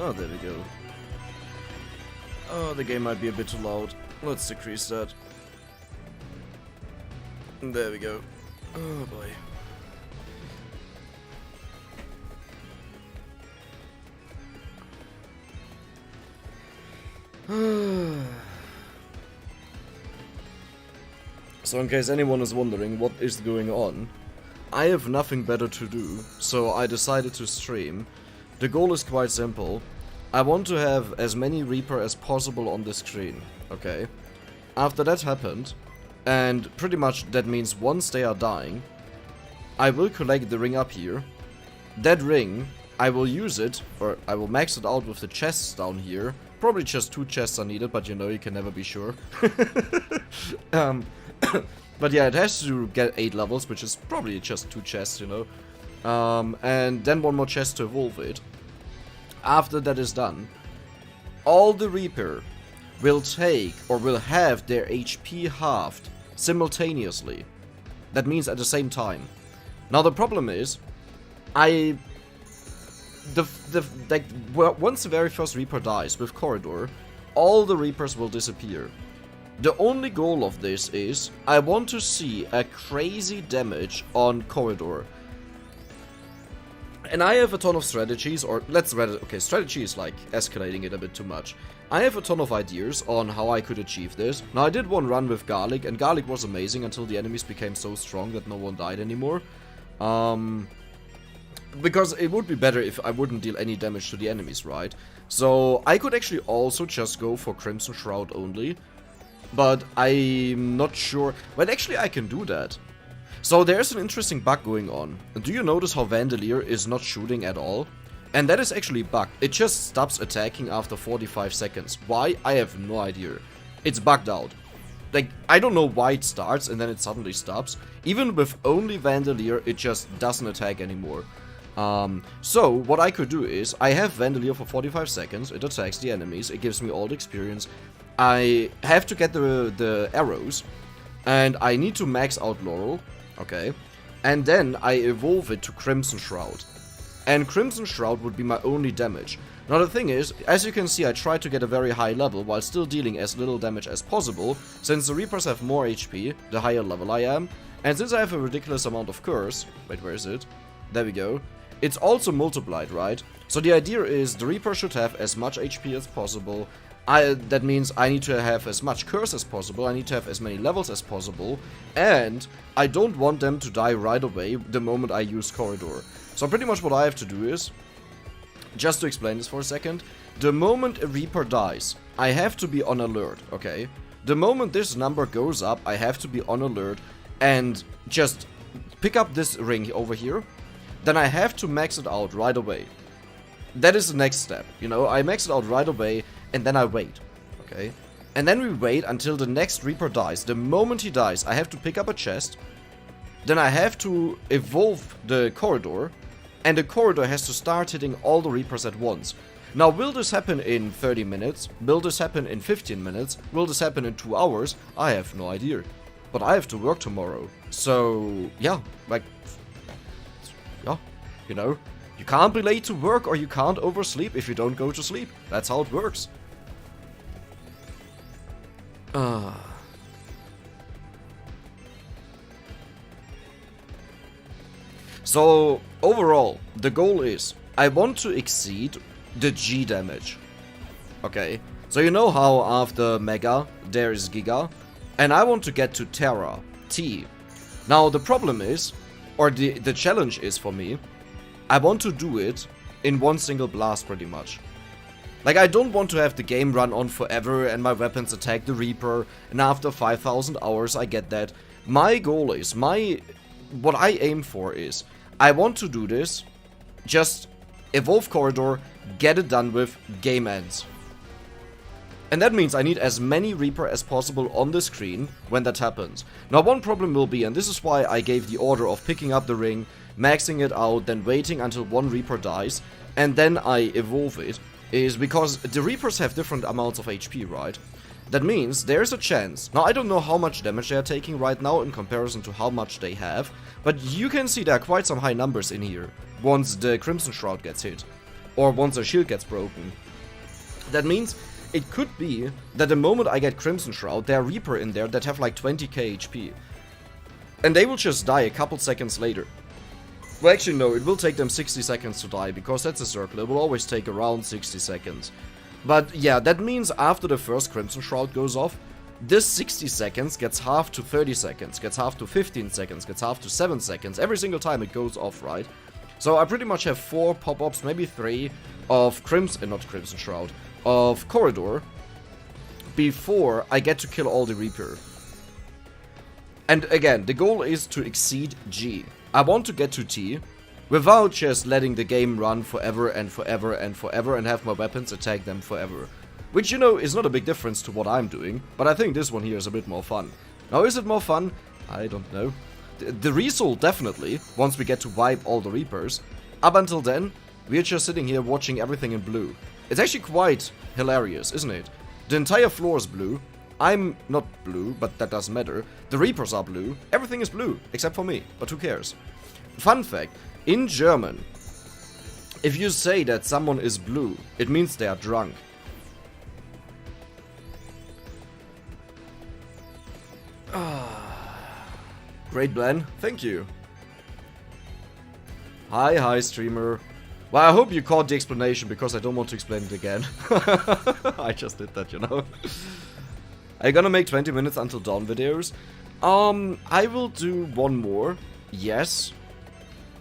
Oh, there we go. Oh, the game might be a bit too loud. Let's decrease that. There we go. Oh boy. So in case anyone is wondering what is going on, I have nothing better to do, so I decided to stream. The goal is quite simple. I want to have as many Reaper as possible on the screen, okay? After that happened, and pretty much that means once they are dying, I will collect the ring up here. That ring, I will use it, or I will max it out with the chests down here. Probably just 2 chests are needed, but you know, you can never be sure. But yeah, it has to get 8 levels, which is probably just 2 chests, you know. And then 1 more chest to evolve it. After that is done, all the Reaper will take or will have their HP halved simultaneously. That means at the same time. Now the problem is, once the very first Reaper dies with Corridor, all the Reapers will disappear. The only goal of this is, I want to see a crazy damage on Corridor. And I have a ton of strategies, or okay, strategy is like escalating it a bit too much. I have a ton of ideas on how I could achieve this. Now I did one run with Garlic, and Garlic was amazing until the enemies became so strong that no one died anymore. Because it would be better if I wouldn't deal any damage to the enemies, right? So I could actually also just go for Crimson Shroud only. But I'm not sure. Well, actually I can do that. So there's an interesting bug going on. Do you notice how Vandalier is not shooting at all? And that is actually bugged. It just stops attacking after 45 seconds. Why? I have no idea. It's bugged out. Like, I don't know why it starts and then it suddenly stops. Even with only Vandalier, it just doesn't attack anymore. So what I could do is, I have Vandalier for 45 seconds, it attacks the enemies, it gives me all the experience. I have to get the arrows, and I need to max out Laurel, okay, and then I evolve it to Crimson Shroud. And Crimson Shroud would be my only damage. Now the thing is, as you can see, I tried to get a very high level while still dealing as little damage as possible, since the Reapers have more HP, the higher level I am, and since I have a ridiculous amount of curse, wait, where is it? There we go. It's also multiplied, right? So the idea is the Reaper should have as much HP as possible. That means I need to have as much curse as possible, I need to have as many levels as possible, and I don't want them to die right away the moment I use Corridor. So pretty much what I have to do is, just to explain this for a second, the moment a Reaper dies, I have to be on alert, okay? The moment this number goes up, I have to be on alert and just pick up this ring over here. Then I have to max it out right away. That is the next step, you know, I max it out right away, and then I wait, okay? And then we wait until the next Reaper dies. The moment he dies, I have to pick up a chest, then I have to evolve the Corridor, and the Corridor has to start hitting all the Reapers at once. Now, will this happen in 30 minutes? Will this happen in 15 minutes? Will this happen in 2 hours? I have no idea. But I have to work tomorrow, so, yeah, like... yeah, you know, you can't be late to work or you can't oversleep if you don't go to sleep. That's how it works. So, overall, the goal is, I want to exceed the G damage. Okay, so you know how after Mega, there is Giga, and I want to get to Terra, T. Now, the problem is, or the challenge is for me, I want to do it in one single blast pretty much. Like, I don't want to have the game run on forever and my weapons attack the Reaper and after 5,000 hours I get that. My goal is, what I aim for is, I want to do this, just evolve Corridor, get it done with, game ends. And that means I need as many Reaper as possible on the screen when that happens. Now one problem will be, and this is why I gave the order of picking up the ring, maxing it out, then waiting until one Reaper dies, and then I evolve it, is because the Reapers have different amounts of HP, right? That means there's a chance. Now I don't know how much damage they are taking right now in comparison to how much they have, but you can see there are quite some high numbers in here once the Crimson Shroud gets hit. or once their shield gets broken. That means it could be that the moment I get Crimson Shroud, there are Reaper in there that have like 20k HP. And they will just die a couple seconds later. Well, actually no, it will take them 60 seconds to die, because that's a circle. It will always take around 60 seconds. But yeah, that means after the first Crimson Shroud goes off, this 60 seconds gets half to 30 seconds, gets half to 15 seconds, gets half to 7 seconds, every single time it goes off, right? So I pretty much have 4 pop-ups, maybe 3, of not Crimson Shroud, of Corridor, before I get to kill all the Reaper. And again, the goal is to exceed G. I want to get to T, without just letting the game run forever and forever and forever and have my weapons attack them forever. Which, you know, is not a big difference to what I'm doing, but I think this one here is a bit more fun. Now, is it more fun? I don't know. The result, definitely, once we get to wipe all the Reapers. Up until then, we're just sitting here watching everything in blue. It's actually quite hilarious, isn't it? The entire floor is blue. I'm not blue, but that doesn't matter. The Reapers are blue. Everything is blue, except for me, but who cares? Fun fact, in German, if you say that someone is blue, it means they are drunk. Great plan, thank you. Hi streamer. Well, I hope you caught the explanation, because I don't want to explain it again. I just did that, you know. Are you gonna make 20 minutes until dawn videos? I will do one more, yes.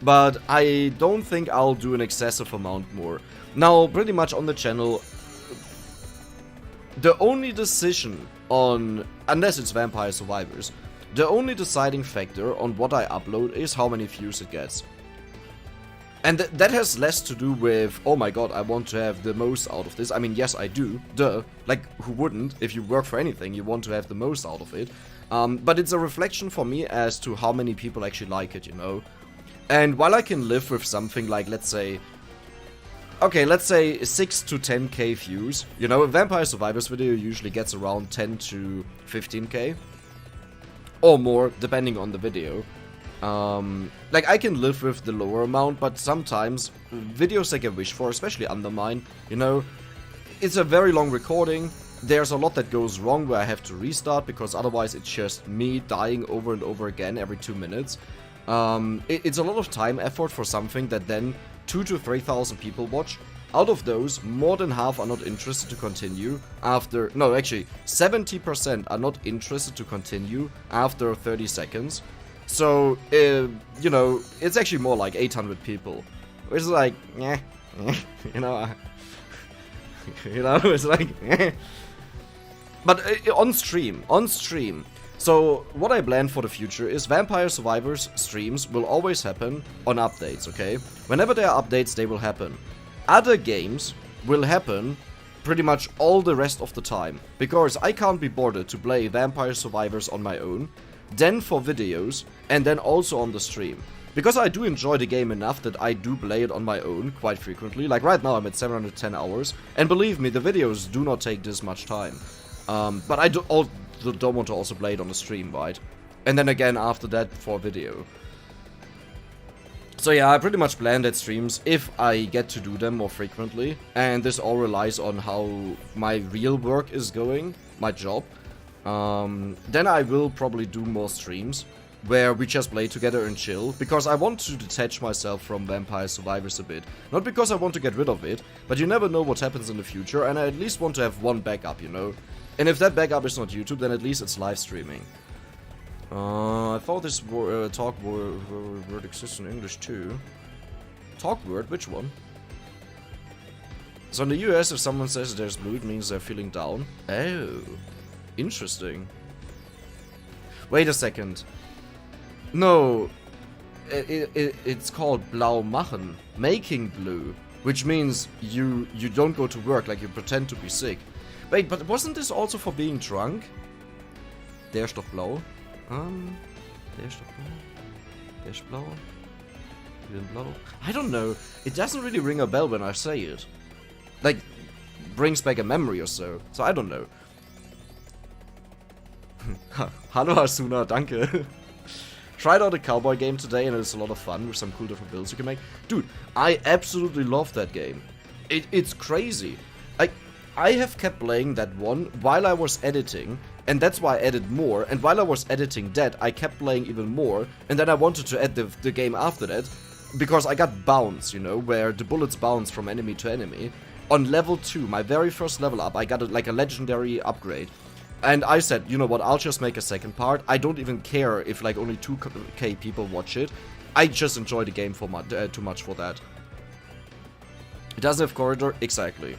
But I don't think I'll do an excessive amount more. Now, pretty much on the channel, the only decision on, unless it's Vampire Survivors, the only deciding factor on what I upload is how many views it gets. And that has less to do with, oh my god, I want to have the most out of this. I mean, yes, I do. Duh. Like, who wouldn't? If you work for anything, you want to have the most out of it. But it's a reflection for me as to how many people actually like it, you know? And while I can live with something like, let's say... Okay, let's say 6 to 10k views. You know, a Vampire Survivors video usually gets around 10 to 15k. Or more, depending on the video. Like, I can live with the lower amount, but sometimes videos like I wish for, especially Undermine, you know, it's a very long recording. There's a lot that goes wrong where I have to restart, because otherwise it's just me dying over and over again every 2 minutes. It's a lot of time effort for something that then 2,000 to 3,000 people watch. Out of those, more than half are not interested to continue after... No, actually, 70% are not interested to continue after 30 seconds. So, you know, it's actually more like 800 people. It's like, yeah, you know, it's like, But on stream. So, what I plan for the future is Vampire Survivors streams will always happen on updates, okay? Whenever there are updates, they will happen. Other games will happen pretty much all the rest of the time, because I can't be bothered to play Vampire Survivors on my own, then for videos, and then also on the stream. Because I do enjoy the game enough that I do play it on my own quite frequently. Like right now I'm at 710 hours, and believe me, the videos do not take this much time. But I don't want to also play it on the stream, right? And then again after that for video. So yeah, I pretty much plan that streams if I get to do them more frequently. And this all relies on how my real work is going, my job. Then I will probably do more streams where we just play together and chill, because I want to detach myself from Vampire Survivors a bit. Not because I want to get rid of it, but you never know what happens in the future, and I at least want to have one backup, you know? And if that backup is not YouTube, then at least it's live streaming. I thought this talk word exists in English too. Talk word? Which one? So in the US, if someone says there's blue, it means they're feeling down. Oh, interesting. Wait a second. No, it's called blau machen, making blue, which means you don't go to work, like you pretend to be sick. Wait, but wasn't this also for being drunk? Der ist doch blau. Der ist doch blau. Der ist blau. Blau. I don't know. It doesn't really ring a bell when I say it. Like, brings back a memory or so. So I don't know. Hallo Asuna, danke. Tried out a cowboy game today and it's a lot of fun with some cool different builds you can make. Dude, I absolutely love that game. It's crazy. I have kept playing that one while I was editing, and that's why I added more, and while I was editing that, I kept playing even more, and then I wanted to add the game after that, because I got bounce, you know, where the bullets bounce from enemy to enemy. On level 2, my very first level up, I got like a legendary upgrade. And I said, you know what, I'll just make a second part. I don't even care if like only 2k people watch it. I just enjoy the game too much for that. It doesn't have corridor? Exactly.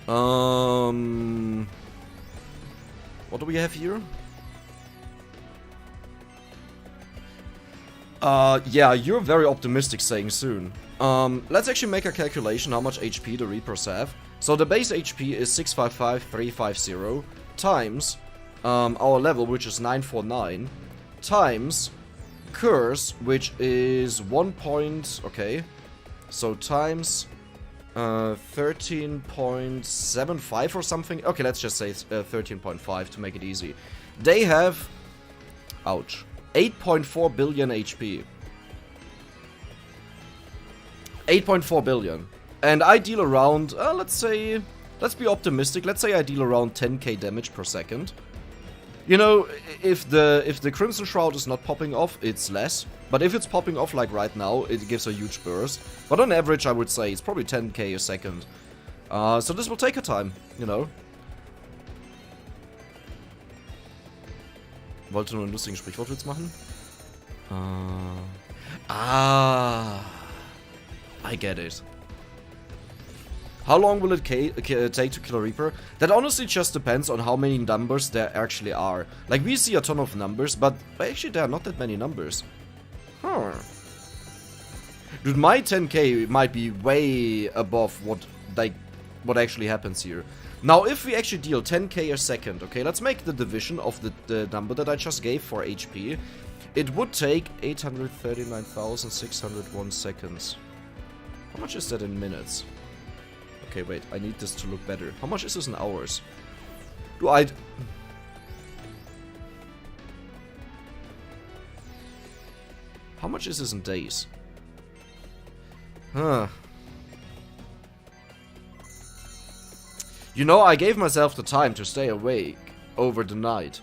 What do we have here? Yeah, you're very optimistic saying soon. Let's actually make a calculation how much HP the Reapers have. So the base HP is 655,350 times our level, which is 949, times curse, which is 1 point, okay, so times 13.75 or something. Okay, let's just say 13.5 to make it easy. They have, ouch, 8.4 billion HP. 8.4 billion. And I deal around, let's be optimistic, let's say I deal around 10k damage per second. You know, if the Crimson Shroud is not popping off, it's less. But if it's popping off like right now, it gives a huge burst. But on average, I would say it's probably 10k a second. So this will take a time, you know. Wollte nur einen lustigen Sprichwortwitz machen? I get it. How long will it take to kill a Reaper? That honestly just depends on how many numbers there actually are. Like, we see a ton of numbers, but actually there are not that many numbers. Huh. Dude, my 10k might be way above what actually happens here. Now, if we actually deal 10k a second, okay, let's make the division of the number that I just gave for HP. It would take 839,601 seconds. How much is that in minutes? Okay, wait, I need this to look better. How much is this in hours? How much is this in days? Huh. You know, I gave myself the time to stay awake over the night.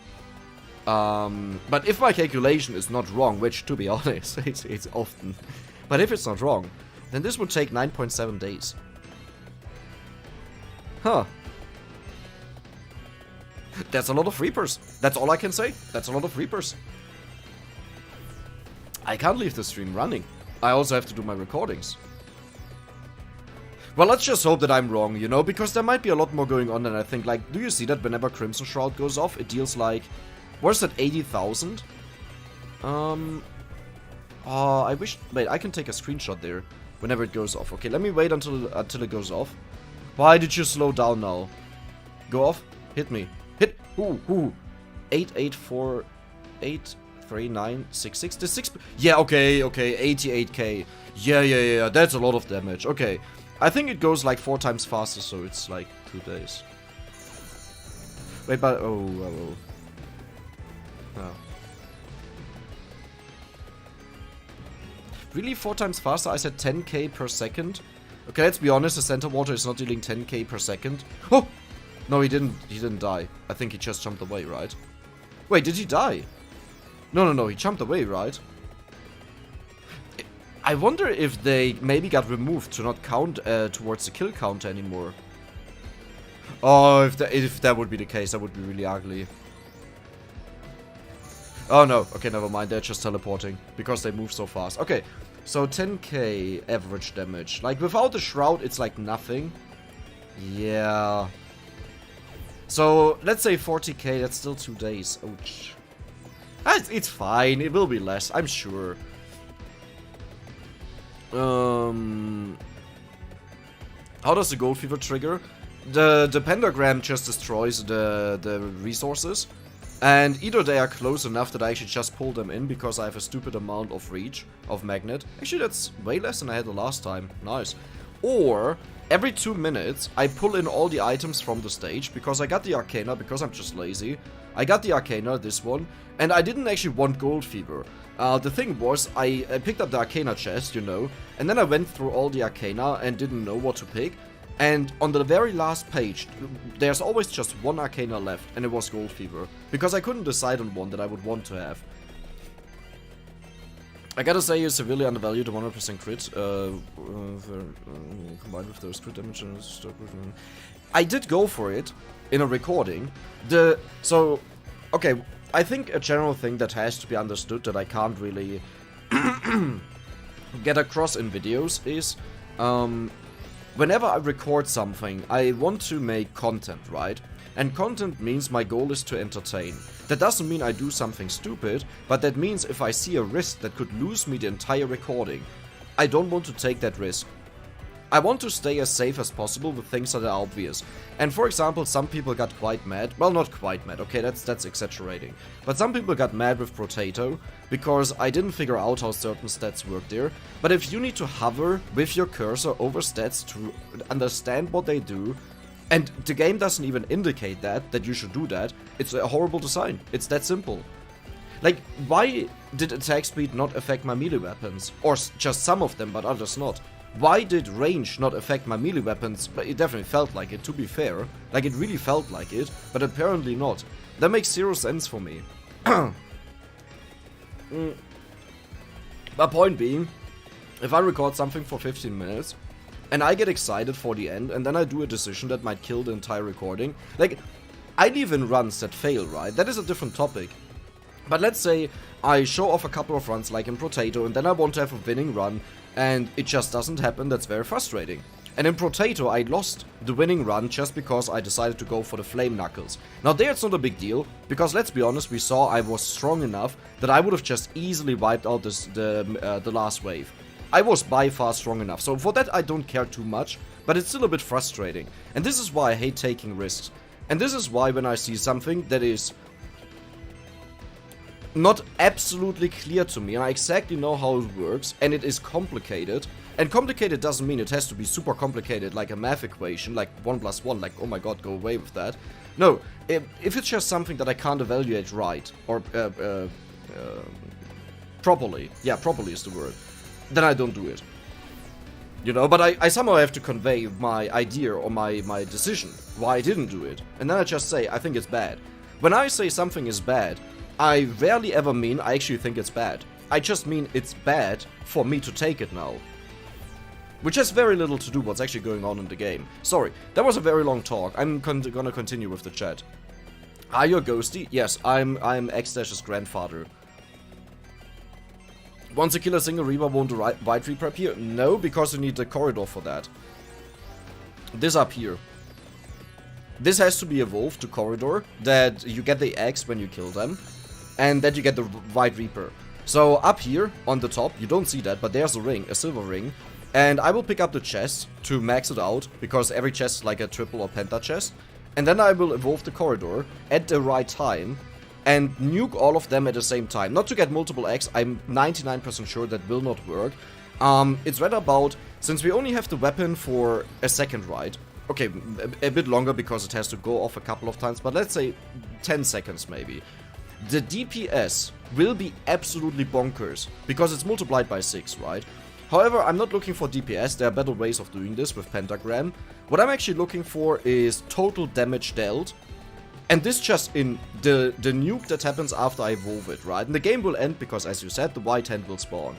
But if my calculation is not wrong, which, to be honest, it's often. But if it's not wrong, then this would take 9.7 days. Huh. That's a lot of Reapers. That's all I can say. That's a lot of Reapers. I can't leave the stream running. I also have to do my recordings. Well, let's just hope that I'm wrong, you know, because there might be a lot more going on than I think. Like, do you see that whenever Crimson Shroud goes off, it deals like... Where's that, 80,000? I wish... Wait, I can take a screenshot there whenever it goes off. Okay, let me wait until it goes off. Why did you slow down now? Go off. Hit me. Hit. Ooh. 88483966. The 6. Yeah, okay. 88k. Yeah. That's a lot of damage. Okay. I think it goes like 4 times faster, so it's like 2 days. Wait, but oh. Really 4 times faster? I said 10k per second. Okay, let's be honest, the center water is not dealing 10k per second. Oh! No, he didn't die. I think he just jumped away, right? Wait, did he die? No, he jumped away, right? I wonder if they maybe got removed to not count towards the kill counter anymore. Oh, if that would be the case, that would be really ugly. Oh no, okay, never mind, they're just teleporting, because they move so fast. Okay, so 10k average damage. Like, without the shroud, it's like nothing. Yeah. So, let's say 40k, that's still 2 days. Ouch. It's fine, it will be less, I'm sure. How does the gold fever trigger? The pentagram just destroys the resources. And either they are close enough that I should just pull them in because I have a stupid amount of reach of magnet. Actually, that's way less than I had the last time. Nice. Or, every 2 minutes, I pull in all the items from the stage because I got the Arcana, because I'm just lazy. I got the Arcana, this one, and I didn't actually want Gold Fever. The thing was, I picked up the Arcana chest, you know, and then I went through all the Arcana and didn't know what to pick. And on the very last page, there's always just one Arcana left, and it was Gold Fever. Because I couldn't decide on one that I would want to have. I gotta say, you severely undervalued the 100% crit, combined with those crit damage and stop. I did go for it in a recording. Okay, I think a general thing that has to be understood that I can't really get across in videos is, whenever I record something, I want to make content, right? And content means my goal is to entertain. That doesn't mean I do something stupid, but that means if I see a risk that could lose me the entire recording, I don't want to take that risk. I want to stay as safe as possible with things that are obvious. And for example, some people got quite mad. Well, not quite mad, okay, that's exaggerating. But some people got mad with Potato because I didn't figure out how certain stats work there. But if you need to hover with your cursor over stats to understand what they do, and the game doesn't even indicate that you should do that, it's a horrible design. It's that simple. Like, why did attack speed not affect my melee weapons? Or just some of them, but others not? Why did range not affect my melee weapons? But it definitely felt like it, to be fair. Like, it really felt like it, but apparently not. That makes zero sense for me. My point being, if I record something for 15 minutes, and I get excited for the end, and then I do a decision that might kill the entire recording, like, I leave in runs that fail, right? That is a different topic. But let's say I show off a couple of runs like in Potato, and then I want to have a winning run, and it just doesn't happen. That's very frustrating. And in Potato, I lost the winning run just because I decided to go for the Flame Knuckles. Now there it's not a big deal, because let's be honest, we saw I was strong enough that I would have just easily wiped out the last wave. I was by far strong enough, so for that I don't care too much, but it's still a bit frustrating. And this is why I hate taking risks. And this is why when I see something that is not absolutely clear to me, and I exactly know how it works, and it is complicated. And complicated doesn't mean it has to be super complicated, like a math equation, like 1 + 1, like, oh my god, go away with that. No, if it's just something that I can't evaluate right, or properly, yeah, properly is the word, then I don't do it. You know, but I somehow have to convey my idea or my decision, why I didn't do it. And then I just say, I think it's bad. When I say something is bad, I rarely ever mean I actually think it's bad. I just mean it's bad for me to take it now. Which has very little to do what's actually going on in the game. Sorry, that was a very long talk. I'm gonna continue with the chat. Are you a ghosty? Yes, I'm X-Dash's grandfather. Once you kill a single Reaper, won't the White Reaper appear? No, because you need the corridor for that. This up here. This has to be evolved to corridor, that you get the X when you kill them, and that you get the White Reaper. So up here, on the top, you don't see that, but there's a ring, a silver ring, and I will pick up the chest to max it out, because every chest is like a triple or penta chest, and then I will evolve the corridor at the right time, and nuke all of them at the same time. Not to get multiple X, I'm 99% sure that will not work. It's right about, since we only have the weapon for a second, right? Okay, a bit longer because it has to go off a couple of times, but let's say 10 seconds maybe. The DPS will be absolutely bonkers, because it's multiplied by 6, right? However, I'm not looking for DPS, there are better ways of doing this with Pentagram. What I'm actually looking for is total damage dealt. And this just in the nuke that happens after I evolve it, right? And the game will end because, as you said, the white hand will spawn.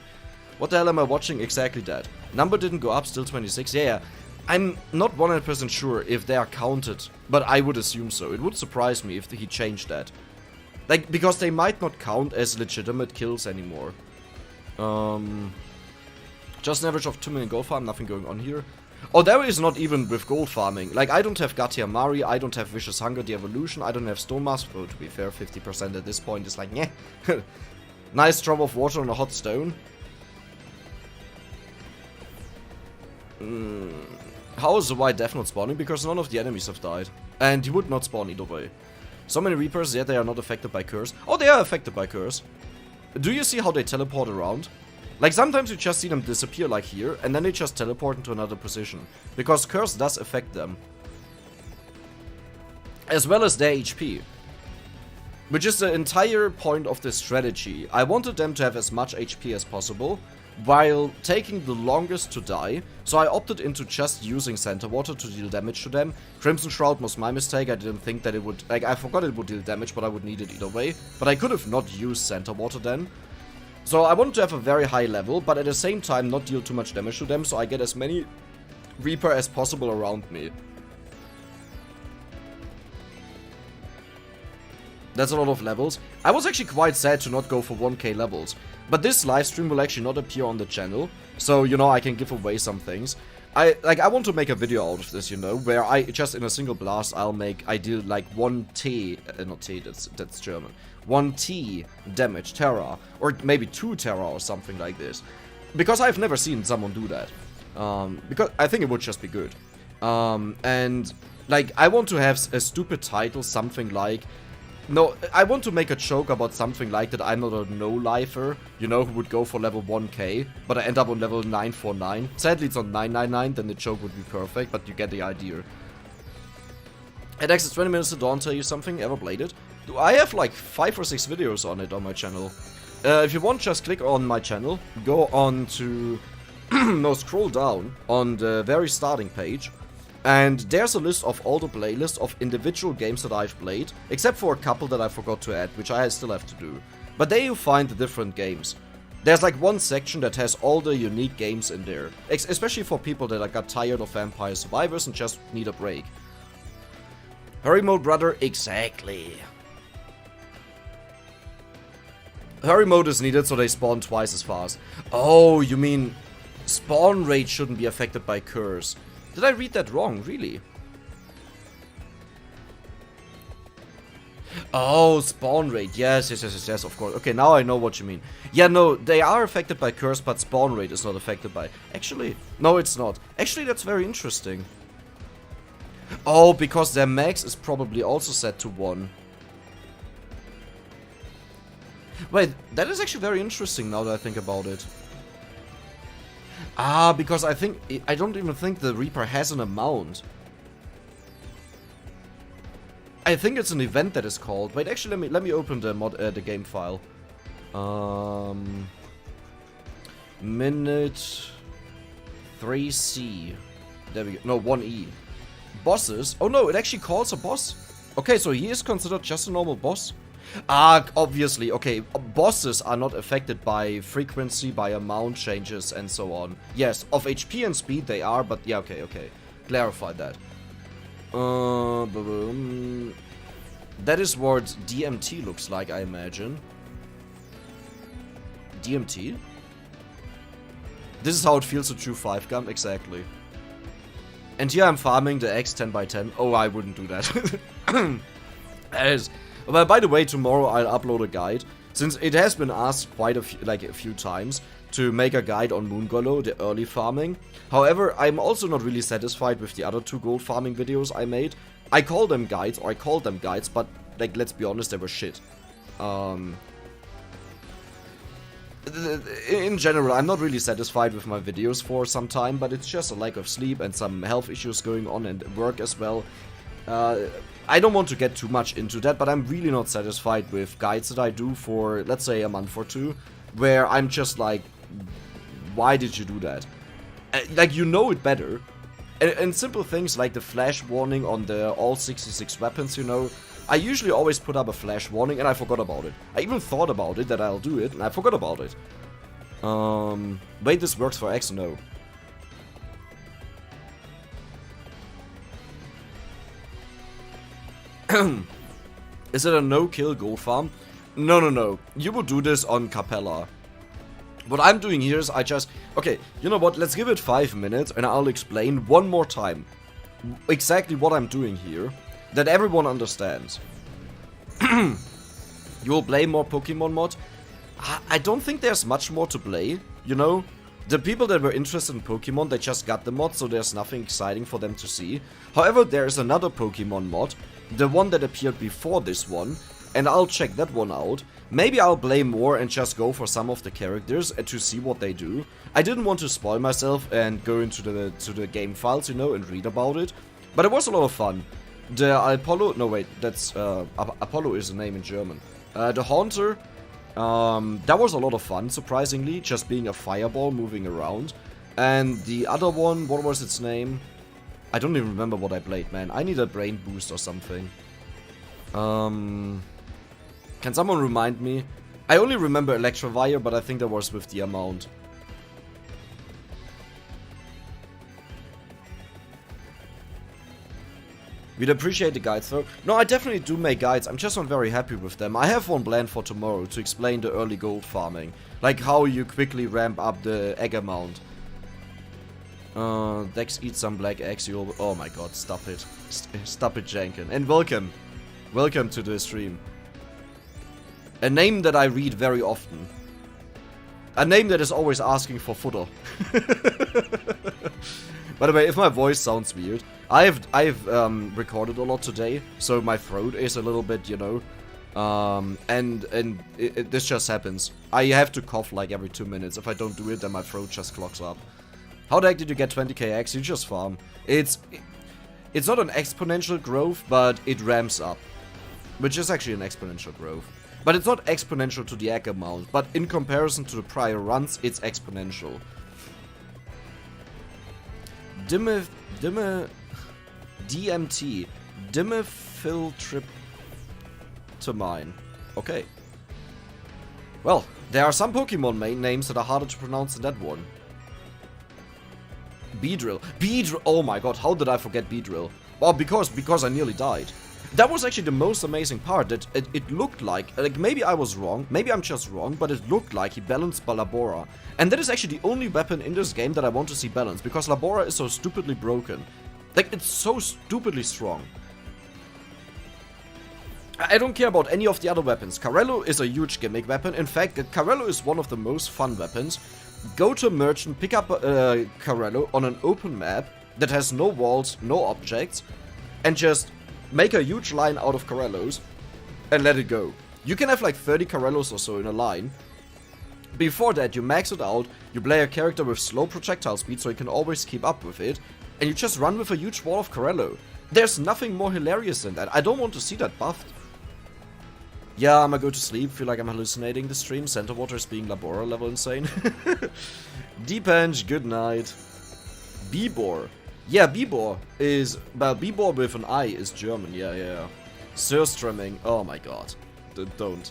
What the hell am I watching? Exactly that. Number didn't go up, still 26. Yeah. I'm not 100% sure if they are counted, but I would assume so. It would surprise me if he changed that. Like, because they might not count as legitimate kills anymore. Just an average of 2 million gold farm, nothing going on here. Oh, there is not even with gold farming. Like, I don't have Gatia Mari, I don't have Vicious Hunger, the evolution, I don't have Stone Mask. Though, to be fair, 50% at this point is like, yeah. Nice drop of water on a hot stone. How is the white death not spawning? Because none of the enemies have died. And he would not spawn either way. So many Reapers, yet they are not affected by curse. Oh, they are affected by curse. Do you see how they teleport around? Like, sometimes you just see them disappear like here, and then they just teleport into another position. Because curse does affect them. As well as their HP. Which is the entire point of this strategy. I wanted them to have as much HP as possible, while taking the longest to die, so I opted into just using Center Water to deal damage to them. Crimson Shroud was my mistake, I didn't think that it would, like, I forgot it would deal damage, but I would need it either way. But I could have not used Center Water then. So I wanted to have a very high level, but at the same time not deal too much damage to them, so I get as many Reaper as possible around me. That's a lot of levels. I was actually quite sad to not go for 1k levels. But this livestream will actually not appear on the channel. So, you know, I can give away some things. I want to make a video out of this, you know, where I just in a single blast I deal like 1 T, not T, that's German. 1 T damage Terra, or maybe 2 Terra or something like this. Because I've never seen someone do that. Because I think it would just be good. And like I want to have a stupid title, something like, no, I want to make a joke about something like that I'm not a no-lifer, you know, who would go for level 1k, but I end up on level 949. Sadly, it's on 999, then the joke would be perfect, but you get the idea. It takes 20 minutes to dawn, tell you something, ever played it? I have like 5 or 6 videos on it on my channel. If you want, just click on my channel, go on to, no, scroll down on the very starting page. And there's a list of all the playlists of individual games that I've played, except for a couple that I forgot to add, which I still have to do. But there you find the different games. There's like one section that has all the unique games in there, especially for people that got tired of Vampire Survivors and just need a break. Hurry mode, brother, exactly. Hurry mode is needed so they spawn twice as fast. Oh, you mean spawn rate shouldn't be affected by curse. Did I read that wrong, really? Oh, spawn rate. Yes, of course. Okay, now I know what you mean. Yeah, no, they are affected by curse, but spawn rate is not affected by... Actually, no, it's not. Actually, that's very interesting. Oh, because their max is probably also set to 1. Wait, that is actually very interesting now that I think about it. Ah, because I don't even think the Reaper has an amount. I think it's an event that is called. Wait, actually, let me open the game file. Minute 3C. There we go. No, 1E. Bosses. Oh no, it actually calls a boss. Okay, so he is considered just a normal boss. Ah, obviously, okay, bosses are not affected by frequency, by amount changes, and so on. Yes, of HP and speed they are, but yeah, okay. Clarified that. That is what DMT looks like, I imagine. DMT? This is how it feels to chew 5-gun, exactly. And here I'm farming the X 10x10. Oh, I wouldn't do that. That is... But by the way, tomorrow I'll upload a guide, since it has been asked quite a few times to make a guide on Moongolo, the early farming. However, I'm also not really satisfied with the other 2 gold farming videos I made. I called them guides, but like let's be honest, they were shit. In general, I'm not really satisfied with my videos for some time, but it's just a lack of sleep and some health issues going on and work as well. I don't want to get too much into that, but I'm really not satisfied with guides that I do for, let's say, a month or 2, where I'm just like, why did you do that? Like, you know it better. And simple things like the flash warning on the all 66 weapons, you know, I usually always put up a flash warning and I forgot about it. I even thought about it, that I'll do it, and I forgot about it. Wait, this works for X? No. Is it a no-kill gold farm? No. You would do this on Capella. What I'm doing here is okay, you know what? Let's give it 5 minutes and I'll explain one more time exactly what I'm doing here, that everyone understands. You will play more Pokemon mod? I don't think there's much more to play, you know? The people that were interested in Pokemon, they just got the mod, so there's nothing exciting for them to see. However, there is another Pokemon mod, the one that appeared before this one, and I'll check that one out. Maybe I'll play more and just go for some of the characters to see what they do. I didn't want to spoil myself and go into the game files, you know, and read about it. But it was a lot of fun. The Apollo, no wait, that's, Apollo is the name in German. The Haunter, That was a lot of fun, surprisingly, just being a fireball moving around. And the other one, what was its name? I don't even remember what I played, man. I need a brain boost or something. Can someone remind me? I only remember Electrovire, but I think that was with the amount. We'd appreciate the guides though. No, I definitely do make guides, I'm just not very happy with them. I have one planned for tomorrow to explain the early gold farming. Like how you quickly ramp up the egg amount. Dex, eat some black eggs, you'll... Oh my god, stop it. Stop it, Janken. And welcome. Welcome to the stream. A name that I read very often. A name that is always asking for footer. By the way, if my voice sounds weird, I've recorded a lot today, so my throat is a little bit, you know, this just happens. I have to cough like every 2 minutes. If I don't do it, then my throat just clogs up. How the heck did you get 20k X? You just farm. It's not an exponential growth, but it ramps up, which is actually an exponential growth. But it's not exponential to the egg amount, but in comparison to the prior runs, it's exponential. DMT. Dimethyltryptamine. Okay. Well, there are some Pokemon names that are harder to pronounce than that one. Beedrill. Beedrill. Oh my god, how did I forget Beedrill? Well, because I nearly died. That was actually the most amazing part, that it looked like maybe I was wrong, maybe I'm just wrong, but it looked like he balanced Labora. And that is actually the only weapon in this game that I want to see balanced, because Labora is so stupidly broken. Like, it's so stupidly strong. I don't care about any of the other weapons. Carello is a huge gimmick weapon. In fact, Carello is one of the most fun weapons. Go to a merchant, pick up Carello on an open map that has no walls, no objects, and just make a huge line out of Carellos and let it go. You can have like 30 Carellos or so in a line. Before that, you max it out, you play a character with slow projectile speed so you can always keep up with it, and you just run with a huge wall of Carello. There's nothing more hilarious than that. I don't want to see that buffed. Yeah, I'ma go to sleep, feel like I'm hallucinating the stream. Center Water is being Labora level insane. Deepenge, good night. Bibor. Yeah, Bibor is... Well, Bibor with an I is German, yeah. Surströmming, oh my god. Don't.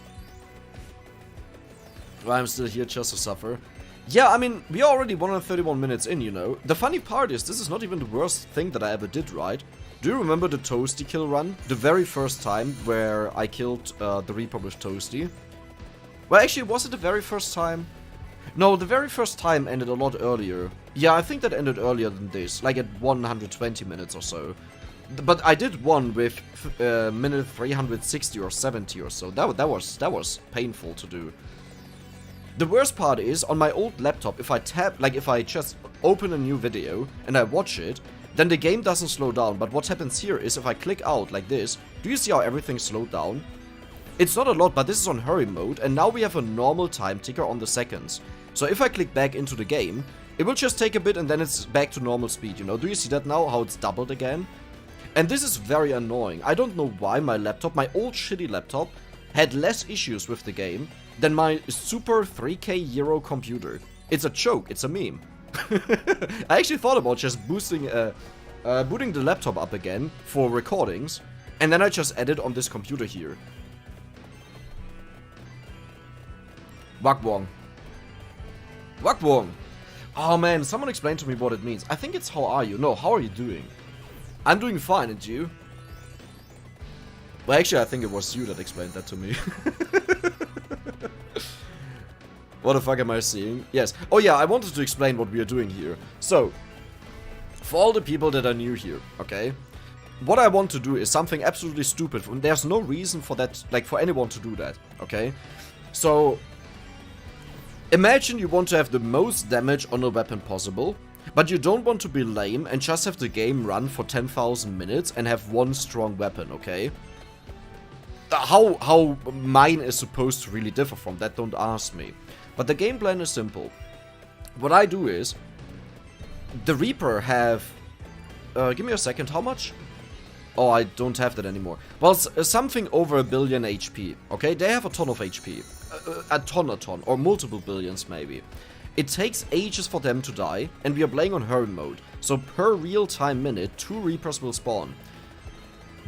Well, I'm still here just to suffer. Yeah, I mean, we are already 131 minutes in, you know. The funny part is, this is not even the worst thing that I ever did, right? Do you remember the Toasty kill run? The very first time where I killed the Reaper with Toasty? Well, actually, was it the very first time? No, the very first time ended a lot earlier. Yeah, I think that ended earlier than this, like at 120 minutes or so. But I did one with minute 360 or 70 or so. That was painful to do. The worst part is, on my old laptop, if I tap, like if I just open a new video and I watch it, then the game doesn't slow down. But what happens here is if I click out like this, do you see how everything slowed down? It's not a lot, but this is on hurry mode, and now we have a normal time ticker on the seconds. So if I click back into the game, it will just take a bit and then it's back to normal speed, you know? Do you see that now, how it's doubled again? And this is very annoying. I don't know why my laptop, my old shitty laptop, had less issues with the game than my super 3K euro computer. It's a joke, it's a meme. I actually thought about just booting the laptop up again for recordings, and then I just added on this computer here. Wakwong. Wakwong! Oh man, someone explain to me what it means. I think it's how are you? No, how are you doing? I'm doing fine, and you? Well, actually, I think it was you that explained that to me. What the fuck am I seeing? Yes. Oh yeah, I wanted to explain what we are doing here. So, for all the people that are new here, okay? What I want to do is something absolutely stupid. There's no reason for that, like for anyone to do that, okay? So, imagine you want to have the most damage on a weapon possible, but you don't want to be lame and just have the game run for 10,000 minutes and have one strong weapon, okay? How mine is supposed to really differ from that, don't ask me. But the game plan is simple. What I do is, the Reaper have... give me a second, how much? Oh, I don't have that anymore. Well, something over 1 billion HP, okay? They have a ton of HP. a ton, or multiple billions maybe. It takes ages for them to die, and we are playing on hurry mode. So per real-time minute, 2 Reapers will spawn.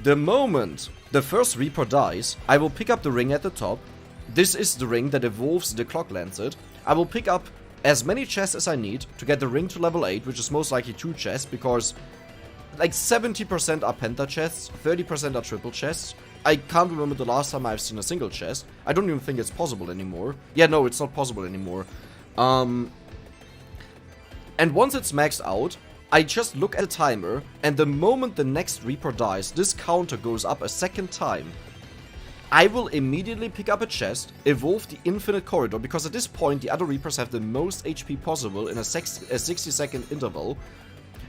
The moment the first Reaper dies, I will pick up the ring at the top. This is the ring that evolves the Clock Lancet. I will pick up as many chests as I need to get the ring to level 8, which is most likely 2 chests, because like 70% are penta chests, 30% are triple chests. I can't remember the last time I've seen a single chest. I don't even think it's possible anymore. Yeah, no, it's not possible anymore. And once it's maxed out, I just look at the timer, and the moment the next Reaper dies, this counter goes up a second time. I will immediately pick up a chest, evolve the infinite corridor, because at this point the other Reapers have the most HP possible in a 60-second interval,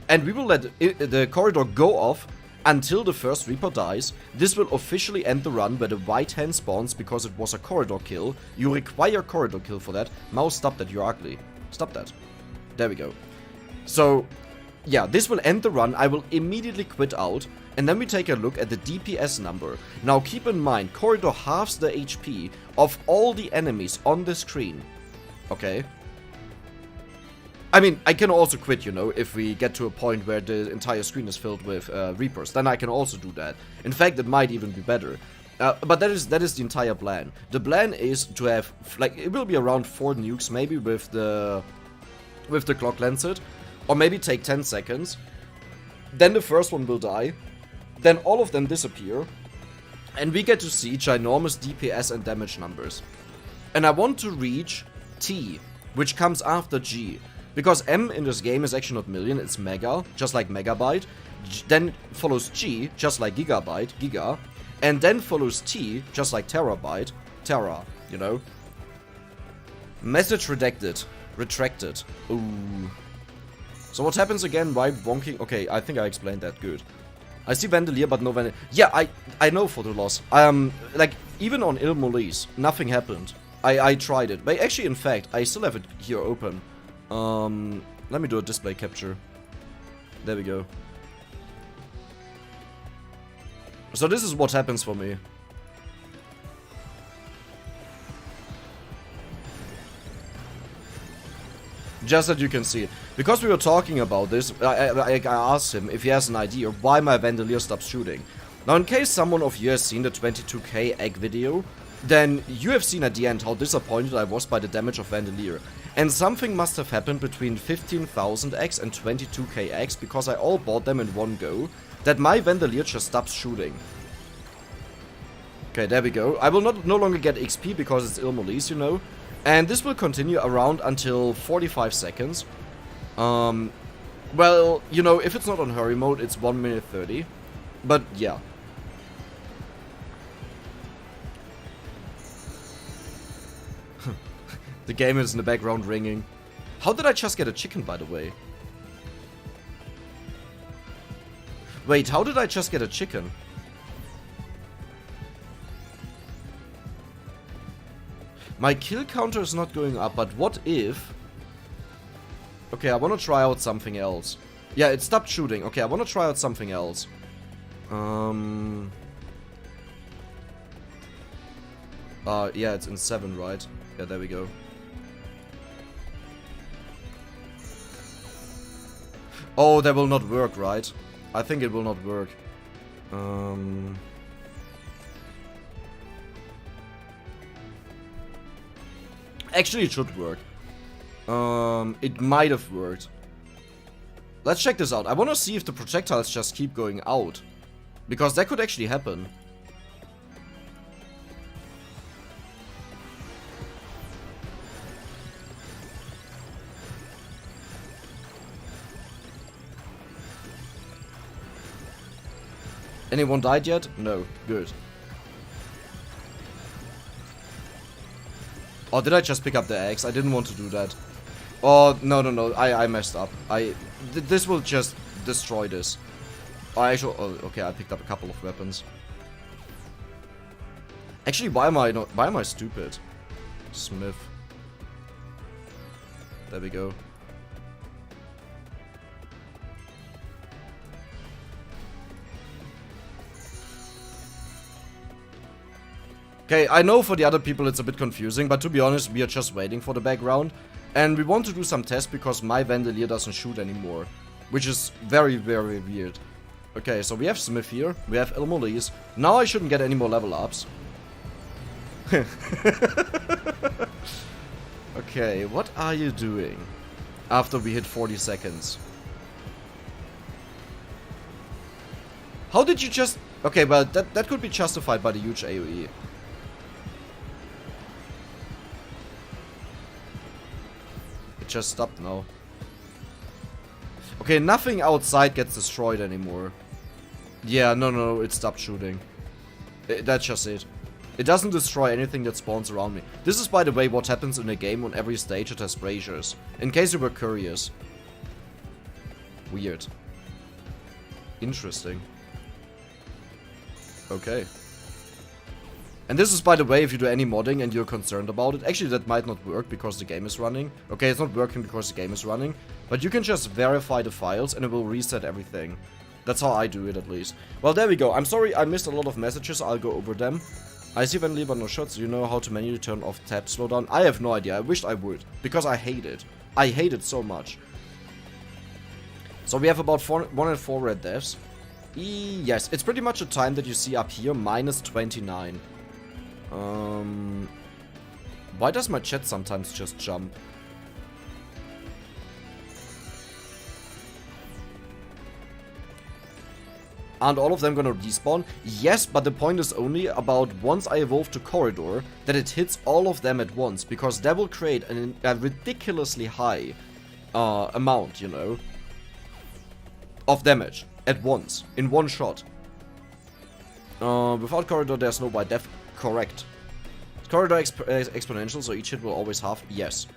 and we will let the corridor go off until the first Reaper dies. This will officially end the run where the white hand spawns because it was a corridor kill. You require corridor kill for that. Mouse, stop that, you're ugly. Stop that. There we go. So, yeah, this will end the run. I will immediately quit out. And then we take a look at the DPS number. Now keep in mind, corridor halves the HP of all the enemies on the screen. Okay? I mean, I can also quit, you know, if we get to a point where the entire screen is filled with Reapers. Then I can also do that. In fact, it might even be better. But that is the entire plan. The plan is to have, like, it will be around 4 nukes, maybe with the Clock Lancet. Or maybe take 10 seconds. Then the first one will die. Then all of them disappear. And we get to see ginormous DPS and damage numbers. And I want to reach T, which comes after G. Because M in this game is actually not million, it's mega, just like megabyte. Then follows G, just like gigabyte, giga. And then follows T, just like terabyte, tera, you know. Message redacted, retracted. Ooh. So what happens again? Why bonking? Okay, I think I explained that good. I see Vandalier, but no Vandalier. Yeah, I know for the loss. Like, even on Il Molise, nothing happened. I tried it. But actually, in fact, I still have it here open. Let me do a display capture. There we go. So this is what happens for me. Just that you can see it. Because we were talking about this, I asked him if he has an idea why my Vandalier stops shooting. Now, in case someone of you has seen the 22k egg video, then you have seen at the end how disappointed I was by the damage of Vandalier. And something must have happened between 15,000 eggs and 22k eggs, because I all bought them in one go, that my Vandalier just stops shooting. Okay, there we go. I will no longer get XP because it's Il Molise, you know. And this will continue around until 45 seconds. Well, you know, if it's not on hurry mode, it's 1 minute 30. But, yeah. The game is in the background ringing. How did I just get a chicken, by the way? Wait, how did I just get a chicken? My kill counter is not going up, but what if... Okay, I want to try out something else. Yeah, it stopped shooting. Okay, I want to try out something else. Yeah, it's in 7, right? Yeah, there we go. Oh, that will not work, right? I think it will not work. Actually, it should work. It might have worked. Let's check this out. I want to see if the projectiles just keep going out. Because that could actually happen. Anyone died yet? No. Good. Oh, did I just pick up the eggs? I didn't want to do that. Oh, no. I messed up. This will just destroy this. Oh, actually, oh, okay, I picked up a couple of weapons. Actually, why am I stupid? Smith. There we go. Okay, I know for the other people it's a bit confusing, but to be honest, we are just waiting for the background. And we want to do some tests because my Vandalier doesn't shoot anymore. Which is very, very weird. Okay, so we have Smith here, we have Ilmolis. Now I shouldn't get any more level ups. Okay, what are you doing after we hit 40 seconds? How did you just... Okay, well, that could be justified by the huge AoE. It just stopped now. Okay, nothing outside gets destroyed anymore. Yeah, no, it stopped shooting. That's just it. It doesn't destroy anything that spawns around me. This is, by the way, what happens in a game on every stage it has braziers. In case you were curious. Weird. Interesting. Okay. And this is, by the way, if you do any modding and you're concerned about it. Actually, that might not work because the game is running. Okay, it's not working because the game is running. But you can just verify the files and it will reset everything. That's how I do it, at least. Well, there we go. I'm sorry I missed a lot of messages. I'll go over them. I see Vandalier but no shots. Do you know how to manually turn off tab slowdown? I have no idea. I wished I would. Because I hate it. I hate it so much. So we have about 104 red deaths. Yes, it's pretty much the time that you see up here, minus 29. Why does my chat sometimes just jump? Aren't all of them gonna respawn? Yes, but the point is only about once I evolve to Corridor, that it hits all of them at once, because that will create a ridiculously high amount, you know, of damage at once, in one shot. Without Corridor, there's no white death. Correct. Corridor exponential, so each hit will always half. Yes.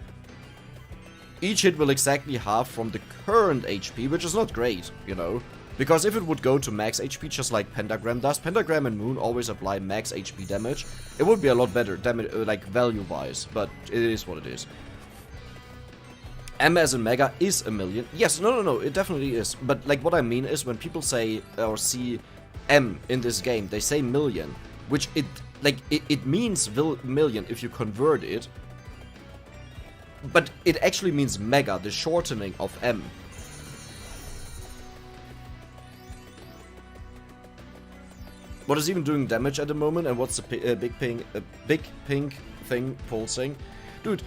Each hit will exactly half from the current HP, which is not great, you know. Because if it would go to max HP, just like Pentagram does, Pentagram and Moon always apply max HP damage. It would be a lot better, damage, like value-wise, but it is what it is. M as in Mega is a million. Yes, no, it definitely is. But like what I mean is when people say or see M in this game, they say million, which it means million if you convert it. But it actually means Mega, the shortening of M. What is even doing damage at the moment, and what's the big pink thing pulsing? Dude,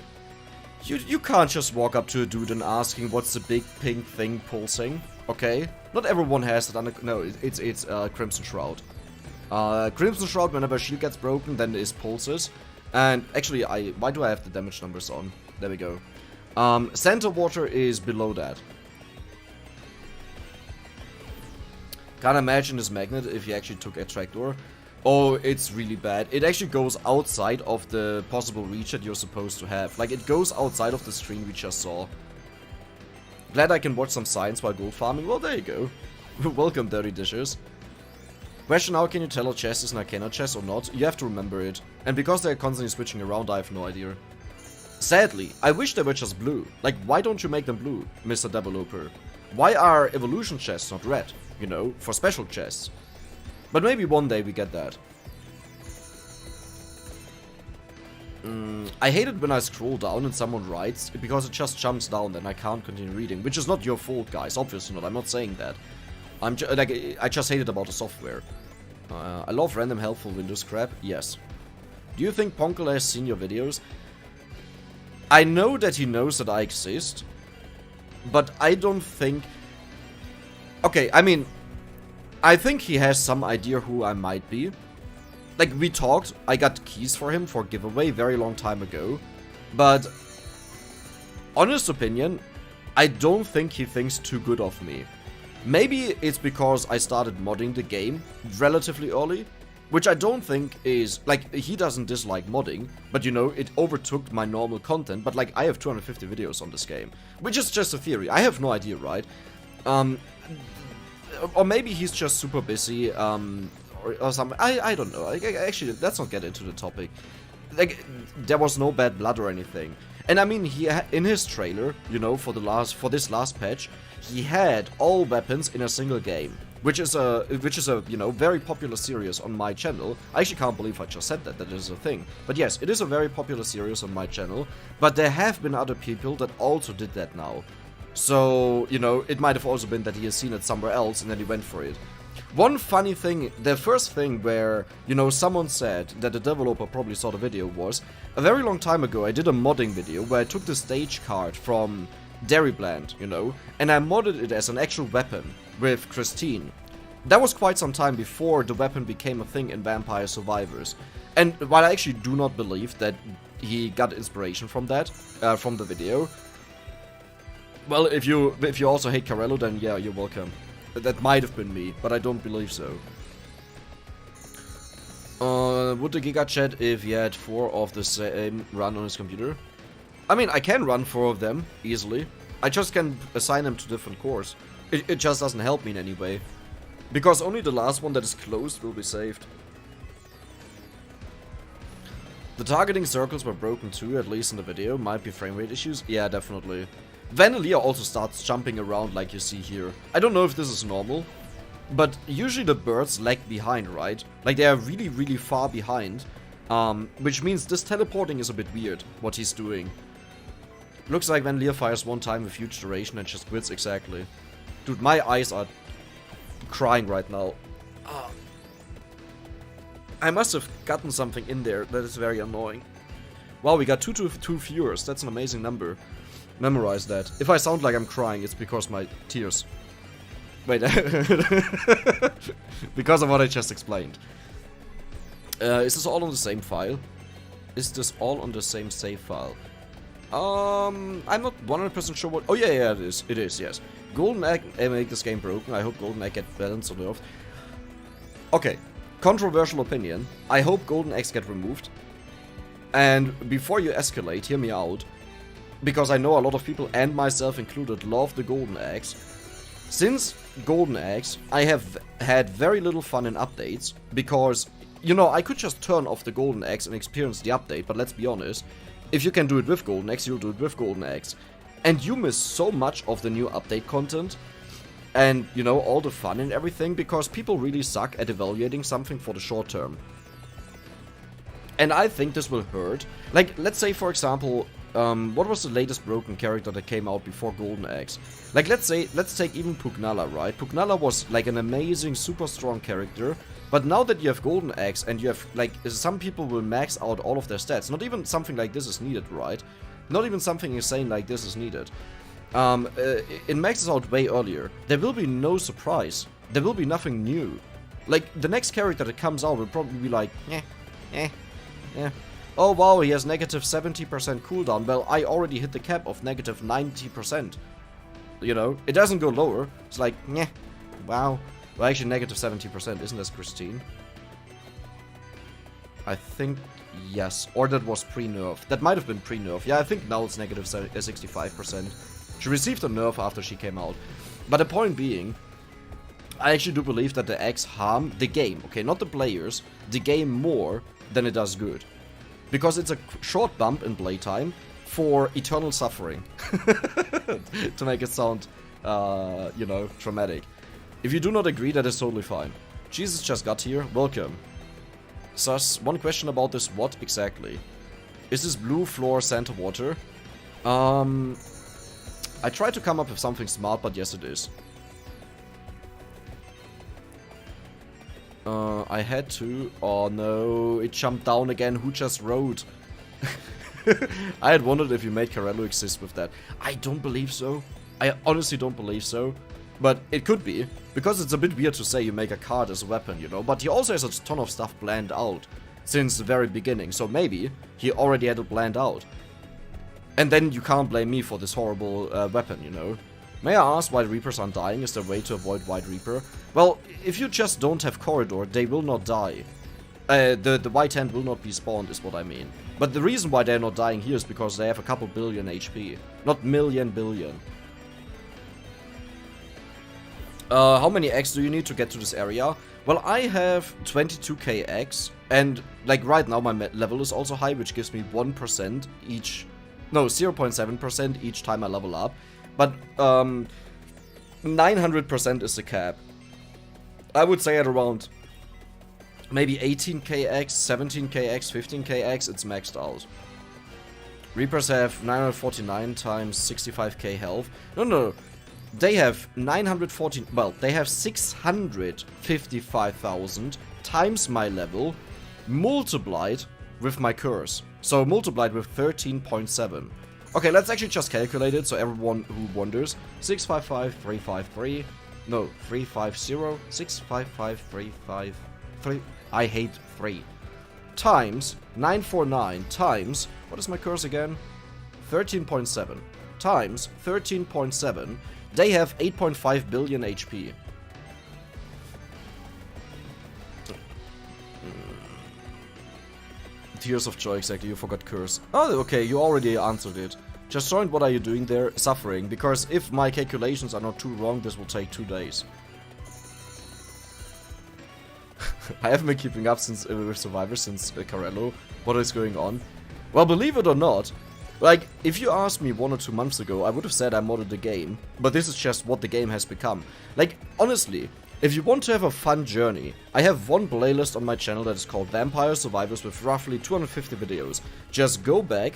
you can't just walk up to a dude and asking what's the big pink thing pulsing, okay? Not everyone has it no, it's Crimson Shroud. Crimson Shroud, whenever shield gets broken, then it pulses. And actually, why do I have the damage numbers on? There we go. Center Water is below that. Can't imagine this magnet if you actually took Attractor. Oh, it's really bad. It actually goes outside of the possible reach that you're supposed to have. Like, it goes outside of the screen we just saw. Glad I can watch some science while gold farming. Well, there you go. Welcome, Dirty Dishes. Question, how can you tell a chest is an Arcana chest or not? You have to remember it. And because they're constantly switching around, I have no idea. Sadly, I wish they were just blue. Like, why don't you make them blue, Mr. Developer? Why are evolution chests not red? You know, for special chests. But maybe one day we get that. I hate it when I scroll down and someone writes, because it just jumps down and I can't continue reading. Which is not your fault, guys, obviously not, I'm not saying that. I just hate it about the software. I love random helpful Windows crap, yes. Do you think Ponkel has seen your videos? I know that he knows that I exist, but I don't think... Okay, I mean, I think he has some idea who I might be. Like, we talked, I got keys for him for giveaway very long time ago. But, honest opinion, I don't think he thinks too good of me. Maybe it's because I started modding the game relatively early. Which I don't think is, like, he doesn't dislike modding. But, you know, it overtook my normal content. But, like, I have 250 videos on this game. Which is just a theory, I have no idea, right? Or maybe he's just super busy, or something. I don't know. Actually, let's not get into the topic. Like, there was no bad blood or anything. And I mean, he in his trailer, you know, for this last patch, he had all weapons in a single game. which is a you know, very popular series on my channel. I actually can't believe I just said that is a thing. But yes, it is a very popular series on my channel, but there have been other people that also did that now. So, you know, it might have also been that he has seen it somewhere else and then he went for it. One funny thing, the first thing where, you know, someone said that the developer probably saw the video was, a very long time ago I did a modding video where I took the stage card from Derrybland, you know, and I modded it as an actual weapon with Christine. That was quite some time before the weapon became a thing in Vampire Survivors. And while I actually do not believe that he got inspiration from that, from the video, well, if you also hate Carello, then yeah, you're welcome. That might have been me, but I don't believe so. Would the Giga chat if he had 4 of the same run on his computer? I mean, I can run 4 of them easily. I just can assign them to different cores. It just doesn't help me in any way. Because only the last one that is closed will be saved. The targeting circles were broken too, at least in the video. Might be frame rate issues. Yeah, definitely. Vandalier also starts jumping around like you see here. I don't know if this is normal, but usually the birds lag behind, right? Like they are really, really far behind. Which means this teleporting is a bit weird, what he's doing. Looks like Vandalier fires one time with huge duration and just quits, exactly. Dude, my eyes are crying right now. I must have gotten something in there that is very annoying. Wow, we got 2 viewers. That's an amazing number. Memorize that. If I sound like I'm crying, it's because my tears. Wait. Because of what I just explained. Is this all on the same file? Is this all on the same save file? I'm not 100% sure what... Oh, yeah, it is. It is, yes. Golden Egg make this game broken. I hope Golden Egg get balanced or nerfed. Okay. Controversial opinion. I hope Golden Eggs get removed. And before you escalate, hear me out. Because I know a lot of people, and myself included, love the Golden Eggs. Since Golden Eggs, I have had very little fun in updates. Because, you know, I could just turn off the Golden Eggs and experience the update. But let's be honest. If you can do it with Golden Eggs, you'll do it with Golden Eggs. And you miss so much of the new update content. And, you know, all the fun and everything. Because people really suck at evaluating something for the short term. And I think this will hurt. Like, let's say, for example... what was the latest broken character that came out before Golden Eggs? Like, let's take even Pugnala, right? Pugnala was like an amazing, super strong character, but now that you have Golden Eggs and you have, like, some people will max out all of their stats. Not even something like this is needed, right? Not even something insane like this is needed. It maxes out way earlier. There will be no surprise. There will be nothing new. Like, the next character that comes out will probably be like, oh wow, he has negative 70% cooldown. Well, I already hit the cap of negative 90%. You know, it doesn't go lower. It's like, yeah, wow. Well, actually, negative 70%. Isn't this Christine? I think, yes. Or that was pre-nerf. That might have been pre-nerf. Yeah, I think now it's negative 65%. She received a nerf after she came out. But the point being, I actually do believe that the eggs harm the game. Okay, not the players. The game more than it does good. Because it's a short bump in playtime for eternal suffering. To make it sound, you know, dramatic. If you do not agree, that is totally fine. Jesus just got here. Welcome. Sus, one question about this. What exactly? Is this blue floor Santa water? I tried to come up with something smart, but yes, it is. I had to. Oh no, it jumped down again. Who just wrote? I had wondered if you made Carello exist with that. I don't believe so. I honestly don't believe so. But it could be. Because it's a bit weird to say you make a card as a weapon, you know. But he also has a ton of stuff planned out since the very beginning. So maybe he already had it planned out. And then you can't blame me for this horrible weapon, you know. May I ask why the Reapers aren't dying? Is there a way to avoid White Reaper? Well, if you just don't have Corridor, they will not die. The White Hand will not be spawned, is what I mean. But the reason why they're not dying here is because they have a couple billion HP. Not million, billion. How many eggs do you need to get to this area? Well, I have 22k eggs. And, like, right now my level is also high, which gives me 1% each... No, 0.7% each time I level up. But 900% is the cap. I would say at around maybe 18kx, 17kx, 15kx, it's maxed out. Reapers have 949 times 65k health. No. They have 914, well, they have 655,000 times my level, multiplied with my curse. So multiplied with 13.7. Okay, let's actually just calculate it, so everyone who wonders. 655,353, no, 350, 655,353, I hate 3. Times 949 times, what is my curse again? 13.7. Times 13.7, they have 8.5 billion HP. Tears of joy, exactly, you forgot curse. Oh, okay, you already answered it. Just joined, what are you doing there? Suffering, because if my calculations are not too wrong, this will take 2 days. I haven't been keeping up since with Survivor since Carello. What is going on? Well, believe it or not, like, if you asked me 1 or 2 months ago, I would have said I modded the game, but this is just what the game has become. Like, honestly, if you want to have a fun journey, I have one playlist on my channel that is called Vampire Survivors with roughly 250 videos. Just go back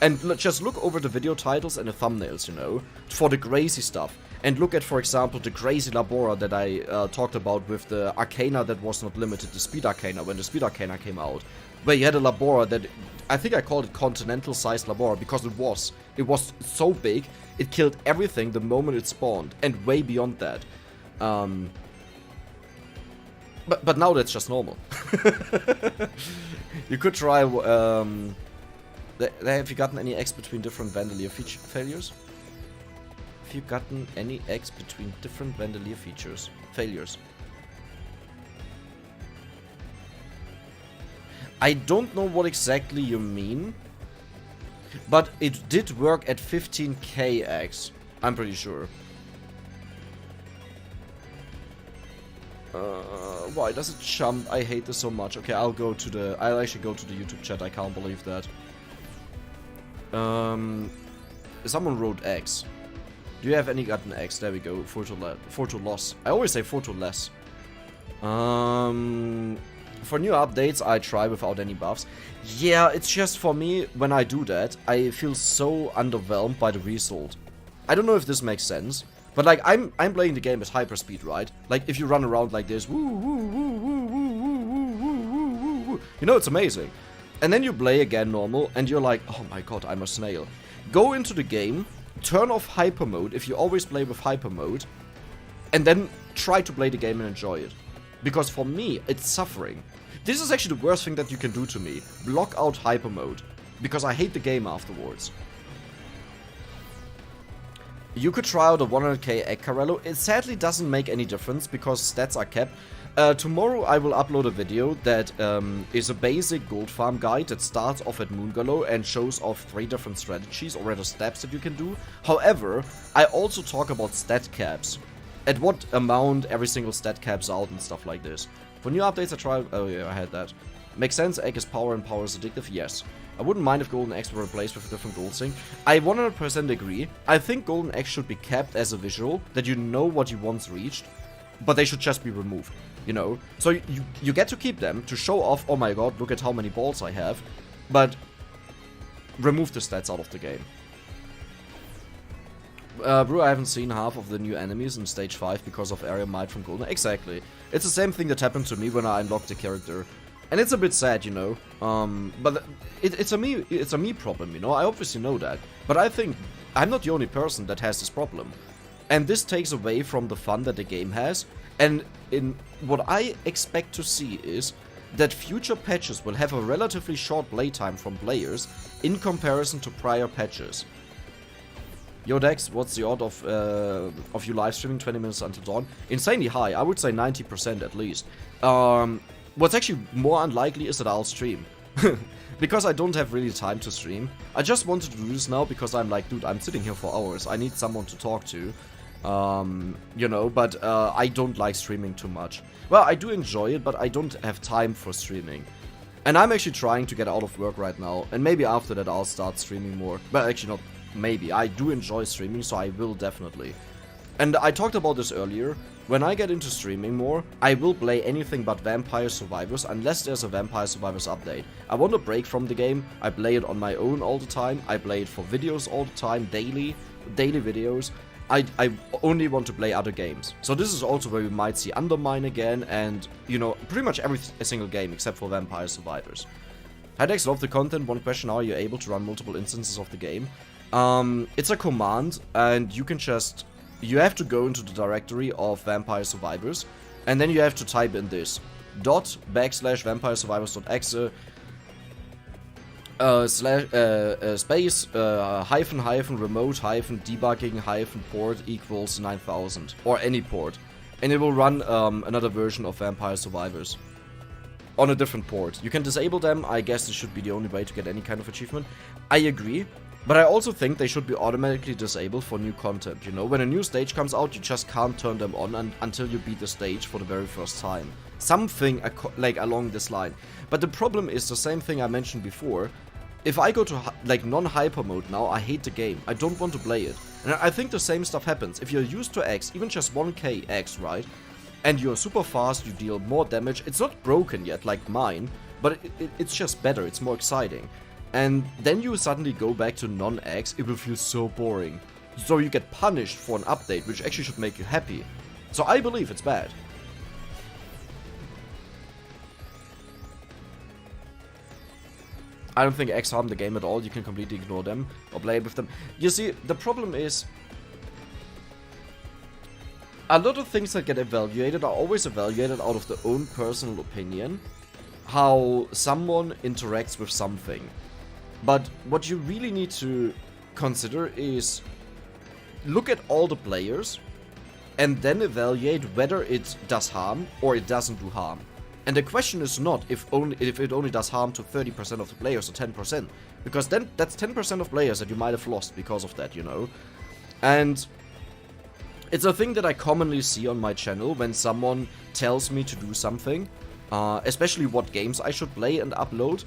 and just look over the video titles and the thumbnails, you know, for the crazy stuff. And look at, for example, the crazy Labora that I talked about with the Arcana that was not limited, the Speed Arcana, when the Speed Arcana came out. Where you had a Labora that, I think I called it Continental-sized Labora, because it was. It was so big, it killed everything the moment it spawned, and way beyond that. But now that's just normal. You could try, have you gotten any X between different Vandalier failures? Have you gotten any X between different Vandalier failures? I don't know what exactly you mean, but it did work at 15k X, I'm pretty sure. Why does it jump? I hate this so much. Okay, I'll actually go to the YouTube chat, I can't believe that. Someone wrote X. Do you have any gotten X? There we go, 4 to loss. I always say 4 to less. For new updates, I try without any buffs. Yeah, it's just for me, when I do that, I feel so underwhelmed by the result. I don't know if this makes sense, but like, I'm playing the game at hyper speed, right? Like, if you run around like this, woo, woo, woo, woo, woo, woo, woo, woo, woo, woo, you know, it's amazing. And then you play again normal, and you're like, oh my god, I'm a snail. Go into the game, turn off hyper mode, if you always play with hyper mode, and then try to play the game and enjoy it. Because for me, it's suffering. This is actually the worst thing that you can do to me. Block out hyper mode. Because I hate the game afterwards. You could try out a 100k egg Carello. It sadly doesn't make any difference because stats are kept. Tomorrow I will upload a video that is a basic gold farm guide that starts off at Moongalow and shows off 3 different strategies or rather steps that you can do. However, I also talk about stat caps. At what amount every single stat caps out and stuff like this. For new updates I try... Oh yeah, I had that. Makes sense, egg is power and power is addictive? Yes. I wouldn't mind if Golden Eggs were replaced with a different gold thing. I 100% agree. I think Golden Eggs should be kept as a visual, that you know what you once reached, but they should just be removed, you know? So you get to keep them to show off, oh my god, look at how many balls I have, but remove the stats out of the game. Bro, I haven't seen half of the new enemies in stage 5 because of area might from Golden. Exactly. It's the same thing that happened to me when I unlocked the character. And it's a bit sad, you know. But it's a me problem, you know. I obviously know that. But I think I'm not the only person that has this problem. And this takes away from the fun that the game has. And in what I expect to see is that future patches will have a relatively short playtime from players in comparison to prior patches. Yo Dex, what's the odd of you live streaming 20 minutes until dawn? Insanely high, I would say 90% at least. What's actually more unlikely is that I'll stream. Because I don't have really time to stream. I just wanted to do this now because I'm like, dude, I'm sitting here for hours. I need someone to talk to. You know, but I don't like streaming too much. Well, I do enjoy it, but I don't have time for streaming. And I'm actually trying to get out of work right now. And maybe after that I'll start streaming more. But actually not. Maybe. I do enjoy streaming, so I will definitely. And I talked about this earlier. when I get into streaming more, I will play anything but Vampire Survivors unless there's a Vampire Survivors update. I want a break from the game. I play it on my own all the time. I play it for videos all the time, daily videos. I only want to play other games. So this is also where we might see Undermine again and, you know, pretty much every single game except for Vampire Survivors. Hidex, love the content. One question, how are you able to run multiple instances of the game? It's a command, and you can just... You have to go into the directory of Vampire Survivors, and then you have to type in this ./vampiresurvivors.exe space hyphen remote hyphen debugging hyphen port equals 9000 or any port, and it will run another version of Vampire Survivors on a different port. You can disable them. I guess this should be the only way to get any kind of achievement. I agree. But I also think they should be automatically disabled for new content, you know? When a new stage comes out, you just can't turn them on until you beat the stage for the very first time. Something like along this line. But the problem is the same thing I mentioned before. If I go to like non-hyper mode now, I hate the game. I don't want to play it. And I think the same stuff happens. If you're used to X, even just 1k X, right? And you're super fast, you deal more damage. It's not broken yet, like mine, but it's just better, it's more exciting. And then you suddenly go back to non-X, it will feel so boring. So you get punished for an update, which actually should make you happy. So I believe it's bad. I don't think X harm the game at all, you can completely ignore them or play with them. You see, the problem is... A lot of things that get evaluated are always evaluated out of their own personal opinion. How someone interacts with something. But what you really need to consider is look at all the players and then evaluate whether it does harm or it doesn't do harm. And the question is not if it only does harm to 30% of the players or 10%, because then that's 10% of players that you might have lost because of that, you know. And it's a thing that I commonly see on my channel when someone tells me to do something, especially what games I should play and upload.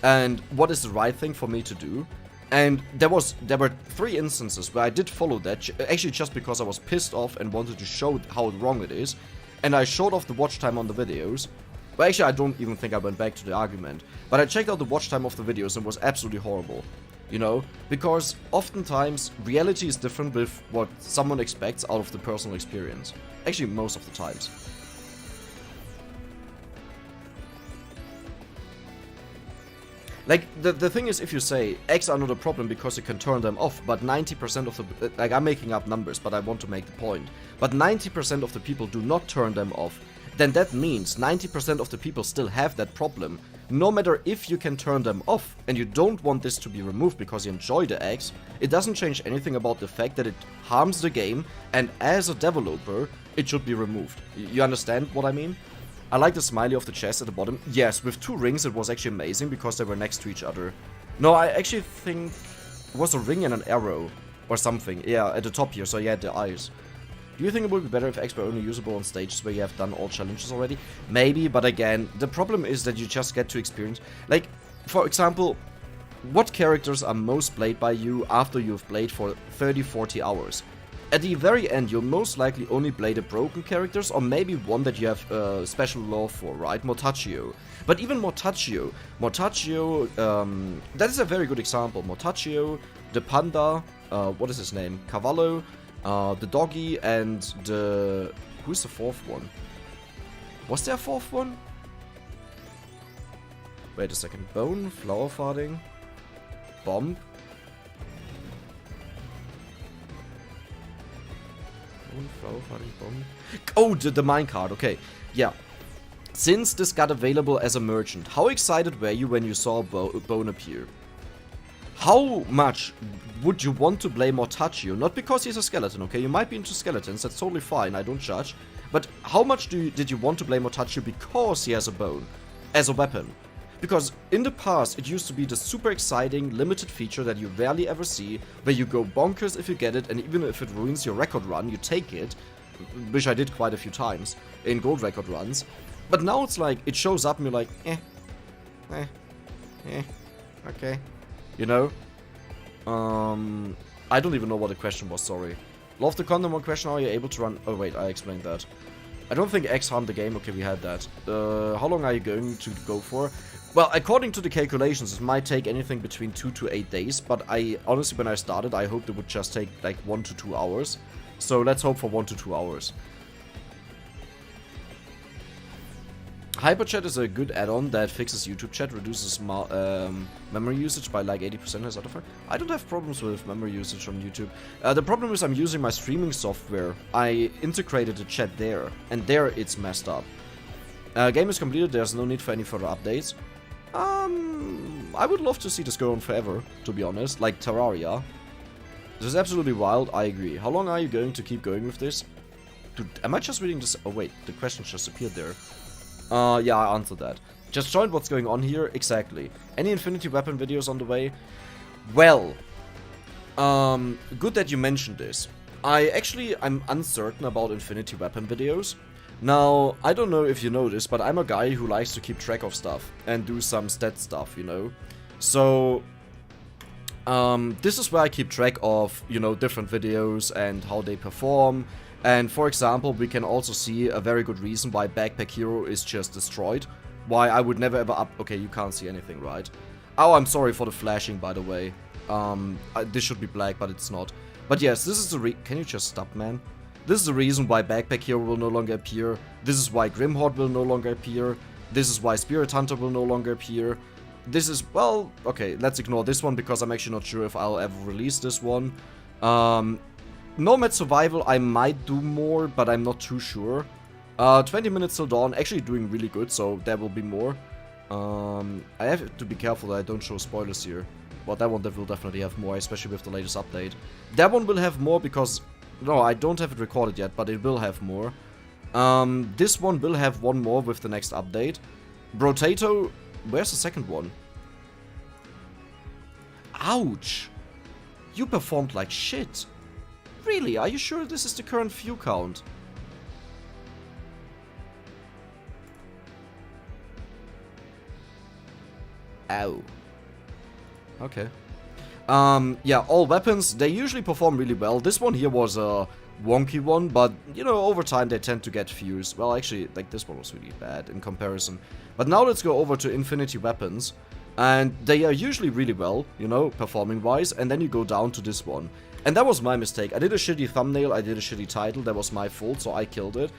And what is the right thing for me to do. And there were 3 instances where I did follow that, actually just because I was pissed off and wanted to show how wrong it is. And I showed off the watch time on the videos. Well, actually, I don't even think I went back to the argument. But I checked out the watch time of the videos and it was absolutely horrible. You know? Because oftentimes, reality is different with what someone expects out of the personal experience. Actually, most of the times. Like, the thing is, if you say, X are not a problem because you can turn them off, but 90% of the... Like, I'm making up numbers, but I want to make the point. But 90% of the people do not turn them off, then that means 90% of the people still have that problem. No matter if you can turn them off, and you don't want this to be removed because you enjoy the X, it doesn't change anything about the fact that it harms the game, and as a developer, it should be removed. You understand what I mean? I like the smiley of the chest at the bottom. Yes, with 2 rings it was actually amazing because they were next to each other. No, I actually think it was a ring and an arrow or something. Yeah, at the top here, so you had the eyes. Do you think it would be better if X were only usable on stages where you have done all challenges already? Maybe, but again, the problem is that you just get to experience... Like, for example, what characters are most played by you after you've played for 30-40 hours? At the very end, you'll most likely only play the broken characters, or maybe one that you have special love for, right? Mortaccio. But even Mortaccio, that is a very good example. Mortaccio, the panda, what is his name? Cavallo, the doggy, and the... Who's the 4th one? Was there a 4th one? Wait a second. Bone, flower farting, bomb. Oh, the minecart, okay. Yeah. Since this got available as a merchant, how excited were you when you saw Bone appear? How much would you want to play Mortaccio? Not because he's a skeleton, okay? You might be into skeletons, that's totally fine, I don't judge. But how much did you want to play Mortaccio because he has a bone as a weapon? Because in the past, it used to be the super exciting, limited feature that you rarely ever see, where you go bonkers if you get it, and even if it ruins your record run, you take it, which I did quite a few times in gold record runs. But now it's like, it shows up and you're like, okay. You know? I don't even know what the question was, sorry. Love the content. One question, how are you able to run... Oh wait, I explained that. I don't think X harmed the game. Okay, we had that. How long are you going to go for? Well, according to the calculations, it might take anything between 2 to 8 days. But I honestly, when I started, I hoped it would just take like 1 to 2 hours. So let's hope for 1 to 2 hours. Hyperchat is a good add-on that fixes YouTube chat, reduces memory usage by like 80% as other fun. I don't have problems with memory usage on YouTube. The problem is I'm using my streaming software. I integrated the chat there, and there it's messed up. Game is completed, there's no need for any further updates. I would love to see this go on forever, to be honest, like Terraria. This is absolutely wild, I agree. How long are you going to keep going with this? Dude, am I just reading this? Oh wait, the question just appeared there. Yeah, I answered that. Just joined what's going on here. Exactly. Any Infinity Weapon videos on the way? Well, good that you mentioned this. I'm uncertain about Infinity Weapon videos. Now, I don't know if you know this, but I'm a guy who likes to keep track of stuff and do some stat stuff, you know? So, this is where I keep track of, you know, different videos and how they perform. And for example, we can also see a very good reason why Backpack Hero is just destroyed. Why I would never ever Okay, you can't see anything, right? Oh, I'm sorry for the flashing, by the way. This should be black, but it's not. But yes, this is the Can you just stop, man? This is the reason why Backpack Hero will no longer appear. This is why Grimhorde will no longer appear. This is why Spirit Hunter will no longer appear. This is, well, okay, let's ignore this one because I'm actually not sure if I'll ever release this one. Nomad Survival, I might do more, but I'm not too sure. 20 minutes till dawn, actually doing really good, so there will be more. I have to be careful that I don't show spoilers here. But that one will definitely have more, especially with the latest update. That one will have more because... No, I don't have it recorded yet, but it will have more. This one will have one more with the next update. Brotato... Where's the second one? Ouch! You performed like shit. Really? Are you sure this is the current view count? Ow. Okay. Yeah, all weapons, they usually perform really well. This one here was a wonky one, but, you know, over time they tend to get views. Well, actually, like, this one was really bad in comparison. But now let's go over to Infinity Weapons. And they are usually really well, you know, performing-wise. And then you go down to this one. And that was my mistake. I did a shitty thumbnail, I did a shitty title, that was my fault, so I killed it.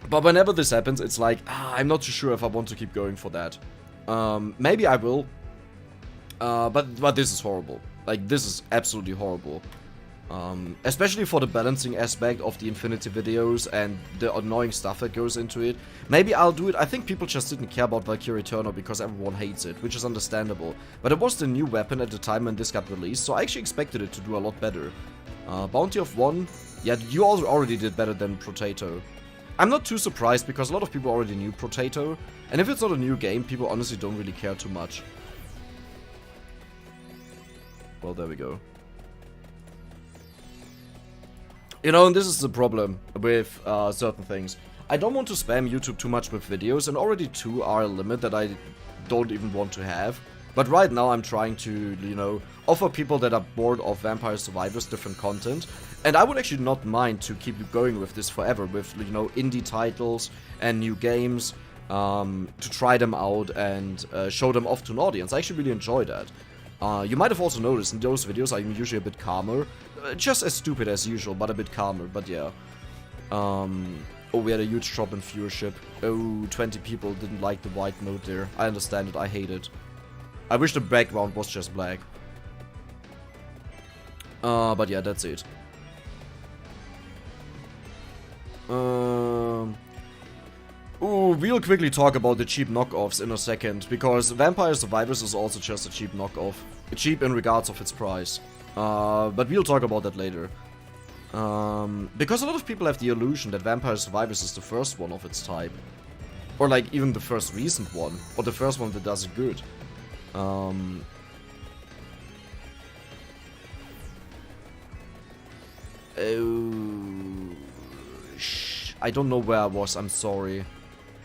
But whenever this happens, it's like, I'm not too sure if I want to keep going for that. Maybe I will. But this is horrible. Like, this is absolutely horrible. Especially for the balancing aspect of the Infinity videos and the annoying stuff that goes into it. Maybe I'll do it. I think people just didn't care about Valkyrie Turner because everyone hates it, which is understandable. But it was the new weapon at the time when this got released, so I actually expected it to do a lot better. Bounty of 1. Yeah, you already did better than Brotato. I'm not too surprised because a lot of people already knew Brotato. And if it's not a new game, people honestly don't really care too much. Well, there we go. You know, and this is the problem with certain things. I don't want to spam YouTube too much with videos, and already 2 are a limit that I don't even want to have. But right now I'm trying to, you know, offer people that are bored of Vampire Survivors different content. And I would actually not mind to keep going with this forever, with, you know, indie titles and new games, to try them out and show them off to an audience. I actually really enjoy that. You might have also noticed in those videos I'm usually a bit calmer. Just as stupid as usual, but a bit calmer, but yeah. Oh, we had a huge drop in viewership. Oh, 20 people didn't like the white mode there. I understand it, I hate it. I wish the background was just black. But yeah, that's it. Ooh, we'll quickly talk about the cheap knockoffs in a second, because Vampire Survivors is also just a cheap knockoff. Cheap in regards of its price. But we'll talk about that later. Because a lot of people have the illusion that Vampire Survivors is the first one of its type. Or like even the first recent one. Or the first one that does it good. I don't know where I was, I'm sorry.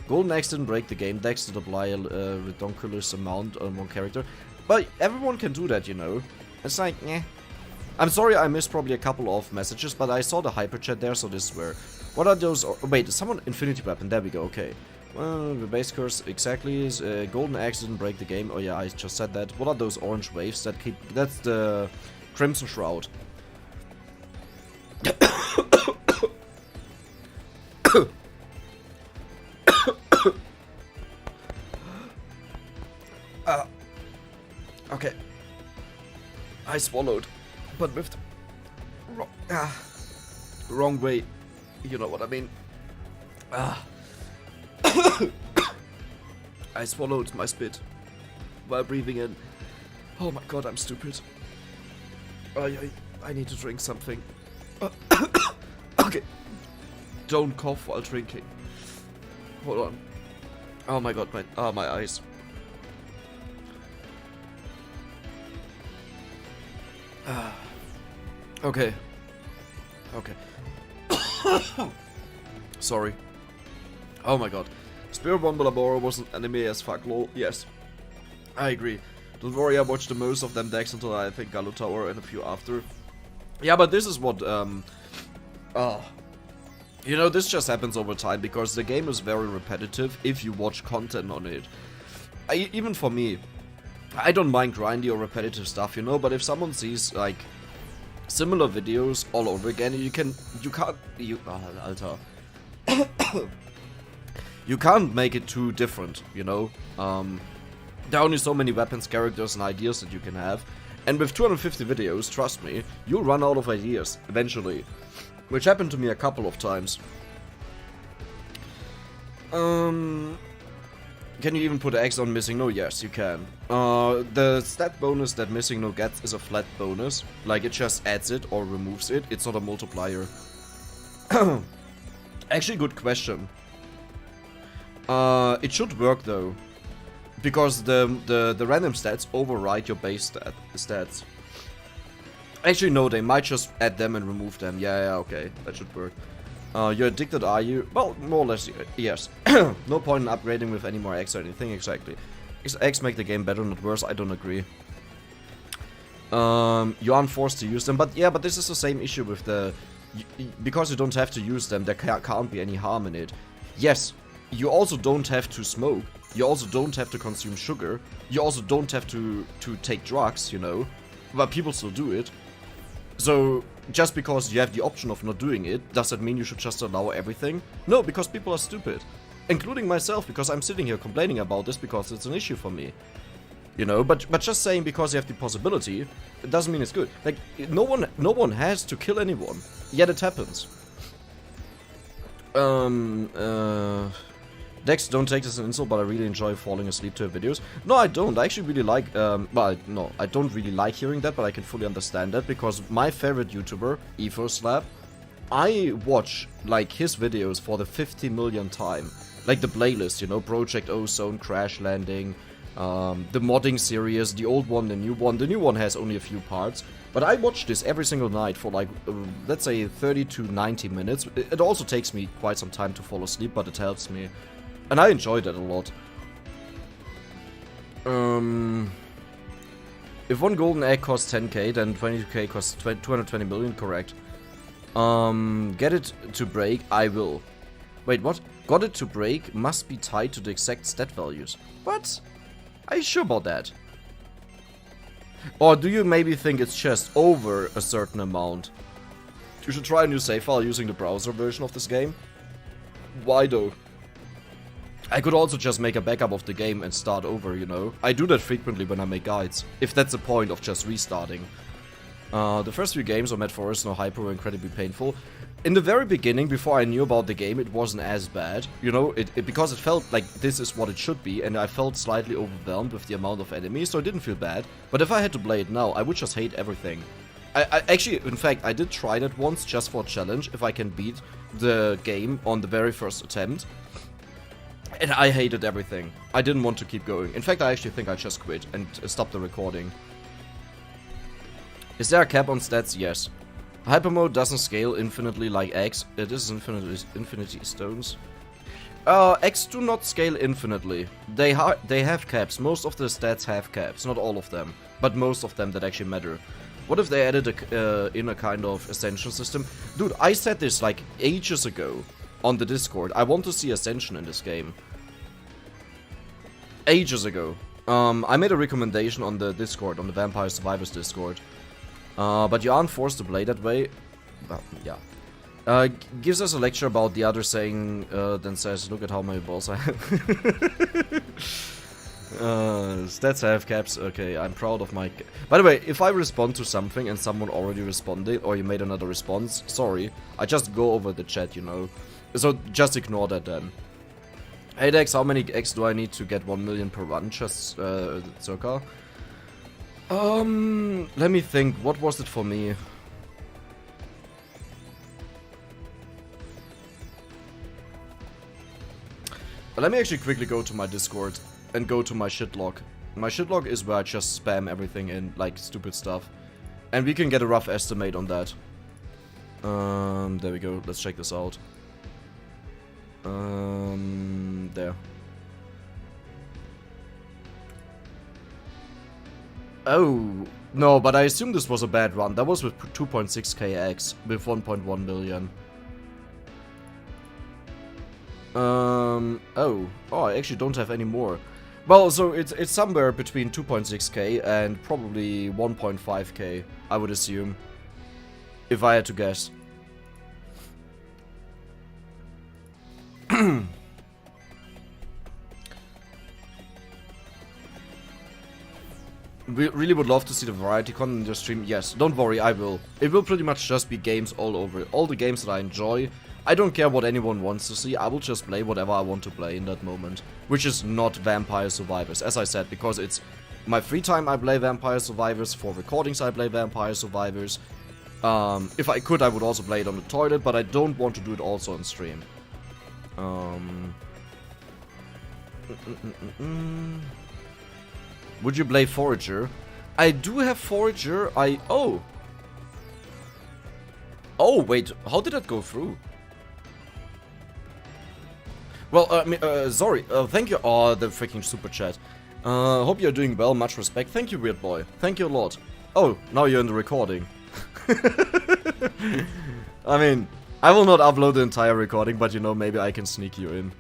Golden Axe didn't break the game, Dex did apply a redonkulous amount on one character. But everyone can do that, you know. It's like, eh. I'm sorry I missed probably a couple of messages, but I saw the hyper chat there, so this is where. What are those? Wait, someone infinity weapon? There we go. Okay. Well, the base curse exactly is golden axe didn't break the game. Oh yeah, I just said that. What are those orange waves that keep? That's the crimson shroud. Okay. I swallowed, but with the wrong way. You know what I mean. I swallowed my spit while breathing in. Oh my god, I'm stupid. I need to drink something. Okay. Don't cough while drinking. Hold on. Oh my god, my eyes. Okay. Okay. Sorry. Oh my god. Spirit Bomb Laboro was an anime as fuck, lol. Yes. I agree. Don't worry, I watched the most of them decks until I think Gallo Tower and a few after. Yeah, but this is what, you know, this just happens over time because the game is very repetitive if you watch content on it. Even for me, I don't mind grindy or repetitive stuff, you know, but if someone sees, like, similar videos all over again, you can't, Alter. You can't make it too different, you know. There are only so many weapons, characters, and ideas that you can have. And with 250 videos, trust me, you'll run out of ideas, eventually. Which happened to me a couple of times. Can you even put X on Missing No? Yes, you can. The stat bonus that Missing No gets is a flat bonus. Like, it just adds it or removes it. It's not a multiplier. Actually, good question. It should work, though. Because the random stats override your base stats. Actually, no, they might just add them and remove them. Yeah, okay, that should work. You're addicted, are you? Well, more or less, yes. No point in upgrading with any more X or anything, exactly. X make the game better, not worse, I don't agree. You aren't forced to use them, but yeah, but this is the same issue with the... because you don't have to use them, there can't be any harm in it. Yes, you also don't have to smoke. You also don't have to consume sugar. You also don't have to take drugs, you know. But people still do it. So, just because you have the option of not doing it, does that mean you should just allow everything? No, because people are stupid. Including myself, because I'm sitting here complaining about this because it's an issue for me. You know, but just saying because you have the possibility, it doesn't mean it's good. Like, no one has to kill anyone. Yet it happens. Dex, don't take this as an insult, but I really enjoy falling asleep to your videos. No, I don't. I actually really like, well, no, I don't really like hearing that, but I can fully understand that, because my favorite YouTuber, EvoSlap, I watch, like, his videos for the 50 millionth time. Like the playlist, you know, Project Ozone, Crash Landing, the modding series, the old one, the new one. The new one has only a few parts, but I watch this every single night for, like, let's say 30 to 90 minutes. It also takes me quite some time to fall asleep, but it helps me. And I enjoy that a lot. If one golden egg costs 10k, then 22k costs 220 million, correct. Get it to break, I will. Wait, what? Got it to break must be tied to the exact stat values. What? Are you sure about that? Or do you maybe think it's just over a certain amount? You should try a new save file using the browser version of this game. Why though? I could also just make a backup of the game and start over, you know? I do that frequently when I make guides, if that's the point of just restarting. The first few games on Mad Forest, No Hyper, were incredibly painful. In the very beginning, before I knew about the game, it wasn't as bad, you know? Because it felt like this is what it should be, and I felt slightly overwhelmed with the amount of enemies, so it didn't feel bad. But if I had to play it now, I would just hate everything. I actually, in fact, I did try that once, just for a challenge, if I can beat the game on the very first attempt. And I hated everything. I didn't want to keep going. In fact, I actually think I just quit and stopped the recording. Is there a cap on stats? Yes. Hyper mode doesn't scale infinitely like X. It is infinity stones. X do not scale infinitely. They have caps. Most of the stats have caps. Not all of them, but most of them that actually matter. What if they added in a kind of Ascension system? Dude, I said this like ages ago on the Discord. I want to see Ascension in this game. Ages ago. I made a recommendation on the Discord, on the Vampire Survivors Discord. But you aren't forced to play that way. Well, yeah. Gives us a lecture about the other saying, then says, look at how many balls I have. Stats have caps. Okay, I'm proud of my... By the way, if I respond to something and someone already responded, or you made another response, sorry. I just go over the chat, you know. So just ignore that then. Hey Dex, how many X do I need to get 1 million per run? Just, circa? Let me think. What was it for me? Let me actually quickly go to my Discord and go to my shit log. My shit log is where I just spam everything in, like, stupid stuff. And we can get a rough estimate on that. There we go. Let's check this out. There. Oh, no, but I assume this was a bad run. That was with 2.6k X, with 1.1 million. Oh, I actually don't have any more. Well, so it's somewhere between 2.6k and probably 1.5k, I would assume. If I had to guess. We really would love to see the variety content in your stream. Yes, don't worry, I will. It will pretty much just be games all over. All the games that I enjoy. I don't care what anyone wants to see, I will just play whatever I want to play in that moment. Which is not Vampire Survivors, as I said, because it's my free time I play Vampire Survivors, for recordings I play Vampire Survivors. If I could, I would also play it on the toilet, but I don't want to do it also on stream. Would you play Forager? I do have Forager, Oh, wait, how did that go through? Well, sorry, thank you. Oh, the freaking super chat. Hope you're doing well, much respect. Thank you, weird boy. Thank you a lot. Oh, now you're in the recording. I mean, I will not upload the entire recording, but you know, maybe I can sneak you in.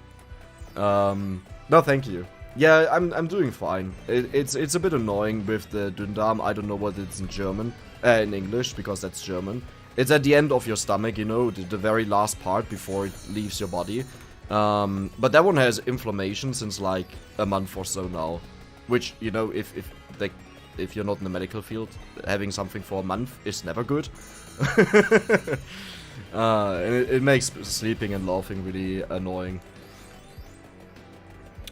No, thank you. Yeah, I'm doing fine. It's a bit annoying with the Dünndarm. I don't know what it's in German, in English, because that's German. It's at the end of your stomach, you know, the very last part before it leaves your body. But that one has inflammation since like a month or so now. Which, you know, if you're not in the medical field, having something for a month is never good. And it makes sleeping and laughing really annoying.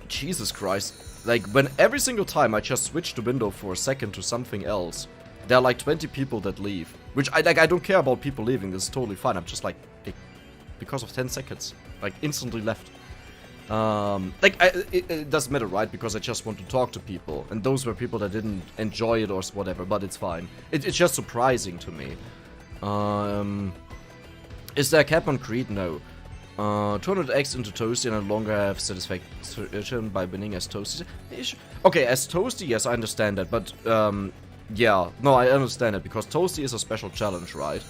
Jesus Christ. Like, when every single time I just switch the window for a second to something else, there are like 20 people that leave. Which, I don't care about people leaving, this is totally fine. I'm just like, because of 10 seconds. Like, instantly left. It doesn't matter, right? Because I just want to talk to people. And those were people that didn't enjoy it or whatever, but it's fine. It's just surprising to me. Is there a cap on Creed? No. 200x into Toasty and I no longer have satisfaction by winning as Toasty. Okay, as Toasty, yes, I understand that, but, yeah. No, I understand it, because Toasty is a special challenge, right?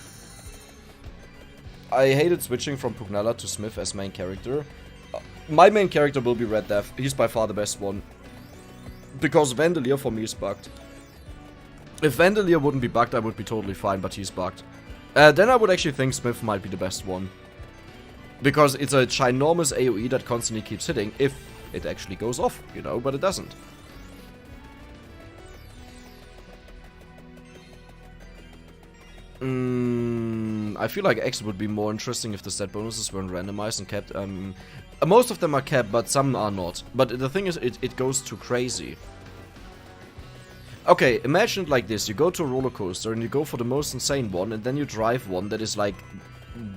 I hated switching from Pugnala to Smith as main character. My main character will be Red Death. He's by far the best one. Because Vandalier for me is bugged. If Vandalier wouldn't be bugged, I would be totally fine, but he's bugged. Then I would actually think Smith might be the best one. Because it's a ginormous AoE that constantly keeps hitting, if it actually goes off, you know, but it doesn't. I feel like X would be more interesting if the stat bonuses weren't randomized and kept. Most of them are kept, but some are not. But the thing is, it goes too crazy. Okay, imagine it like this. You go to a roller coaster and you go for the most insane one, and then you drive one that is like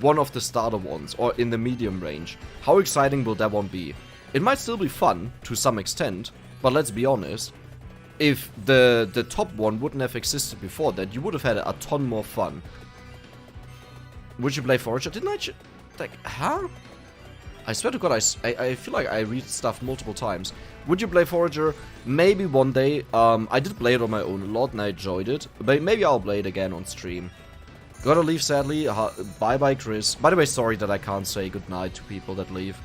one of the starter ones, or in the medium range. How exciting will that one be? It might still be fun, to some extent, but let's be honest. If the top one wouldn't have existed before that, you would have had a ton more fun. Would you play Forager? Didn't I like, huh? I swear to God, I feel like I read stuff multiple times. Would you play Forager? Maybe one day. I did play it on my own a lot and I enjoyed it. But maybe I'll play it again on stream. Gotta leave, sadly. Bye-bye, Chris. By the way, sorry that I can't say goodnight to people that leave.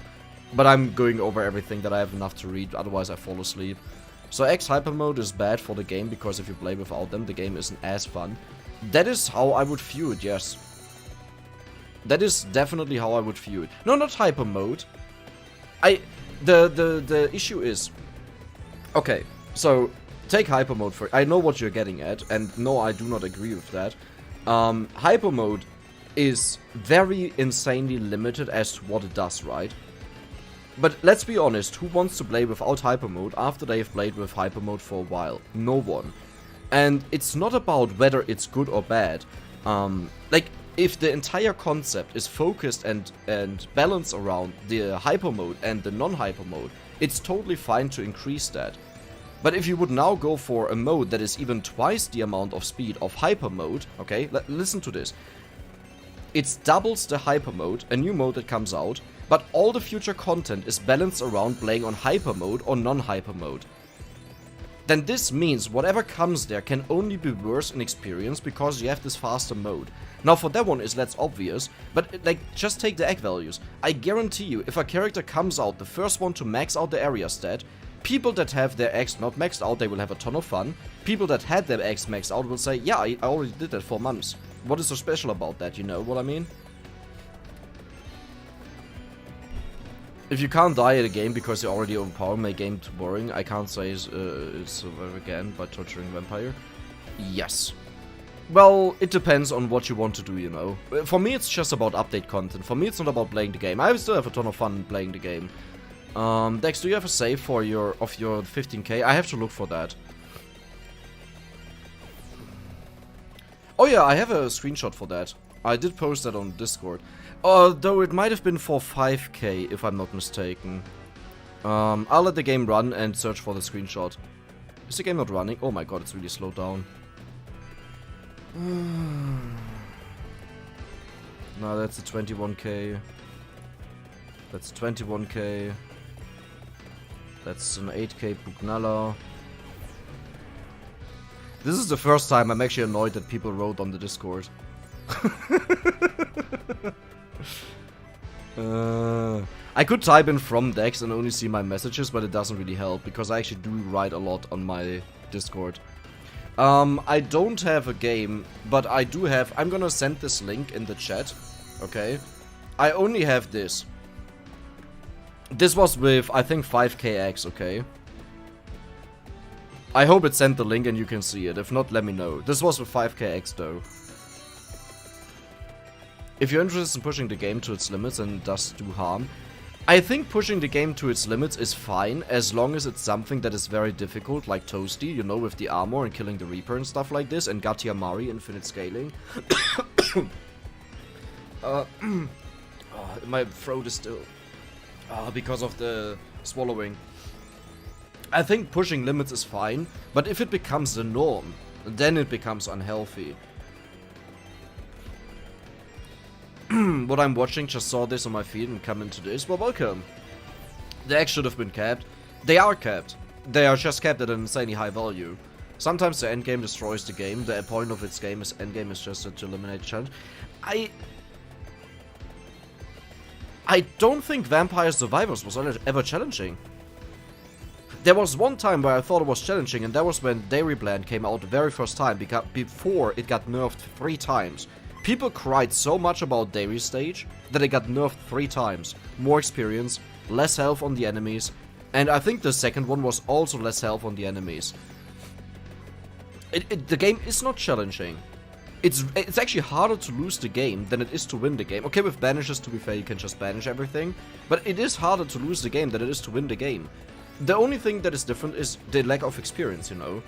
But I'm going over everything that I have enough to read, otherwise I fall asleep. So X Hyper Mode is bad for the game, because if you play without them, the game isn't as fun. That is how I would view it, yes. That is definitely how I would view it. No, not Hyper Mode. The issue is... Okay, so take Hyper Mode for... I know what you're getting at, and no, I do not agree with that. Hyper Mode is very insanely limited as to what it does, right? But let's be honest, who wants to play without Hyper Mode after they've played with Hyper Mode for a while? No one. And it's not about whether it's good or bad. Like, if the entire concept is focused and balanced around the Hyper Mode and the non-Hyper Mode, it's totally fine to increase that. But if you would now go for a mode that is even twice the amount of speed of Hyper Mode, okay, listen to this. It doubles the Hyper Mode, a new mode that comes out, but all the future content is balanced around playing on Hyper Mode or non-Hyper Mode. Then this means whatever comes there can only be worse in experience because you have this faster mode. Now for that one is less obvious, but like, just take the egg values. I guarantee you, if a character comes out, the first one to max out the area stat, people that have their eggs not maxed out, they will have a ton of fun. People that had their eggs maxed out will say, yeah, I already did that for months. What is so special about that, you know what I mean? If you can't die at a game because you're already overpowered, make game too boring, I can't say survive again by torturing vampire. Yes. Well, it depends on what you want to do, you know. For me, it's just about update content. For me, it's not about playing the game. I still have a ton of fun playing the game. Dex, do you have a save for your 15k? I have to look for that. Oh yeah, I have a screenshot for that. I did post that on Discord. Though it might have been for 5k, if I'm not mistaken. I'll let the game run and search for the screenshot. Is the game not running? Oh my god, it's really slowed down. No, that's a 21k. That's 21k. That's an 8k Pugnala. This is the first time I'm actually annoyed that people wrote on the Discord. I could type in from Dex and only see my messages, but it doesn't really help because I actually do write a lot on my Discord. I don't have a game, but I do have... I'm gonna send this link in the chat, okay? I only have this. This was with, I think, 5kx, okay? I hope it sent the link and you can see it. If not, let me know. This was with 5kx, though. If you're interested in pushing the game to its limits and does do harm, I think pushing the game to its limits is fine, as long as it's something that is very difficult, like Toasty, you know, with the armor and killing the Reaper and stuff like this, and Gatia Mari, infinite scaling. My throat is still... because of the swallowing. I think pushing limits is fine, but if it becomes the norm, then it becomes unhealthy. What I'm watching, just saw this on my feed and come into this. Well, welcome. The eggs should have been capped. They are capped. They are just capped at an insanely high value. Sometimes the endgame destroys the game. The point of its game is endgame is just to eliminate challenge. I don't think Vampire Survivors was ever challenging. There was one time where I thought it was challenging, and that was when Dairy Bland came out the very first time, before it got nerfed 3 times. People cried so much about Dairy Stage that it got nerfed 3 times. More experience, less health on the enemies, and I think the second one was also less health on the enemies. The game is not challenging. It's actually harder to lose the game than it is to win the game. Okay, with banishes, to be fair, you can just banish everything, but it is harder to lose the game than it is to win the game. The only thing that is different is the lack of experience, you know.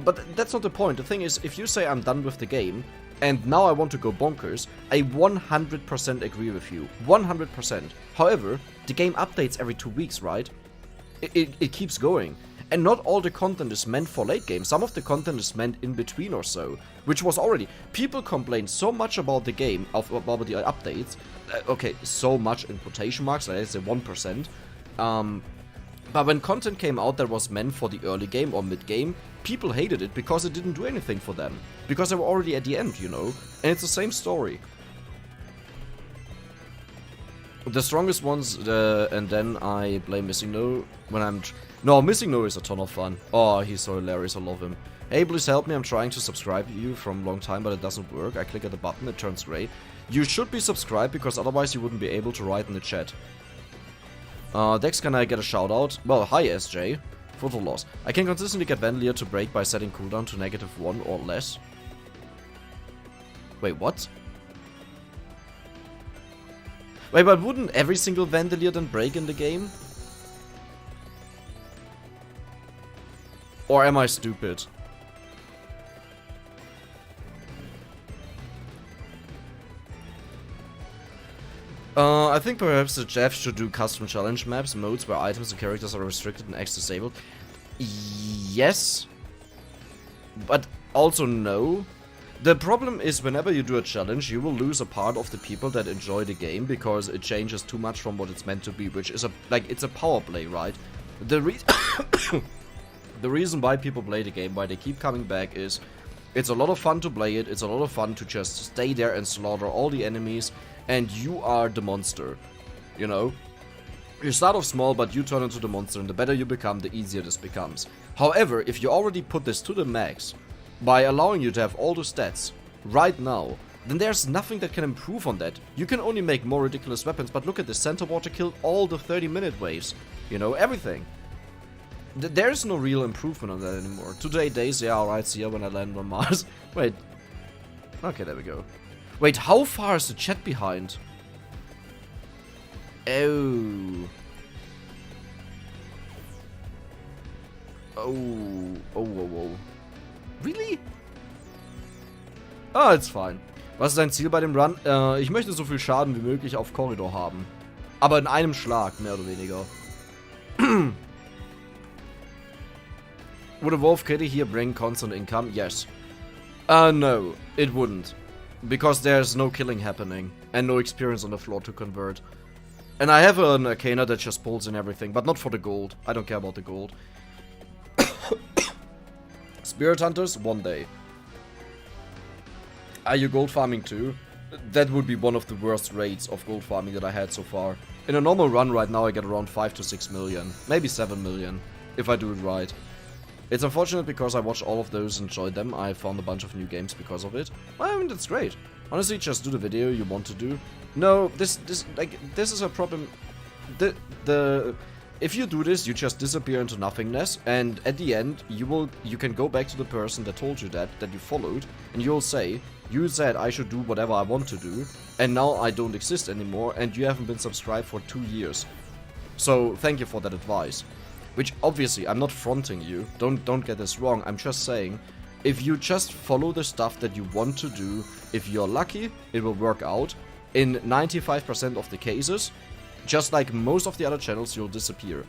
But that's not the point. The thing is, if you say I'm done with the game, and now I want to go bonkers, I 100% agree with you. 100%. However, the game updates every 2 weeks, right? It keeps going. And not all the content is meant for late game. Some of the content is meant in between or so. Which was already... People complain so much about the game, about the updates. Okay, so much in quotation marks, let's say 1%. But when content came out that was meant for the early game or mid game, people hated it because it didn't do anything for them. Because they were already at the end, you know? And it's the same story. The strongest ones, and then I play Missing No when I'm... No, Missing No is a ton of fun. Oh, he's so hilarious, I love him. Hey, please help me, I'm trying to subscribe you from a long time, but it doesn't work. I click at the button, it turns gray. You should be subscribed, because otherwise you wouldn't be able to write in the chat. Dex, can I get a shout out? Well, hi SJ. Photo loss. I can consistently get Vandalier to break by setting cooldown to -1 or less. Wait, what? Wait, but wouldn't every single Vandalier then break in the game? Or am I stupid? I think perhaps the Jeff should do custom challenge maps, modes where items and characters are restricted and X disabled. Yes. But also no. The problem is whenever you do a challenge, you will lose a part of the people that enjoy the game because it changes too much from what it's meant to be, which is it's a power play, right? The reason why people play the game, why they keep coming back is it's a lot of fun to play it, it's a lot of fun to just stay there and slaughter all the enemies, and you are the monster, you know? You start off small, but you turn into the monster, and the better you become, the easier this becomes. However, if you already put this to the max, by allowing you to have all the stats right now, then there's nothing that can improve on that. You can only make more ridiculous weapons, but look at this, Center Water killed all the 30-minute waves, you know, everything. There's no real improvement on that anymore. 2 days, yeah, alright, see ya when I land on Mars. Wait. Okay, there we go. Wait, how far is the chat behind? Oh. Oh. Really? Ah, it's fine. Was ist dein Ziel bei dem Run? Ich möchte so viel Schaden wie möglich auf Korridor haben. Aber in einem Schlag, mehr oder weniger. Would a Wolf Kitty here bring constant income? Yes. No, it wouldn't. Because there's no killing happening, and no experience on the floor to convert. And I have an Arcana that just pulls in everything, but not for the gold. I don't care about the gold. Spirit Hunters, one day. Are you gold farming too? That would be one of the worst rates of gold farming that I had so far. In a normal run right now I get around 5 to 6 million. Maybe 7 million, if I do it right. It's unfortunate because I watched all of those and enjoyed them. I found a bunch of new games because of it. Well, I mean, that's great. Honestly, just do the video you want to do. No, this is a problem. If you do this, you just disappear into nothingness, and at the end, you can go back to the person that told you that you followed, and you'll say, you said I should do whatever I want to do, and now I don't exist anymore, and you haven't been subscribed for 2 years. So, thank you for that advice. Which, obviously, I'm not fronting you, don't get this wrong, I'm just saying, if you just follow the stuff that you want to do, if you're lucky, it will work out. In 95% of the cases, just like most of the other channels, you'll disappear.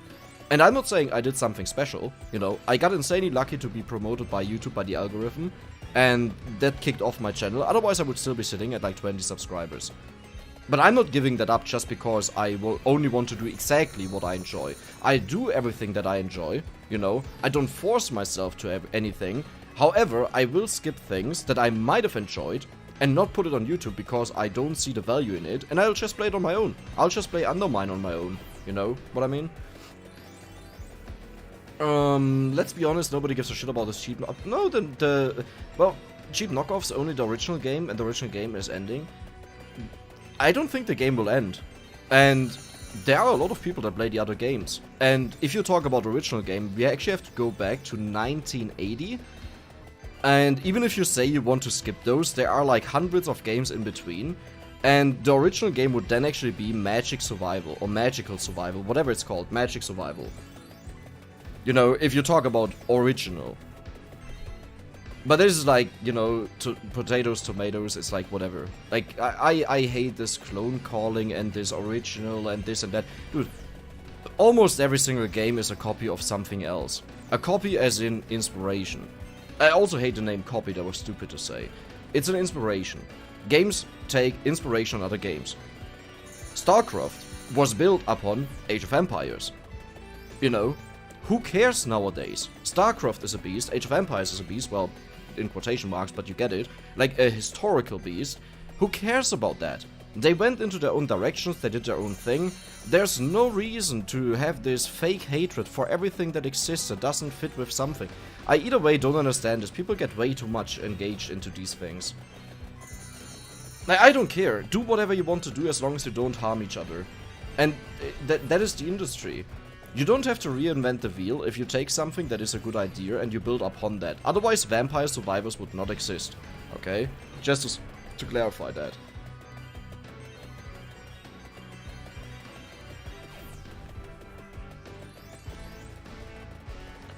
And I'm not saying I did something special, you know, I got insanely lucky to be promoted by YouTube by the algorithm, and that kicked off my channel, otherwise I would still be sitting at like 20 subscribers. But I'm not giving that up just because I will only want to do exactly what I enjoy. I do everything that I enjoy, you know, I don't force myself to have anything. However, I will skip things that I might have enjoyed and not put it on YouTube because I don't see the value in it, and I'll just play it on my own. I'll just play Undermine on my own, you know what I mean? Let's be honest, nobody gives a shit about this cheap... No, well, cheap knockoffs, only the original game, and the original game is ending. I don't think the game will end. And there are a lot of people that play the other games. And if you talk about the original game, we actually have to go back to 1980. And even if you say you want to skip those, there are like hundreds of games in between. And the original game would then actually be Magic Survival, or Magical Survival, whatever it's called, Magic Survival. You know, if you talk about original. But this is like, you know, potatoes, tomatoes, it's like whatever. Like, I hate this clone calling and this original and this and that. Dude, almost every single game is a copy of something else. A copy as in inspiration. I also hate the name copy, that was stupid to say. It's an inspiration. Games take inspiration on other games. StarCraft was built upon Age of Empires. You know, who cares nowadays? StarCraft is a beast, Age of Empires is a beast, well, in quotation marks, but you get it. Like a historical beast. Who cares about that? They went into their own directions, they did their own thing. There's no reason to have this fake hatred for everything that exists that doesn't fit with something. I either way don't understand this. People get way too much engaged into these things. Like, I don't care. Do whatever you want to do as long as you don't harm each other. And that is the industry. You don't have to reinvent the wheel if you take something that is a good idea and you build upon that. Otherwise, Vampire Survivors would not exist. Okay? Just to clarify that.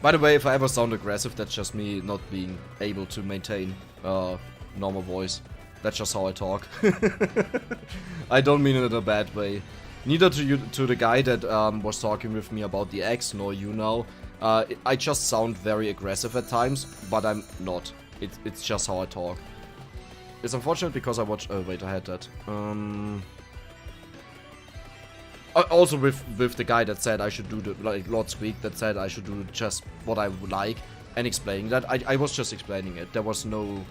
By the way, if I ever sound aggressive, that's just me not being able to maintain normal voice. That's just how I talk. I don't mean it in a bad way. Neither to the guy that was talking with me about the X, nor you now. I just sound very aggressive at times, but I'm not. It's just how I talk. It's unfortunate because I watched... Oh, wait, I had that. Also with the guy that said I should do the... Like, Lord Squeak that said I should do just what I would like. And explaining that. I was just explaining it. There was no...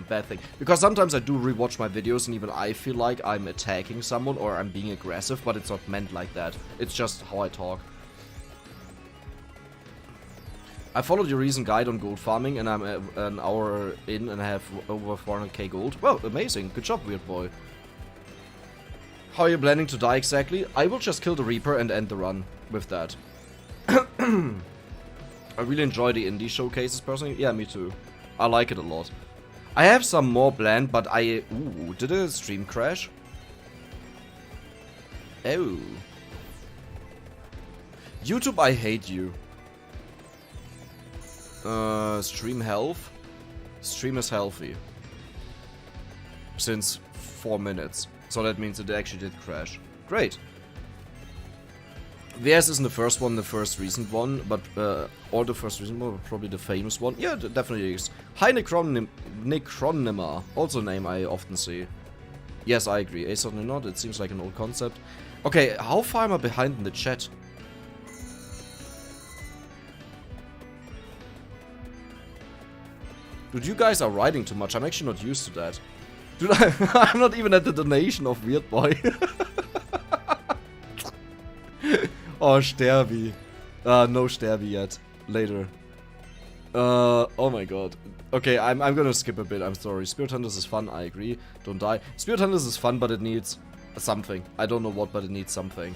bad thing. Because sometimes I do rewatch my videos and even I feel like I'm attacking someone or I'm being aggressive, but it's not meant like that. It's just how I talk. I followed your recent guide on gold farming and I'm an hour in and I have over 400k gold. Well, amazing. Good job, weird boy. How are you planning to die exactly? I will just kill the Reaper and end the run with that. I really enjoy the indie showcases personally. Yeah, me too. I like it a lot. I have some more planned, but I... Ooh, did a stream crash? Oh. YouTube, I hate you. Stream health? Stream is healthy. Since 4 minutes. So that means it actually did crash. Great. VS isn't the first one, the first recent one, but, or the first recent one, probably the famous one. Yeah, it definitely is. Hi Necronima, also a name I often see. Yes, I agree. Certainly not, it seems like an old concept. Okay, how far am I behind in the chat? Dude, you guys are writing too much, I'm actually not used to that. Dude, I'm not even at the donation of Weird Boy. Oh, Sterbi. No Sterbi yet. Later. Oh my god. Okay, I'm gonna skip a bit, I'm sorry. Spirit Hunters is fun, I agree. Don't die. Spirit Hunters is fun, but it needs something. I don't know what, but it needs something.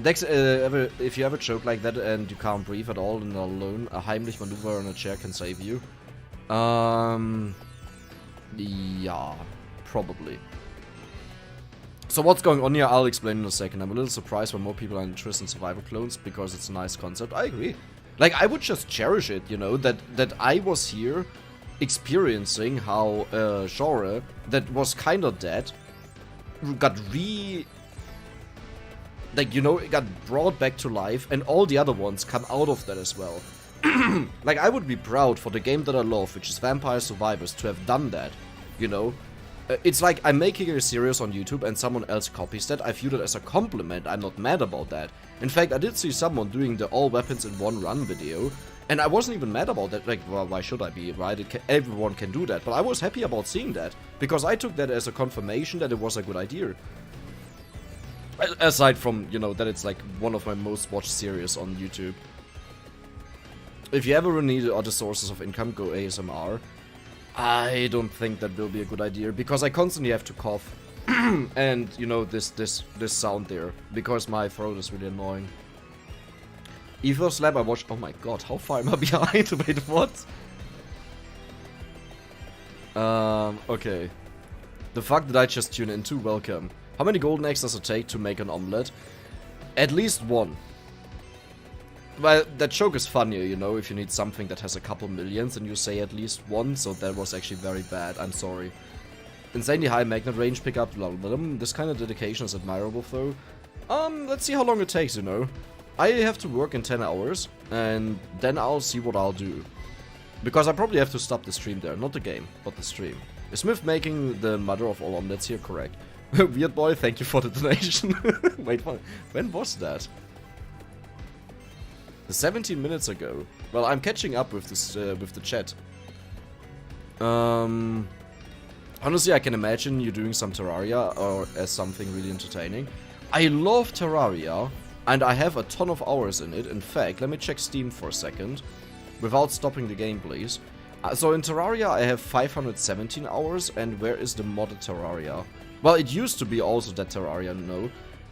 Dex, if you ever choke like that and you can't breathe at all and are alone, a Heimlich maneuver on a chair can save you. Yeah, probably. So what's going on here, I'll explain in a second. I'm a little surprised when more people are interested in survival clones, because it's a nice concept. I agree. Like, I would just cherish it, you know, that I was here experiencing how a genre that was kind of dead got like, you know, it got brought back to life, and all the other ones come out of that as well. Like, I would be proud for the game that I love, which is Vampire Survivors, to have done that, you know? It's like I'm making a series on YouTube and someone else copies that. I view that as a compliment. I'm not mad about that. In fact, I did see someone doing the all weapons in one run video, and I wasn't even mad about that. Like, well, why should I be, right? Everyone can do that. But I was happy about seeing that, because I took that as a confirmation that it was a good idea. Aside from, you know, that it's like one of my most watched series on YouTube. If you ever need other sources of income, go ASMR. I don't think that will be a good idea, because I constantly have to cough. And, you know, this sound there, because my throat is really annoying. Ethos Lab, I watched... Oh my god, how far am I behind? Wait, what? Okay. The fuck did I just tune into? Welcome. How many golden eggs does it take to make an omelette? At least one. Well, that joke is funnier, you know, if you need something that has a couple millions and you say at least one, so that was actually very bad, I'm sorry. Insanely high magnet range pickup, this kind of dedication is admirable though. Let's see how long it takes, you know. I have to work in 10 hours, and then I'll see what I'll do. Because I probably have to stop the stream there, not the game, but the stream. Is Smith making the mother of all omelets here? Correct. Weird boy, thank you for the donation. Wait, when was that? 17 minutes ago. Well, I'm catching up with this, with the chat. Honestly, I can imagine you doing some Terraria or as something really entertaining. I love Terraria, and I have a ton of hours in it. In fact, let me check Steam for a second, without stopping the game, please. So in Terraria, I have 517 hours, and where is the modded Terraria? Well, it used to be also that Terraria, no.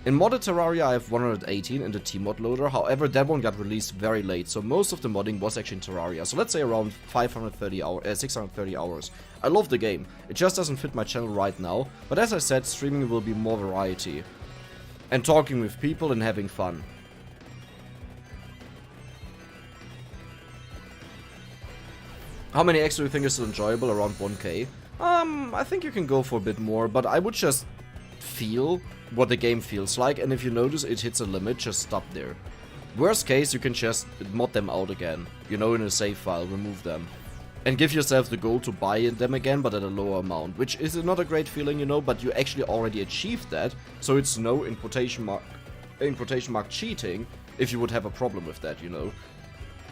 In modded Terraria, I have 118 in the T-mod loader. However, that one got released very late, so most of the modding was actually in Terraria. So let's say around 630 hours. I love the game. It just doesn't fit my channel right now. But as I said, streaming will be more variety. And talking with people and having fun. How many X do you think is still enjoyable? Around 1k? I think you can go for a bit more, but I would just feel what the game feels like, and if you notice it hits a limit, just stop there. Worst case, you can just mod them out again, you know, in a save file, remove them. And give yourself the goal to buy them again, but at a lower amount, which is not a great feeling, you know, but you actually already achieved that, so it's no, in quotation mark, cheating, if you would have a problem with that, you know.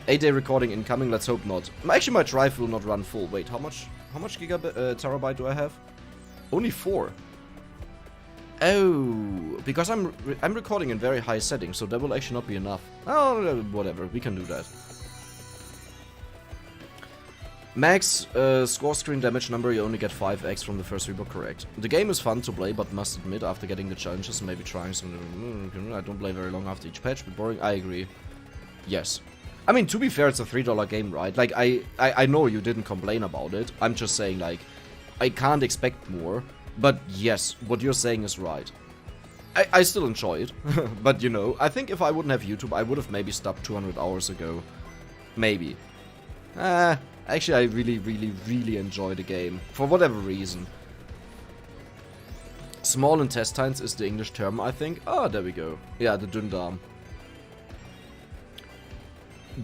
8-day recording incoming, let's hope not. Actually, my drive will not run full. Wait, how much terabyte do I have? Only 4. Oh, because I'm recording in very high settings, so that will actually not be enough. Oh, whatever, we can do that. Max score screen damage number, you only get 5x from the first reboot, correct. The game is fun to play, but must admit, after getting the challenges and maybe trying some... I don't play very long after each patch, but boring. I agree. Yes. I mean, to be fair, it's a $3 game, right? Like, I know you didn't complain about it. I'm just saying, like, I can't expect more. But yes, what you're saying is right. I still enjoy it. But, you know, I think if I wouldn't have YouTube, I would have maybe stopped 200 hours ago. Maybe. Actually, I really enjoy the game. For whatever reason. Small intestines is the English term, I think. Oh, there we go. Yeah, the Dünndarm.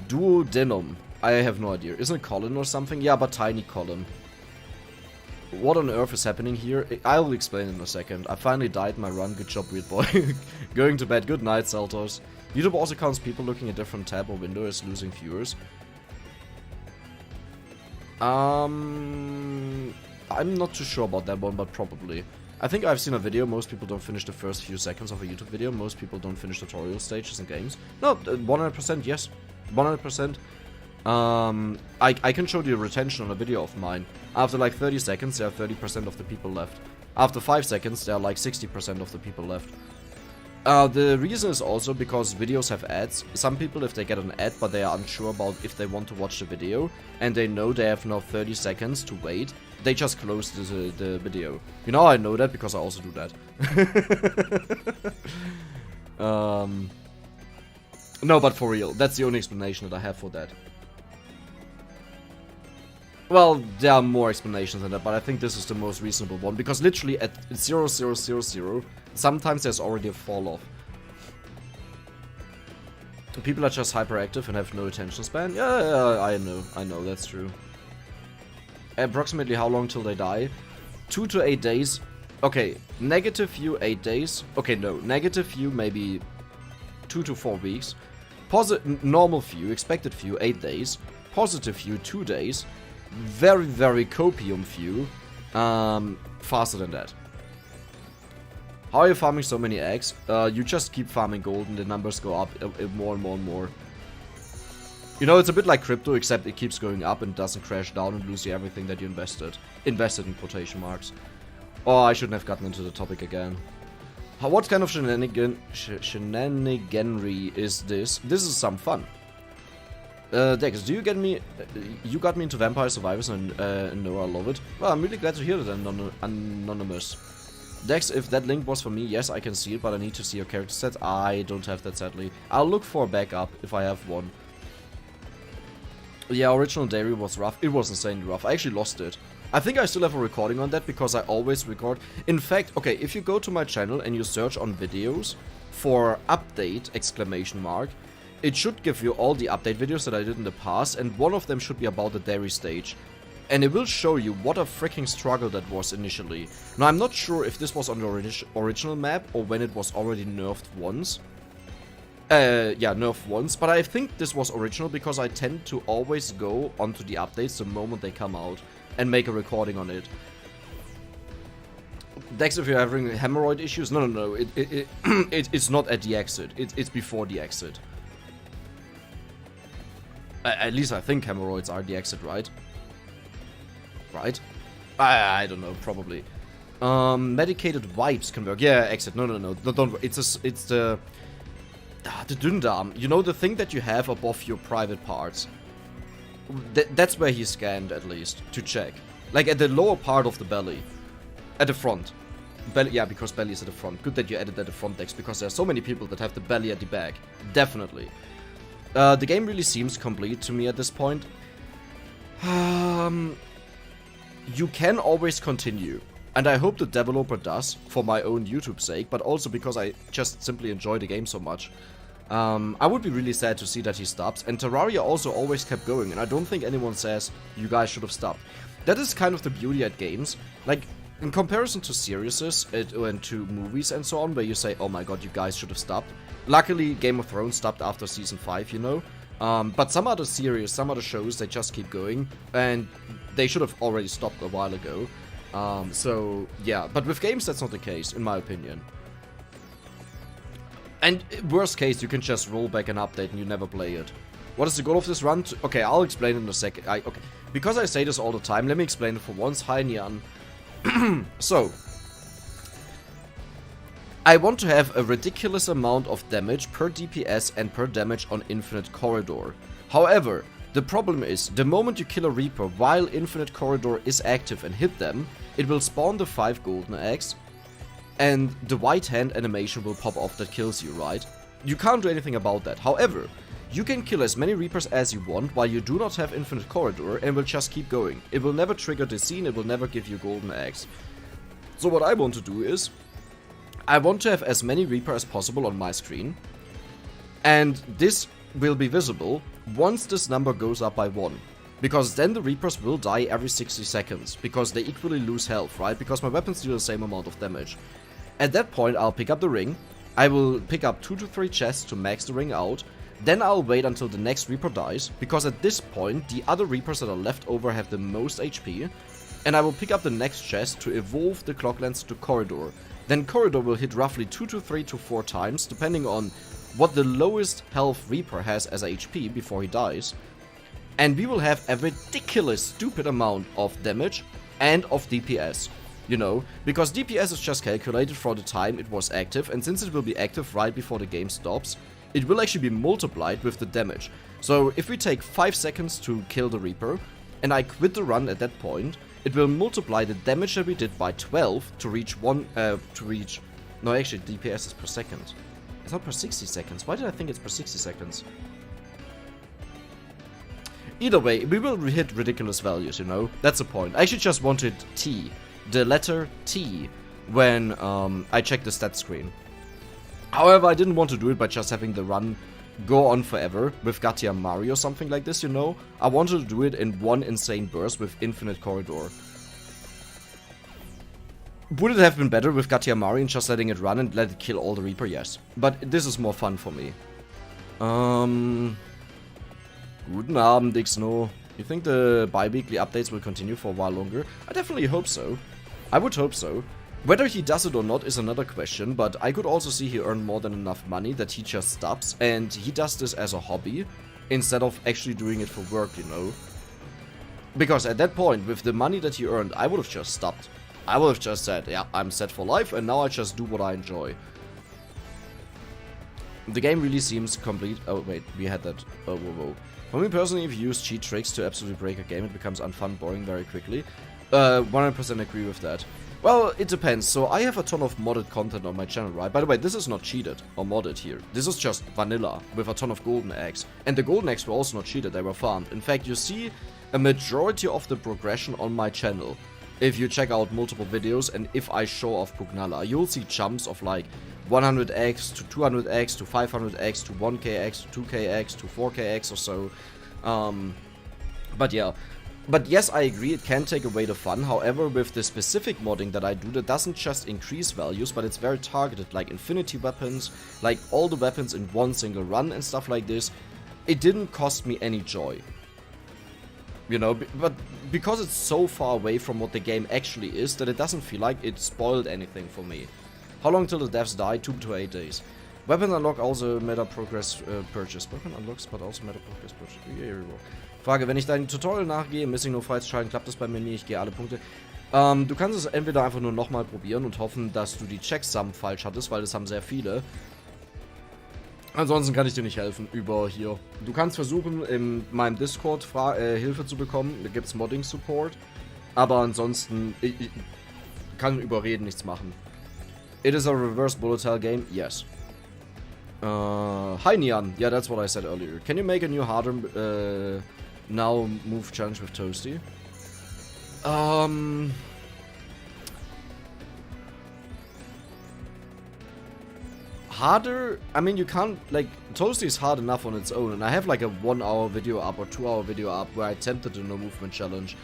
Duodenum. I have no idea. Isn't it colon or something? Yeah, but tiny colon. What on earth is happening here? I'll explain in a second. I finally died in my run. Good job, weird boy. Going to bed. Good night, Saltos. YouTube also counts people looking at different tab or window as losing viewers. I'm not too sure about that one, but probably. I think I've seen a video. Most people don't finish the first few seconds of a YouTube video. Most people don't finish tutorial stages in games. No, 100% yes. 100%. I can show you retention on a video of mine. After like 30 seconds, there are 30% of the people left. After 5 seconds, there are like 60% of the people left. The reason is also because videos have ads. Some people, if they get an ad, but they are unsure about if they want to watch the video, and they know they have now 30 seconds to wait, they just close the video. You know, I know that because I also do that. No, but for real, that's the only explanation that I have for that. Well, there are more explanations than that, but I think this is the most reasonable one, because literally at 0,000, sometimes there's already a fall off. People are just hyperactive and have no attention span. Yeah, I know, that's true. Approximately how long till they die? 2 to 8 days. Okay, negative view 8 days. Okay, no, negative view maybe 2 to 4 weeks. Normal view, expected view 8 days. Positive view 2 days. Very copium view. Faster than that. How are you farming so many eggs? You just keep farming gold and the numbers go up more and more and more. You know, it's a bit like crypto, except it keeps going up and doesn't crash down and lose you everything that you invested. Invested in quotation marks. Oh, I shouldn't have gotten into the topic again. What kind of shenaniganry is this? This is some fun. Dex, do you get me? You got me into Vampire Survivors and no, I love it. Well, I'm really glad to hear that, Anonymous. Dex, if that link was for me, yes, I can see it, but I need to see your character set. I don't have that, sadly. I'll look for a backup if I have one. Yeah, original Dairy was rough. It was insanely rough. I actually lost it. I think I still have a recording on that because I always record. In fact, okay, if you go to my channel and you search on videos for update exclamation mark, it should give you all the update videos that I did in the past, and one of them should be about the dairy stage. And it will show you what a freaking struggle that was initially. Now, I'm not sure if this was on the original map or when it was already nerfed once. Yeah, nerfed once, but I think this was original because I tend to always go onto the updates the moment they come out and make a recording on it. Dex, if you're having hemorrhoid issues, no, it's not at the exit, it's before the exit. At least I think hemorrhoids are the exit, right? Right? I don't know, probably. Medicated wipes can work. Yeah, exit. No, don't. It's the Dünndarm. You know, the thing that you have above your private parts. That's where he scanned, at least, to check. Like at the lower part of the belly. At the front. Belly, yeah, because belly is at the front. Good that you added at the front, Dex, because there are so many people that have the belly at the back. Definitely. The game really seems complete to me at this point. You can always continue, and I hope the developer does, for my own YouTube sake, but also because I just simply enjoy the game so much. I would be really sad to see that he stops, and Terraria also always kept going, and I don't think anyone says, you guys should have stopped. That is kind of the beauty at games, like, in comparison to series and to movies and so on, where you say, oh my god, you guys should have stopped. Luckily, Game of Thrones stopped after season 5, you know? But some other series, some other shows, they just keep going, and they should have already stopped a while ago. So, yeah, but with games, that's not the case, in my opinion. And worst case, you can just roll back an update and you never play it. What is the goal of this run? Okay, I'll explain it in a second. Okay, because I say this all the time, let me explain it for once. Hi, Nian. So, I want to have a ridiculous amount of damage per DPS and per damage on Infinite Corridor. However, the problem is, the moment you kill a Reaper while Infinite Corridor is active and hit them, it will spawn the 5 golden eggs, and the white hand animation will pop off that kills you, right? You can't do anything about that. However, you can kill as many Reapers as you want while you do not have Infinite Corridor, and will just keep going. It will never trigger the scene, it will never give you golden eggs. So what I want to do is, I want to have as many Reaper as possible on my screen, and this will be visible once this number goes up by 1. Because then the Reapers will die every 60 seconds, because they equally lose health, right? Because my weapons do the same amount of damage. At that point, I'll pick up the ring, I will pick up 2 to 3 chests to max the ring out, then I'll wait until the next Reaper dies, because at this point, the other Reapers that are left over have the most HP, and I will pick up the next chest to evolve the clock lens to Corridor. Then Corridor will hit roughly 2 to 3 to 4 times, depending on what the lowest health Reaper has as HP before he dies. And we will have a ridiculous, stupid amount of damage and of DPS. You know, because DPS is just calculated for the time it was active, and since it will be active right before the game stops, it will actually be multiplied with the damage. So if we take 5 seconds to kill the Reaper, and I quit the run at that point, it will multiply the damage that we did by 12 to reach no, actually, DPS is per second. It's not per 60 seconds. Why did I think it's per 60 seconds? Either way, we will hit ridiculous values, you know? That's the point. I actually just wanted T, the letter T, when I checked the stat screen. However, I didn't want to do it by just having the run go on forever with Gatia Mari or something like this, you know? I wanted to do it in one insane burst with Infinite Corridor. Would it have been better with Gatia Mari and just letting it run and let it kill all the Reaper? Yes. But this is more fun for me. Guten Abend, Xno. You think the bi-weekly updates will continue for a while longer? I definitely hope so. I would hope so. Whether he does it or not is another question, but I could also see he earned more than enough money that he just stops, and he does this as a hobby, instead of actually doing it for work, you know? Because at that point, with the money that he earned, I would have just stopped. I would have just said, yeah, I'm set for life, and now I just do what I enjoy. The game really seems complete. Oh, wait, we had that. Oh, whoa. For me personally, if you use cheat tricks to absolutely break a game, it becomes unfun, boring very quickly. 100% agree with that. Well, it depends. So I have a ton of modded content on my channel, right? By the way, this is not cheated or modded here. This is just vanilla with a ton of golden eggs. And the golden eggs were also not cheated, they were farmed. In fact, you see a majority of the progression on my channel, if you check out multiple videos and if I show off Pugnala, you'll see jumps of like 100x to 200x to 500x to 1kx to 2kx to 4kx or so. But yeah. But yes, I agree, it can take away the fun. However, with the specific modding that I do, that doesn't just increase values, but it's very targeted, like infinity weapons, like all the weapons in one single run and stuff like this. It didn't cost me any joy. You know, but because it's so far away from what the game actually is, that it doesn't feel like it spoiled anything for me. How long till the devs die? 2 to 8 days. Weapon unlock also meta progress purchase. Weapon unlocks, but also meta progress purchase. Yeah, Frage, wenn ich dein Tutorial nachgehe, Missing No freizuschalten, klappt das bei mir nie, ich gehe alle Punkte. Du kannst es entweder einfach nur nochmal probieren und hoffen, dass du die Checksum falsch hattest, weil das haben sehr viele. Ansonsten kann ich dir nicht helfen über hier. Du kannst versuchen, in meinem Discord Hilfe zu bekommen, da gibt es Modding-Support. Aber ansonsten, ich kann über Reden nichts machen. It is a reverse bullet hell game? Yes. Hi Nian, yeah, that's what I said earlier. Can you make a new harder now move challenge with Toasty? Harder? I mean, you can't, like, Toasty is hard enough on its own, and I have like a 1 hour video up or 2 hour video up where I attempted a no movement challenge.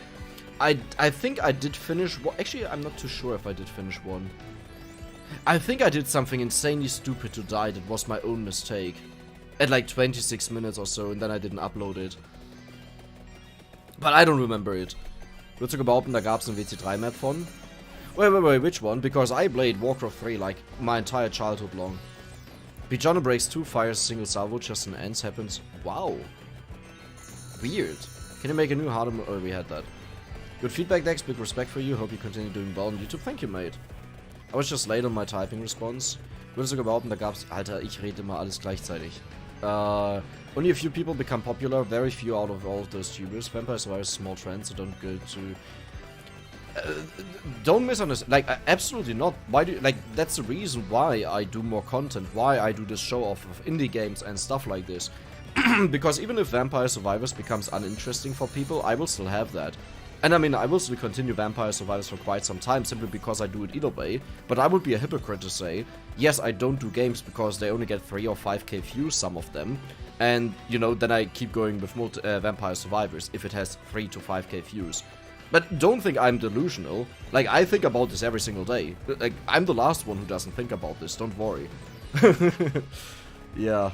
I think I did finish one. Actually, I'm not too sure if I did finish one. I think I did something insanely stupid to die that was my own mistake. At like 26 minutes or so, and then I didn't upload it. But I don't remember it. Würdest du behaupten, da gab's eine WC3-Map von? Wait, which one? Because I played Warcraft 3 like my entire childhood long. Bijana breaks 2, fires a single salvo, just an ends happens. Wow. Weird. Can you make a new harder? Oh, we had that. Good feedback, Dex. Big respect for you. Hope you continue doing well on YouTube. Thank you, mate. I was just late on my typing response. Würdest du behaupten, da gab's... Alter, ich rede immer alles gleichzeitig. Only a few people become popular, very few out of all of those tubers. Vampire Survivors is a small trend, so don't go to... don't misunderstand. Like, absolutely not. Why do... Like, that's the reason why I do more content. Why I do this show off of indie games and stuff like this. Because even if Vampire Survivors becomes uninteresting for people, I will still have that. And I mean, I will still continue Vampire Survivors for quite some time, simply because I do it either way. But I would be a hypocrite to say, yes, I don't do games because they only get 3 or 5k views, some of them. And, you know, then I keep going with Vampire Survivors if it has 3 to 5k views. But don't think I'm delusional. Like, I think about this every single day. Like, I'm the last one who doesn't think about this, don't worry. Yeah.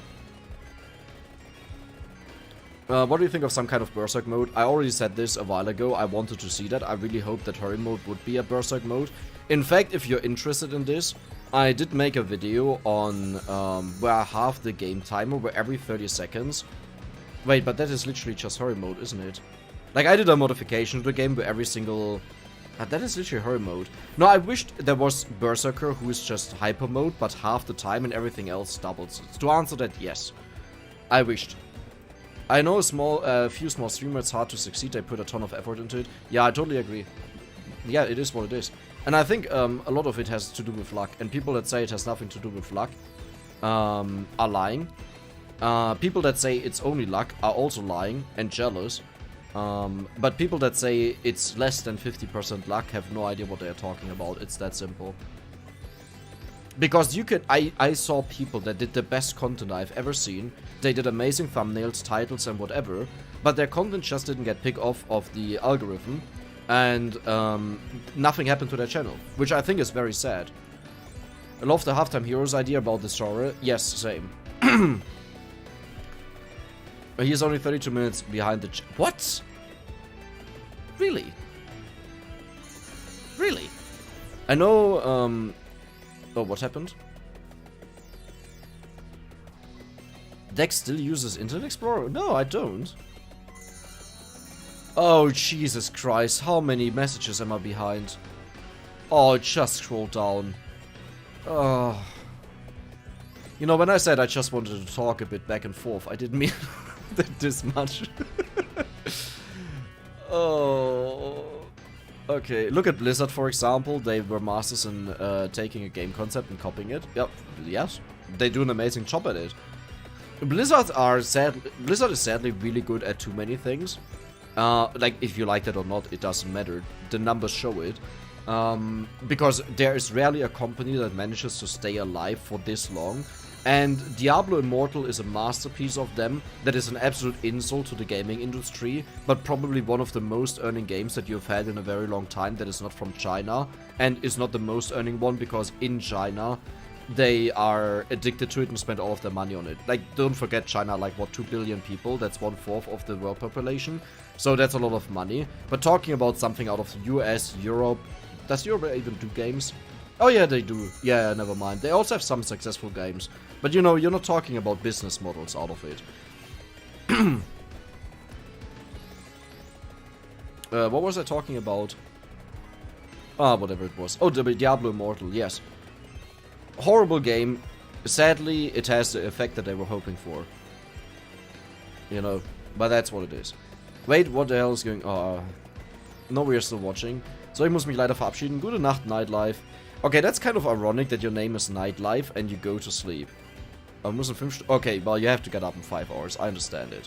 What do you think of some kind of Berserk mode? I already said this a while ago, I wanted to see that. I really hope that Hurry mode would be a Berserk mode. In fact, if you're interested in this, I did make a video on where I halve the game timer, where every 30 seconds... Wait, but that is literally just Hurry mode, isn't it? Like, I did a modification to the game where every single... that is literally Hurry mode. No, I wished there was Berserker who is just Hyper mode, but half the time and everything else doubles. To answer that, yes. I wished. I know a few small streamers, it's hard to succeed, they put a ton of effort into it. Yeah, I totally agree. Yeah, it is what it is. And I think a lot of it has to do with luck. And people that say it has nothing to do with luck are lying. People that say it's only luck are also lying and jealous. But people that say it's less than 50% luck have no idea what they are talking about. It's that simple. Because you could, I saw people that did the best content I've ever seen. They did amazing thumbnails, titles and whatever, but their content just didn't get picked off of the algorithm, and nothing happened to their channel, which I think is very sad. I love the Halftime Heroes idea about this genre. Yes, same. He's only 32 minutes behind the what? Really? Really? I know, oh, what happened? Dex still uses Internet Explorer? No, I don't. Oh, Jesus Christ. How many messages am I behind? Oh, just scroll down. Oh. You know, when I said I just wanted to talk a bit back and forth, I didn't mean this much. Oh. Okay, look at Blizzard, for example. They were masters in taking a game concept and copying it. Yep, yes. They do an amazing job at it. Blizzard is sadly really good at too many things. Like, if you like that or not, it doesn't matter. The numbers show it. Because there is rarely a company that manages to stay alive for this long. And Diablo Immortal is a masterpiece of them that is an absolute insult to the gaming industry, but probably one of the most earning games that you've had in a very long time that is not from China, and is not the most earning one because in China they are addicted to it and spend all of their money on it. Like, don't forget, China, like, what, 2 billion people? That's 1/4 of the world population. So that's a lot of money. But talking about something out of the US, Europe... Does Europe even do games? Oh yeah, they do. Yeah, never mind. They also have some successful games. But you know, you're not talking about business models out of it. What was I talking about? Ah, whatever it was. Oh, the Diablo Immortal, yes. Horrible game. Sadly, it has the effect that they were hoping for. You know, but that's what it is. Wait, what the hell is going on? No, we are still watching. So, ich muss mich leider verabschieden. Gute Nacht, Nightlife. Okay, that's kind of ironic that your name is Nightlife and you go to sleep. Muss in 5 Okay, well, you have to get up in 5 hours. I understand it.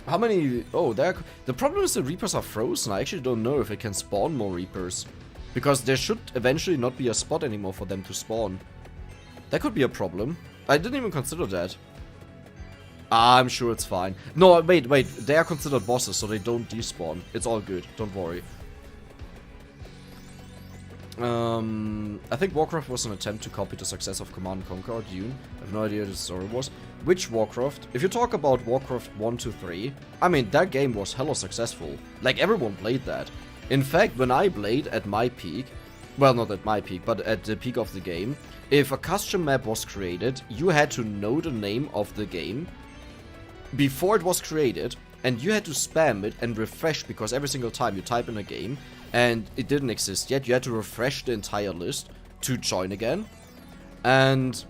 How many... Oh, there... The problem is the Reapers are frozen. I actually don't know if it can spawn more Reapers. Because there should eventually not be a spot anymore for them to spawn. That could be a problem. I didn't even consider that. I'm sure it's fine. No, wait. They are considered bosses, so they don't despawn. It's all good. Don't worry. I think Warcraft was an attempt to copy the success of Command & Conquer or Dune. I have no idea what the story was. Which Warcraft? If you talk about Warcraft 1 to 3, I mean, that game was hella successful. Like, everyone played that. In fact, when I played at my peak, well, not at my peak, but at the peak of the game, if a custom map was created, you had to know the name of the game before it was created, and you had to spam it and refresh, because every single time you type in a game and it didn't exist yet, you had to refresh the entire list to join again, and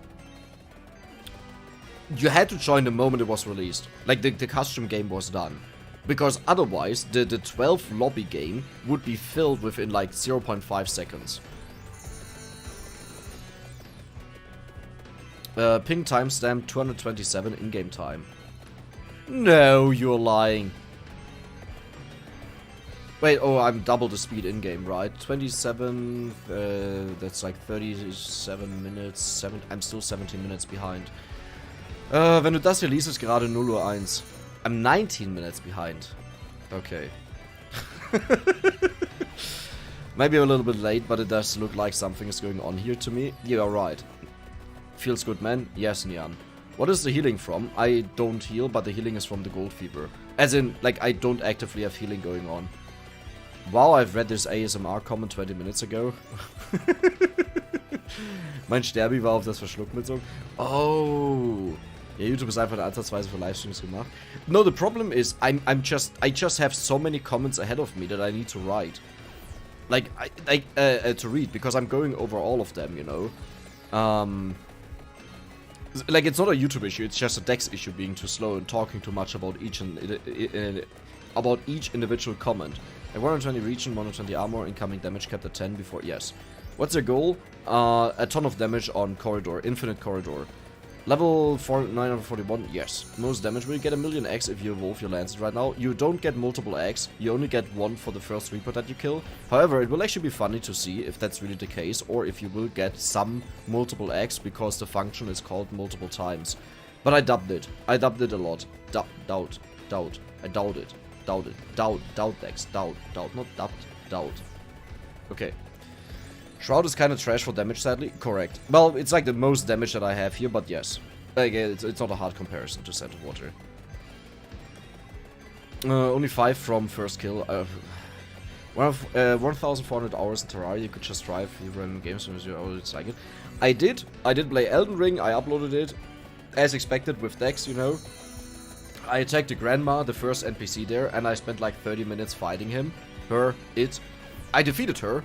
you had to join the moment it was released. Like, the custom game was done, because otherwise the 12 lobby game would be filled within like 0.5 seconds. Ping timestamp 227 in-game time. No, you're lying. Wait, oh, I'm double the speed in-game, right? 27, that's like 37 minutes, I'm still 17 minutes behind. Wenn du das hier liest, ist gerade 0:01. I'm 19 minutes behind. Okay. Maybe a little bit late, but it does look like something is going on here to me. You are right. Feels good, man? Yes, Nian. What is the healing from? I don't heal, but the healing is from the Gold Fever. As in, like, I don't actively have healing going on. Wow, I've read this ASMR comment 20 minutes ago. Mein Sterbi war auf das Verschlucken bezogen. Oh. Ja, YouTube ist einfach ansatzweise für Livestreams gemacht. No, the problem is, I just have so many comments ahead of me that I need to write. Like, to read, because I'm going over all of them, you know. Like, it's not a YouTube issue, it's just a Dex issue being too slow and talking too much about each individual comment. A 120 region, 120 armor, incoming damage capped at 10 before... Yes. What's your goal? A ton of damage on Corridor, Infinite Corridor. Level 941, yes. Most damage. Will you get 1,000,000 if you evolve your Lancet right now? You don't get multiple eggs, you only get one for the first Reaper that you kill. However, it will actually be funny to see if that's really the case, or if you will get some multiple eggs, because the function is called multiple times. But I dubbed it. I dubbed it a lot. Doubt. I doubt it. Doubt Dex. Doubt. Not dubbed. Doubt. Okay. Shroud is kind of trash for damage, sadly. Correct. Well, it's like the most damage that I have here, but yes. Again, it's not a hard comparison to Scent of Water. Only 5 from first kill. 1,400 hours in Terraria, you could just drive your random games as you always like it. I did play Elden Ring, I uploaded it. As expected with Dex, you know. I attacked the grandma, the first NPC there, and I spent like 30 minutes fighting him. It. I defeated her.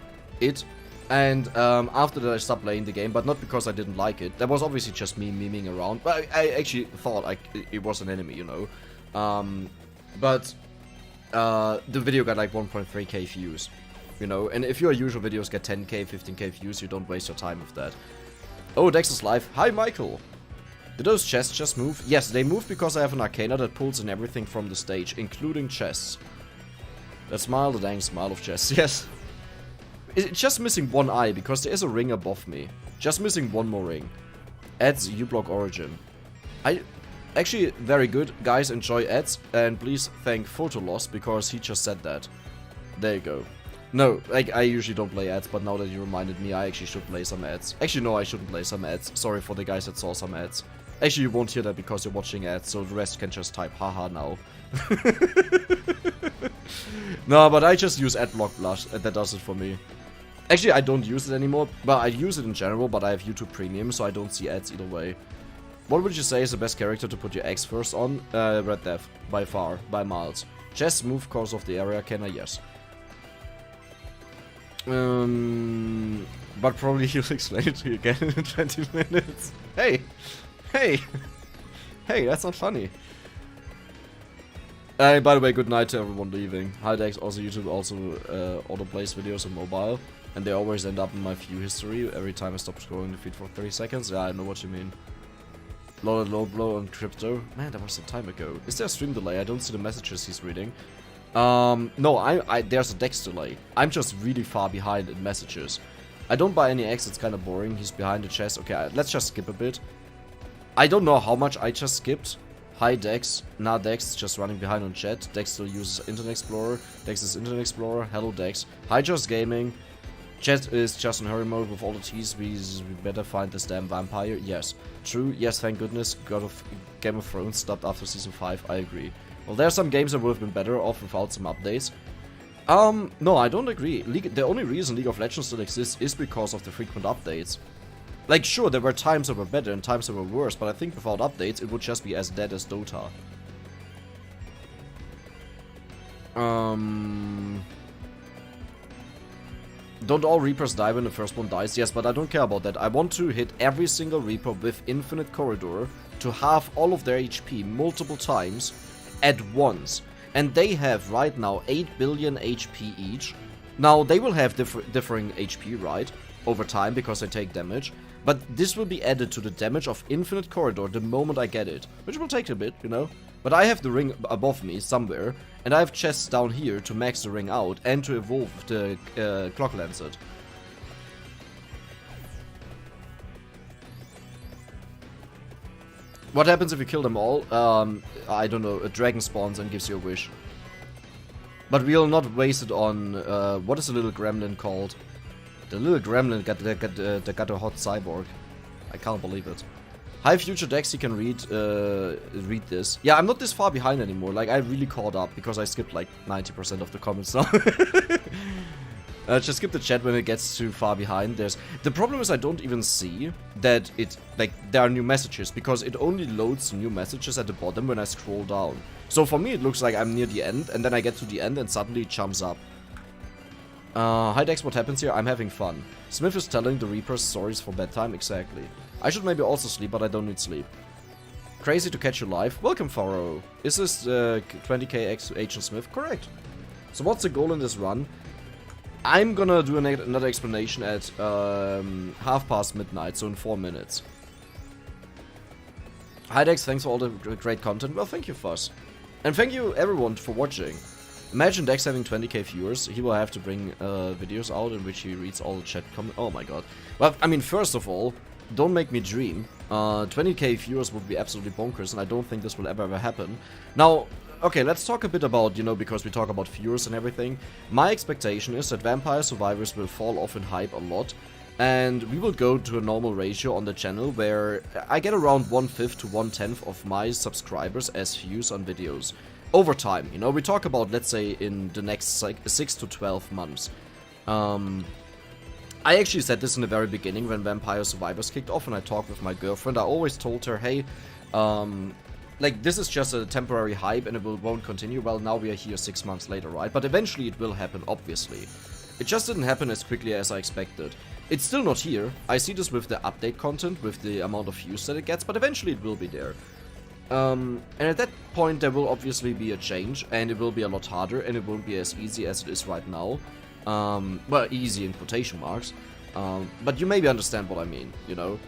And after that I stopped playing the game, but not because I didn't like it. That was obviously just me memeing around. But I actually thought it was an enemy, you know. But the video got like 1.3k views, you know. And if your usual videos get 10k, 15k views, you don't waste your time with that. Oh, Dex is live. Hi, Michael. Do those chests just move? Yes, they move because I have an arcana that pulls in everything from the stage, including chests. That smile, the dang smile of chests, yes. It's just missing one eye, because there is a ring above me. Just missing one more ring. Adds U-block origin. Actually, very good. Guys, enjoy ads, and please thank Photoloss, because he just said that. There you go. No, like, I usually don't play ads, but now that you reminded me, I actually should play some ads. Actually, no, I shouldn't play some ads. Sorry for the guys that saw some ads. Actually, you won't hear that because you're watching ads, so the rest can just type haha now. No, but I just use AdBlock Blush, and that does it for me. Actually, I don't use it anymore, but I use it in general, but I have YouTube Premium, so I don't see ads either way. What would you say is the best character to put your X first on? Red Death, by far, by miles. Chess move cause of the area, can I? Yes. But probably he'll explain it to you again in 20 minutes. Hey! Hey! Hey, that's not funny. By the way, good night to everyone leaving. Hi Dex, also YouTube also autoplays videos on mobile. And they always end up in my view history every time I stop scrolling the feed for 30 seconds. Yeah, I know what you mean. Low blow on crypto. Man, that was some time ago. Is there a stream delay? I don't see the messages he's reading. No, there's a Dex delay. I'm just really far behind in messages. I don't buy any X, it's kind of boring. He's behind the chest. Okay, let's just skip a bit. I don't know how much I just skipped. Hi Dex. Nah, Dex is just running behind on chat. Dex still uses Internet Explorer. Dex is Internet Explorer. Hello Dex. Hi Just Gaming. Chat is just in hurry mode with all the T's. We better find this damn vampire. Yes. True. Yes, thank goodness. God of Game of Thrones stopped after season 5. I agree. Well, there are some games that would have been better off without some updates. No, I don't agree. The only reason League of Legends still exists is because of the frequent updates. Like, sure, there were times that were better and times that were worse, but I think without updates, it would just be as dead as Dota. Don't all Reapers die when the first one dies? Yes, but I don't care about that. I want to hit every single Reaper with Infinite Corridor to halve all of their HP multiple times at once. And they have right now 8 billion HP each. Now, they will have differing HP, right? Over time, because they take damage. But this will be added to the damage of Infinite Corridor the moment I get it. Which will take a bit, you know? But I have the ring above me somewhere. And I have chests down here to max the ring out and to evolve the Clock Lancet. What happens if you kill them all? I don't know, a dragon spawns and gives you a wish. But we'll not waste it on, what is the little gremlin called? The little gremlin got a hot cyborg. I can't believe it. Hi Future Dex, you can read this. Yeah, I'm not this far behind anymore. Like, I really caught up because I skipped like 90% of the comments now. Just skip the chat when it gets too far behind. The problem is I don't even see that there are new messages because it only loads new messages at the bottom when I scroll down. So for me it looks like I'm near the end and then I get to the end and suddenly it jumps up. Hi Dex, what happens here? I'm having fun. Smith is telling the Reapers stories for bedtime, exactly. I should maybe also sleep, but I don't need sleep. Crazy to catch you live. Welcome, Faro. Is this 20k Agent Smith? Correct. So what's the goal in this run? I'm gonna do another explanation at midnight, so in 4 minutes. Hi Dex, thanks for all the great content. Well, thank you, Fuss. And thank you everyone for watching. Imagine Dex having 20k viewers. He will have to bring videos out in which he reads all the chat comments. Oh my god. Well, I mean, first of all, don't make me dream. 20k viewers would be absolutely bonkers, and I don't think this will ever happen. Now, okay, let's talk a bit about, you know, because we talk about viewers and everything. My expectation is that Vampire Survivors will fall off in hype a lot, and we will go to a normal ratio on the channel where I get around 1/5 to 1/10 of my subscribers as views on videos. Over time, you know, we talk about, let's say, in the next like 6 to 12 months. I actually said this in the very beginning when Vampire Survivors kicked off and I talked with my girlfriend. I always told her, hey, like, this is just a temporary hype and it won't continue. Well, now we are here 6 months later, right? But eventually it will happen, obviously. It just didn't happen as quickly as I expected. It's still not here. I see this with the update content, with the amount of views that it gets, but eventually it will be there. And at that point there will obviously be a change, and it will be a lot harder, and it won't be as easy as it is right now. Well, easy in quotation marks. But you maybe understand what I mean, you know?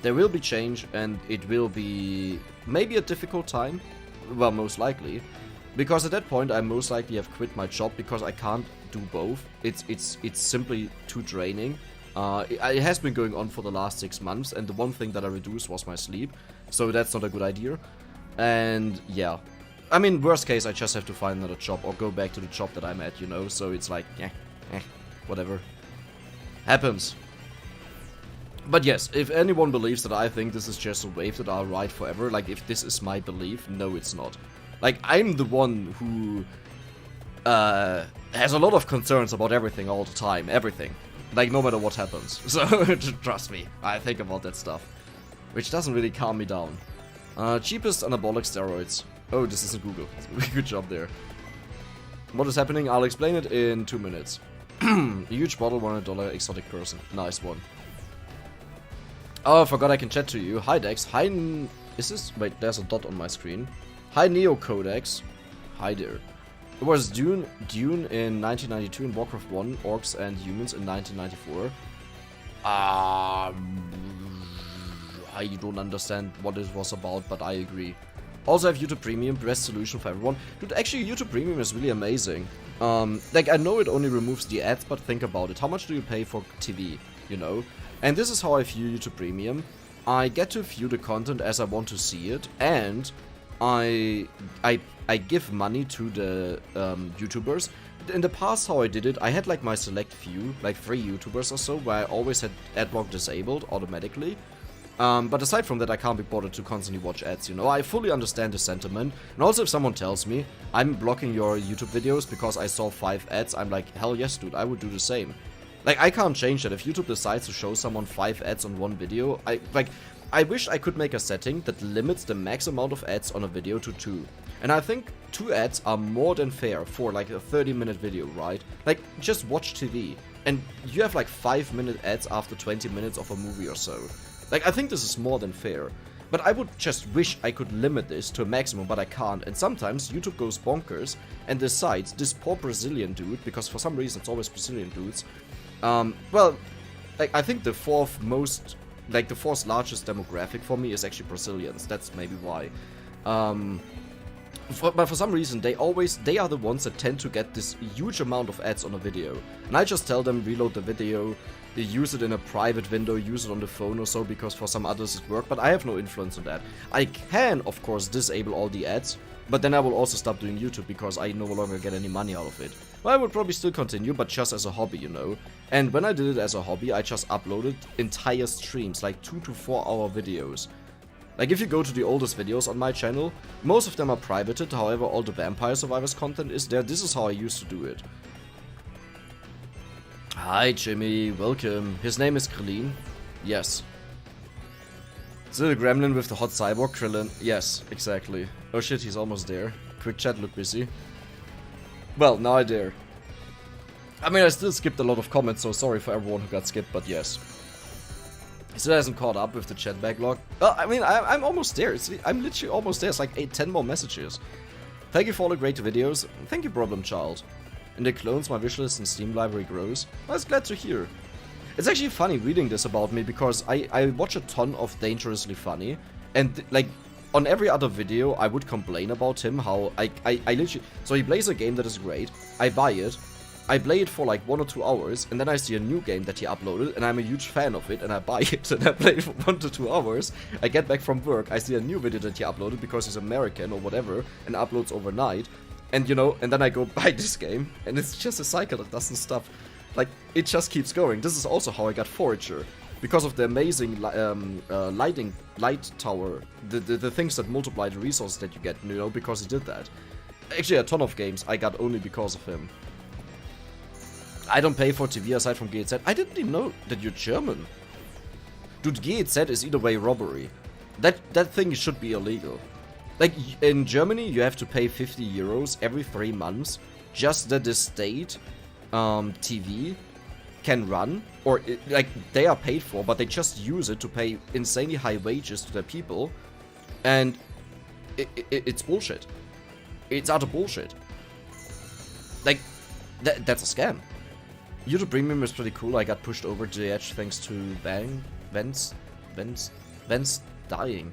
There will be change, and it will be maybe a difficult time, well, most likely, because at that point I most likely have quit my job because I can't do both. It's simply too draining. It has been going on for the last 6 months, and the one thing that I reduced was my sleep, so that's not a good idea. And yeah, I mean, worst case, I just have to find another job or go back to the job that I'm at, you know, so it's like, whatever. Happens. But yes, if anyone believes that I think this is just a wave that I'll ride forever, like, if this is my belief, no, it's not. Like, I'm the one who has a lot of concerns about everything all the time, everything. Like, no matter what happens. So, trust me, I think about that stuff. Which doesn't really calm me down. Cheapest anabolic steroids. Oh, this isn't Google. Good job there. What is happening? I'll explain it in 2 minutes. A huge bottle, $100 exotic person. Nice one. Oh, I forgot I can chat to you. Hi Dex. Hi is this? Wait, there's a dot on my screen. Hi Neo Codex. Hi there. It was Dune in 1992 and Warcraft 1, Orcs and Humans in 1994. I don't understand what it was about, but I agree. Also have YouTube Premium, best solution for everyone. Dude, actually YouTube Premium is really amazing. Like, I know it only removes the ads, but think about it. How much do you pay for TV, you know? And this is how I view YouTube Premium. I get to view the content as I want to see it, and I give money to the YouTubers. In the past, how I did it, I had like my select few, like 3 YouTubers or so, where I always had adblock disabled automatically. But aside from that, I can't be bothered to constantly watch ads, you know. I fully understand the sentiment. And also, if someone tells me, I'm blocking your YouTube videos because I saw 5 ads, I'm like, hell yes, dude, I would do the same. Like, I can't change that. If YouTube decides to show someone 5 ads on one video, I wish I could make a setting that limits the max amount of ads on a video to 2. And I think 2 ads are more than fair for like a 30-minute video, right? Like, just watch TV, and you have like 5-minute ads after 20 minutes of a movie or so. Like, I think this is more than fair. But I would just wish I could limit this to a maximum, but I can't. And sometimes YouTube goes bonkers and decides this poor Brazilian dude, because for some reason it's always Brazilian dudes. Well, like, I think the fourth largest demographic for me is actually Brazilians. That's maybe why. But for some reason, they are the ones that tend to get this huge amount of ads on a video. And I just tell them, reload the video, use it in a private window, use it on the phone or so, because for some others it works, but I have no influence on that. I can, of course, disable all the ads, but then I will also stop doing YouTube because I no longer get any money out of it. Well, I would probably still continue, but just as a hobby, you know. And when I did it as a hobby, I just uploaded entire streams, like 2 to 4 hour videos. Like, if you go to the oldest videos on my channel, most of them are privated, however all the Vampire Survivors content is there. This is how I used to do it. Hi Jimmy, welcome. His name is Krillin. Yes. Is it a gremlin with the hot cyborg, Krillin? Yes, exactly. Oh shit, he's almost there. Quick chat, look busy. Well, now I dare. I mean, I still skipped a lot of comments, so sorry for everyone who got skipped, but yes. He still hasn't caught up with the chat backlog. Well, I mean, I'm almost there. I'm literally almost there. It's like 10 more messages. Thank you for all the great videos. Thank you, Problem Child. In the clones, my wishlist and Steam library grows. I was glad to hear. It's actually funny reading this about me, because I watch a ton of Dangerously Funny, and like on every other video I would complain about him, how I literally, so he plays a game that is great, I buy it, I play it for like 1 or 2 hours, and then I see a new game that he uploaded, and I'm a huge fan of it, and I buy it, and I play it for 1 to 2 hours, I get back from work, I see a new video that he uploaded because he's American or whatever, and uploads overnight. And, you know, and then I go buy this game, and it's just a cycle that doesn't stop. Like, it just keeps going. This is also how I got Forager. Because of the amazing light tower, the things that multiply the resources that you get, you know, because he did that. Actually, a ton of games I got only because of him. I don't pay for TV aside from GEZ. I didn't even know that you're German. Dude, GEZ is either way robbery. That thing should be illegal. Like, in Germany, you have to pay 50 euros every 3 months just that the state TV can run, or like, they are paid for, but they just use it to pay insanely high wages to their people, and it's bullshit. It's utter bullshit. Like, that's a scam. YouTube Premium is pretty cool. I got pushed over to the edge thanks to Vents dying.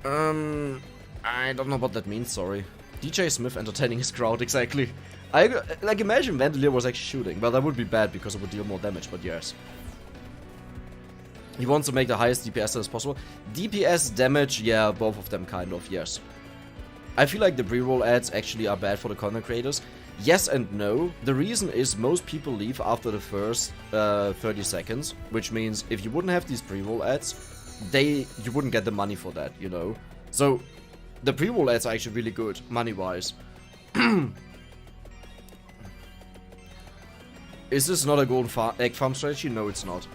I don't know what that means, sorry. DJ Smith entertaining his crowd, exactly. Like, imagine Vandalier was actually shooting. Well, that would be bad because it would deal more damage, but yes. He wants to make the highest DPS as possible. DPS, damage, yeah, both of them kind of, yes. I feel like the pre-roll ads actually are bad for the content creators. Yes and no. The reason is most people leave after the first 30 seconds, which means if you wouldn't have these pre-roll ads, you wouldn't get the money for that, you know? So, the pre-roll ads are actually really good, money-wise. Is this not a golden egg farm strategy? No, it's not.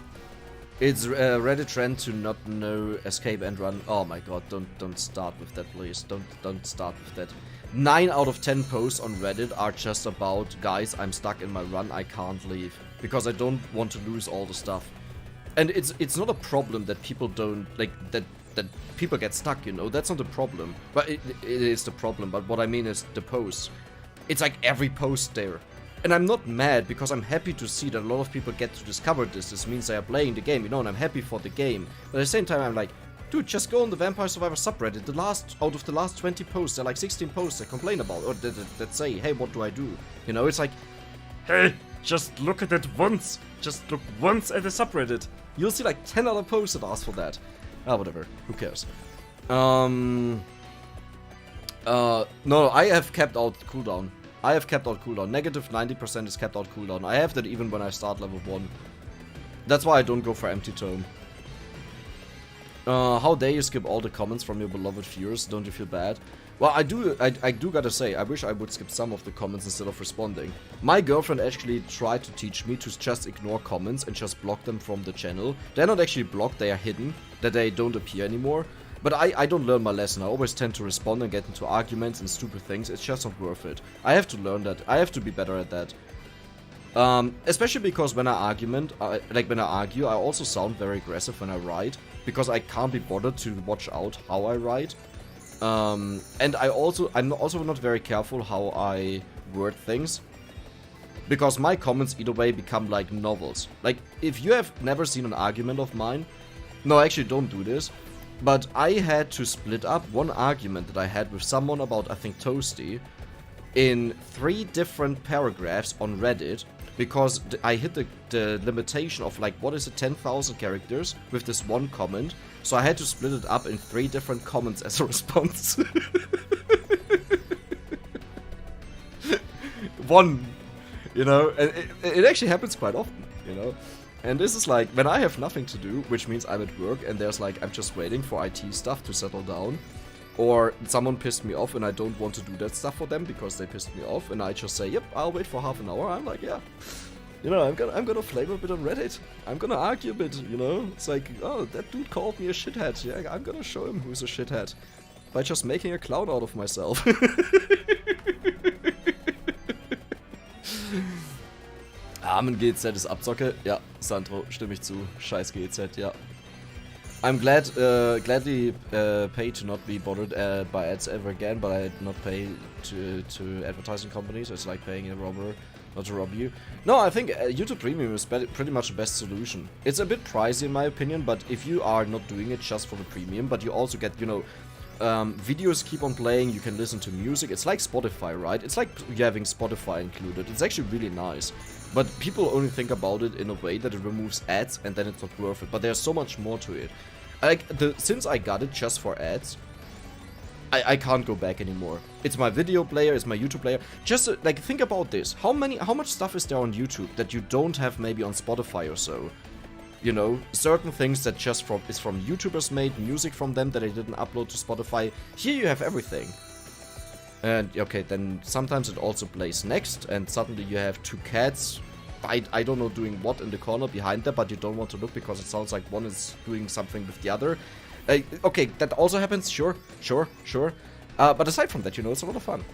It's a Reddit trend to not know escape and run. Oh my god, don't start with that, please. Don't start with that. 9 out of 10 posts on Reddit are just about, guys, I'm stuck in my run, I can't leave. Because I don't want to lose all the stuff. And it's not a problem that people don't, like, that people get stuck, you know, that's not the problem. But it is the problem, but what I mean is the posts. It's like every post there. And I'm not mad, because I'm happy to see that a lot of people get to discover this. This means they are playing the game, you know, and I'm happy for the game. But at the same time, I'm like, dude, just go on the Vampire Survivor subreddit. Out of the last 20 posts, there are like 16 posts that complain about, or that say, hey, what do I do? You know, it's like, hey, just look at it once. Just look once at the subreddit. You'll see like 10 other posts that ask for that. Ah, whatever. Who cares? No, I have kept out cooldown. I have kept out cooldown. Negative 90% is kept out cooldown. I have that even when I start level 1. That's why I don't go for empty tome. How dare you skip all the comments from your beloved viewers? Don't you feel bad? Well, I do gotta say, I wish I would skip some of the comments instead of responding. My girlfriend actually tried to teach me to just ignore comments and just block them from the channel. They're not actually blocked, they are hidden, that they don't appear anymore. But I don't learn my lesson. I always tend to respond and get into arguments and stupid things. It's just not worth it. I have to learn that. I have to be better at that. Especially because when I argue, I also sound very aggressive when I write. Because I can't be bothered to watch out how I write. And I'm also not very careful how I word things. Because my comments either way become like novels. Like, if you have never seen an argument of mine... No, actually don't do this. But I had to split up one argument that I had with someone about, I think, Toasty, in 3 different paragraphs on Reddit, because I hit the limitation of, like, what is it, 10,000 characters with this one comment, so I had to split it up in 3 different comments as a response. One, you know, and it actually happens quite often, you know. And this is like, when I have nothing to do, which means I'm at work, and there's like, I'm just waiting for IT stuff to settle down. Or someone pissed me off and I don't want to do that stuff for them because they pissed me off, and I just say, yep, I'll wait for half an hour. I'm like, yeah. You know, I'm gonna flame a bit on Reddit. I'm gonna argue a bit, you know? It's like, oh, that dude called me a shithead. Yeah, I'm gonna show him who's a shithead. By just making a clown out of myself. Amen, GZ ist Abzocke. Ja, Sandro, stimme ich zu. Scheiß GZ, ja. I'm gladly paid to not be bothered by ads ever again, but I not pay to advertising companies. It's like paying a robber not to rob you. No, I think YouTube Premium is pretty much the best solution. It's a bit pricey in my opinion, but if you are not doing it just for the premium, but you also get, you know, videos keep on playing, you can listen to music. It's like Spotify, right? It's like you having Spotify included. It's actually really nice. But people only think about it in a way that it removes ads and then it's not worth it. But there's so much more to it. Like, since I got it just for ads, I can't go back anymore. It's my video player, it's my YouTube player. Just, like, think about this. How much stuff is there on YouTube that you don't have maybe on Spotify or so? You know, certain things that just is from YouTubers made, music from them that I didn't upload to Spotify. Here you have everything. And, okay, then sometimes it also plays next, and suddenly you have 2 cats, I don't know doing what in the corner behind them, but you don't want to look because it sounds like one is doing something with the other. Okay, that also happens, sure. But aside from that, you know, it's a lot of fun.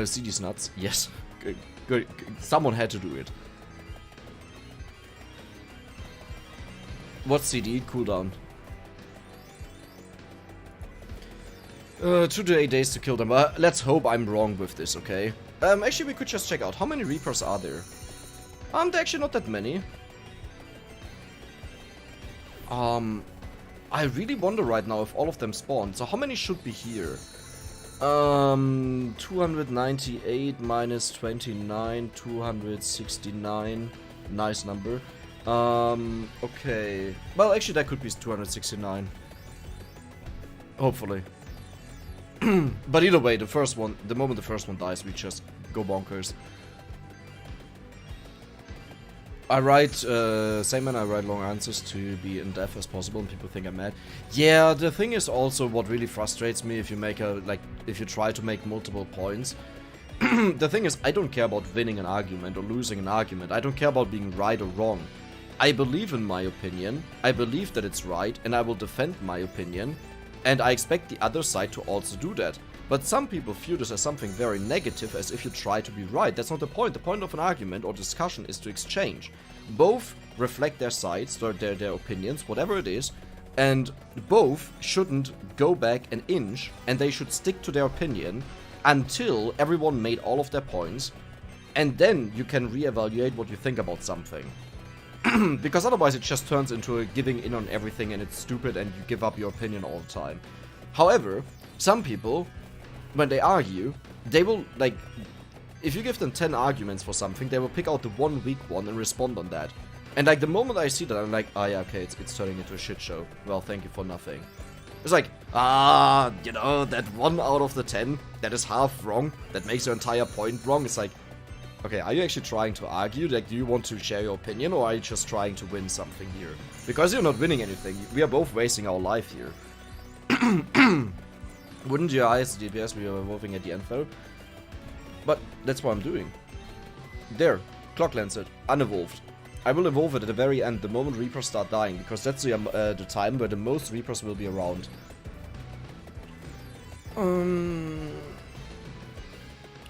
See these nuts? Yes. Good. Someone had to do it. What's CD? Cooldown. 2 to 8 days to kill them. Let's hope I'm wrong with this, okay? Actually, we could just check out how many Reapers are there. They're actually not that many. I really wonder right now if all of them spawn. So how many should be here? 298 minus 29, 269. Nice number. Okay. Well, actually, that could be 269. Hopefully. But either way, the moment the first one dies, we just go bonkers. I write, same man, I write long answers to be in depth as possible and people think I'm mad. Yeah, the thing is also what really frustrates me if you make if you try to make multiple points. The thing is, I don't care about winning an argument or losing an argument. I don't care about being right or wrong. I believe in my opinion, I believe that it's right, and I will defend my opinion. And I expect the other side to also do that. But some people view this as something very negative, as if you try to be right. That's not the point. The point of an argument or discussion is to exchange. Both reflect their sides, their opinions, whatever it is, and both shouldn't go back an inch, and they should stick to their opinion until everyone made all of their points, and then you can reevaluate what you think about something. Because otherwise it just turns into a giving in on everything and it's stupid and you give up your opinion all the time. However, some people, when they argue, they will, like, if you give them 10 arguments for something, they will pick out the one weak one and respond on that. And like the moment I see that, I'm like, oh yeah, okay, it's turning into a shit show. Well, thank you for nothing. It's like, you know, that 1 out of the 10, that is half wrong, that makes your entire point wrong. It's like, okay, are you actually trying to argue? Like, do you want to share your opinion, or are you just trying to win something here? Because you're not winning anything. We are both wasting our life here. Wouldn't your eyes, DPS, we are evolving at the end though? But that's what I'm doing. There, Clock Lancet, unevolved. I will evolve it at the very end, the moment Reapers start dying, because that's the time where the most Reapers will be around.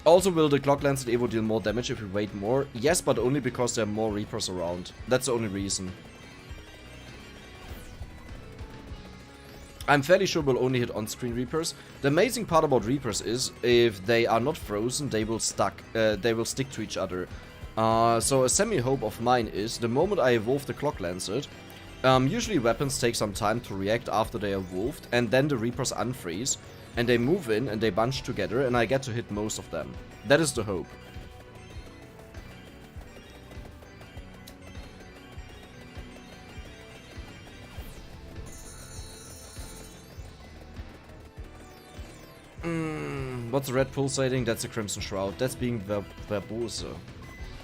Also, will the Clock Lancet Evo deal more damage if we wait more? Yes, but only because there are more Reapers around. That's the only reason. I'm fairly sure we'll only hit on-screen Reapers. The amazing part about Reapers is, if they are not frozen, they will stick to each other. So a semi-hope of mine is, the moment I evolve the Clock Lancet, usually weapons take some time to react after they are evolved, and then the Reapers unfreeze, and they move in and they bunch together, and I get to hit most of them. That is the hope. What's the red pulsating? That's a Crimson Shroud. That's being verbose.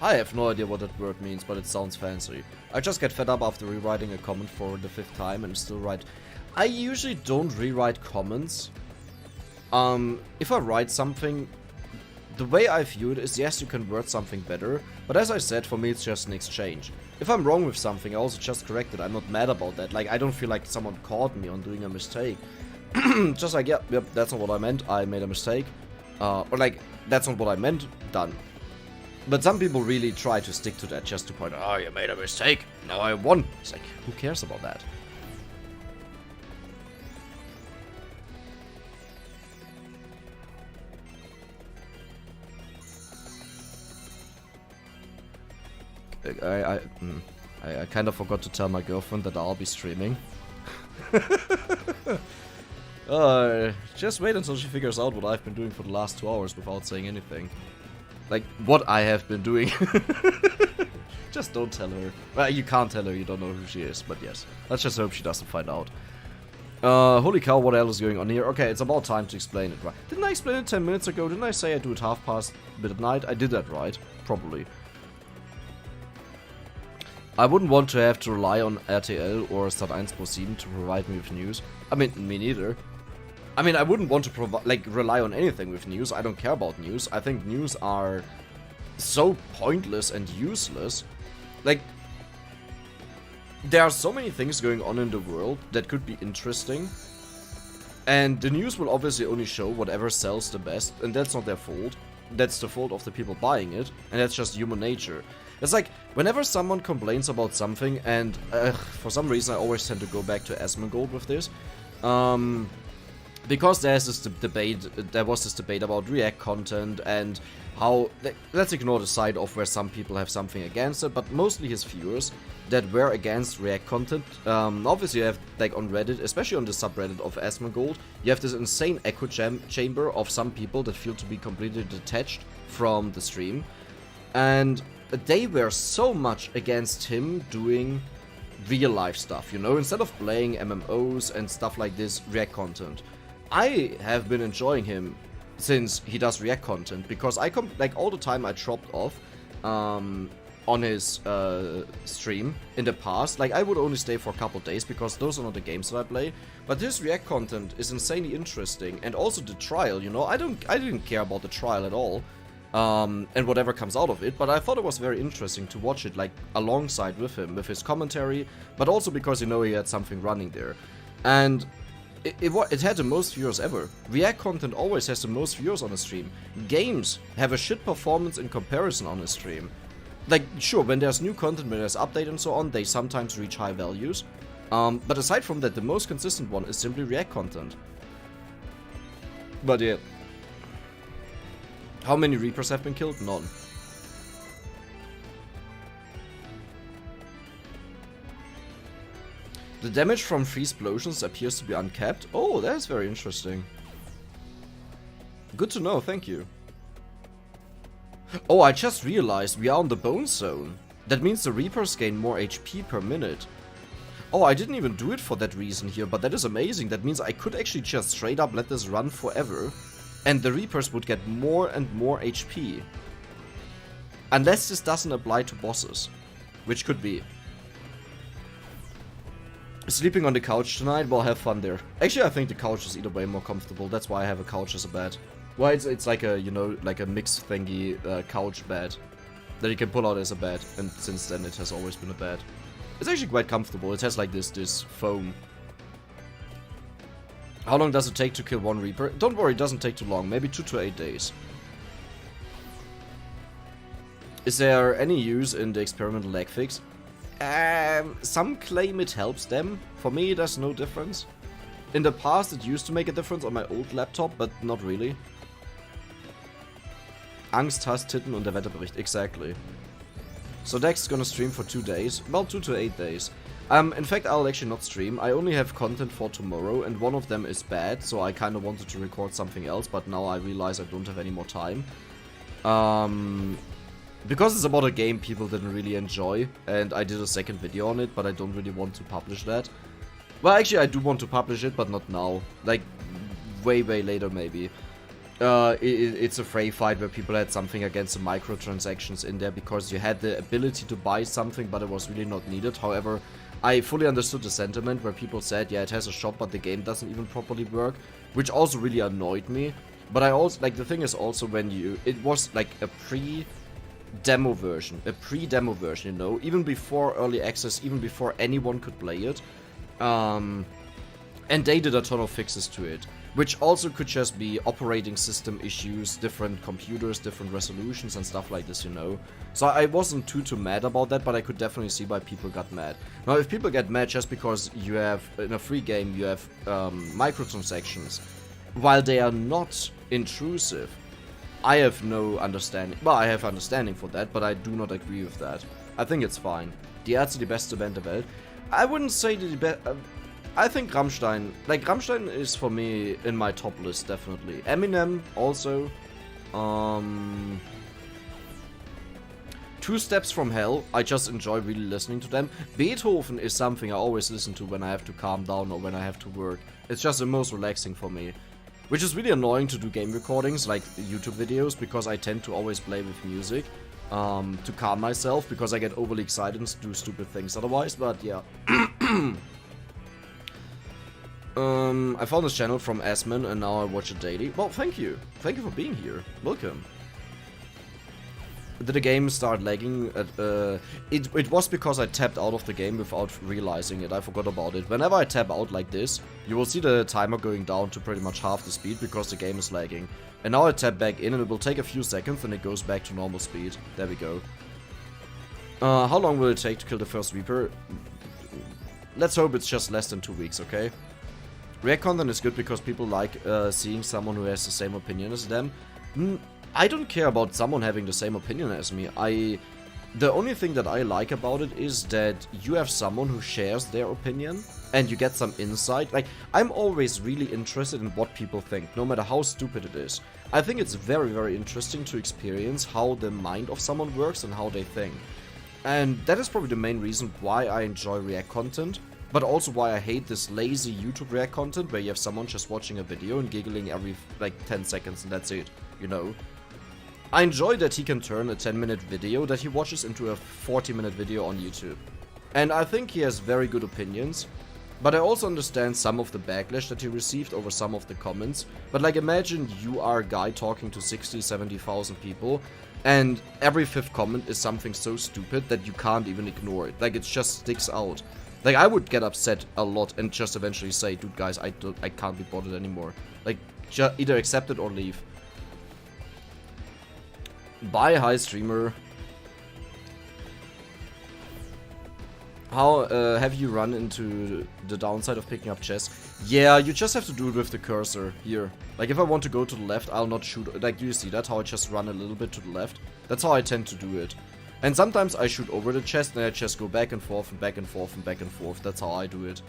I have no idea what that word means, but it sounds fancy. I just get fed up after rewriting a comment for the 5th time and still write. I usually don't rewrite comments. If I write something, the way I view it is, yes, you can word something better, but as I said, for me it's just an exchange. If I'm wrong with something, I also just correct it. I'm not mad about that. Like, I don't feel like someone caught me on doing a mistake. Just like, yep, that's not what I meant, I made a mistake. Or like, that's not what I meant, done. But some people really try to stick to that just to point out, oh, you made a mistake, now I won. It's like, who cares about that? I kind of forgot to tell my girlfriend that I'll be streaming. Just wait until she figures out what I've been doing for the last 2 hours without saying anything. Like, what I have been doing. Just don't tell her. Well, you can't tell her, you don't know who she is, but yes. Let's just hope she doesn't find out. Holy cow, what the hell is going on here? Okay, it's about time to explain it, right? Didn't I explain it 10 minutes ago? Didn't I say I do it half past midnight? I did that right. Probably. I wouldn't want to have to rely on RTL or Sat.1 Pro7 to provide me with news. I mean, me neither. I mean, I wouldn't want to rely on anything with news. I don't care about news. I think news are so pointless and useless. Like, there are so many things going on in the world that could be interesting. And the news will obviously only show whatever sells the best, and that's not their fault. That's the fault of the people buying it, and that's just human nature. It's like, whenever someone complains about something, and for some reason I always tend to go back to Asmongold with this, because there was this debate about React content and how, let's ignore the side of where some people have something against it, but mostly his viewers that were against React content. Obviously you have, like on Reddit, especially on the subreddit of Asmongold, you have this insane echo chamber of some people that feel to be completely detached from the stream, and they were so much against him doing real life stuff, you know, instead of playing MMOs and stuff like this, React content. I have been enjoying him since he does React content, because like all the time I dropped off on his stream in the past. Like I would only stay for a couple days because those are not the games that I play, but his React content is insanely interesting, and also the trial, you know, I didn't care about the trial at all, and whatever comes out of it, but I thought it was very interesting to watch it, like, alongside with him, with his commentary, but also because, you know, he had something running there. And it had the most viewers ever. React content always has the most viewers on a stream. Games have a shit performance in comparison on a stream. Like, sure, when there's new content, when there's update and so on, they sometimes reach high values. But aside from that, the most consistent one is simply React content. But yeah. How many Reapers have been killed? None. The damage from 3 explosions appears to be uncapped. Oh, that's very interesting. Good to know, thank you. Oh, I just realized we are on the bone zone. That means the Reapers gain more HP per minute. Oh, I didn't even do it for that reason here, but that is amazing. That means I could actually just straight up let this run forever, and the Reapers would get more and more HP. Unless this doesn't apply to bosses, which could be. Sleeping on the couch tonight? Well, have fun there. Actually, I think the couch is either way more comfortable. That's why I have a couch as a bed. Well, it's like a, you know, like a mixed thingy couch bed that you can pull out as a bed, and since then it has always been a bed. It's actually quite comfortable. It has like this foam. How long does it take to kill 1 Reaper? Don't worry, it doesn't take too long. Maybe 2 to 8 days. Is there any use in the experimental lag fix? Some claim it helps them. For me, there's no difference. In the past, it used to make a difference on my old laptop, but not really. Angst, Hass, Titten und der Wetterbericht. Exactly. So Dex is gonna stream for 2 days. Well, 2 to 8 days. In fact, I'll actually not stream. I only have content for tomorrow, and one of them is bad, so I kind of wanted to record something else, but now I realize I don't have any more time. Because it's about a game people didn't really enjoy, and I did a second video on it, but I don't really want to publish that. Well, actually, I do want to publish it, but not now. Like, way later, maybe. It's a Frey fight where people had something against the microtransactions in there because you had the ability to buy something, but it was really not needed. However, I fully understood the sentiment where people said, yeah, it has a shop, but the game doesn't even properly work, which also really annoyed me. But I also, like, the thing is also when it was like a pre-demo version, you know, even before early access, even before anyone could play it. And they did a ton of fixes to it, which also could just be operating system issues, different computers, different resolutions and stuff like this, you know. So I wasn't too mad about that, but I could definitely see why people got mad. Now, if people get mad just because you have, in a free game, you have microtransactions, while they are not intrusive, I have no understanding. Well, I have understanding for that, but I do not agree with that. I think it's fine. Die Ärzte, die beste Band der Welt. I wouldn't say the best. I think Rammstein. Like, Rammstein is for me in my top list, definitely. Eminem also. 2 Steps from Hell. I just enjoy really listening to them. Beethoven is something I always listen to when I have to calm down or when I have to work. It's just the most relaxing for me. Which is really annoying to do game recordings, like YouTube videos, because I tend to always play with music. To calm myself, because I get overly excited and do stupid things otherwise, but yeah. I found this channel from Asman and now I watch it daily. Well, thank you. Thank you for being here. Welcome. Did the game start lagging? It was because I tapped out of the game without realizing it. I forgot about it. Whenever I tap out like this, you will see the timer going down to pretty much half the speed because the game is lagging. And now I tap back in and it will take a few seconds and it goes back to normal speed. There we go. How long will it take to kill the first Reaper? Let's hope it's just less than 2 weeks, okay? React content is good because people like seeing someone who has the same opinion as them. I don't care about someone having the same opinion as me. The only thing that I like about it is that you have someone who shares their opinion and you get some insight. Like, I'm always really interested in what people think, no matter how stupid it is. I think it's very, very interesting to experience how the mind of someone works and how they think. And that is probably the main reason why I enjoy React content, but also why I hate this lazy YouTube React content where you have someone just watching a video and giggling every, like, 10 seconds and that's it, you know? I enjoy that he can turn a 10-minute video that he watches into a 40-minute video on YouTube. And I think he has very good opinions, but I also understand some of the backlash that he received over some of the comments. But like, imagine you are a guy talking to 60, 70,000 people, and every 5th comment is something so stupid that you can't even ignore it. Like, it just sticks out. Like, I would get upset a lot and just eventually say, dude, guys, I can't be bothered anymore. Like, either accept it or leave. Bye, hi streamer. How have you run into the downside of picking up chess? Yeah, you just have to do it with the cursor here. Like, if I want to go to the left, I'll not shoot. Like, do you see that? How I just run a little bit to the left? That's how I tend to do it. And sometimes I shoot over the chest and I just go back and forth and back and forth and back and forth. That's how I do it.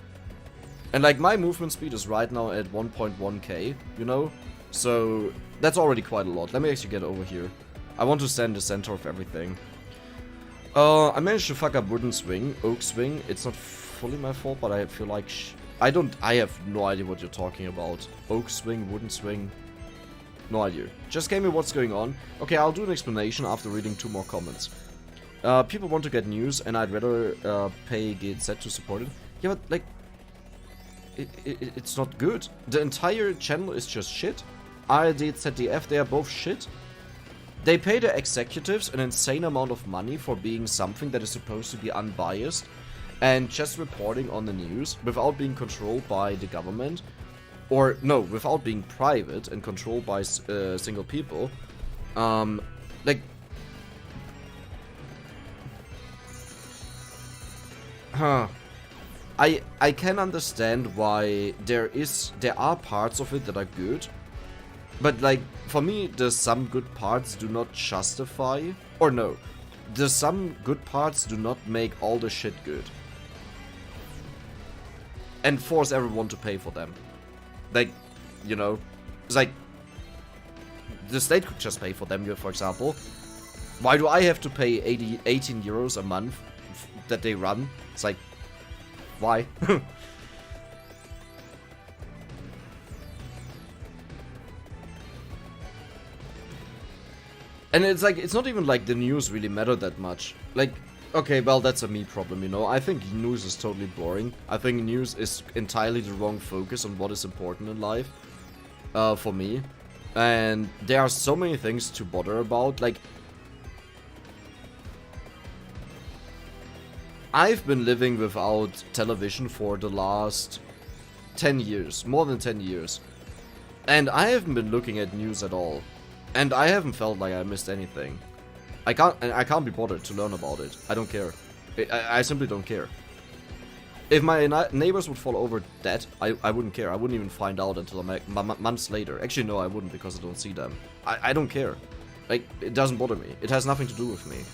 And like, my movement speed is right now at 1.1k, you know? So that's already quite a lot. Let me actually get over here. I want to stand the center of everything. I managed to fuck up wooden swing, oak swing. It's not fully my fault, but I feel like I have no idea what you're talking about. Oak swing, wooden swing. No idea. Just gave me what's going on. Okay, I'll do an explanation after reading 2 more comments. People want to get news, and I'd rather pay GZ to support it. Yeah, but like, it's not good. The entire channel is just shit. ARD, ZDF, they are both shit. They pay their executives an insane amount of money for being something that is supposed to be unbiased and just reporting on the news without being controlled by the government. Or, no, without being private and controlled by single people. Like... Huh. I can understand why there are parts of it that are good. But, like, for me, some good parts do not justify... Or no, some good parts do not make all the shit good. And force everyone to pay for them. Like, you know, it's like... The state could just pay for them, for example. Why do I have to pay 18 euros a month that they run? It's like... Why? And it's like, it's not even like the news really matter that much. Like, okay, well, that's a me problem, you know. I think news is totally boring. I think news is entirely the wrong focus on what is important in life. For me. And there are so many things to bother about. Like, I've been living without television for the last 10 years. More than 10 years. And I haven't been looking at news at all. And I haven't felt like I missed anything. I can't be bothered to learn about it. I don't care. I simply don't care. If my neighbors would fall over dead, I wouldn't care. I wouldn't even find out until months later. Actually, no, I wouldn't, because I don't see them. I don't care. Like, it doesn't bother me. It has nothing to do with me.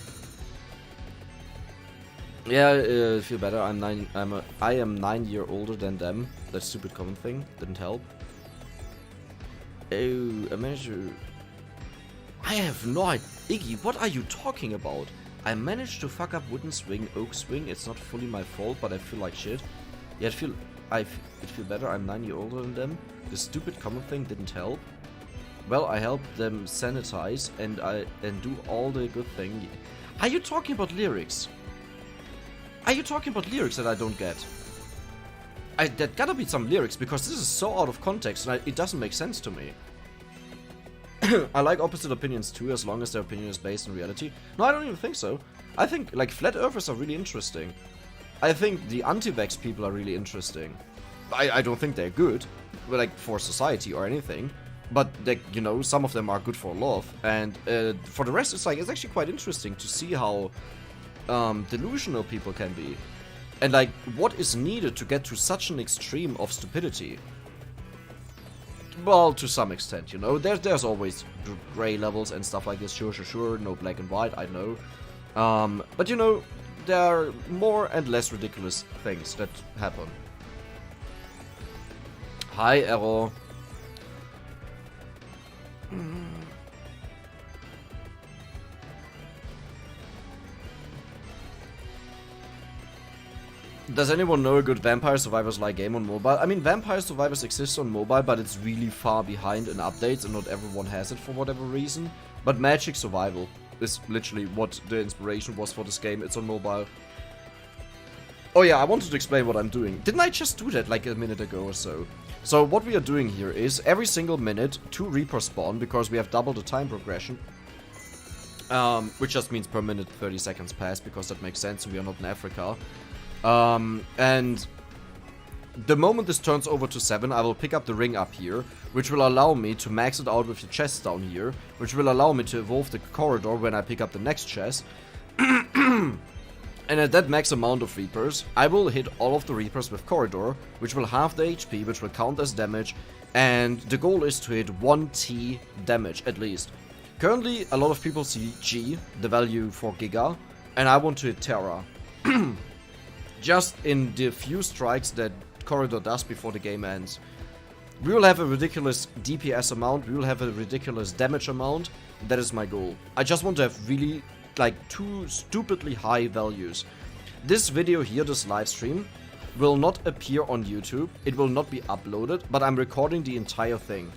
Yeah, feel better. I am 9 years older than them. That stupid comment thing didn't help. Oh, I managed to... I have no idea. Iggy, what are you talking about? I managed to fuck up wooden swing, oak swing. It's not fully my fault, but I feel like shit. Yeah, it feel better. I'm 9 years older than them. The stupid comment thing didn't help. Well, I helped them sanitize and do all the good thing. Are you talking about lyrics? Are you talking about lyrics that I don't get? There gotta be some lyrics, because this is so out of context and it doesn't make sense to me. I like opposite opinions too, as long as their opinion is based on reality. No, I don't even think so. I think, like, flat earthers are really interesting. I think the anti-vax people are really interesting. I don't think they're good, but, like, for society or anything. But, like, you know, some of them are good for love. And for the rest, it's actually quite interesting to see how delusional people can be. And, like, what is needed to get to such an extreme of stupidity. Well, to some extent, you know. There's always gray levels and stuff like this. Sure. No black and white, I know. But you know, there are more and less ridiculous things that happen. Hi, Arrow. Does anyone know a good Vampire Survivors-like game on mobile? I mean, Vampire Survivors exists on mobile, but it's really far behind in updates, and not everyone has it for whatever reason. But Magic Survival is literally what the inspiration was for this game. It's on mobile. Oh yeah, I wanted to explain what I'm doing. Didn't I just do that like a minute ago or so? So what we are doing here is every single minute 2 Reapers spawn, because we have double the time progression. Which just means per minute 30 seconds pass, because that makes sense, we are not in Africa. And the moment this turns over to 7, I will pick up the ring up here, which will allow me to max it out with the chest down here, which will allow me to evolve the corridor when I pick up the next chest. And at that max amount of Reapers, I will hit all of the Reapers with corridor, which will halve the HP, which will count as damage, and the goal is to hit 1T damage at least. Currently, a lot of people see G, the value for Giga, and I want to hit Terra. Just in the few strikes that Corridor does before the game ends. We will have a ridiculous DPS amount, we will have a ridiculous damage amount, that is my goal. I just want to have really, like, 2 stupidly high values. This video here, this live stream, will not appear on YouTube, it will not be uploaded, but I'm recording the entire thing.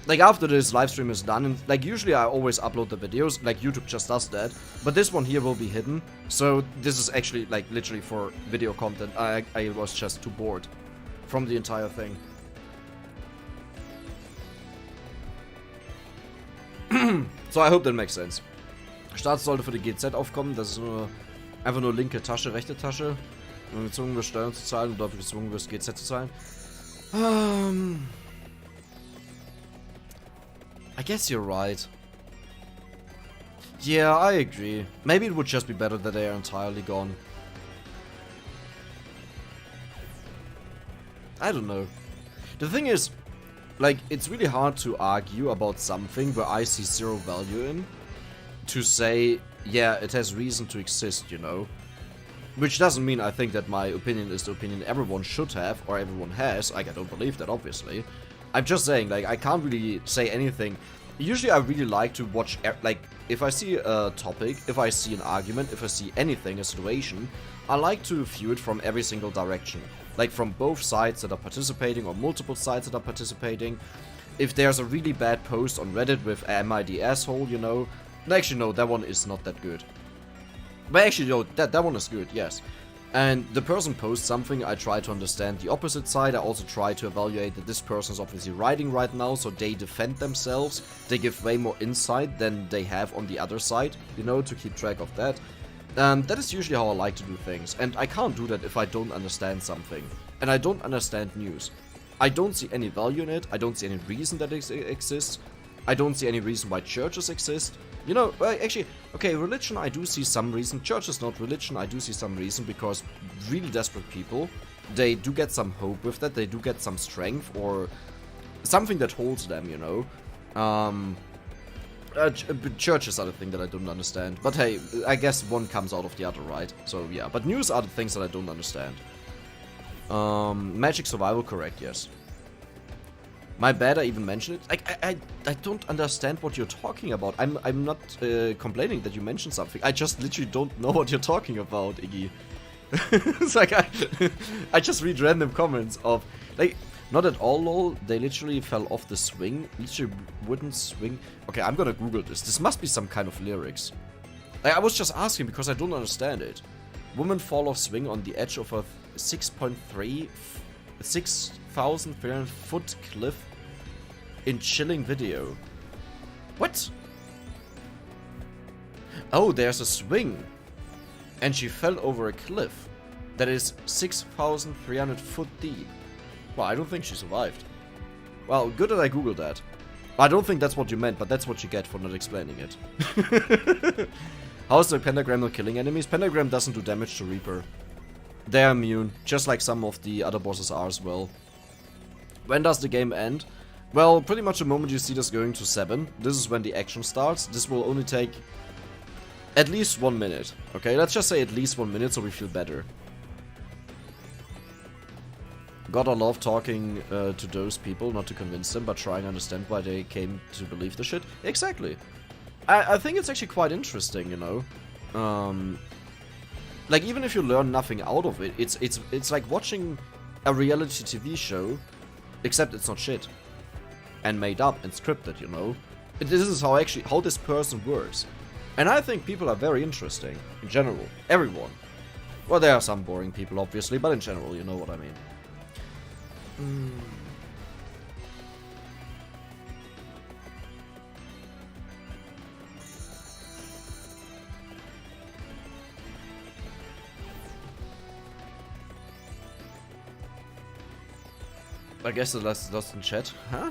Like, after this live stream is done, and like usually I always upload the videos, like YouTube just does that, but this one here will be hidden, so this is actually like literally for video content. I was just too bored from the entire thing. So I hope that makes sense. Start sollte für die GZ aufkommen, das ist nur einfach nur linke Tasche, rechte Tasche. Wenn du gezwungen wirst, Steuern zu zahlen und dafür gezwungen wirst, GZ zu zahlen. I guess you're right. Yeah, I agree. Maybe it would just be better that they are entirely gone. I don't know. The thing is, like, it's really hard to argue about something where I see 0 value in, to say, yeah, it has reason to exist, you know? Which doesn't mean I think that my opinion is the opinion everyone should have, or everyone has. Like, I don't believe that, obviously. I'm just saying, like, I can't really say anything. Usually I really like to watch, like, if I see a topic, if I see an argument, if I see anything, a situation, I like to view it from every single direction. Like, from both sides that are participating, or multiple sides that are participating. If there's a really bad post on Reddit with am I the asshole, you know? Actually, no, that one is not that good. But actually, no, that one is good, yes. And the person posts something, I try to understand the opposite side. I also try to evaluate that this person is obviously writing right now, so they defend themselves. They give way more insight than they have on the other side, you know, to keep track of that. That is usually how I like to do things, and I can't do that if I don't understand something. And I don't understand news. I don't see any value in it, I don't see any reason that it exists. I don't see any reason why churches exist. You know, actually, okay, religion I do see some reason. Church is not religion, I do see some reason, because really desperate people, they do get some hope with that, they do get some strength, or something that holds them, you know. Churches are the thing that I don't understand. But hey, I guess one comes out of the other, right? So yeah, but news are the things that I don't understand. Magic Survival, correct, yes. My bad, I even mentioned it. I don't understand what you're talking about. I'm not complaining that you mentioned something. I just literally don't know what you're talking about, Iggy. It's like I just read random comments of, like, not at all, lol. They literally fell off the swing. Literally wouldn't swing. Okay, I'm gonna Google this. This must be some kind of lyrics. I was just asking because I don't understand it. Woman fall off swing on the edge of a 6,300 foot cliff in chilling video. What? Oh, there's a swing. And she fell over a cliff that is 6,300 foot deep. Well, I don't think she survived. Well, good that I googled that. I don't think that's what you meant, but that's what you get for not explaining it. How's the pentagram not killing enemies? Pentagram doesn't do damage to Reaper. They're immune, just like some of the other bosses are as well. When does the game end? Well, pretty much the moment you see this going to 7, this is when the action starts. This will only take at least 1 minute. Okay, let's just say at least 1 minute so we feel better. Gotta love talking to those people, not to convince them, but trying to understand why they came to believe the shit. Exactly. I think it's actually quite interesting, you know. Like, even if you learn nothing out of it, it's like watching a reality TV show, except it's not shit. And made up and scripted, you know. This is how this person works. And I think people are very interesting, in general. Everyone. Well, there are some boring people, obviously, but in general, you know what I mean. I guess the last lost in chat, huh?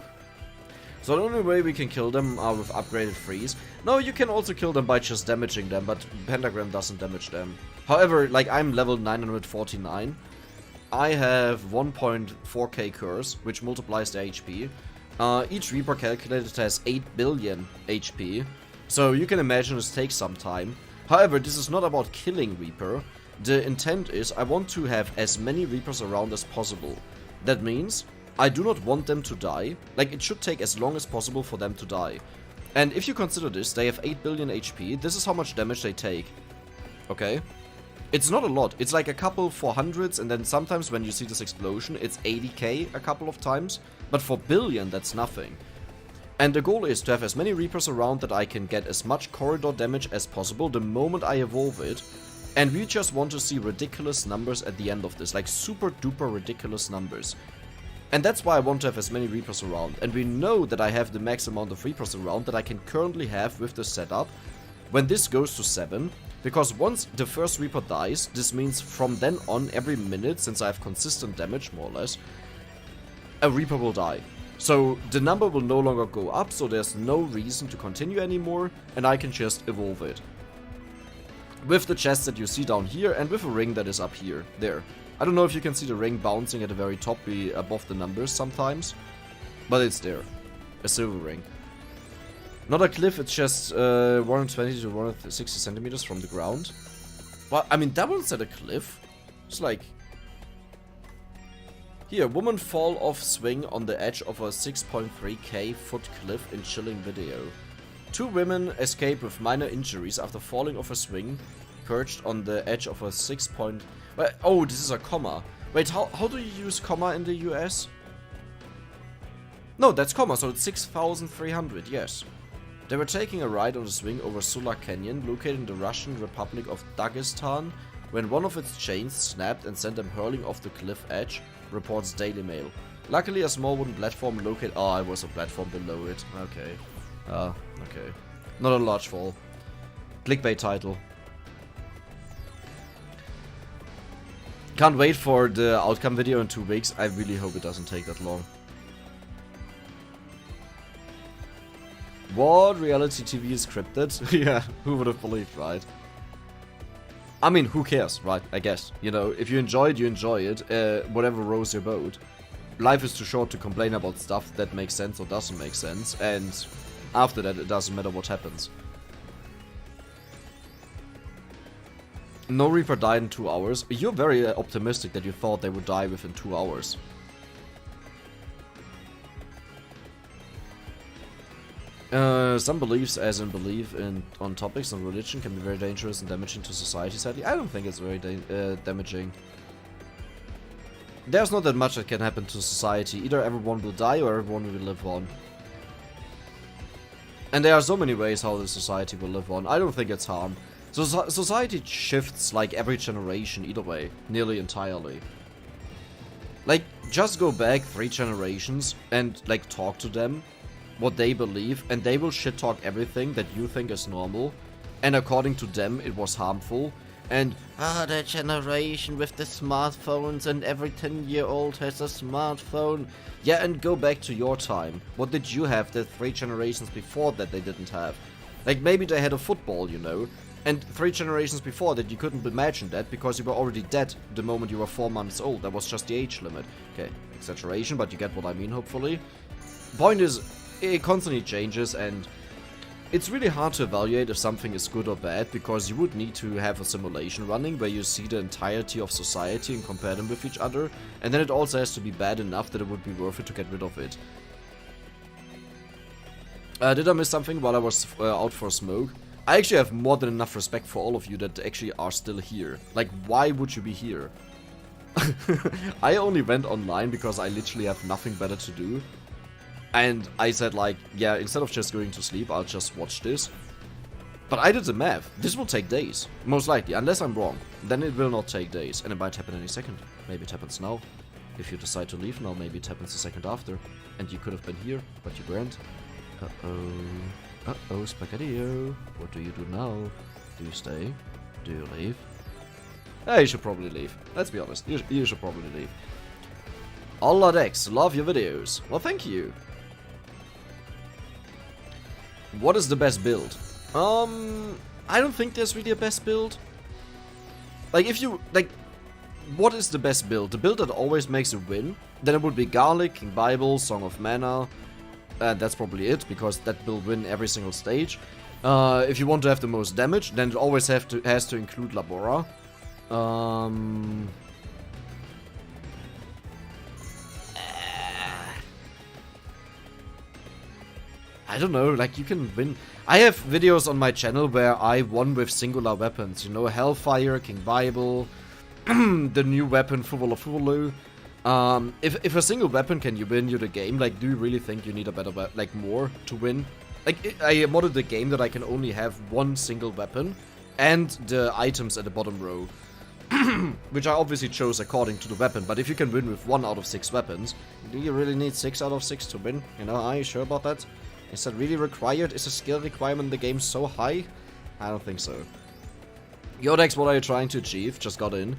So the only way we can kill them are with upgraded freeze. No, you can also kill them by just damaging them, but Pentagram doesn't damage them. However, like, I'm level 949. I have 1.4k curse, which multiplies the HP. Each Reaper calculated has 8 billion HP, so you can imagine this takes some time. However, this is not about killing Reaper. The intent is I want to have as many Reapers around as possible. That means I do not want them to die. Like, it should take as long as possible for them to die. And if you consider this, they have 8 billion HP. This is how much damage they take. Okay? It's not a lot. It's like a couple for hundreds, and then sometimes when you see this explosion, it's 80k a couple of times. But for billion, that's nothing. And the goal is to have as many Reapers around that I can get as much corridor damage as possible the moment I evolve it. And we just want to see ridiculous numbers at the end of this. Like, super duper ridiculous numbers. And that's why I want to have as many Reapers around. And we know that I have the max amount of Reapers around that I can currently have with the setup when this goes to 7. Because once the first Reaper dies, this means from then on, every minute, since I have consistent damage, more or less, a Reaper will die. So the number will no longer go up, so there's no reason to continue anymore, and I can just evolve it. With the chest that you see down here, and with a ring that is up here, there. I don't know if you can see the ring bouncing at the very top above the numbers sometimes, but it's there. A silver ring. Not a cliff, it's just 120 to 160 centimeters from the ground. Well, I mean, that one's at a cliff. It's like... Here, woman fall off swing on the edge of a 6.3k foot cliff in chilling video. 2 women escape with minor injuries after falling off a swing, perched on the edge of a 6. Oh, this is a comma. Wait, how do you use comma in the US? No, that's comma, so it's 6,300, yes. They were taking a ride on a swing over Sula Canyon, located in the Russian Republic of Dagestan, when one of its chains snapped and sent them hurling off the cliff edge, reports Daily Mail. Luckily, a small wooden platform located... Oh, it was a platform below it. Okay. Okay. Not a large fall. Clickbait title. Can't wait for the outcome video in 2 weeks. I really hope it doesn't take that long. What? Reality TV is scripted? Yeah, who would have believed, right? I mean, who cares, right? I guess. You know, if you enjoy it, you enjoy it. Whatever rows your boat. Life is too short to complain about stuff that makes sense or doesn't make sense. And after that, it doesn't matter what happens. No Reaper died in 2 hours. You're very optimistic that you thought they would die within 2 hours. Some beliefs, as in belief on topics on religion, can be very dangerous and damaging to society, sadly. I don't think it's very damaging. There's not that much that can happen to society. Either everyone will die or everyone will live on. And there are so many ways how the society will live on. I don't think it's harm. So society shifts like every generation either way, nearly entirely. Like, just go back 3 generations and like talk to them, what they believe, and they will shit talk everything that you think is normal, and according to them it was harmful. And the generation with the smartphones, and every 10-year-old has a smartphone. Yeah, and go back to your time. What did you have that 3 generations before that they didn't have? Like, maybe they had a football, you know. And 3 generations before that, you couldn't imagine that because you were already dead the moment you were 4 months old. That was just the age limit. Okay, exaggeration, but you get what I mean, hopefully. Point is, it constantly changes, and it's really hard to evaluate if something is good or bad, because you would need to have a simulation running where you see the entirety of society and compare them with each other, and then it also has to be bad enough that it would be worth it to get rid of it. Did I miss something while I was out for a smoke? I actually have more than enough respect for all of you that actually are still here. Like, why would you be here? I only went online because I literally have nothing better to do. And I said, like, yeah, instead of just going to sleep, I'll just watch this. But I did the math. This will take days. Most likely, unless I'm wrong. Then it will not take days. And it might happen any second. Maybe it happens now. If you decide to leave now, maybe it happens a second after. And you could have been here, but you weren't. Uh-oh. Uh-oh, Spaghetti-O. What do you do now? Do you stay? Do you leave? You should probably leave. Let's be honest. You should probably leave. Alladex, love your videos. Well, thank you. What is the best build? I don't think there's really a best build. Like, if you... Like, what is the best build? The build that always makes a win? Then it would be Garlic, King Bible, Song of Mana... that's probably it, because that will win every single stage. If you want to have the most damage, then it always has to include Labora. I don't know, like, you can win. I have videos on my channel where I won with singular weapons, you know, Hellfire, King Bible, the new weapon, Fuvolo. If a single weapon can you win you the game, like, do you really think you need a better like, more to win? Like, I modded the game that I can only have one single weapon, and the items at the bottom row. Which I obviously chose according to the weapon, but if you can win with 1 out of 6 weapons, do you really need 6 out of 6 to win? You know, are you sure about that? Is that really required? Is the skill requirement in the game so high? I don't think so. Yodex, what are you trying to achieve? Just got in.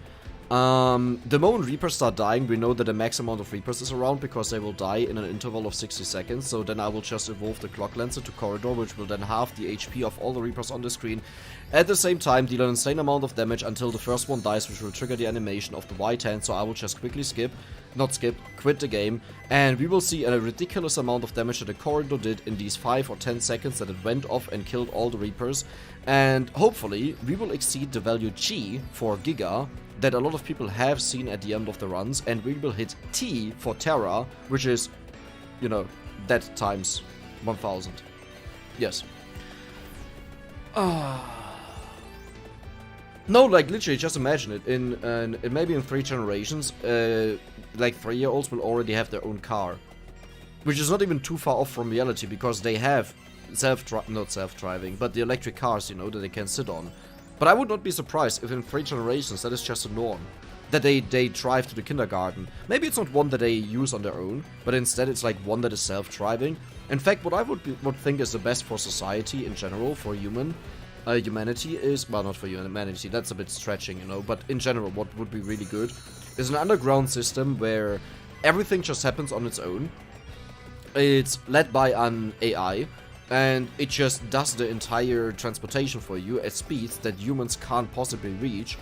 The moment Reapers start dying, we know that the max amount of Reapers is around, because they will die in an interval of 60 seconds, so then I will just evolve the Clock Lancer to Corridor, which will then halve the HP of all the Reapers on the screen. At the same time, deal an insane amount of damage until the first one dies, which will trigger the animation of the white hand, so I will just quickly quit the game, and we will see a ridiculous amount of damage that the Corridor did in these 5 or 10 seconds that it went off and killed all the Reapers, and hopefully we will exceed the value G for Giga that a lot of people have seen at the end of the runs, and we will hit T for Terra, which is, you know, that times 1000. Yes. No, like, literally, just imagine it. In maybe in 3 generations, like, 3-year-olds will already have their own car. Which is not even too far off from reality, because they have not self-driving, but the electric cars, you know, that they can sit on. But I would not be surprised if in 3 generations that is just a norm. That they drive to the kindergarten. Maybe it's not one that they use on their own, but instead it's like one that is self-driving. In fact, what I would think is the best for society in general, for humanity is, well, not for humanity, that's a bit stretching, you know, but in general, what would be really good is an underground system where everything just happens on its own. It's led by an AI, and it just does the entire transportation for you at speeds that humans can't possibly reach.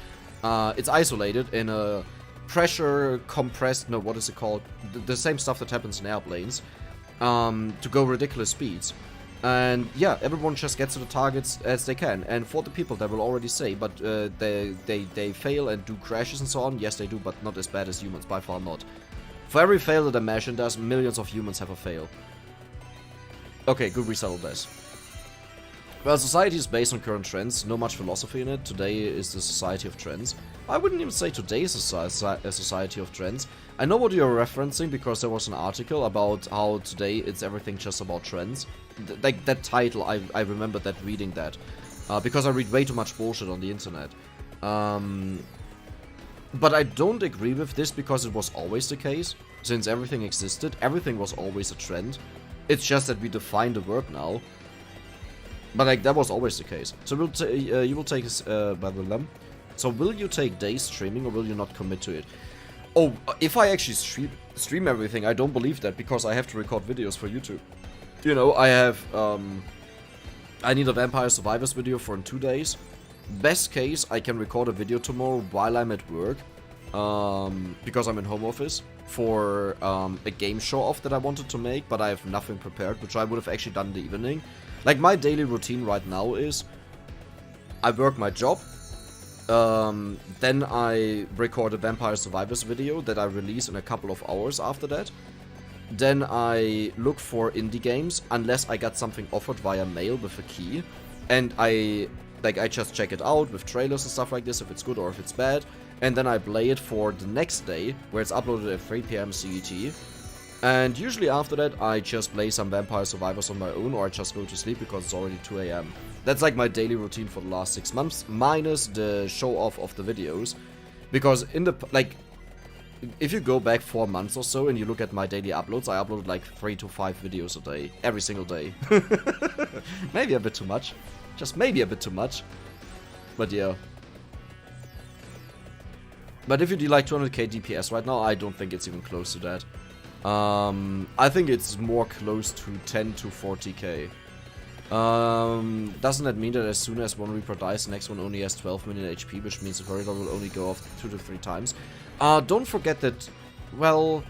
It's isolated in a pressure compressed, no, what is it called? The same stuff that happens in airplanes, to go ridiculous speeds. And yeah, everyone just gets to the targets as they can. And for the people that will already say, but they fail and do crashes and so on, yes they do, but not as bad as humans, by far not. For every fail that I mentioned, there's millions of humans have a fail. Okay, good, we settled this. Well, society is based on current trends, no much philosophy in it. Today is the society of trends. I wouldn't even say today is a society of trends. I know what you're referencing because there was an article about how today it's everything just about trends. Like that title, I remember that reading that. Because I read way too much bullshit on the internet. But I don't agree with this because it was always the case. Since everything existed, everything was always a trend. It's just that we define the word now. But like that was always the case. So you will take So will you take days streaming or will you not commit to it? Oh, if I actually stream everything, I don't believe that because I have to record videos for YouTube. You know, I have I need a Vampire Survivors video for in 2 days. Best case, I can record a video tomorrow while I'm at work, because I'm in home office, for a game show-off that I wanted to make, but I have nothing prepared, which I would have actually done in the evening. Like, my daily routine right now is, I work my job, then I record a Vampire Survivors video that I release in a couple of hours after that. Then I look for indie games, unless I got something offered via mail with a key, and I just check it out with trailers and stuff like this, if it's good or if it's bad, and then I play it for the next day, where it's uploaded at 3 PM CET, and usually after that I just play some Vampire Survivors on my own, or I just go to sleep because it's already 2 AM. That's like my daily routine for the last 6 months, minus the show-off of the videos, because in the, like, if you go back 4 months or so and you look at my daily uploads, I upload like 3 to 5 videos a day, every single day. Maybe a bit too much. Just maybe a bit too much. But yeah. But if you do like 200k DPS right now, I don't think it's even close to that. I think it's more close to 10 to 40k. Doesn't that mean that as soon as one Reaper dies, the next one only has 12 million HP, which means the corridor will only go off 2 to 3 times? Don't forget that, well,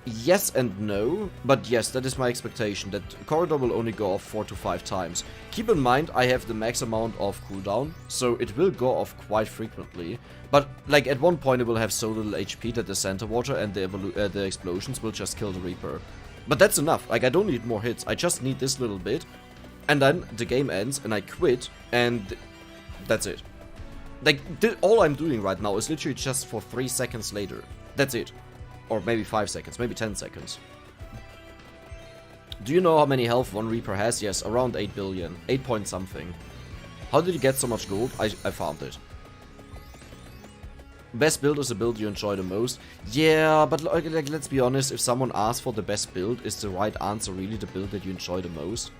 yes and no, but yes, that is my expectation, that corridor will only go off 4 to 5 times. Keep in mind, I have the max amount of cooldown, so it will go off quite frequently, but like at one point it will have so little HP that the center water and the explosions will just kill the Reaper. But that's enough, like I don't need more hits, I just need this little bit, and then the game ends and I quit, and that's it. Like, all I'm doing right now is literally just for 3 seconds later. That's it. Or maybe 5 seconds, maybe 10 seconds. Do you know how many health one Reaper has? Yes, around 8 billion. 8 point something. How did you get so much gold? I found it. Best build is the build you enjoy the most. Yeah, but like, let's be honest, if someone asks for the best build, is the right answer really the build that you enjoy the most?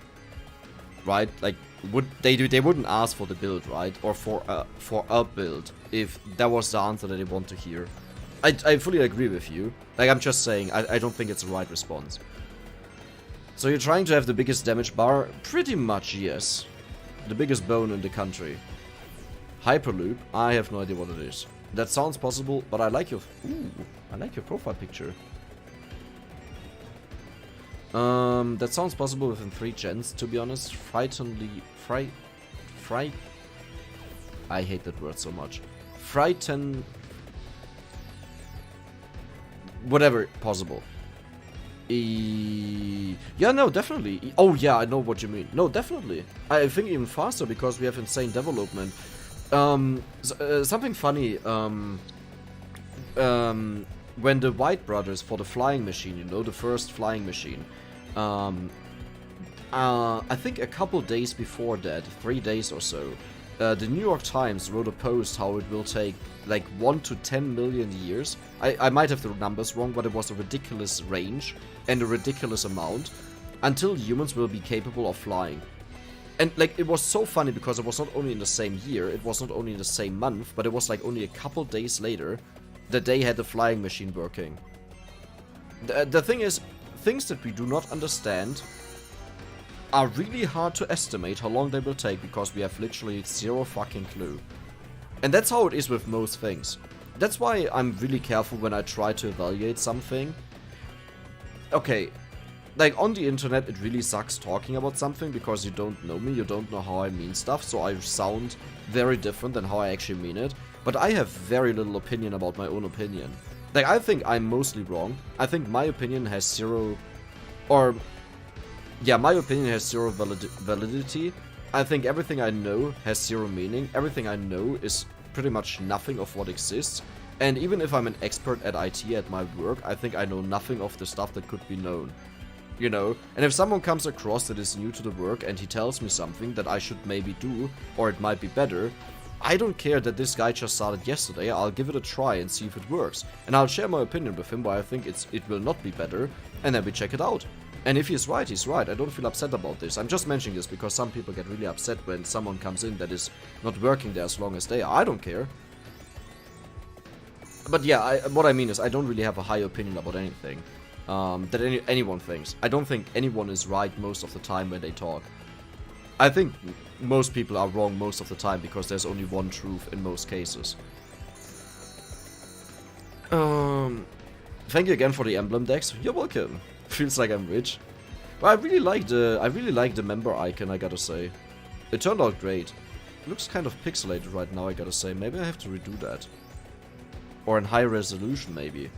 Right? Like, they wouldn't ask for the build, right? Or for a build, if that was the answer that they want to hear. I fully agree with you. Like, I'm just saying, I don't think it's the right response. So you're trying to have the biggest damage bar? Pretty much, yes. The biggest bone in the country. Hyperloop? I have no idea what it is. That sounds possible, but I like your... Ooh, I like your profile picture. That sounds possible within 3 gens, to be honest. I hate that word so much. Whatever, possible. Yeah, no, definitely. Oh, yeah, I know what you mean. No, definitely. I think even faster because we have insane development. Something funny, when the White Brothers for the flying machine, you know, the first flying machine, I think a couple days before that, 3 days or so, the New York Times wrote a post how it will take like 1 to 10 million years. I might have the numbers wrong, but it was a ridiculous range and a ridiculous amount until humans will be capable of flying. And like, it was so funny because it was not only in the same year, it was not only in the same month, but it was like only a couple days later that they had the flying machine working. The thing is, things that we do not understand are really hard to estimate how long they will take because we have literally zero fucking clue. And that's how it is with most things. That's why I'm really careful when I try to evaluate something. Okay, like on the internet it really sucks talking about something because you don't know me, you don't know how I mean stuff, so I sound very different than how I actually mean it. But I have very little opinion about my own opinion. Like, I think I'm mostly wrong. I think my opinion has zero... Or... Yeah, my opinion has zero validity. I think everything I know has zero meaning. Everything I know is pretty much nothing of what exists. And even if I'm an expert at IT at my work, I think I know nothing of the stuff that could be known. You know? And if someone comes across that is new to the work and he tells me something that I should maybe do, or it might be better, I don't care that this guy just started yesterday, I'll give it a try and see if it works. And I'll share my opinion with him why I think it will not be better, and then we check it out. And if he's right, he's right. I don't feel upset about this. I'm just mentioning this because some people get really upset when someone comes in that is not working there as long as they are. I don't care. But yeah, what I mean is I don't really have a high opinion about anything that anyone thinks. I don't think anyone is right most of the time when they talk. I think most people are wrong most of the time because there's only one truth in most cases. Thank you again for the emblem decks. You're welcome. Feels like I'm rich. Well, I really like the member icon, I gotta say. It turned out great. It looks kind of pixelated right now, I gotta say. Maybe I have to redo that. Or in high resolution, maybe.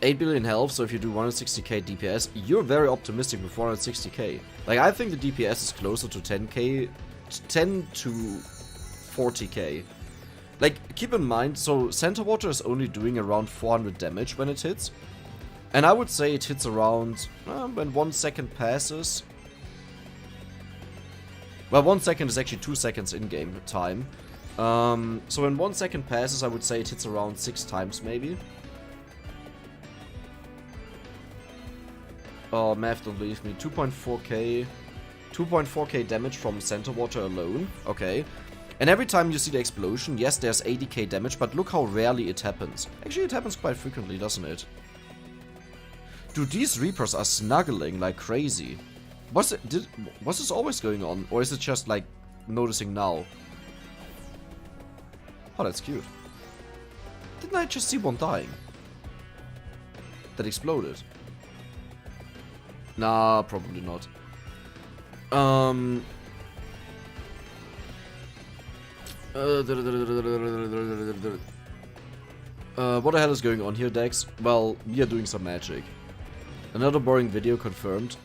8 billion health, so if you do 160k DPS, you're very optimistic with 460k. Like, I think the DPS is closer to 10k, 10 to 40k. Like, keep in mind, so Center Water is only doing around 400 damage when it hits. And I would say it hits around, when 1 second passes. Well, 1 second is actually 2 seconds in-game time. So when 1 second passes, I would say it hits around 6 times, maybe. Oh, math, don't leave me. 2.4k. 2.4k damage from Center Water alone. Okay. And every time you see the explosion, yes, there's 80k damage, but look how rarely it happens. Actually, it happens quite frequently, doesn't it? Dude, these Reapers are snuggling like crazy. Was this always going on? Or is it just, like, noticing now? Oh, that's cute. Didn't I just see one dying? That exploded. Nah, probably not. What the hell is going on here, Dex? Well, we are doing some magic. Another boring video confirmed.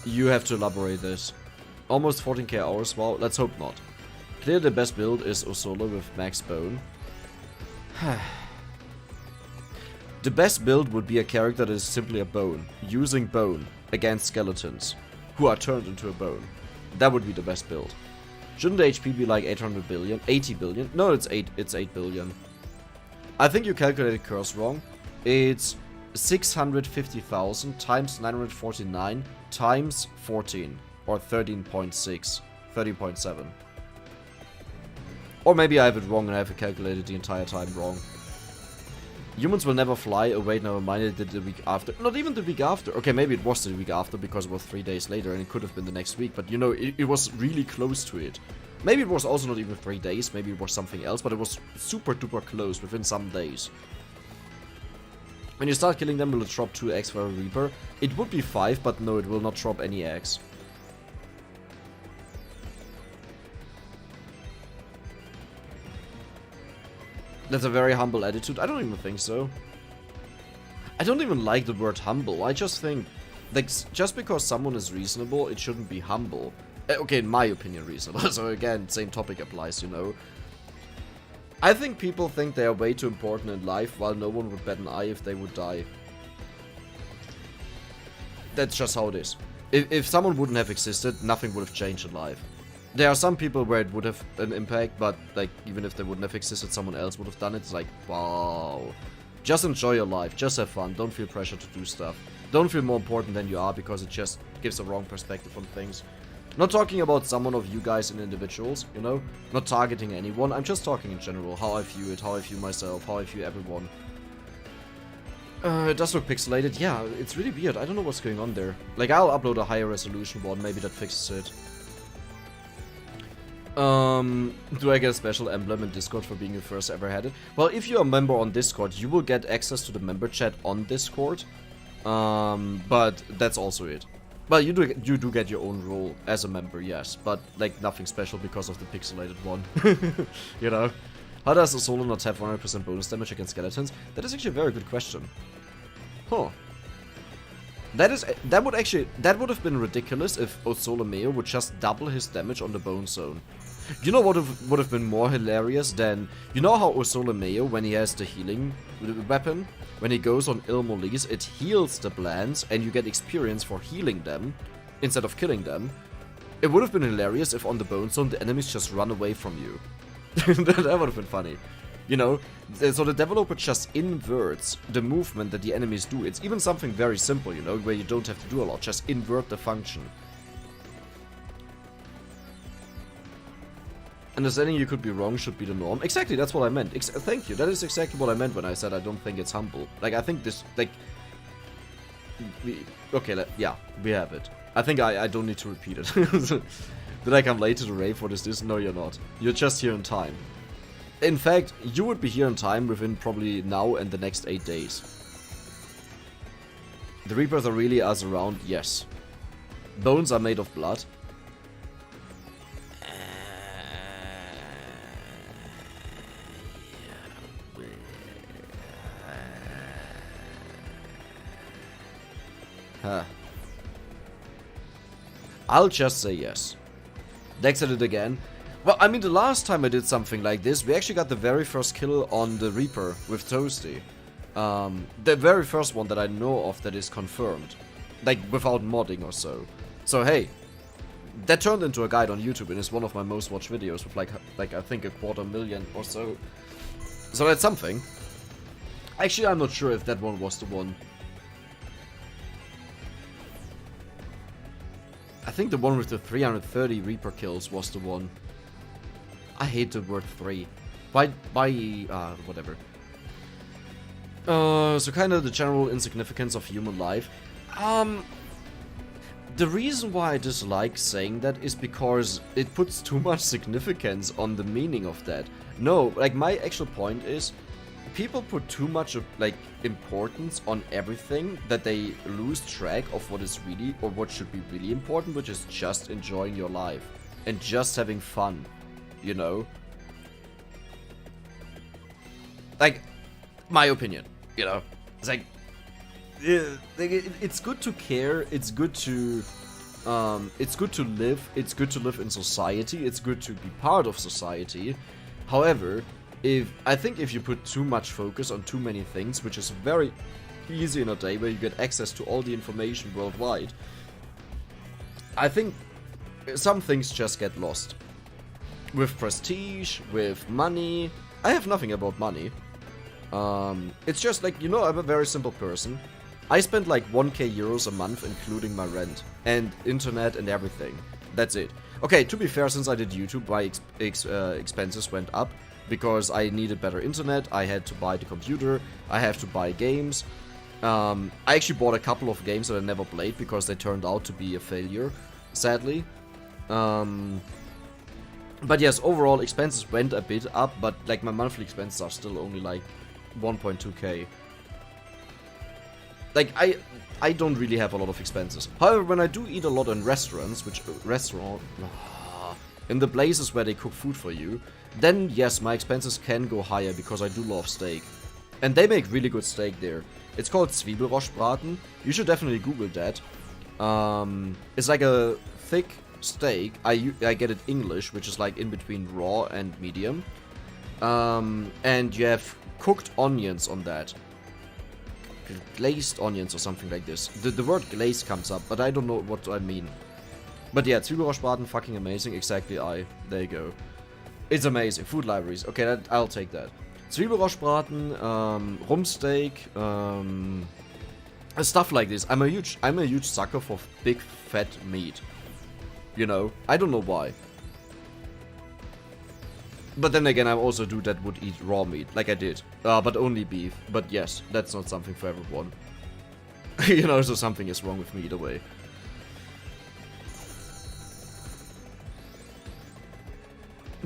You have to elaborate this. Almost 14k hours, wow, let's hope not. Clearly the best build is Osola with max bone. The best build would be a character that is simply a bone, using bone against skeletons, who are turned into a bone. That would be the best build. Shouldn't the HP be like 800 billion? 80 billion? No, it's 8 billion. I think you calculated curse wrong. It's 650,000 times 949 times 14, or 13.6, 13.7. Or maybe I have it wrong and I have it calculated the entire time wrong. Humans will never fly. Oh wait, never mind, it did the week after. Not even the week after. Okay, maybe it was the week after because it was 3 days later and it could have been the next week. But you know, it was really close to it. Maybe it was also not even 3 days. Maybe it was something else. But it was super duper close within some days. When you start killing them, will it drop 2 eggs for a Reaper? It would be 5, but no, it will not drop any eggs. That's a very humble attitude. I don't even think so. I don't even like the word humble. I just think, like, just because someone is reasonable, it shouldn't be humble. Okay, in my opinion, reasonable. So again, same topic applies, you know. I think people think they are way too important in life, while no one would bat an eye if they would die. That's just how it is. If someone wouldn't have existed, nothing would have changed in life. There are some people where it would have an impact, but like even if they wouldn't have existed, someone else would have done it. It's like, wow. Just enjoy your life, just have fun, don't feel pressure to do stuff. Don't feel more important than you are because it just gives a wrong perspective on things. Not talking about someone of you guys and individuals, you know? Not targeting anyone, I'm just talking in general, how I view it, how I view myself, how I view everyone. It does look pixelated, yeah, it's really weird, I don't know what's going on there. Like, I'll upload a higher resolution one, maybe that fixes it. Do I get a special emblem in Discord for being the first ever had it? Well, if you're a member on Discord, you will get access to the member chat on Discord. But that's also it. Well, you do get your own role as a member, yes, but like nothing special because of the pixelated one. You know? How does a solo not have 100% bonus damage against skeletons? That is actually a very good question. Huh. That would have been ridiculous if Osolameo would just double his damage on the bone zone. You know what would have been more hilarious than, you know how Osolameo, when he has the healing weapon, when he goes on Ilmolis, it heals the Blans and you get experience for healing them instead of killing them. It would have been hilarious if on the bone zone the enemies just run away from you. That would have been funny. You know, so the developer just inverts the movement that the enemies do. It's even something very simple, you know, where you don't have to do a lot. Just invert the function. Understanding you could be wrong should be the norm. Exactly, that's what I meant. Thank you. That is exactly what I meant when I said I don't think it's humble. Like, I think this, like, Okay, yeah, we have it. I think I don't need to repeat it. Did I come late to the rave? What is this? No, you're not. You're just here in time. In fact, you would be here in time within probably now and the next 8 days. The Reapers are really us around, yes. Bones are made of blood. Huh. I'll just say yes. Dex did it again. Well, I mean, the last time I did something like this, we actually got the very first kill on the Reaper with Toasty. The very first one that I know of that is confirmed. Like, without modding or so. So, hey. That turned into a guide on YouTube and is one of my most watched videos with like I think 250,000 or so. So that's something. Actually, I'm not sure if that one was the one. I think the one with the 330 Reaper kills was the one. I hate the word 3. Whatever. So kind of the general insignificance of human life. The reason why I dislike saying that is because it puts too much significance on the meaning of that. No, like my actual point is, people put too much of like importance on everything that they lose track of what is really or what should be really important, which is just enjoying your life and just having fun, you know? Like, my opinion, you know? It's like, it's good to care, it's good to live, it's good to live in society, it's good to be part of society. However, I think if you put too much focus on too many things, which is very easy in a day where you get access to all the information worldwide, I think some things just get lost. With prestige, with money. I have nothing about money. It's just like, you know, I'm a very simple person. I spend like 1k euros a month including my rent and internet and everything. That's it. Okay, to be fair, since I did YouTube, my expenses went up. Because I needed better internet, I had to buy the computer, I have to buy games. I actually bought a couple of games that I never played because they turned out to be a failure, sadly. But yes, overall expenses went a bit up, but like my monthly expenses are still only like 1.2k. Like I don't really have a lot of expenses. However, when I do eat a lot in restaurants, in the places where they cook food for you, then yes, my expenses can go higher because I do love steak. And they make really good steak there. It's called Zwiebelrostbraten. You should definitely Google that. It's like a thick steak. I get it English, which is like in between raw and medium. And you have cooked onions on that. Glazed onions or something like this. The word glaze comes up, but I don't know what I mean. But yeah, Zwiebelrostbraten, fucking amazing. Exactly, there you go. It's amazing. Food libraries. Okay, I'll take that. Zwiebelrostbraten, Rumsteak, stuff like this. I'm a huge sucker for big fat meat. You know, I don't know why. But then again, I also do that would eat raw meat, like I did. But only beef. But yes, that's not something for everyone. You know, so something is wrong with me either way.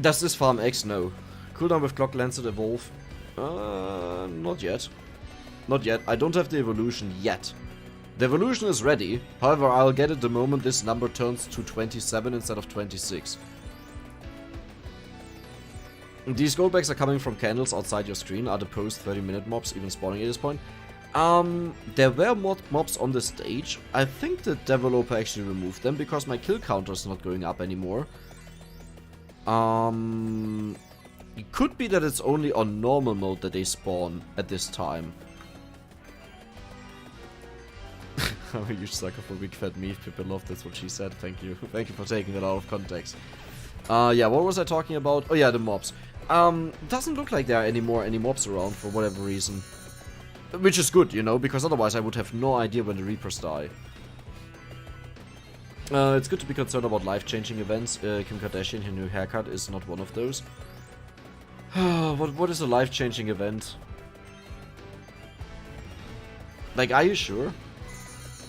Does this farm X? No. Cooldown with Clock Lancet evolve? Not yet. Not yet. I don't have the evolution yet. The evolution is ready. However, I'll get it the moment this number turns to 27 instead of 26. These goldbacks are coming from candles outside your screen. Are the post 30-minute mobs even spawning at this point? There were mobs on the stage. I think the developer actually removed them because my kill counter is not going up anymore. It could be that it's only on normal mode that they spawn at this time. I'm a huge sucker for big fat meat. People love that's what she said. Thank you. Thank you for taking that out of context. Yeah, what was I talking about? Oh yeah, the mobs. Doesn't look like there are any mobs around for whatever reason. Which is good, you know, because otherwise I would have no idea when the Reapers die. It's good to be concerned about life-changing events. Kim Kardashian, her new haircut is not one of those. What is a life-changing event? Like, are you sure?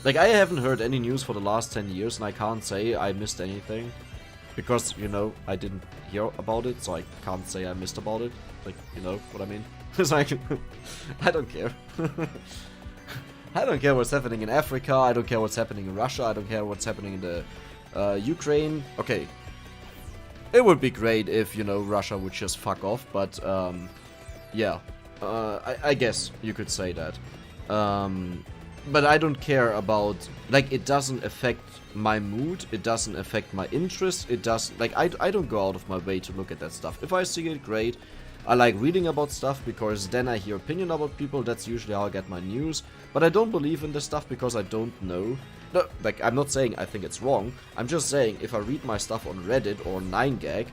Like, I haven't heard any news for the last 10 years, and I can't say I missed anything. Because, you know, I didn't hear about it, so I can't say I missed about it. Like, you know what I mean? It's like, I don't care. I don't care what's happening in Africa, I don't care what's happening in Russia, I don't care what's happening in the Ukraine. Okay. It would be great if, you know, Russia would just fuck off, but, yeah. I guess you could say that. But I don't care about, like, it doesn't affect my mood, it doesn't affect my interest, it doesn't, like, I don't go out of my way to look at that stuff. If I see it, great. I like reading about stuff because then I hear opinion about people, that's usually how I get my news. But I don't believe in this stuff because I don't know. No, like, I'm not saying I think it's wrong, I'm just saying if I read my stuff on Reddit or 9gag,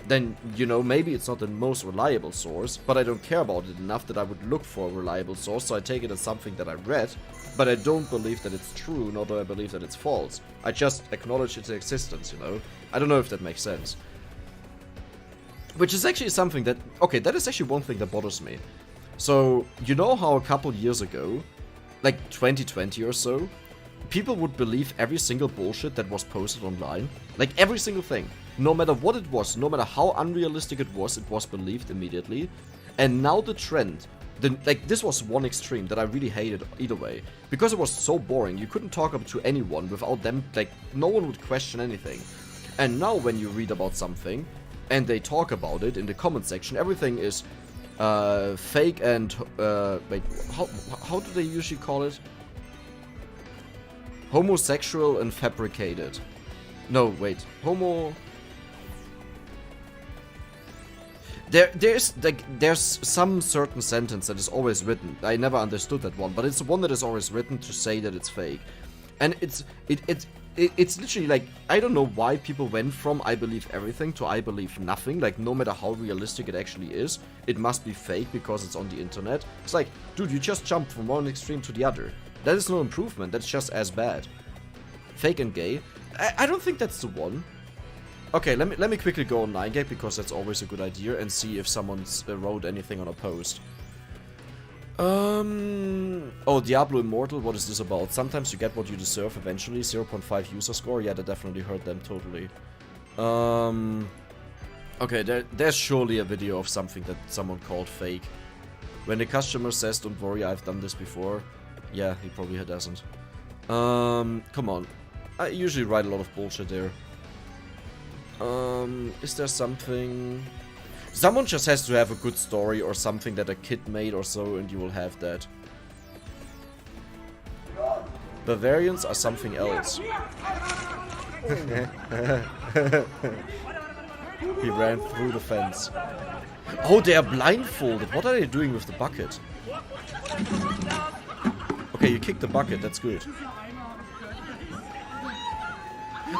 then, you know, maybe it's not the most reliable source, but I don't care about it enough that I would look for a reliable source, so I take it as something that I read, but I don't believe that it's true, nor do I believe that it's false. I just acknowledge its existence, you know? I don't know if that makes sense. Which is actually something that... Okay, that is actually one thing that bothers me. So, you know how a couple years ago, like 2020 or so, people would believe every single bullshit that was posted online? Like, every single thing. No matter what it was, no matter how unrealistic it was believed immediately. And now the trend, like, this was one extreme that I really hated either way. Because it was so boring, you couldn't talk to anyone without them, like, no one would question anything. And now when you read about something, and they talk about it in the comment section, everything is fake and, wait, how do they usually call it? Homosexual and fabricated. No, wait, There's some certain sentence that is always written. I never understood that one, but it's the one that is always written to say that it's fake. And it's literally like, I don't know why people went from I believe everything to I believe nothing. Like, no matter how realistic it actually is, it must be fake because it's on the internet. It's like, dude, you just jumped from one extreme to the other. That is no improvement, that's just as bad. Fake and gay. I don't think that's the one. Okay, let me quickly go on 9gag because that's always a good idea and see if someone's wrote anything on a post. Oh, Diablo Immortal, what is this about? Sometimes you get what you deserve eventually. 0.5 user score. Yeah, that definitely hurt them totally. Okay, there's surely a video of something that someone called fake. When the customer says, don't worry, I've done this before. Yeah, he probably doesn't. Come on. I usually write a lot of bullshit there. Is there something... Someone just has to have a good story or something that a kid made or so, and you will have that. Bavarians are something else. He ran through the fence. Oh, they are blindfolded. What are they doing with the bucket? Okay, you kicked the bucket. That's good.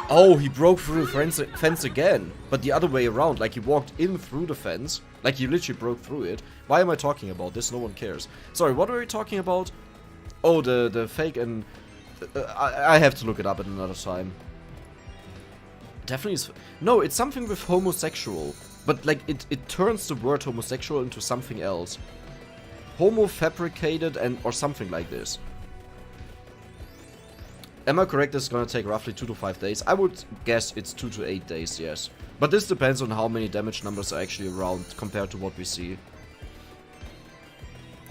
Oh, he broke through the fence again. But the other way around. Like, he walked in through the fence. Like, he literally broke through it. Why am I talking about this? No one cares. Sorry, what were we talking about? Oh, the fake and... I have to look it up at another time. Definitely is... No, it's something with homosexual. But, like, it turns the word homosexual into something else. Homo fabricated and... or something like this. Am I correct? This is gonna take roughly 2 to 5 days. I would guess it's 2 to 8 days, yes. But this depends on how many damage numbers are actually around compared to what we see.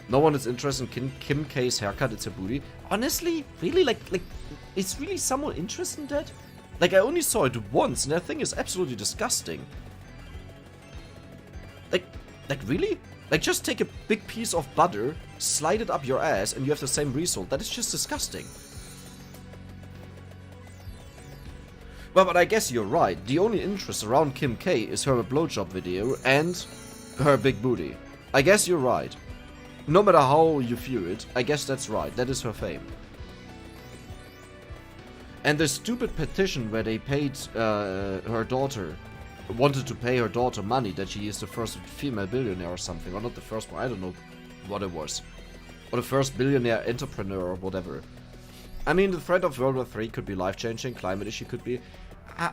No one is interested in Kim K's haircut, it's a booty. Honestly? Really? Like, is really someone interested in that? Like, I only saw it once, and that thing is absolutely disgusting. Like, really? Like, just take a big piece of butter, slide it up your ass, and you have the same result. That is just disgusting. Well, but I guess you're right. The only interest around Kim K is her blowjob video and her big booty. I guess you're right. No matter how you view it, I guess that's right. That is her fame. And the stupid petition where they paid her daughter, wanted to pay her daughter money that she is the first female billionaire or something. Or not the first one, I don't know what it was. Or the first billionaire entrepreneur or whatever. I mean, the threat of World War III could be life-changing, climate issue could be...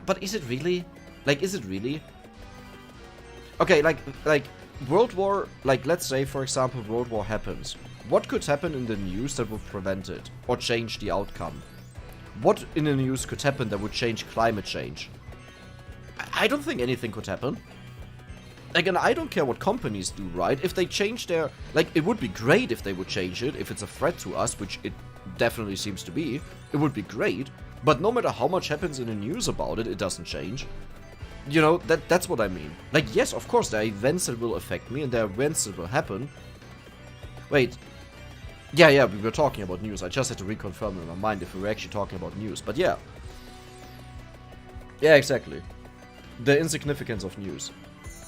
but is it really? Like, is it really? Okay, like, World War... Like, let's say, for example, World War happens. What could happen in the news that would prevent it? Or change the outcome? what in the news could happen that would change climate change? I don't think anything could happen. Like, and I don't care what companies do, right? If they change their... Like, it would be great if they would change it, if it's a threat to us, which it definitely seems to be. It would be great. But no matter how much happens in the news about it, it doesn't change. You know, that's what I mean. Like, yes, of course, there are events that will affect me, and there are events that will happen. Wait. Yeah, we were talking about news. I just had to reconfirm in my mind if we were actually talking about news. But yeah. Yeah, exactly. The insignificance of news.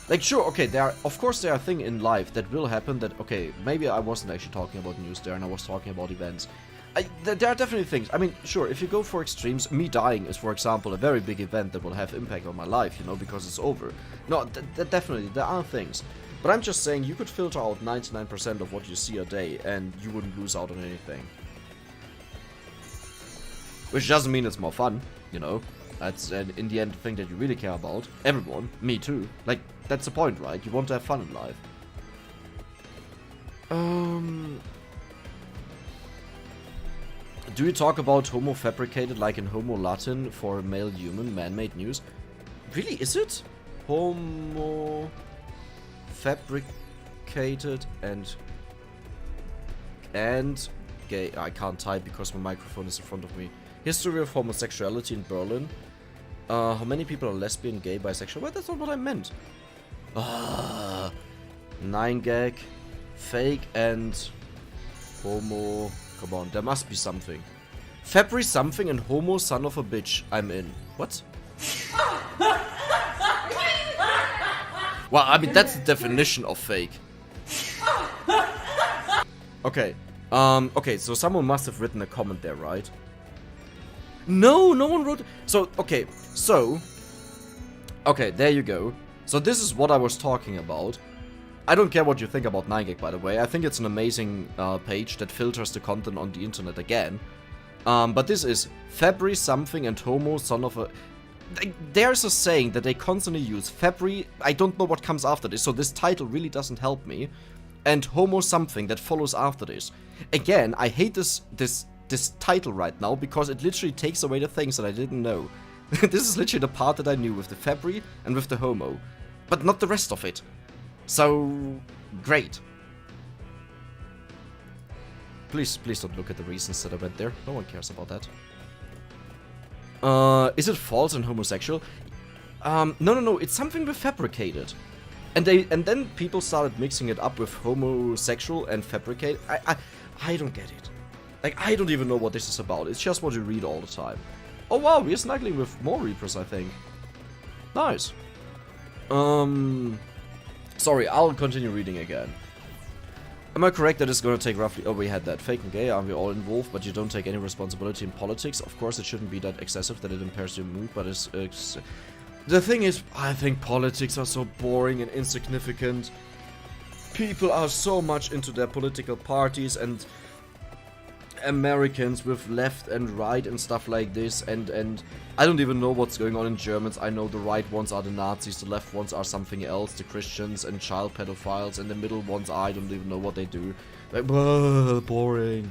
Like, sure, okay, of course there are things in life that will happen that, okay, maybe I wasn't actually talking about news there and I was talking about events. There are definitely things. I mean, sure, if you go for extremes, me dying is, for example, a very big event that will have impact on my life, you know, because it's over. No, definitely, there are things. But I'm just saying, you could filter out 99% of what you see a day and you wouldn't lose out on anything. Which doesn't mean it's more fun, you know. That's, in the end, the thing that you really care about. Everyone, me too. Like, that's the point, right? You want to have fun in life. Do you talk about homo fabricated like in Homo Latin for male human man-made news? Really, is it? Homo fabricated and gay. I can't type because my microphone is in front of me. History of homosexuality in Berlin. How many people are lesbian, gay, bisexual? Well, that's not what I meant. 9gag, fake, and homo. Come on, there must be something. Fabry something and homo son of a bitch. I'm in. What? Well, I mean, that's the definition of fake. Okay. Okay, so someone must have written a comment there, right? No, no one wrote... So, okay, there you go. So this is what I was talking about. I don't care what you think about 9gag, by the way. I think it's an amazing page that filters the content on the internet again. But this is Fabry something and homo son of a... There's a saying that they constantly use. Fabry, I don't know what comes after this, so this title really doesn't help me. And homo something that follows after this. Again, I hate this title right now because it literally takes away the things that I didn't know. This is literally the part that I knew with the Fabry and with the homo. But not the rest of it. So, great. Please don't look at the reasons that I went there. No one cares about that. Is it false and homosexual? No, it's something with fabricated. And then people started mixing it up with homosexual and fabricated. I don't get it. Like, I don't even know what this is about. It's just what you read all the time. Oh wow, we're snuggling with more Reapers, I think. Nice. Sorry, I'll continue reading again. Am I correct that it's gonna take roughly... Oh, we had that. Fake and gay, are we all involved, but you don't take any responsibility in politics? Of course, it shouldn't be that excessive that it impairs your mood, but it's... The thing is, I think politics are so boring and insignificant. People are so much into their political parties and... Americans with left and right and stuff like this, and I don't even know what's going on in Germans. I know the right ones are the Nazis, the left ones are something else, the Christians and child pedophiles, and the middle ones I don't even know what they do. Like, boring.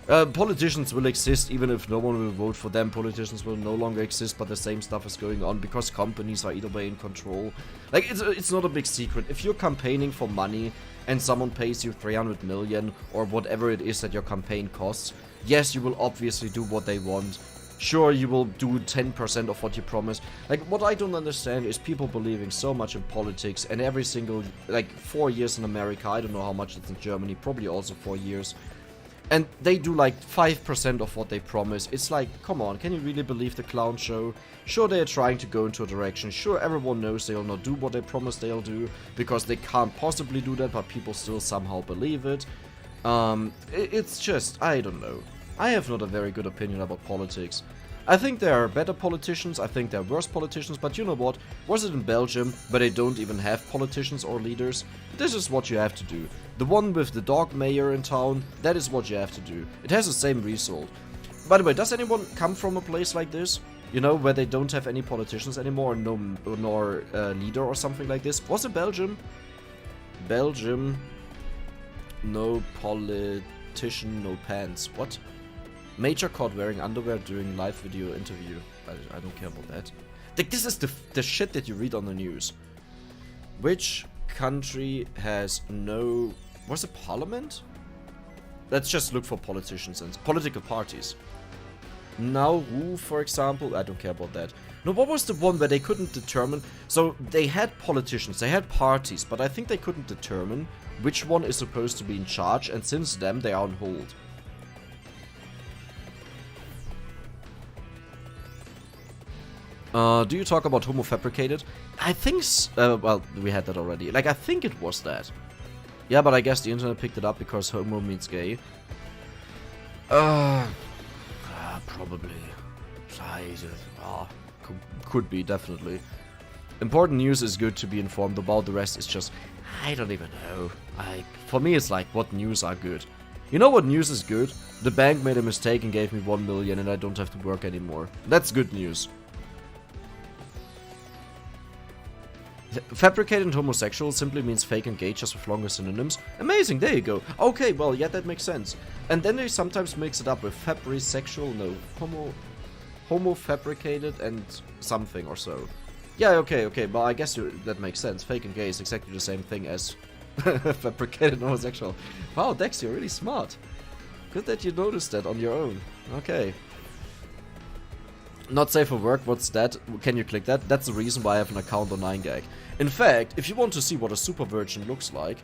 Politicians will exist even if no one will vote for them. Politicians will no longer exist, but the same stuff is going on because companies are either way in control. Like, it's not a big secret. If you're campaigning for money and someone pays you 300 million or whatever it is that your campaign costs, yes, you will obviously do what they want. Sure, you will do 10% of what you promise. Like, what I don't understand is people believing so much in politics, and every single, like, 4 years in America, I don't know how much it's in Germany, probably also 4 years, and they do like 5% of what they promise. It's like, come on, can you really believe the clown show? Sure, they are trying to go into a direction. Sure, everyone knows they'll not do what they promise they'll do, because they can't possibly do that, but people still somehow believe it. It's just, I don't know. I have not a very good opinion about politics. I think there are better politicians, I think there are worse politicians, but you know what? Was it in Belgium, where they don't even have politicians or leaders? This is what you have to do. The one with the dog mayor in town, that is what you have to do. It has the same result. By the way, does anyone come from a place like this? You know, where they don't have any politicians anymore, nor leader or something like this? Was it Belgium? Belgium, no politician, no pants. What? Major caught wearing underwear during live video interview. I don't care about that. Like, this is the shit that you read on the news. Which country has no... What's a parliament? Let's just look for politicians and political parties. Nauru, for example, I don't care about that. No, what was the one where they couldn't determine? So they had politicians, they had parties, but I think they couldn't determine which one is supposed to be in charge, and since then they are on hold. Do you talk about Homo Fabricated? I think well, we had that already. Like, I think it was that. Yeah, but I guess the internet picked it up because homo means gay. Probably. Could be, definitely. Important news is good to be informed about, the rest is just... I don't even know. For me it's like, what news are good? You know what news is good? The bank made a mistake and gave me 1 million and I don't have to work anymore. That's good news. Fabricated and homosexual simply means fake and gay, just with longer synonyms. Amazing, there you go. Okay, well, yeah, that makes sense. And then they sometimes mix it up with fabrisexual, no, homo fabricated and something or so. Yeah, okay, but I guess that makes sense. Fake and gay is exactly the same thing as fabricated and homosexual. Wow, Dex, you're really smart. Good that you noticed that on your own. Okay. Not safe for work, what's that? Can you click that? That's the reason why I have an account on 9gag. In fact, if you want to see what a super virgin looks like...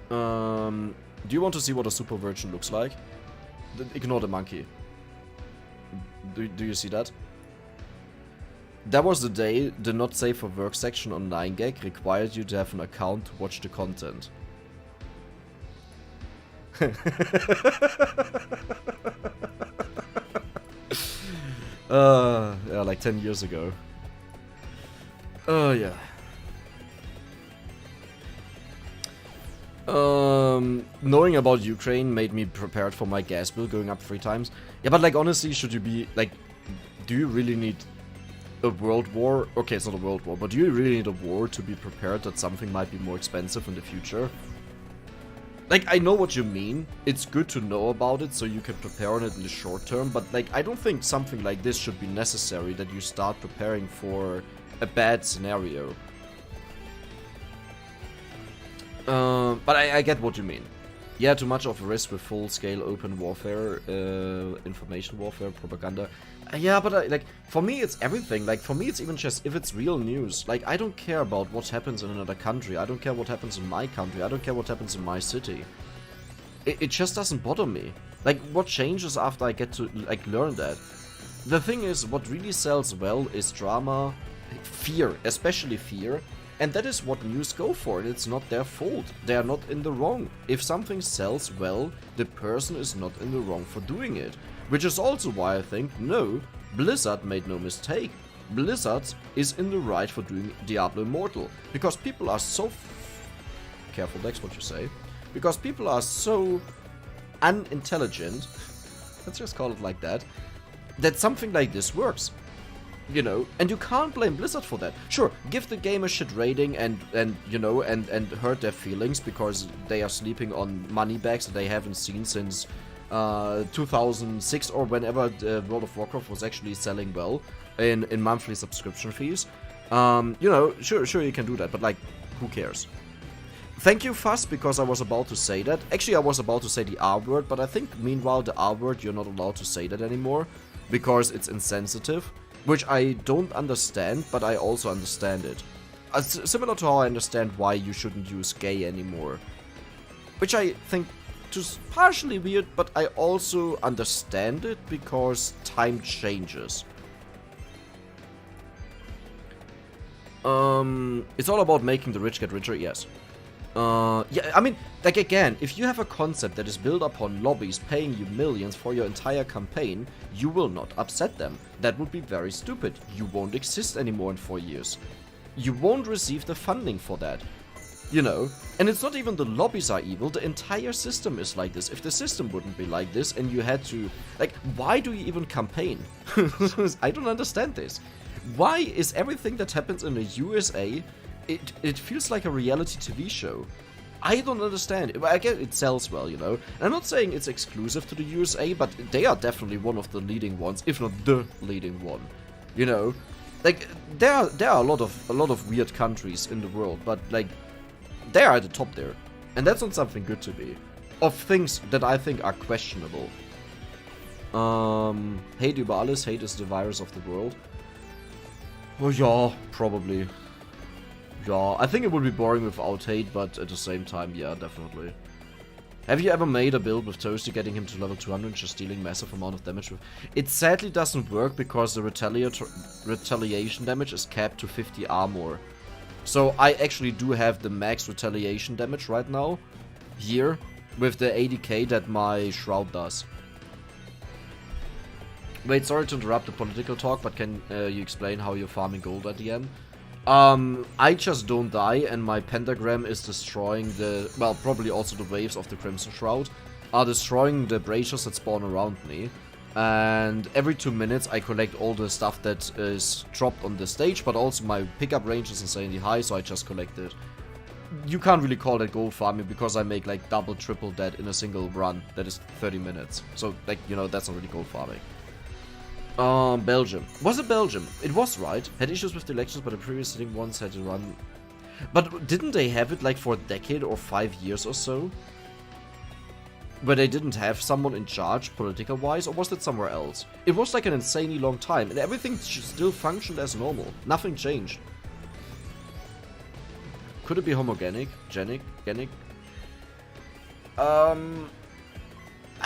do you want to see what a super virgin looks like? Ignore the monkey. Do you see that? That was the day the not safe for work section on 9gag required you to have an account to watch the content. Yeah, like 10 years ago. Oh, yeah. Knowing about Ukraine made me prepared for my gas bill going up 3 times. Yeah, but like, honestly, should you be, like, do you really need a world war? Okay, it's not a world war, but do you really need a war to be prepared that something might be more expensive in the future? Like, I know what you mean. It's good to know about it so you can prepare on it in the short term, but like, I don't think something like this should be necessary that you start preparing for a bad scenario. But I get what you mean. Yeah, too much of a risk with full-scale open warfare, information warfare, propaganda. Yeah, but like, for me it's everything. Like, for me it's even just if it's real news. Like, I don't care about what happens in another country. I don't care what happens in my country. I don't care what happens in my city. It just doesn't bother me. Like, what changes after I get to, like, learn that? The thing is, what really sells well is drama, fear, especially fear. And that is what news go for, and it's not their fault. They are not in the wrong. If something sells well, the person is not in the wrong for doing it. Which is also why I think, no, Blizzard made no mistake. Blizzard is in the right for doing Diablo Immortal. Because people are so... Careful, Dex, what you say. Because people are so unintelligent, let's just call it like that, that something like this works. You know, and you can't blame Blizzard for that. Sure, give the game a shit rating and you know, and hurt their feelings because they are sleeping on money bags that they haven't seen since 2006 or whenever World of Warcraft was actually selling well in monthly subscription fees. You know, sure you can do that, but like, who cares? Thank you, Fuss, because I was about to say that. Actually, I was about to say the R word, but I think meanwhile the R word, you're not allowed to say that anymore because it's insensitive. Which I don't understand, but I also understand it. Similar to how I understand why you shouldn't use gay anymore. Which I think is partially weird, but I also understand it because time changes. It's all about making the rich get richer, yes. Yeah, I mean, like again, if you have a concept that is built upon lobbies paying you millions for your entire campaign, you will not upset them. That would be very stupid. You won't exist anymore in 4 years. You won't receive the funding for that. You know? And it's not even the lobbies are evil, the entire system is like this. If the system wouldn't be like this and you had to... Like, why do you even campaign? I don't understand this. Why is everything that happens in the USA... It feels like a reality TV show. I don't understand. I guess it sells well, you know. And I'm not saying it's exclusive to the USA, but they are definitely one of the leading ones, if not the leading one. You know, like there are a lot of weird countries in the world, but like they are at the top there, and that's not something good to be. Of things that I think are questionable. Hate über alles. Hate is the virus of the world. Oh yeah, probably. Yeah, I think it would be boring without hate, but at the same time, yeah, definitely. Have you ever made a build with Toasty, getting him to level 200, just dealing massive amount of damage with? It sadly doesn't work because the retaliation damage is capped to 50 armor. So I actually do have the max retaliation damage right now, here, with the 80k that my Shroud does. Wait, sorry to interrupt the political talk, but can you explain how you're farming gold at the end? I just don't die, and my pentagram is destroying the, well, probably also the waves of the Crimson Shroud, are destroying the braziers that spawn around me. And every 2 minutes I collect all the stuff that is dropped on the stage, but also my pickup range is insanely high, so I just collect it. You can't really call that gold farming, because I make like double, triple that in a single run, that is 30 minutes. So, like, you know, that's not really gold farming. Belgium. Was it Belgium? It was, right? Had issues with the elections, but the previous sitting ones had to run. But didn't they have it like for a decade or 5 years or so? Where they didn't have someone in charge, political-wise, or was that somewhere else? It was like an insanely long time, and everything still functioned as normal. Nothing changed. Could it be homogenic? Genic? I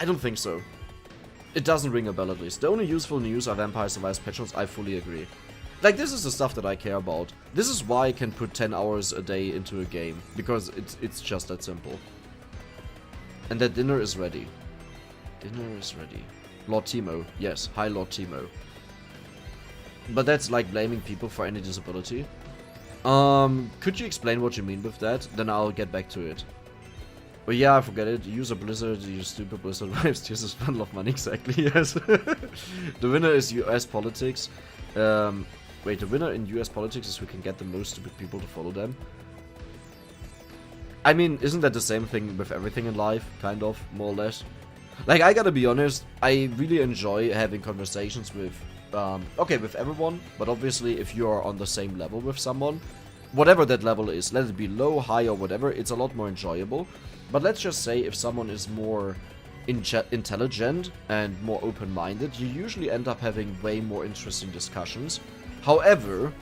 don't think so. It doesn't ring a bell at least. The only useful news are Vampire Survives patrons, I fully agree. Like, this is the stuff that I care about. This is why I can put 10 hours a day into a game, because it's just that simple. And that dinner is ready. Dinner is ready. Lord Timo. Yes, hi Lord Timo. But that's like blaming people for any disability. Could you explain what you mean with that? Then I'll get back to it. Oh yeah, I forget it. Use a blizzard, you stupid blizzard wives. Use a bundle of money, exactly, yes. The winner is US politics. Wait, the winner in US politics is who can get the most stupid people to follow them. I mean, isn't that the same thing with everything in life? Kind of, more or less. Like, I gotta be honest, I really enjoy having conversations with, okay, with everyone, but obviously if you're on the same level with someone, whatever that level is, let it be low, high, or whatever, it's a lot more enjoyable. But let's just say if someone is more intelligent and more open-minded, you usually end up having way more interesting discussions. However,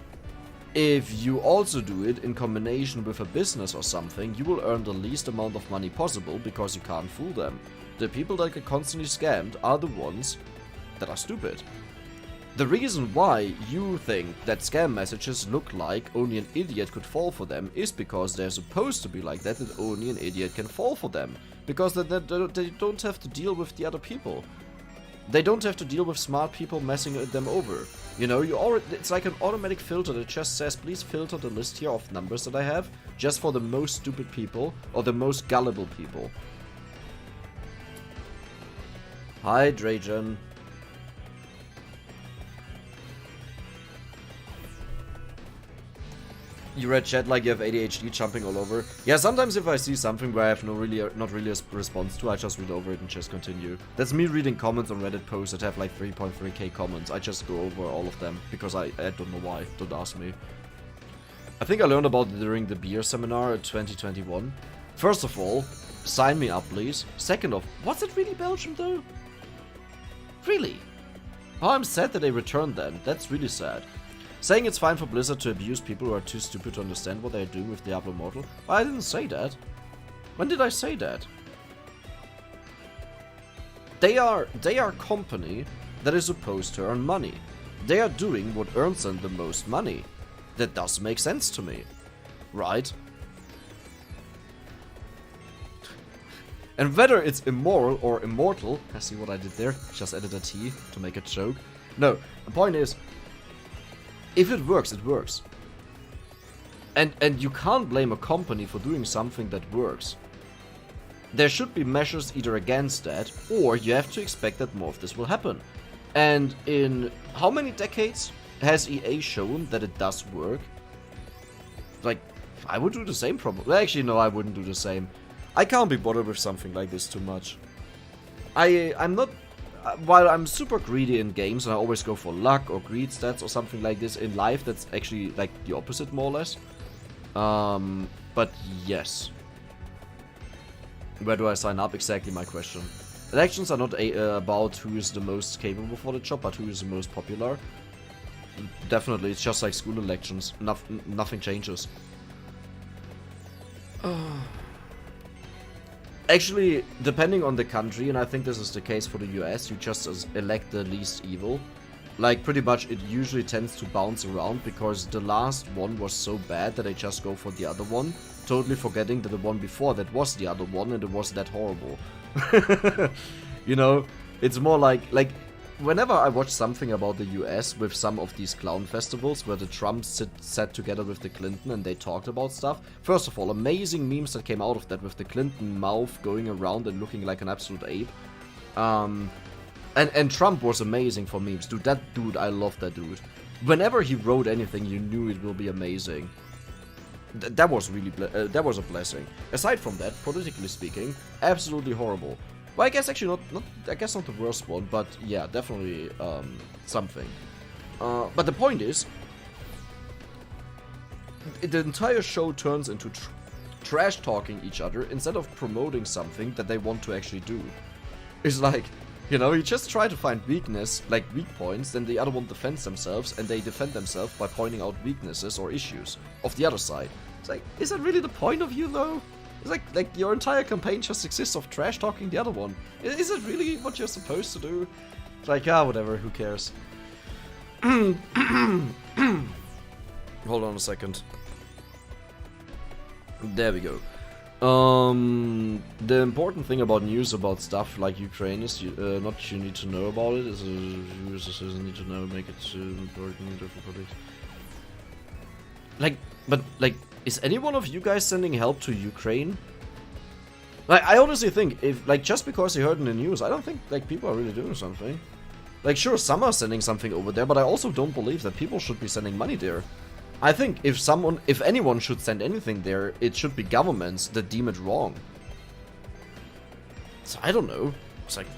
if you also do it in combination with a business or something, you will earn the least amount of money possible because you can't fool them. The people that get constantly scammed are the ones that are stupid. The reason why you think that scam messages look like only an idiot could fall for them is because they're supposed to be like that only an idiot can fall for them. Because they don't have to deal with the other people. They don't have to deal with smart people messing them over. You know, it's like an automatic filter that just says, please filter the list here of numbers that I have just for the most stupid people or the most gullible people. Hi, Drajan. You read chat like you have ADHD jumping all over. Yeah, sometimes if I see something where I have not really a response to, I just read over it and just continue. That's me reading comments on Reddit posts that have like 3.3k comments. I just go over all of them because I don't know why. Don't ask me. I think I learned about it during the beer seminar at 2021. First of all, sign me up please. Second off, was it really Belgium though? Really? Oh, I'm sad that they returned then. That's really sad. Saying it's fine for Blizzard to abuse people who are too stupid to understand what they're doing with Diablo Immortal? I didn't say that. When did I say that? They are a company that is supposed to earn money. They are doing what earns them the most money. That does make sense to me. Right? And whether it's immoral or immortal, I see what I did there, just added a T to make a joke. No, the point is, if it works, it works. And you can't blame a company for doing something that works. There should be measures either against that, or you have to expect that more of this will happen. And in how many decades has EA shown that it does work? Like, I would do the same probably. Actually, no, I wouldn't do the same. I can't be bothered with something like this too much. I'm not... while I'm super greedy in games, and I always go for luck or greed stats or something like this, in life that's actually like the opposite, more or less. But yes. Where do I sign up? Exactly my question. Elections are not about who is the most capable for the job, but who is the most popular. Definitely, it's just like school elections. Nothing changes. Actually, depending on the country, and I think this is the case for the US, you just elect the least evil. Like, pretty much it usually tends to bounce around, because the last one was so bad that they just go for the other one, totally forgetting that the one before that was the other one, and it was that horrible. You know, it's more like whenever I watch something about the US with some of these clown festivals where the Trumps sat together with the Clinton and they talked about stuff. First of all, amazing memes that came out of that with the Clinton mouth going around and looking like an absolute ape. And Trump was amazing for memes. Dude, that dude, I love that dude. Whenever he wrote anything, you knew it will be amazing. That was really, that was a blessing. Aside from that, politically speaking, absolutely horrible. Well, I guess actually I guess not the worst one, but yeah, definitely something. But the point is, the entire show turns into trash talking each other instead of promoting something that they want to actually do. It's like, you know, you just try to find weakness, like weak points, then the other one defends themselves, and they defend themselves by pointing out weaknesses or issues of the other side. It's like, is that really the point of you, though? It's like your entire campaign just exists of trash talking the other one. Is it really what you're supposed to do? It's like, ah, whatever, who cares? Hold on a second. There we go. The important thing about news about stuff like Ukraine is not you need to know about it, is users need to know, make it important for politics. Like, is any one of you guys sending help to Ukraine? Like, I honestly think, if, like, just because you heard in the news, I don't think, like, people are really doing something. Like, sure, some are sending something over there, but I also don't believe that people should be sending money there. I think if anyone should send anything there, it should be governments that deem it wrong. So, I don't know. It's like,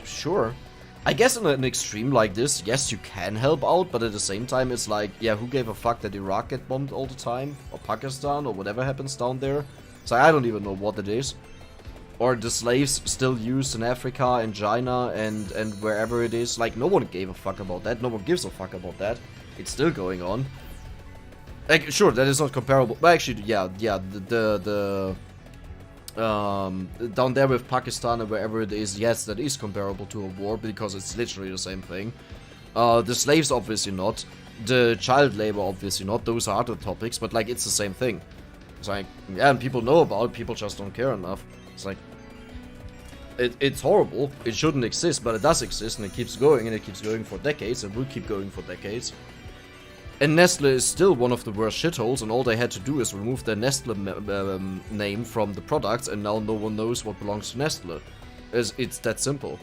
sure. I guess in an extreme like this, yes, you can help out, but at the same time, it's like, yeah, who gave a fuck that Iraq get bombed all the time? Or Pakistan, or whatever happens down there? So I don't even know what it is. Or the slaves still used in Africa and China and wherever it is. Like, no one gave a fuck about that. No one gives a fuck about that. It's still going on. Like, sure, that is not comparable. But actually, yeah, down there with Pakistan and wherever it is, yes, that is comparable to a war because it's literally the same thing. The slaves, obviously not. The child labor, obviously not. Those are other topics, but like, it's the same thing. It's like, yeah, and people know about it, people just don't care enough. It's like, it's horrible, it shouldn't exist, but it does exist, and it keeps going for decades, and will keep going for decades. And Nestle is still one of the worst shitholes, and all they had to do is remove their Nestle name from the products, and now no one knows what belongs to Nestle. It's that simple.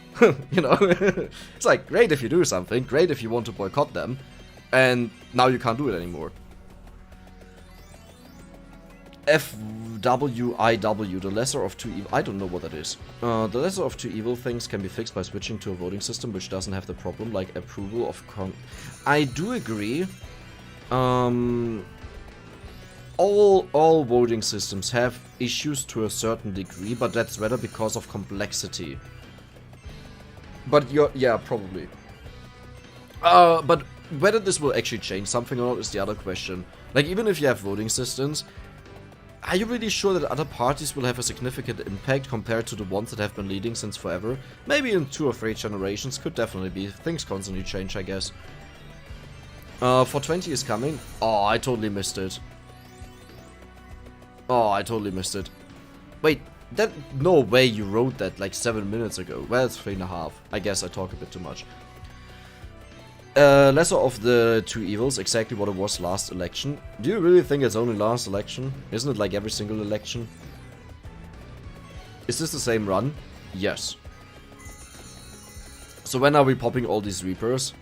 You know? It's like, great if you do something, great if you want to boycott them, and now you can't do it anymore. FWIW, the lesser of two evil. I don't know what that is. The lesser of two evil things can be fixed by switching to a voting system which doesn't have the problem, like approval of I do agree. All voting systems have issues to a certain degree, but that's rather because of complexity. But yeah, probably. But whether this will actually change something or not is the other question. Like, even if you have voting systems, are you really sure that other parties will have a significant impact compared to the ones that have been leading since forever? Maybe in 2 or 3 generations, could definitely be. Things constantly change, I guess. 420 is coming. Oh, I totally missed it. Oh, I totally missed it. Wait, that, no way you wrote that like 7 minutes ago. Well, it's 3.5. I guess I talk a bit too much. Lesser of the two evils, exactly what it was last election. Do you really think it's only last election? Isn't it like every single election? Is this the same run? Yes. So when are we popping all these Reapers?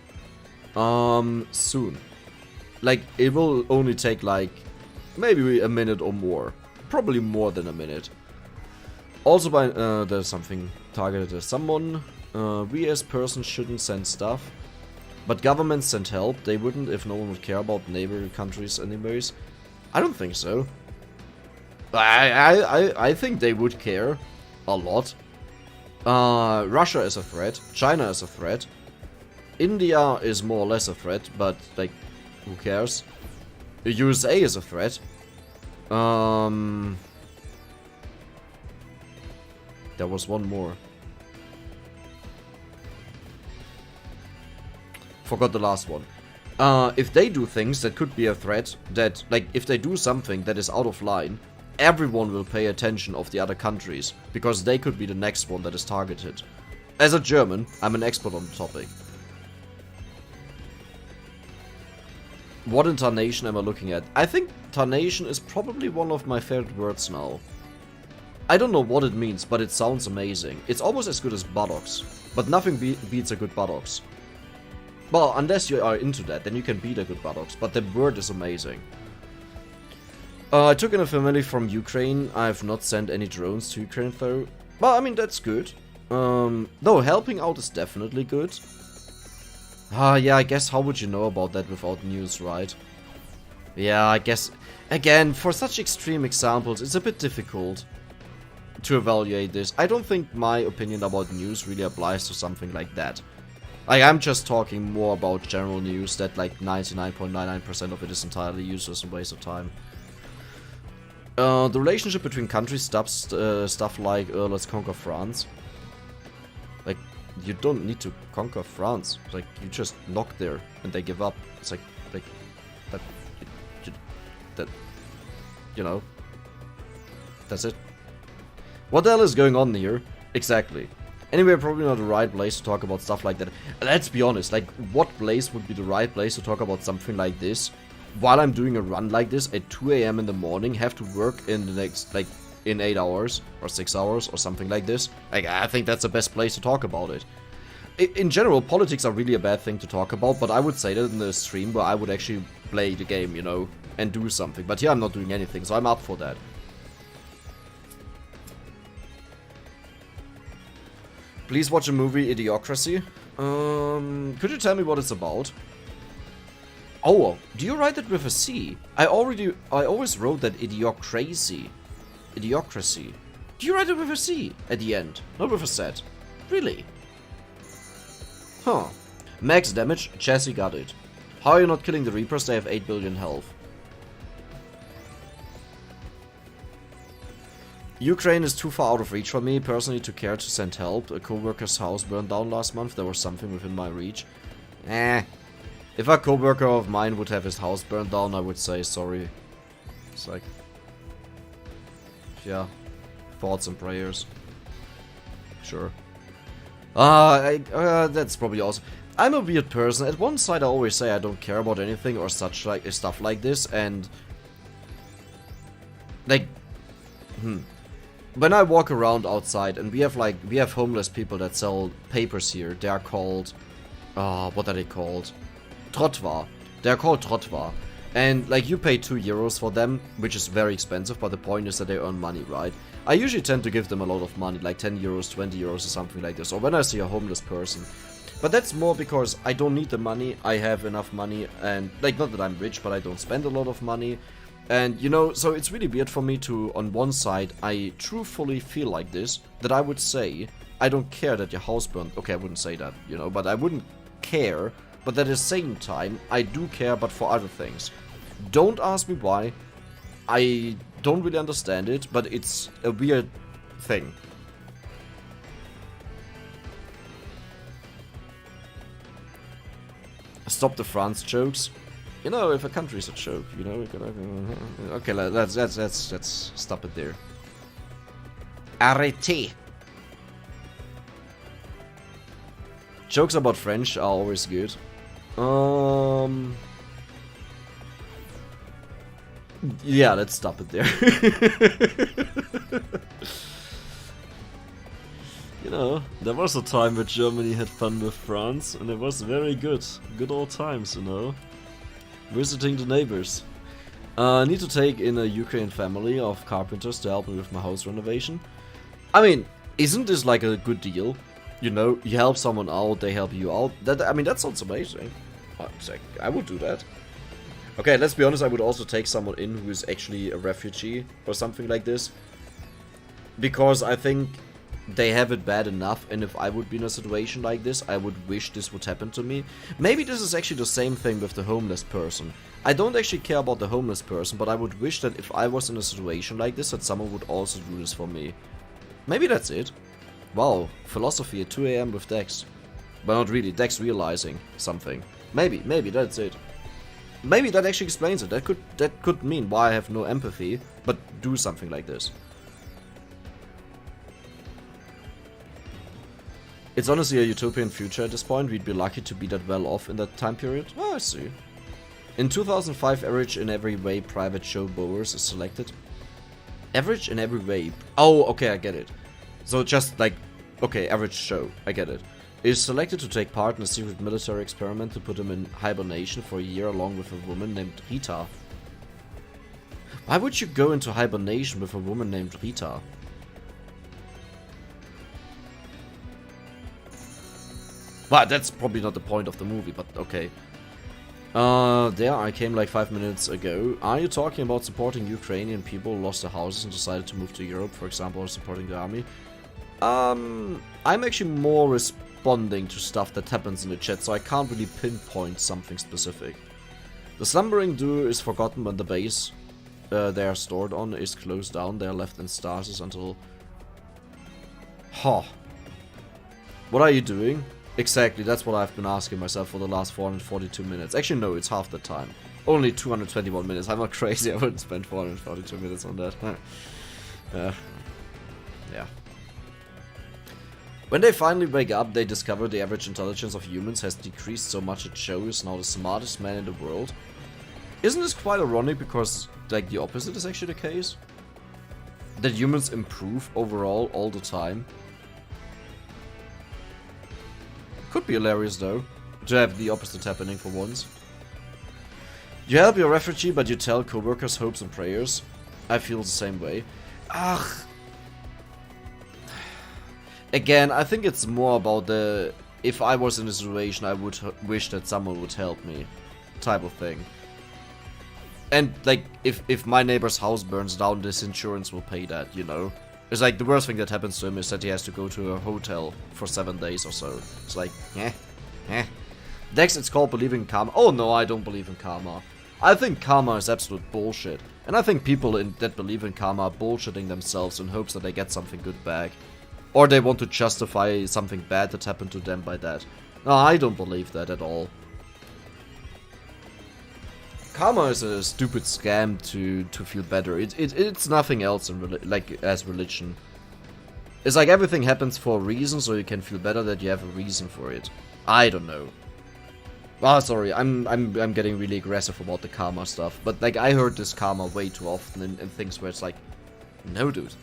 Soon. Like, it will only take like maybe a minute or more. Probably more than a minute. Also by, there's something targeted at someone. We as persons shouldn't send stuff. But governments send help. They wouldn't if no one would care about neighboring countries anyways. I don't think so. I think they would care. A lot. Russia is a threat. China is a threat. India is more or less a threat, but like, who cares? The USA is a threat. There was one more. Forgot the last one. If they do things that could be a threat, that, like, if they do something that is out of line, everyone will pay attention of the other countries, because they could be the next one that is targeted. As a German, I'm an expert on the topic. What in tarnation am I looking at? I think tarnation is probably one of my favorite words now. I don't know what it means, but it sounds amazing. It's almost as good as buttocks, but nothing beats a good buttocks. Well, unless you are into that, then you can beat a good buttocks, but the word is amazing. I took in a family from Ukraine. I have not sent any drones to Ukraine though. Well, I mean, that's good. Though helping out is definitely good. Yeah, I guess how would you know about that without news, right? Yeah, I guess, again, for such extreme examples, it's a bit difficult to evaluate this. I don't think my opinion about news really applies to something like that. Like, I'm just talking more about general news that like 99.99% of it is entirely useless and waste of time. The relationship between countries stuff like, let's conquer France. Like, you don't need to conquer France. Like, you just knock there and they give up. It's like that, you know, that's it. What the hell is going on here? Exactly. Anyway, probably not the right place to talk about stuff like that. Let's be honest, like, what place would be the right place to talk about something like this? While I'm doing a run like this at 2 AM in the morning, have to work in the next, like, in 8 hours or 6 hours or something like this. Like, I think that's the best place to talk about it. In general, politics are really a bad thing to talk about, but I would say that in the stream where I would actually play the game, you know, and do something. But here I'm not doing anything, so I'm up for that. Please watch a movie, Idiocracy. Could you tell me what it's about? Oh, do you write it with a C? I always wrote that Idiocracy. Idiocracy. Do you write it with a C at the end? Not with a Z. Really? Huh. Max damage, Chassis got it. How are you not killing the Reapers? They have 8 billion health. Ukraine is too far out of reach for me personally to care to send help. A co-worker's house burned down last month. There was something within my reach. If a co-worker of mine would have his house burned down, I would say sorry. It's like, yeah, thoughts and prayers. Sure. That's probably awesome. I'm a weird person. At one side I always say I don't care about anything or such like stuff like this, and like, when I walk around outside and we have homeless people that sell papers here. They are called, what are they called? Trottoir. They are called Trottoir. And like, you pay 2 euros for them, which is very expensive, but the point is that they earn money, right? I usually tend to give them a lot of money, like 10 euros, 20 euros or something like this, or when I see a homeless person. But that's more because I don't need the money, I have enough money, and like, not that I'm rich, but I don't spend a lot of money. And, you know, so it's really weird for me to, on one side, I truthfully feel like this, that I would say, I don't care that your house burned. Okay, I wouldn't say that, you know, but I wouldn't care. But at the same time, I do care, but for other things. Don't ask me why. I don't really understand it, but it's a weird thing. Stop the France jokes. You know, if a country is a joke, you know, we gotta... Okay, let's stop it there. Arrêtez! Jokes about French are always good. Yeah, let's stop it there. You know, there was a time where Germany had fun with France, and it was very good. Good old times, you know. Visiting the neighbors. I need to take in a Ukrainian family of carpenters to help me with my house renovation. I mean, isn't this like a good deal? You know, you help someone out, they help you out. I mean, that sounds amazing. I would do that. Okay, let's be honest, I would also take someone in who is actually a refugee or something like this. Because I think they have it bad enough, and if I would be in a situation like this, I would wish this would happen to me. Maybe this is actually the same thing with the homeless person. I don't actually care about the homeless person, but I would wish that if I was in a situation like this, that someone would also do this for me. Maybe that's it. Wow, philosophy at 2 AM with Dex. But not really, Dex realizing something. Maybe that's it. Maybe that actually explains it. That could mean why I have no empathy, but do something like this. It's honestly a utopian future at this point. We'd be lucky to be that well off in that time period. Oh, I see. In 2005, average in every way private show bowers is selected. Average in every way. Oh, okay, I get it. So just like, okay, average show. I get it. Is selected to take part in a secret military experiment to put him in hibernation for a year along with a woman named Rita. Why would you go into hibernation with a woman named Rita? Well, that's probably not the point of the movie, but okay. There I came like 5 minutes ago. Are you talking about supporting Ukrainian people who lost their houses and decided to move to Europe, for example, or supporting the army? I'm actually more responding to stuff that happens in the chat, so I can't really pinpoint something specific. The slumbering duo is forgotten when the base they are stored on is closed down. They are left in stasis until... Huh. What are you doing? Exactly, that's what I've been asking myself for the last 442 minutes. Actually, no, it's half the time. Only 221 minutes. I'm not crazy, I wouldn't spend 442 minutes on that. Yeah. When they finally wake up, they discover the average intelligence of humans has decreased so much that Joe is now the smartest man in the world. Isn't this quite ironic because, like, the opposite is actually the case? That humans improve overall all the time. Could be hilarious though, to have the opposite happening for once. You help your refugee, but you tell co-workers hopes and prayers. I feel the same way. Ugh. Again, I think it's more about the... If I was in a situation, I would wish that someone would help me. Type of thing. And, like, if my neighbor's house burns down, this insurance will pay that, you know? It's like the worst thing that happens to him is that he has to go to a hotel for 7 days or so. It's like, Dex, it's called believing in karma. Oh no, I don't believe in karma. I think karma is absolute bullshit. And I think people that believe in karma are bullshitting themselves in hopes that they get something good back. Or they want to justify something bad that happened to them by that. No, I don't believe that at all. Karma is a stupid scam to feel better. It's nothing else as religion. It's like everything happens for a reason, so you can feel better that you have a reason for it. I don't know. Ah, sorry, I'm getting really aggressive about the karma stuff, but like I heard this karma way too often in things where it's like, no, dude,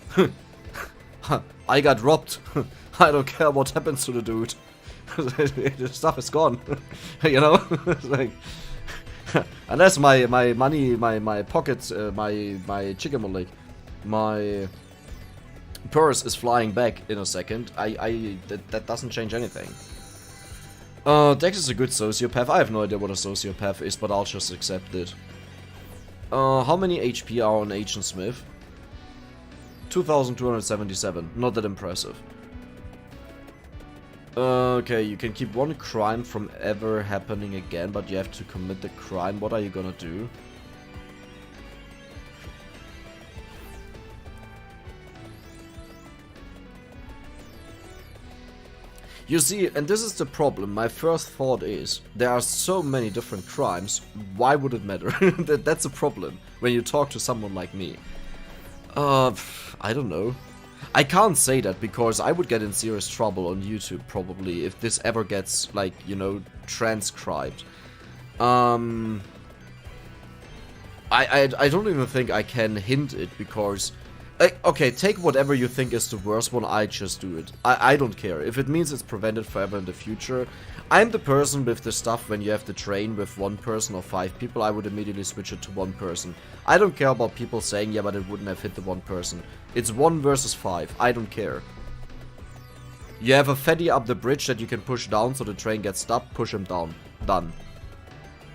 I got robbed. I don't care what happens to the dude. The stuff is gone. You know, it's like. Unless my money, my pockets, my chicken leg, my purse is flying back in a second, that doesn't change anything. Dex is a good sociopath. I have no idea what a sociopath is, but I'll just accept it. How many HP are on Agent Smith? 2,277. Not that impressive. Okay, you can keep one crime from ever happening again, but you have to commit the crime. What are you gonna do? You see, and this is the problem, my first thought is, there are so many different crimes, why would it matter? That's a problem, when you talk to someone like me. I don't know. I can't say that because I would get in serious trouble on YouTube probably if this ever gets, like, you know, transcribed. I don't even think I can hint it because Like, okay, take whatever you think is the worst one, I just do it. I don't care. If it means it's prevented forever in the future, I'm the person with the stuff when you have to train with 1 person or 5 people, I would immediately switch it to 1 person. I don't care about people saying, yeah, but it wouldn't have hit the 1 person. It's 1 versus 5. I don't care. You have a fatty up the bridge that you can push down so the train gets stopped, push him down. Done.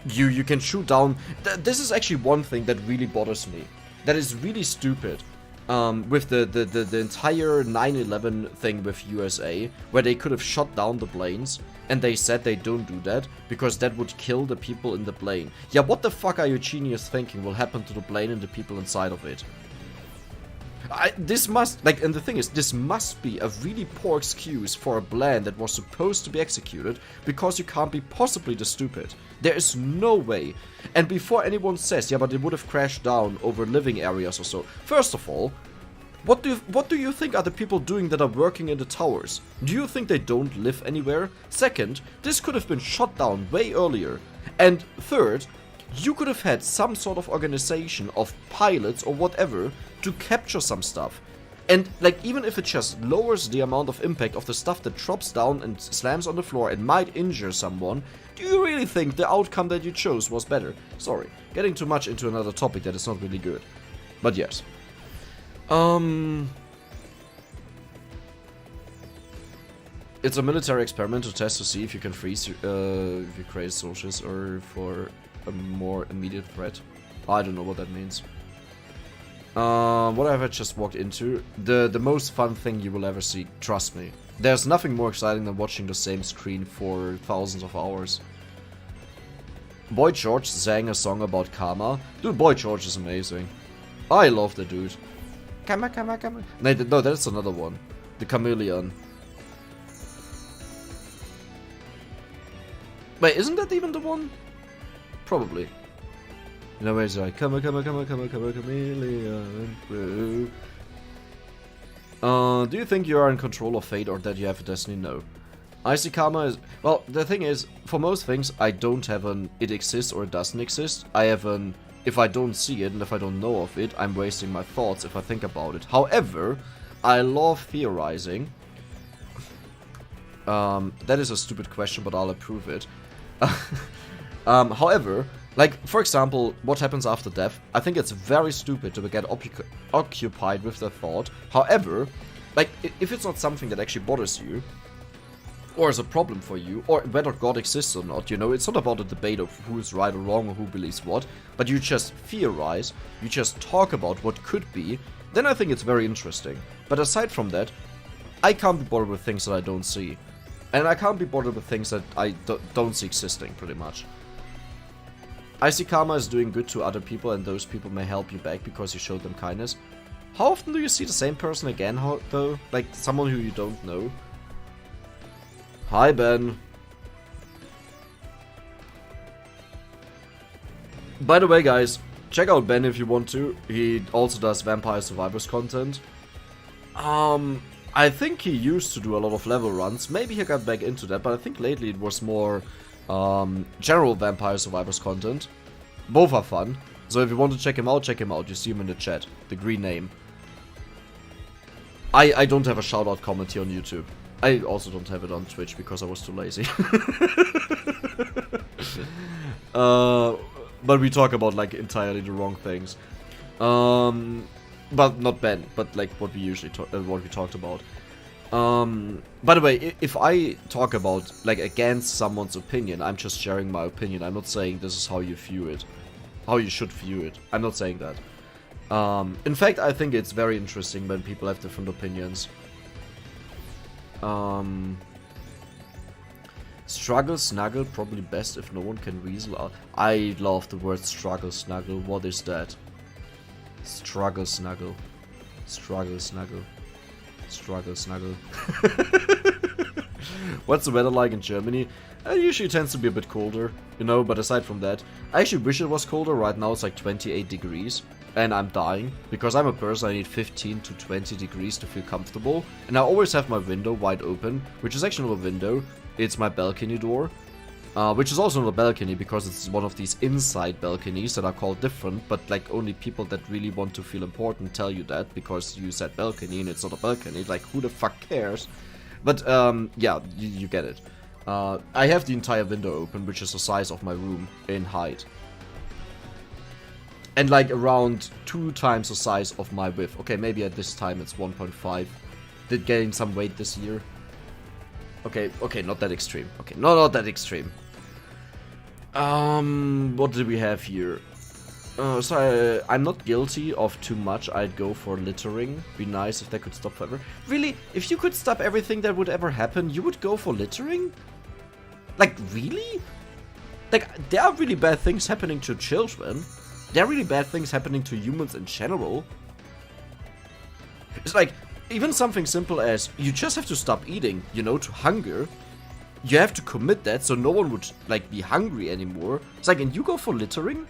You can shoot down. This is actually one thing that really bothers me. That is really stupid. With the entire 9/11 thing with USA, where they could have shot down the planes, and they said they don't do that, because that would kill the people in the plane. Yeah, what the fuck are you genius thinking will happen to the plane and the people inside of it? This must, like, and the thing is, this must be a really poor excuse for a plan that was supposed to be executed, because you can't be possibly this stupid. There is no way. And before anyone says, yeah, but it would have crashed down over living areas or so, first of all, what do you think are the people doing that are working in the towers? Do you think they don't live anywhere? Second, this could have been shot down way earlier. And third, you could have had some sort of organization of pilots or whatever to capture some stuff. And, like, even if it just lowers the amount of impact of the stuff that drops down and slams on the floor and might injure someone, do you really think the outcome that you chose was better? Sorry, getting too much into another topic that is not really good. But yes. It's a military experiment to test to see if you can freeze, if you create sources or for a more immediate threat. I don't know what that means. What have I just walked into? The most fun thing you will ever see, trust me. There's nothing more exciting than watching the same screen for thousands of hours. Boy George sang a song about karma. Dude, Boy George is amazing. I love the dude. Karma, karma, karma. No, that's another one. The Chameleon. Wait, isn't that even the one? Probably. In a way, it's like, come on, chameleon. Do you think you are in control of fate or that you have a destiny? No. I see karma is... Well, the thing is, for most things, I don't have an it exists or it doesn't exist. I have an if I don't see it and if I don't know of it, I'm wasting my thoughts if I think about it. However, I love theorizing. That is a stupid question, but I'll approve it. However, like, for example, what happens after death? I think it's very stupid to get occupied with the thought. However, like, if it's not something that actually bothers you, or is a problem for you, or whether God exists or not, you know, it's not about a debate of who is right or wrong or who believes what, but you just theorize, you just talk about what could be, then I think it's very interesting. But aside from that, I can't be bothered with things that I don't see. And I can't be bothered with things that I don't see existing, pretty much. I see karma as doing good to other people, and those people may help you back because you showed them kindness. How often do you see the same person again, though? Like, someone who you don't know? Hi, Ben. By the way, guys, check out Ben if you want to. He also does Vampire Survivors content. I think he used to do a lot of level runs. Maybe he got back into that, but I think lately it was more general Vampire Survivors content. Both are fun. So if you want to check him out, check him out. You see him in the chat. The green name. I don't have a shoutout comment here on YouTube. I also don't have it on Twitch because I was too lazy. But we talk about, like, entirely the wrong things. But not Ben, but like what we usually what we talked about. By the way, if I talk about, like, against someone's opinion, I'm just sharing my opinion. I'm not saying this is how you view it, how you should view it. I'm not saying that. In fact, I think it's very interesting when people have different opinions. Struggle, snuggle, probably best if no one can weasel out. I love the word struggle, snuggle. What is that? Struggle, snuggle. Struggle, snuggle. Struggle, snuggle. What's the weather like in Germany? It usually tends to be a bit colder, you know, but aside from that, I actually wish it was colder. Right now it's like 28 degrees, and I'm dying, because I'm a person, I need 15 to 20 degrees to feel comfortable, and I always have my window wide open, which is actually not a window, it's my balcony door. which is also not a balcony because it's one of these inside balconies that are called different, but like only people that really want to feel important tell you that because you said balcony and it's not a balcony. Like, who the fuck cares? But yeah, you get it. I have the entire window open, which is the size of my room in height. And like around 2 times the size of my width. Okay, maybe at this time it's 1.5. Did gain some weight this year. Okay, not that extreme. Okay, not that extreme. What do we have here? So I'm not guilty of too much. I'd go for littering. Be nice if they could stop forever. Really? If you could stop everything that would ever happen, you would go for littering? Like, really? Like, there are really bad things happening to children. There are really bad things happening to humans in general. It's like, even something simple as, you just have to stop eating, you know, to hunger. You have to commit that so no one would, like, be hungry anymore. It's like, and you go for littering?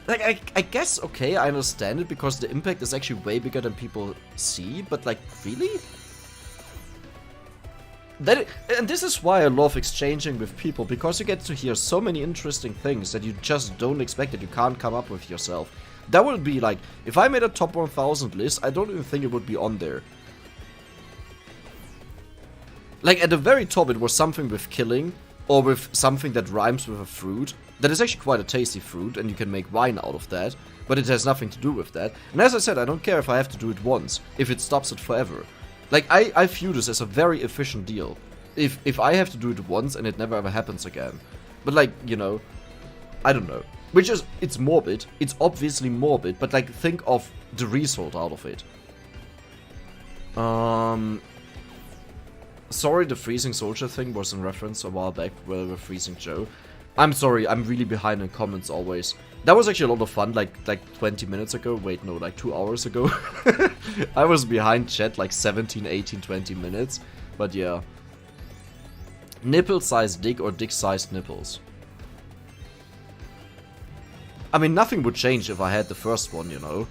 Like, I guess, okay, I understand it because the impact is actually way bigger than people see, but, like, really? And this is why I love exchanging with people, because you get to hear so many interesting things that you just don't expect, that you can't come up with yourself. That would be like, if I made a top 1000 list, I don't even think it would be on there. Like, at the very top it was something with killing, or with something that rhymes with a fruit. That is actually quite a tasty fruit, and you can make wine out of that, but it has nothing to do with that. And as I said, I don't care if I have to do it once, if it stops it forever. Like, I view this as a very efficient deal. If I have to do it once and it never ever happens again. But like, you know, I don't know. Which is, it's morbid. It's obviously morbid, but like, think of the result out of it. Sorry, the freezing soldier thing was in reference a while back where we were freezing Joe. I'm sorry, I'm really behind in comments always. That was actually a lot of fun, like 20 minutes ago. Wait, no, like 2 hours ago. I was behind chat like 17, 18, 20 minutes. But yeah. Nipple-sized dick or dick-sized nipples? I mean, nothing would change if I had the first one, you know.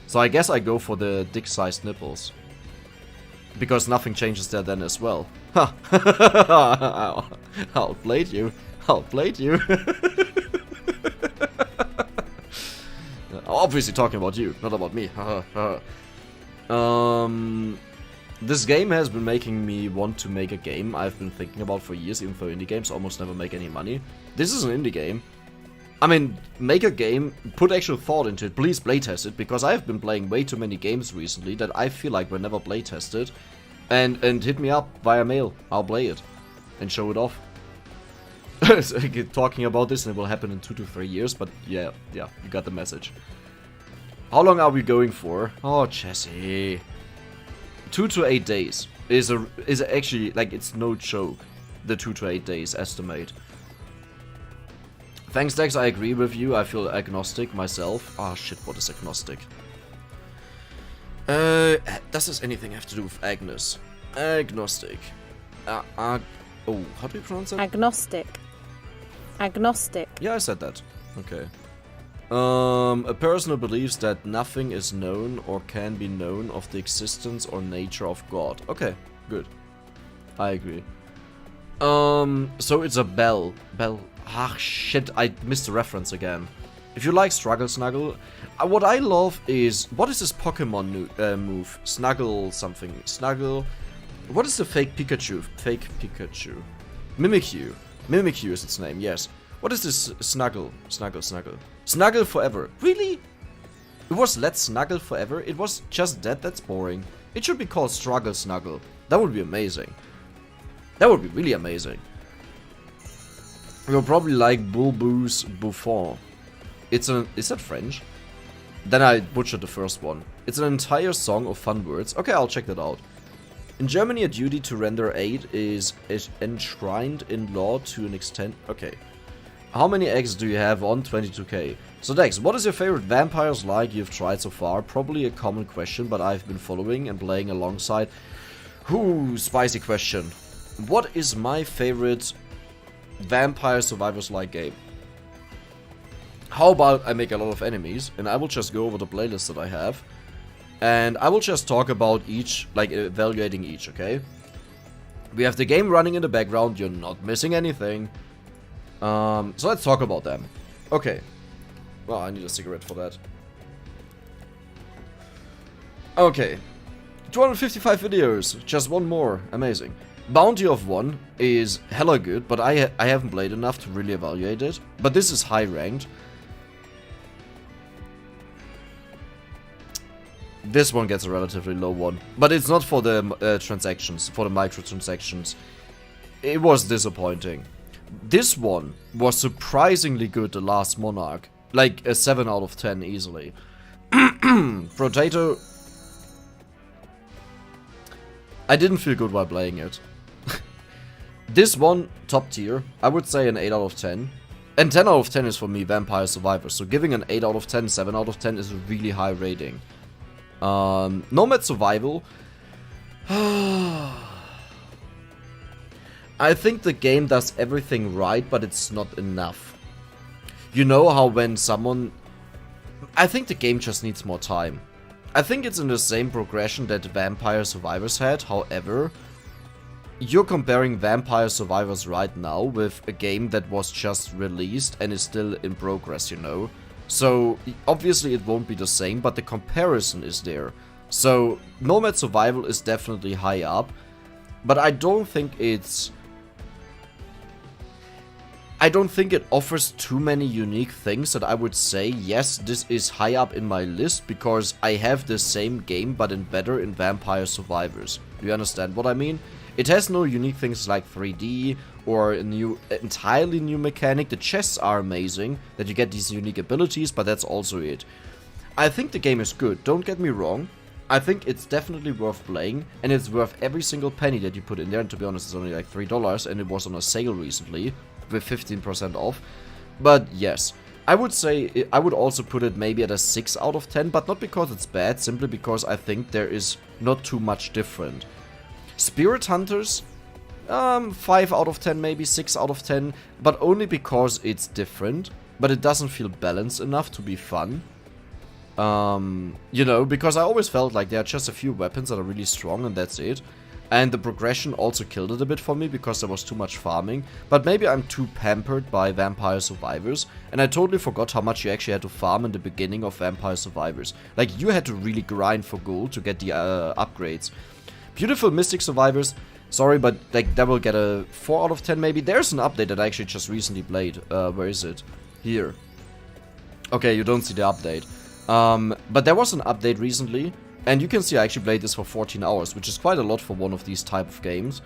So I guess I go for the dick-sized nipples. Because nothing changes there then as well. Ha! Outplayed you. Outplayed you. Obviously talking about you, not about me. This game has been making me want to make a game I've been thinking about for years, even though indie games almost never make any money. This is an indie game. I mean, make a game, put actual thought into it, please playtest it, because I've been playing way too many games recently that I feel like were never playtested. And hit me up via mail, I'll play it. And show it off. Talking about this, and it will happen in 2 to 3 years, but yeah, you got the message. How long are we going for? Oh, Jesse. 2 to 8 days is actually, like, it's no joke. The 2 to 8 days estimate. Thanks, Dex, I agree with you. I feel agnostic myself. Ah, shit, what is agnostic? Does this anything have to do with Agnes? Agnostic. Oh, how do you pronounce that? Agnostic. Agnostic. Yeah, I said that. Okay. A person who believes that nothing is known or can be known of the existence or nature of God. Okay, good. I agree. So it's a bell. Ah, shit, I missed the reference again. If you like Struggle Snuggle, what I love is, what is this Pokemon move? Snuggle something. Snuggle. What is the fake Pikachu? Fake Pikachu. Mimikyu. Mimikyu is its name, yes. What is this Snuggle? Snuggle. Snuggle Forever. Really? It was Let's Snuggle Forever? It was just that? That's boring. It should be called Struggle Snuggle. That would be amazing. That would be really amazing. You'll probably like Bulbous Buffon. Is that French? Then I butchered the first one. It's an entire song of fun words. Okay, I'll check that out. In Germany, a duty to render aid is enshrined in law to an extent. Okay. How many eggs do you have on 22k? So Dex, what is your favorite vampires like you've tried so far? Probably a common question, but I've been following and playing alongside. Ooh, spicy question. What is my favorite vampire survivors like game? How about I make a lot of enemies and I will just go over the playlist that I have and I will just talk about each, like evaluating each, okay? We have the game running in the background, you're not missing anything. So let's talk about them. Okay. Well, I need a cigarette for that. Okay. 255 videos. Just one more. Amazing. Bounty of 1 is hella good, but I haven't played enough to really evaluate it. But this is high ranked. This one gets a relatively low one. But it's not for the transactions, for the microtransactions. It was disappointing. This one was surprisingly good, the last Monarch. Like a 7 out of 10 easily. Potato. I didn't feel good while playing it. This one, top tier. I would say an 8 out of 10. And 10 out of 10 is for me Vampire Survivors. So giving an 8 out of 10, 7 out of 10 is a really high rating. Nomad Survival. I think the game does everything right, but it's not enough. You know how when someone... I think the game just needs more time. I think it's in the same progression that Vampire Survivors had, however... You're comparing Vampire Survivors right now with a game that was just released and is still in progress, you know? So, obviously it won't be the same, but the comparison is there. So, Nomad Survival is definitely high up, but I don't think it's... I don't think it offers too many unique things that I would say, yes, this is high up in my list, because I have the same game, but better in Vampire Survivors. Do you understand what I mean? It has no unique things like 3D or a entirely new mechanic. The chests are amazing, that you get these unique abilities, but that's also it. I think the game is good, don't get me wrong. I think it's definitely worth playing, and it's worth every single penny that you put in there, and to be honest, it's only like $3, and it was on a sale recently, with 15% off. But yes, I would say, I would also put it maybe at a 6 out of 10, but not because it's bad, simply because I think there is not too much different. Spirit Hunters, 5 out of 10, maybe 6 out of 10, but only because it's different, but it doesn't feel balanced enough to be fun. You know, because I always felt like there are just a few weapons that are really strong and that's it. And the progression also killed it a bit for me because there was too much farming. But maybe I'm too pampered by Vampire Survivors, and I totally forgot how much you actually had to farm in the beginning of Vampire Survivors. Like, you had to really grind for gold to get the upgrades. Beautiful Mystic Survivors, sorry, but like that will get a 4 out of 10 maybe. There's an update that I actually just recently played. Where is it? Here. Okay, you don't see the update. But there was an update recently, and you can see I actually played this for 14 hours, which is quite a lot for one of these type of games.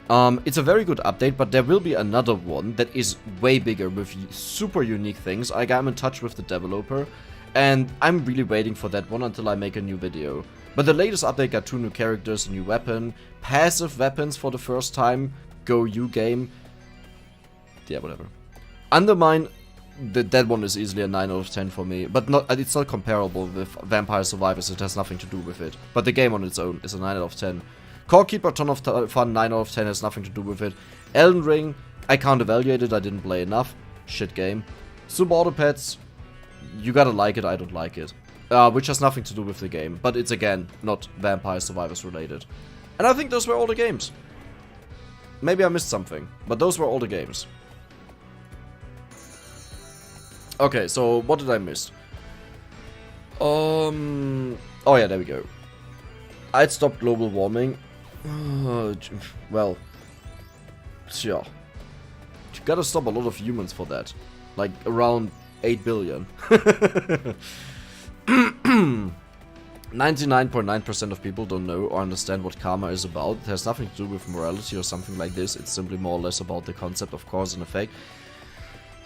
It's a very good update, but there will be another one that is way bigger with super unique things. I'm in touch with the developer, and I'm really waiting for that one until I make a new video. But the latest update got 2 new characters, a new weapon, passive weapons for the first time, go you game. Yeah, whatever. Undermine, that one is easily a 9 out of 10 for me, but it's not comparable with Vampire Survivors, it has nothing to do with it. But the game on its own is a 9 out of 10. Core Keeper, ton of fun, 9 out of 10, has nothing to do with it. Elden Ring, I can't evaluate it, I didn't play enough. Shit game. Subautopets, you gotta like it, I don't like it. Which has nothing to do with the game, but it's again not Vampire Survivors related. And I think those were all the games. Maybe I missed something, but those were all the games. Okay, so what did I miss? Oh yeah, there we go. I'd stop global warming. Well, sure. You gotta stop a lot of humans for that. Like around 8 billion. 99.9% of people don't know or understand what karma is about. It has nothing to do with morality or something like this. It's simply more or less about the concept of cause and effect.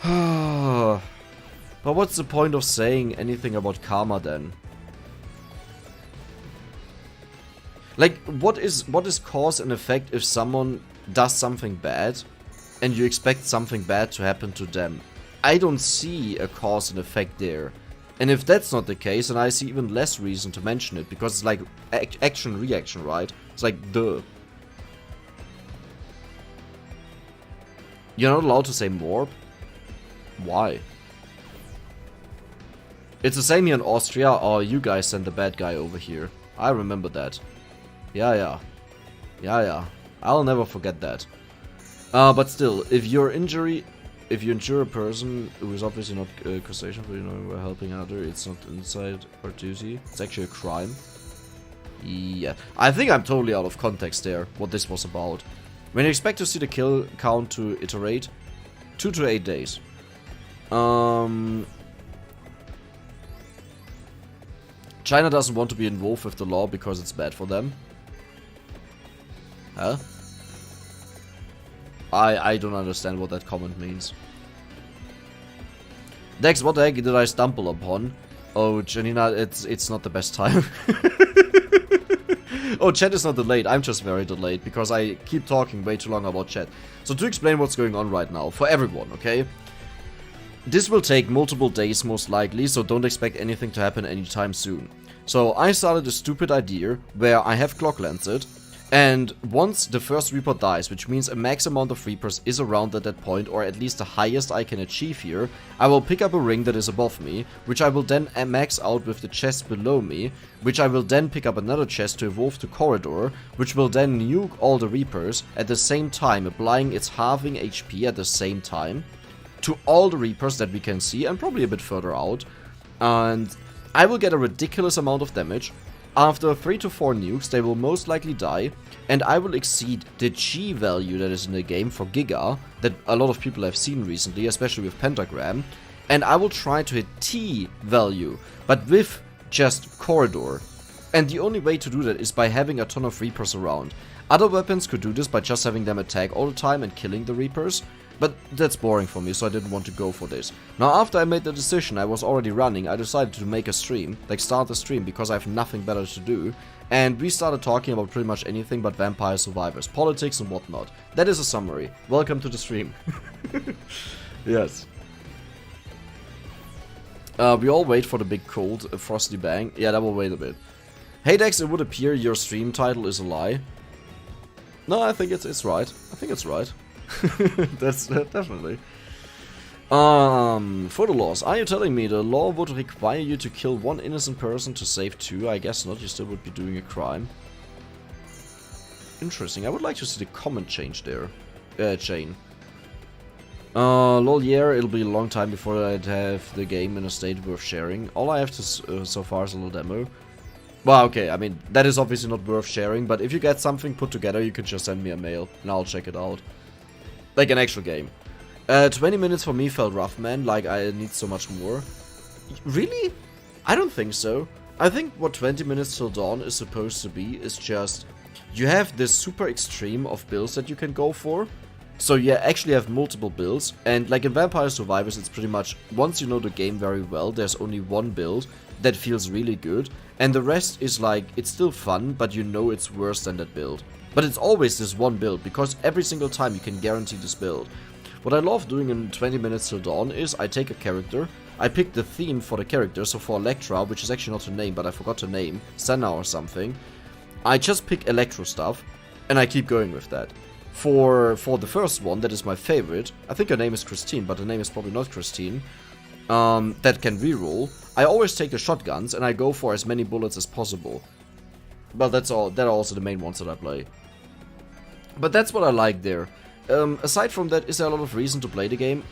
But what's the point of saying anything about karma then? Like, what is cause and effect if someone does something bad and you expect something bad to happen to them? I don't see a cause and effect there. And if that's not the case, then I see even less reason to mention it, because it's like action-reaction, right? It's like, duh. You're not allowed to say more? Why? It's the same here in Austria. Oh, you guys sent the bad guy over here. I remember that. Yeah. I'll never forget that. But still, if your injury... if you injure a person who is obviously not crustacean, but you know we're helping another, it's not inside our duty. It's actually a crime. Yeah, I think I'm totally out of context there, what this was about. When you expect to see the kill count to iterate, 2 to 8 days. China doesn't want to be involved with the law because it's bad for them. Huh? I don't understand what that comment means. Dex, what the heck did I stumble upon? Oh, Janina, it's not the best time. Oh, chat is not delayed. I'm just very delayed because I keep talking way too long about chat. So to explain what's going on right now, for everyone, okay? This will take multiple days most likely, so don't expect anything to happen anytime soon. So I started a stupid idea where I have clock lanced, and once the first Reaper dies, which means a max amount of Reapers is around at that point, or at least the highest I can achieve here, I will pick up a ring that is above me, which I will then max out with the chest below me, which I will then pick up another chest to evolve to Corridor, which will then nuke all the Reapers at the same time, applying its halving HP at the same time to all the Reapers that we can see, and probably a bit further out, and I will get a ridiculous amount of damage. After 3 to 4 nukes, they will most likely die, and I will exceed the G value that is in the game for Giga, that a lot of people have seen recently, especially with Pentagram, and I will try to hit T value, but with just Corridor. And the only way to do that is by having a ton of Reapers around. Other weapons could do this by just having them attack all the time and killing the Reapers, but that's boring for me, so I didn't want to go for this. Now, after I made the decision, I was already running, I decided to make a stream, like start a stream, because I have nothing better to do. And we started talking about pretty much anything but Vampire Survivors, politics and whatnot. That is a summary. Welcome to the stream. Yes. We all wait for the big cold, frosty bang. Yeah, that will wait a bit. Hey Dex, it would appear your stream title is a lie. No, I think it's right. I think it's right. That's definitely. For the laws, are you telling me the law would require you to kill one innocent person to save 2? I guess not, you still would be doing a crime. Interesting, I would like to see the comment change there. Chain. Lol, yeah, it'll be a long time before I'd have the game in a state worth sharing. All I have to so far is a little demo. Well, okay, I mean, that is obviously not worth sharing, but if you get something put together, you can just send me a mail, and I'll check it out. Like an actual game. 20 minutes for me felt rough, man, like I need so much more. Really? I don't think so. I think what 20 minutes till dawn is supposed to be is just, you have this super extreme of builds that you can go for. So you actually have multiple builds, and like in Vampire Survivors, it's pretty much, once you know the game very well, there's only one build that feels really good, and the rest is like, it's still fun, but you know it's worse than that build. But it's always this one build, because every single time you can guarantee this build. What I love doing in 20 minutes till dawn is I take a character, I pick the theme for the character, so for Electra, which is actually not her name, but I forgot her name, Senna or something, I just pick Electro stuff, and I keep going with that. For the first one, that is my favorite, I think her name is Christine, but her name is probably not Christine, that can reroll, I always take the shotguns, and I go for as many bullets as possible. But that's all, that are also the main ones that I play. But that's what I like there. Aside from that, is there a lot of reason to play the game?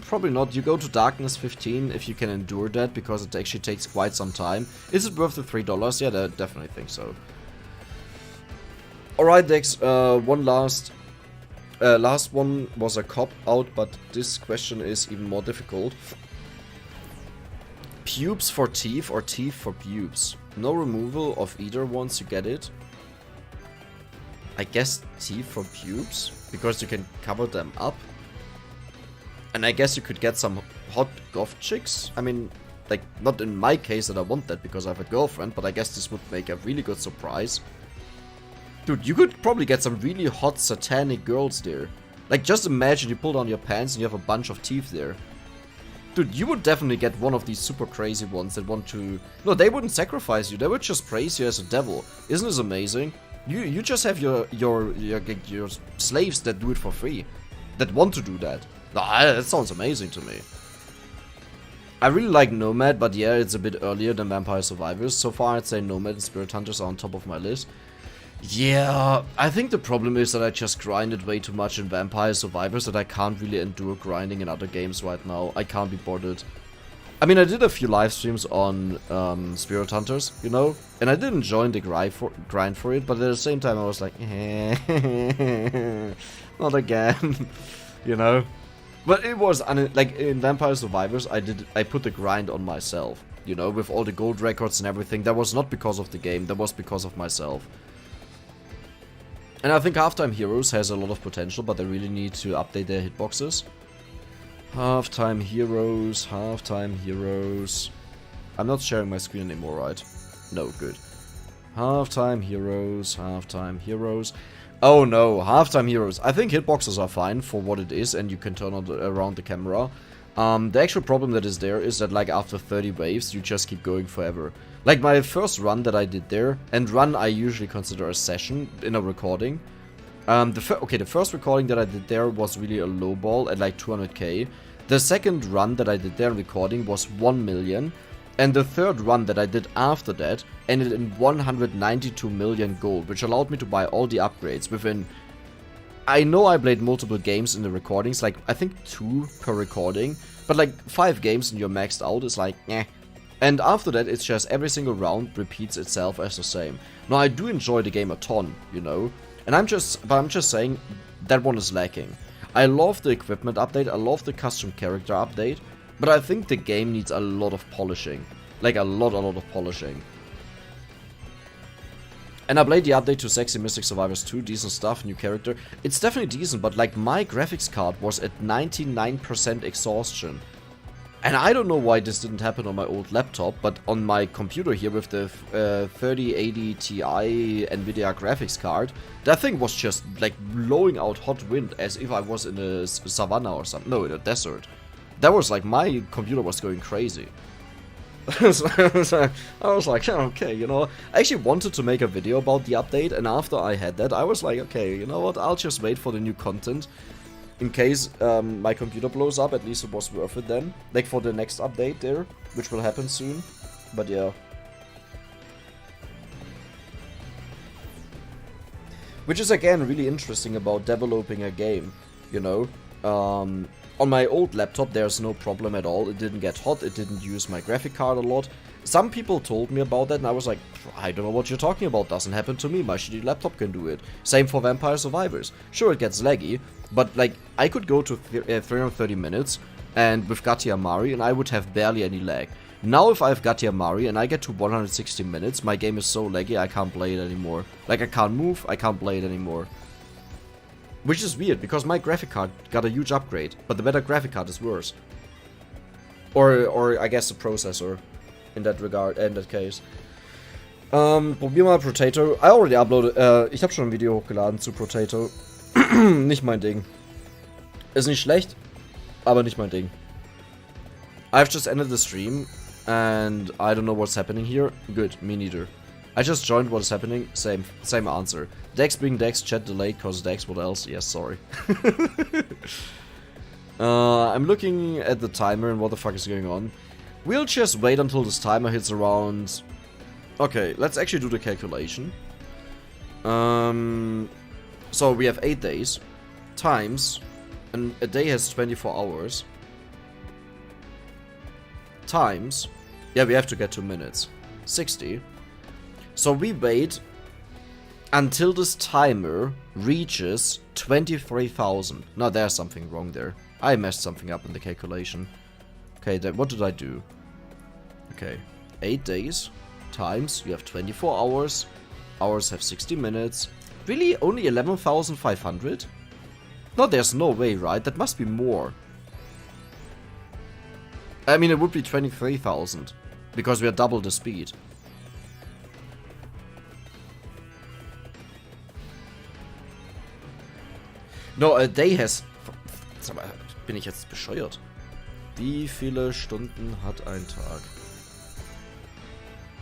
Probably not. You go to Darkness 15 if you can endure that, because it actually takes quite some time. Is it worth the $3? Yeah, I definitely think so. Alright, Dex, one last one was a cop-out, but this question is even more difficult. Pubes for teeth or teeth for pubes? No removal of either once you get it. I guess teeth for pubes, because you can cover them up. And I guess you could get some hot goth chicks. I mean, like, not in my case that I want that because I have a girlfriend, but I guess this would make a really good surprise. Dude, you could probably get some really hot satanic girls there. Like, just imagine you pull down your pants and you have a bunch of teeth there. Dude, you would definitely get one of these super crazy ones that want to... No, they wouldn't sacrifice you, they would just praise you as a devil. Isn't this amazing? You just have your slaves that do it for free. That want to do that. That sounds amazing to me. I really like Nomad, but yeah, it's a bit earlier than Vampire Survivors. So far, I'd say Nomad and Spirit Hunters are on top of my list. Yeah, I think the problem is that I just grinded way too much in Vampire Survivors that I can't really endure grinding in other games right now. I can't be bothered. I mean, I did a few live streams on Spirit Hunters, you know, and I did enjoy the grind for it, but at the same time I was like, not again, you know. But it was, like, in Vampire Survivors, I put the grind on myself, you know, with all the gold records and everything. That was not because of the game, that was because of myself. And I think Halftime Heroes has a lot of potential, but they really need to update their hitboxes. Halftime Heroes, Halftime Heroes. I'm not sharing my screen anymore, right? No, good. Halftime Heroes, Halftime Heroes. Oh no, Halftime Heroes. I think hitboxes are fine for what it is, and you can turn on around the camera. The actual problem that is there is that, like, after 30 waves, you just keep going forever. Like, my first run that I did there, and run I usually consider a session in a recording. The first recording that I did there was really a low ball at like 200k. The second run that I did there in recording was 1 million. And the third run that I did after that ended in 192 million gold, which allowed me to buy all the upgrades within... I know I played multiple games in the recordings, like I think 2 per recording, but like 5 games and you're maxed out is like, eh. And after that, it's just every single round repeats itself as the same. Now, I do enjoy the game a ton, you know, and I'm just saying that one is lacking. I love the equipment update, I love the custom character update, but I think the game needs a lot of polishing. Like a lot of polishing. And I played the update to Sexy Mystic Survivors 2, decent stuff, new character. It's definitely decent, but like my graphics card was at 99% exhaustion. And I don't know why this didn't happen on my old laptop, but on my computer here with the 3080 Ti Nvidia graphics card, that thing was just like blowing out hot wind as if I was in a savanna or something. No, in a desert. That was like, my computer was going crazy. I was like, okay, you know, I actually wanted to make a video about the update, and after I had that, I was like, okay, you know what, I'll just wait for the new content. In case my computer blows up, at least it was worth it then. Like for the next update there, which will happen soon. But yeah. Which is again really interesting about developing a game, you know. On my old laptop there's no problem at all, it didn't get hot, it didn't use my graphic card a lot. Some people told me about that and I was like, I don't know what you're talking about, doesn't happen to me, my shitty laptop can do it. Same for Vampire Survivors. Sure, it gets laggy, but like, I could go to 330 minutes and with Gatia Mari and I would have barely any lag. Now if I have Gatia Mari and I get to 160 minutes, my game is so laggy I can't play it anymore. Like, I can't move, I can't play it anymore. Which is weird, because my graphic card got a huge upgrade, but the better graphic card is worse. Or I guess the processor, in that regard, in that case. Probier mal Potato. I already uploaded, ich habe schon ein Video hochgeladen zu Potato. Nicht mein Ding. Ist nicht schlecht, aber nicht mein Ding. I've just ended the stream, and I don't know what's happening here. Good, me neither. I just joined, what is happening? Same answer. Dex being Dex, chat delayed, cause Dex, what else? Yes, sorry. I'm looking at the timer and what the fuck is going on. We'll just wait until this timer hits around... Okay, let's actually do the calculation. So we have 8 days, times, and a day has 24 hours, times, yeah, we have to get 2 minutes, 60. So we wait until this timer reaches 23,000. Now there's something wrong there. I messed something up in the calculation. Okay, then what did I do? Okay, 8 days times, you have 24 hours. Hours have 60 minutes. Really? Only 11,500? No, there's no way, right? That must be more. I mean, it would be 23,000. Because we are double the speed. No, a day has... Sag mal, bin ich jetzt bescheuert? Wie viele Stunden hat ein Tag?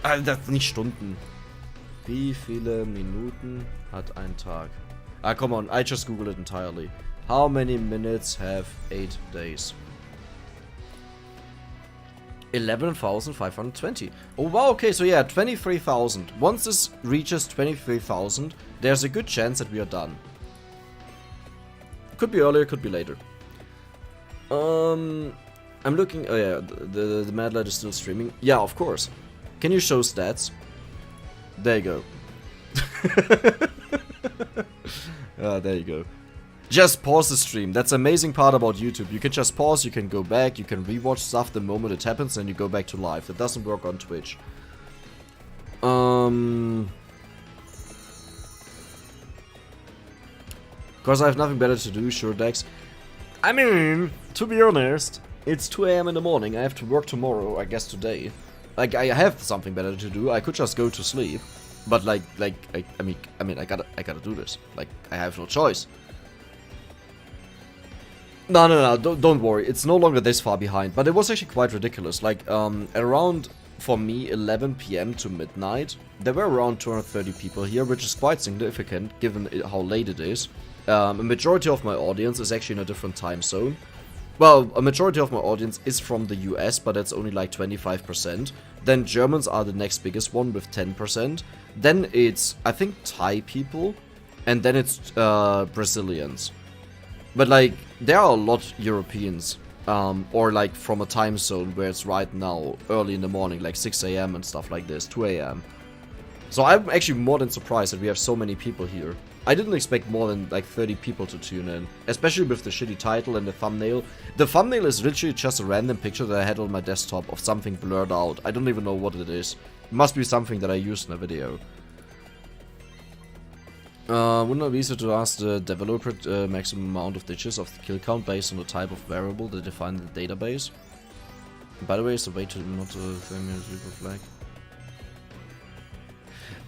Ah, das nicht Stunden. Wie viele Minuten hat ein Tag? Ah, come on, I just googled it entirely. How many minutes have 8 days? 11,520. Oh wow, okay, so yeah, 23,000. Once this reaches 23,000, there's a good chance that we are done. Could be earlier, could be later. I'm looking, oh yeah, the Mad Lad is still streaming. Yeah, of course. Can you show stats? There you go. There you go. Just pause the stream. That's the amazing part about YouTube. You can just pause, you can go back, you can rewatch stuff the moment it happens, and you go back to live. That doesn't work on Twitch. Because I have nothing better to do, sure, Dex. I mean, to be honest, it's 2 AM in the morning. I have to work tomorrow, I guess today. Like, I have something better to do. I could just go to sleep. But I mean, I gotta do this. Like, I have no choice. No, don't worry. It's no longer this far behind. But it was actually quite ridiculous. Like, around, for me, 11 PM to midnight, there were around 230 people here, which is quite significant given how late it is. A majority of my audience is actually in a different time zone. Well, a majority of my audience is from the US, but that's only like 25%. Then Germans are the next biggest one with 10%. Then it's, I think, Thai people. And then it's Brazilians. But like, there are a lot Europeans. Or like from a time zone where it's right now, early in the morning, like 6 AM and stuff like this, 2 AM. So I'm actually more than surprised that we have so many people here. I didn't expect more than like 30 people to tune in, especially with the shitty title and the thumbnail. The thumbnail is literally just a random picture that I had on my desktop of something blurred out. I don't even know what it is. It must be something that I used in a video. Wouldn't it be easier to ask the developer maximum amount of digits of the kill count based on the type of variable they define in the database? By the way, it's a way to not flag.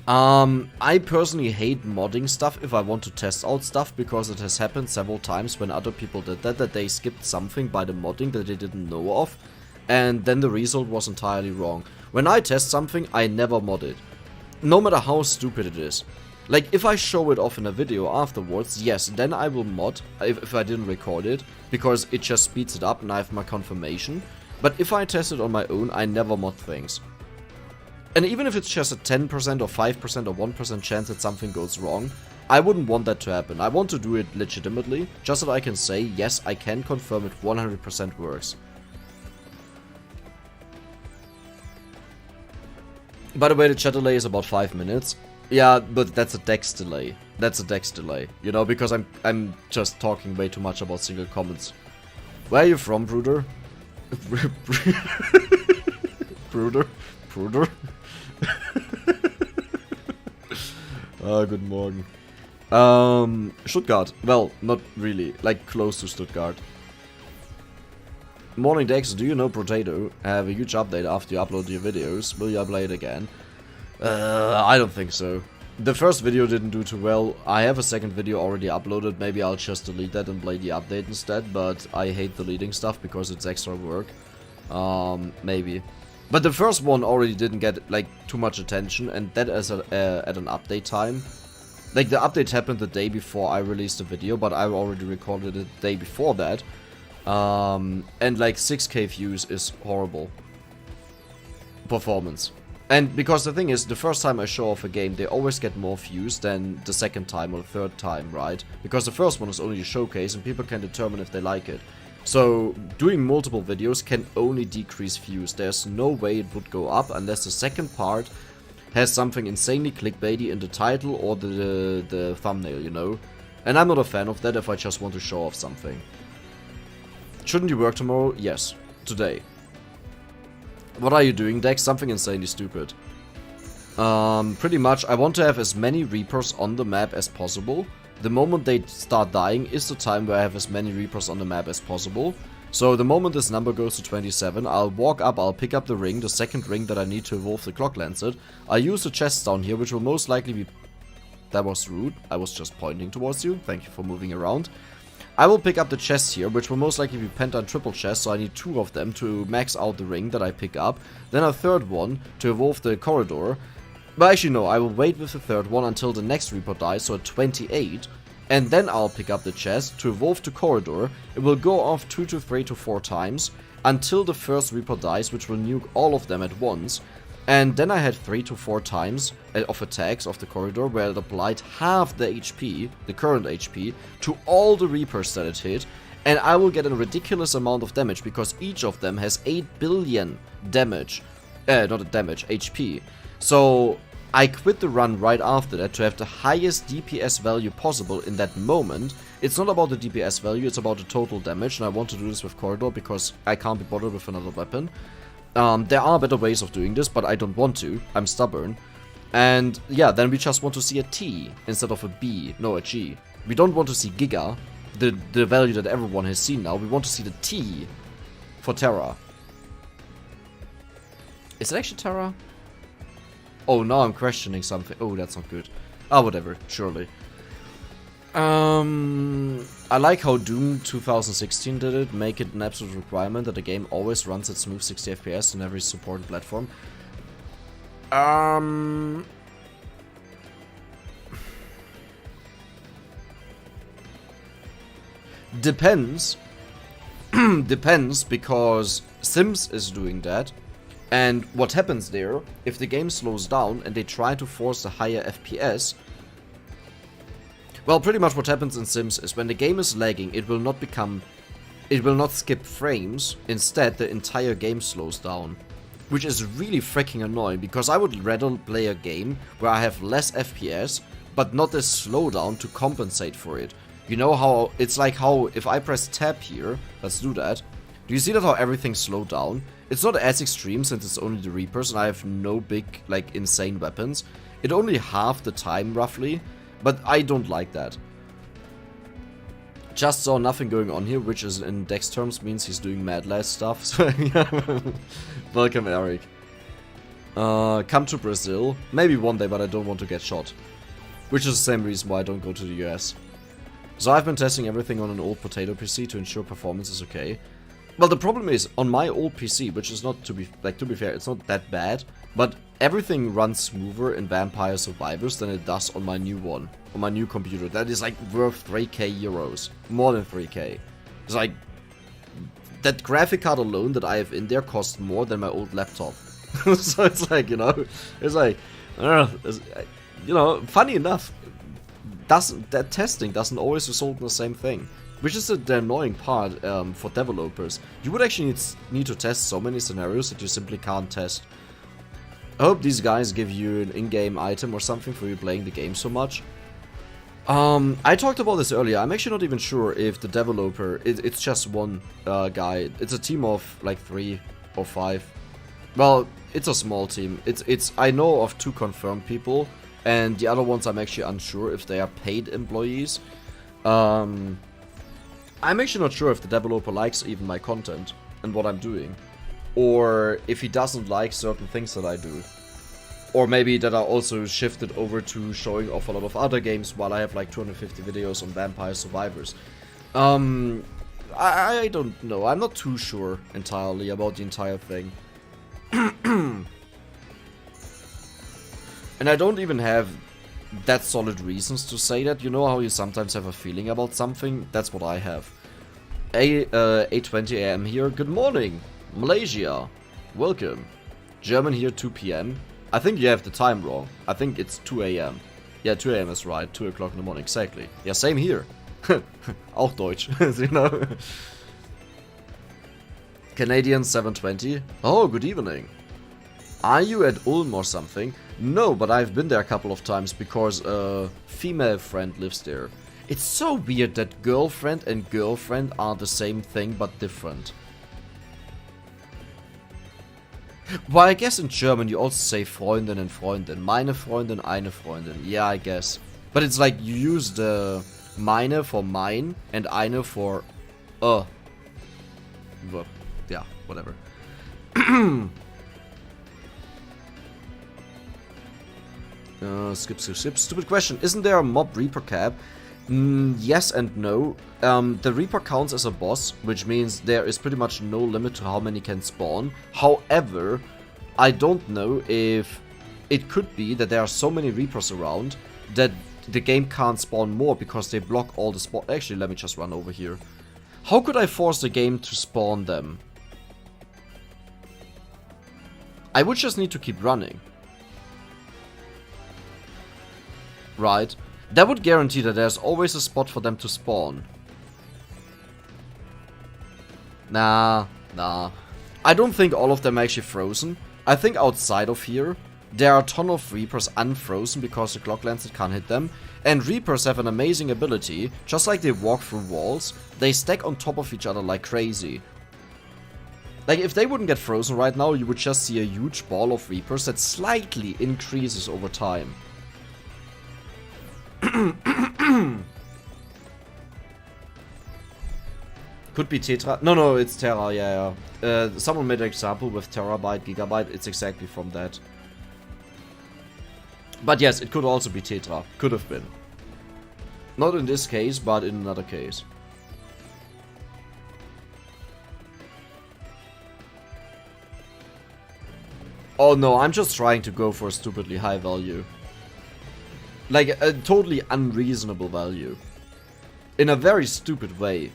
I personally hate modding stuff if I want to test out stuff, because it has happened several times when other people did that they skipped something by the modding that they didn't know of, and then the result was entirely wrong. When I test something, I never mod it, no matter how stupid it is. Like, if I show it off in a video afterwards, yes, then I will mod, if I didn't record it, because it just speeds it up and I have my confirmation. But if I test it on my own, I never mod things. And even if it's just a 10% or 5% or 1% chance that something goes wrong, I wouldn't want that to happen. I want to do it legitimately, just so that I can say, yes, I can confirm it 100% works. By the way, the chat delay is about 5 minutes. Yeah, but that's a Dex delay. That's a Dex delay, you know, because I'm just talking way too much about single comments. Where are you from, Bruder? Bruder? Good morning. Stuttgart. Well, not really. Like, close to Stuttgart. Morning, Dex. Do you know Potato? I have a huge update after you upload your videos. Will you upload it again? I don't think so. The first video didn't do too well. I have a second video already uploaded. Maybe I'll just delete that and play the update instead. But I hate deleting stuff because it's extra work. Maybe. But the first one already didn't get, like, too much attention, and that is at an update time. Like, the update happened the day before I released the video, but I already recorded it the day before that. And, like, 6K views is horrible performance. And because the thing is, the first time I show off a game, they always get more views than the second time or the third time, right? Because the first one is only a showcase, and people can determine if they like it. So, doing multiple videos can only decrease views. There's no way it would go up unless the second part has something insanely clickbaity in the title or the thumbnail, you know? And I'm not a fan of that if I just want to show off something. Shouldn't you work tomorrow? Yes. Today. What are you doing, Dex? Something insanely stupid. Pretty much, I want to have as many Reapers on the map as possible. The moment they start dying is the time where I have as many Reapers on the map as possible. So the moment this number goes to 27, I'll walk up, I'll pick up the ring, the second ring that I need to evolve the Clock Lancet. I'll use the chest down here, which will most likely be... That was rude. I was just pointing towards you. Thank you for moving around. I will pick up the chest here, which will most likely be penta and triple chest, so I need 2 of them to max out the ring that I pick up. Then a third one to evolve the corridor. But actually no, I will wait with the third one until the next Reaper dies, so at 28. And then I'll pick up the chest to evolve the corridor. It will go off 2 to 3 to 4 times. until the first Reaper dies, which will nuke all of them at once. And then I had 3 to 4 times of attacks of the corridor where it applied half the HP, the current HP, to all the Reapers that it hit. And I will get a ridiculous amount of damage because each of them has 8 billion damage. Not damage, HP. So I quit the run right after that to have the highest DPS value possible in that moment. It's not about the DPS value, it's about the total damage. And I want to do this with Corridor because I can't be bothered with another weapon. There are better ways of doing this, but I don't want to. I'm stubborn. And yeah, then we just want to see a T instead of a B. No, a G. We don't want to see Giga, the value that everyone has seen now. We want to see the T for Terra. Is it actually Terra? Oh, now I'm questioning something. Oh, that's not good. Ah, whatever. Surely. I like how Doom 2016 did it. Make it an absolute requirement that the game always runs at smooth 60 FPS on every supported platform. Depends. Depends, because Sims is doing that. And what happens there, if the game slows down and they try to force a higher FPS... Well, pretty much what happens in Sims is when the game is lagging, it will not skip frames. Instead, the entire game slows down. Which is really freaking annoying, because I would rather play a game where I have less FPS, but not a slowdown to compensate for it. You know how, it's like how, if I press tab here, let's do that. Do you see that how everything slowed down? It's not as extreme since it's only the Reapers and I have no big, like, insane weapons. It only half the time, roughly. But I don't like that. Just saw nothing going on here, which is in Dex terms means he's doing mad lad stuff. So yeah. Welcome, Eric. Come to Brazil. Maybe one day, but I don't want to get shot. Which is the same reason why I don't go to the US. So I've been testing everything on an old potato PC to ensure performance is okay. Well, the problem is, on my old PC, which is not, to be fair, it's not that bad, but everything runs smoother in Vampire Survivors than it does on my new one, on my new computer. That is like worth 3k euros, more than 3k. It's like, that graphic card alone that I have in there costs more than my old laptop. So it's like, you know, it's like, you know, funny enough, that testing doesn't always result in the same thing. Which is the annoying part for developers. You would actually need to test so many scenarios that you simply can't test. I hope these guys give you an in-game item or something for you playing the game so much. I talked about this earlier. I'm actually not even sure if the developer... It's just one guy. It's a team of like 3 or 5. Well, it's a small team. I know of 2 confirmed people. And the other ones I'm actually unsure if they are paid employees. I'm actually not sure if the developer likes even my content and what I'm doing. Or if he doesn't like certain things that I do. Or maybe that I also shifted over to showing off a lot of other games while I have like 250 videos on Vampire Survivors. I don't know. I'm not too sure entirely about the entire thing. And I don't even have that solid reasons to say that. You know how you sometimes have a feeling about something? That's what I have. 8:20 AM here. Good morning, Malaysia. Welcome. German here, 2 PM. I think you have the time wrong. I think it's 2 AM. Yeah, 2 AM is right. 2 o'clock in the morning, exactly. Yeah, same here. Auch Deutsch, you know. Canadian 7:20. Oh, good evening. Are you at Ulm or something? No, but I've been there a couple of times because a female friend lives there. It's so weird that girlfriend and girlfriend are the same thing but different. Well, I guess in German you also say Freundin and Freundin. Meine Freundin, eine Freundin. Yeah, I guess. But it's like you use the meine for mine and eine for well, yeah, whatever. Skip. Stupid question. Isn't there a mob Reaper cap? Yes and no. The Reaper counts as a boss, which means there is pretty much no limit to how many can spawn. However, I don't know if it could be that there are so many Reapers around that the game can't spawn more because they block all the spawn. Actually, let me just run over here. How could I force the game to spawn them? I would just need to keep running. Right? That would guarantee that there's always a spot for them to spawn. Nah. I don't think all of them are actually frozen. I think outside of here, there are a ton of Reapers unfrozen because the clock lancet can't hit them. And Reapers have an amazing ability, just like they walk through walls, they stack on top of each other like crazy. Like, if they wouldn't get frozen right now, you would just see a huge ball of Reapers that slightly increases over time. Could be Tetra. No, it's Terra, yeah. Someone made an example with terabyte, gigabyte. It's exactly from that. But yes, it could also be Tetra. Could have been. Not in this case, but in another case. Oh no, I'm just trying to go for a stupidly high value. Like a totally unreasonable value. In a very stupid way.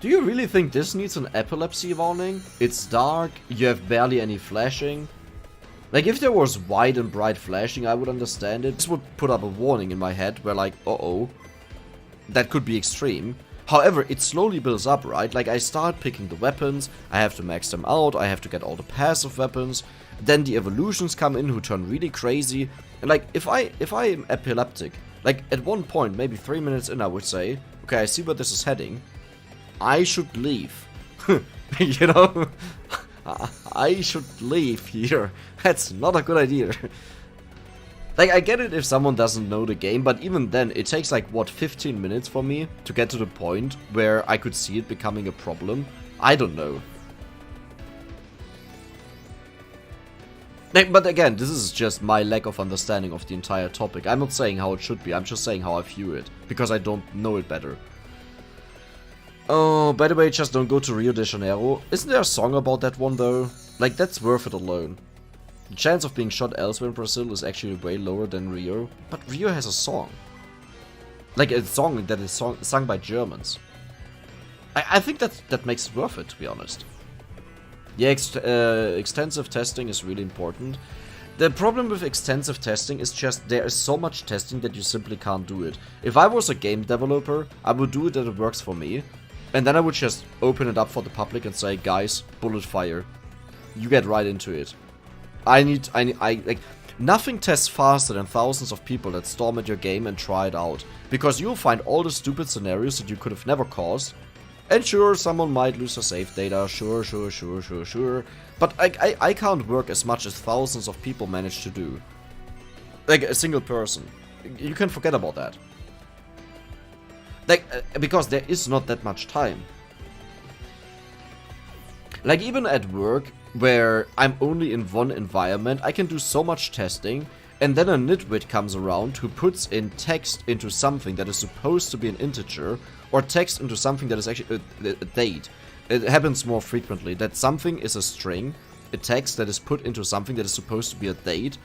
Do you really think this needs an epilepsy warning? It's dark, you have barely any flashing. Like, if there was wide and bright flashing, I would understand it. This would put up a warning in my head where, like, uh-oh, that could be extreme. However, it slowly builds up, right? Like, I start picking the weapons, I have to max them out, I have to get all the passive weapons. Then the evolutions come in who turn really crazy. And, like, if I am epileptic, like, at one point, maybe 3 minutes in, I would say, okay, I see where this is heading. I should leave. You know? I should leave here. That's not a good idea. Like, I get it if someone doesn't know the game, but even then, it takes like, what, 15 minutes for me to get to the point where I could see it becoming a problem? I don't know. Like, but again, this is just my lack of understanding of the entire topic. I'm not saying how it should be, I'm just saying how I view it, because I don't know it better. Oh, by the way, just don't go to Rio de Janeiro. Isn't there a song about that one, though? Like, that's worth it alone. The chance of being shot elsewhere in Brazil is actually way lower than Rio. But Rio has a song. Like, a song that is sung by Germans. I think that makes it worth it, to be honest. Yeah, extensive testing is really important. The problem with extensive testing is just there is so much testing that you simply can't do it. If I was a game developer, I would do it that it works for me. And then I would just open it up for the public and say, guys, bullet fire. You get right into it. Like, nothing tests faster than thousands of people that storm at your game and try it out. Because you'll find all the stupid scenarios that you could have never caused. And sure, someone might lose their save data, sure. But I can't work as much as thousands of people manage to do. Like, a single person. You can forget about that. Like, because there is not that much time. Like, even at work, where I'm only in one environment, I can do so much testing, and then a nitwit comes around who puts in text into something that is supposed to be an integer, or text into something that is actually a date. It happens more frequently, that something is a string, a text that is put into something that is supposed to be a date,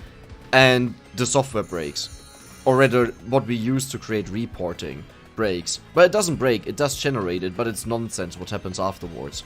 and the software breaks. Or rather, what we use to create reporting breaks. Well, it doesn't break, it does generate it, but it's nonsense what happens afterwards.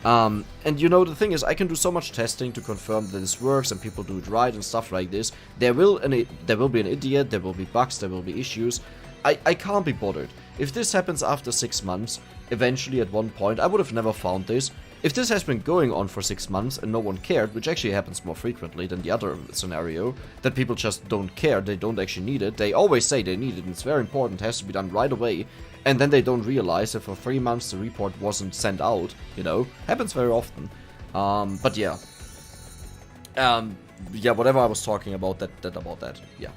And you know, the thing is, I can do so much testing to confirm that this works and people do it right and stuff like this. There will be an idiot, there will be bugs, there will be issues. I can't be bothered. If this happens after 6 months, eventually at one point, I would have never found this. If this has been going on for 6 months and no one cared, which actually happens more frequently than the other scenario, that people just don't care, they don't actually need it, they always say they need it, and it's very important, it has to be done right away, and then they don't realize that for 3 months the report wasn't sent out, you know, happens very often. But yeah. Yeah, whatever I was talking about, about that, yeah,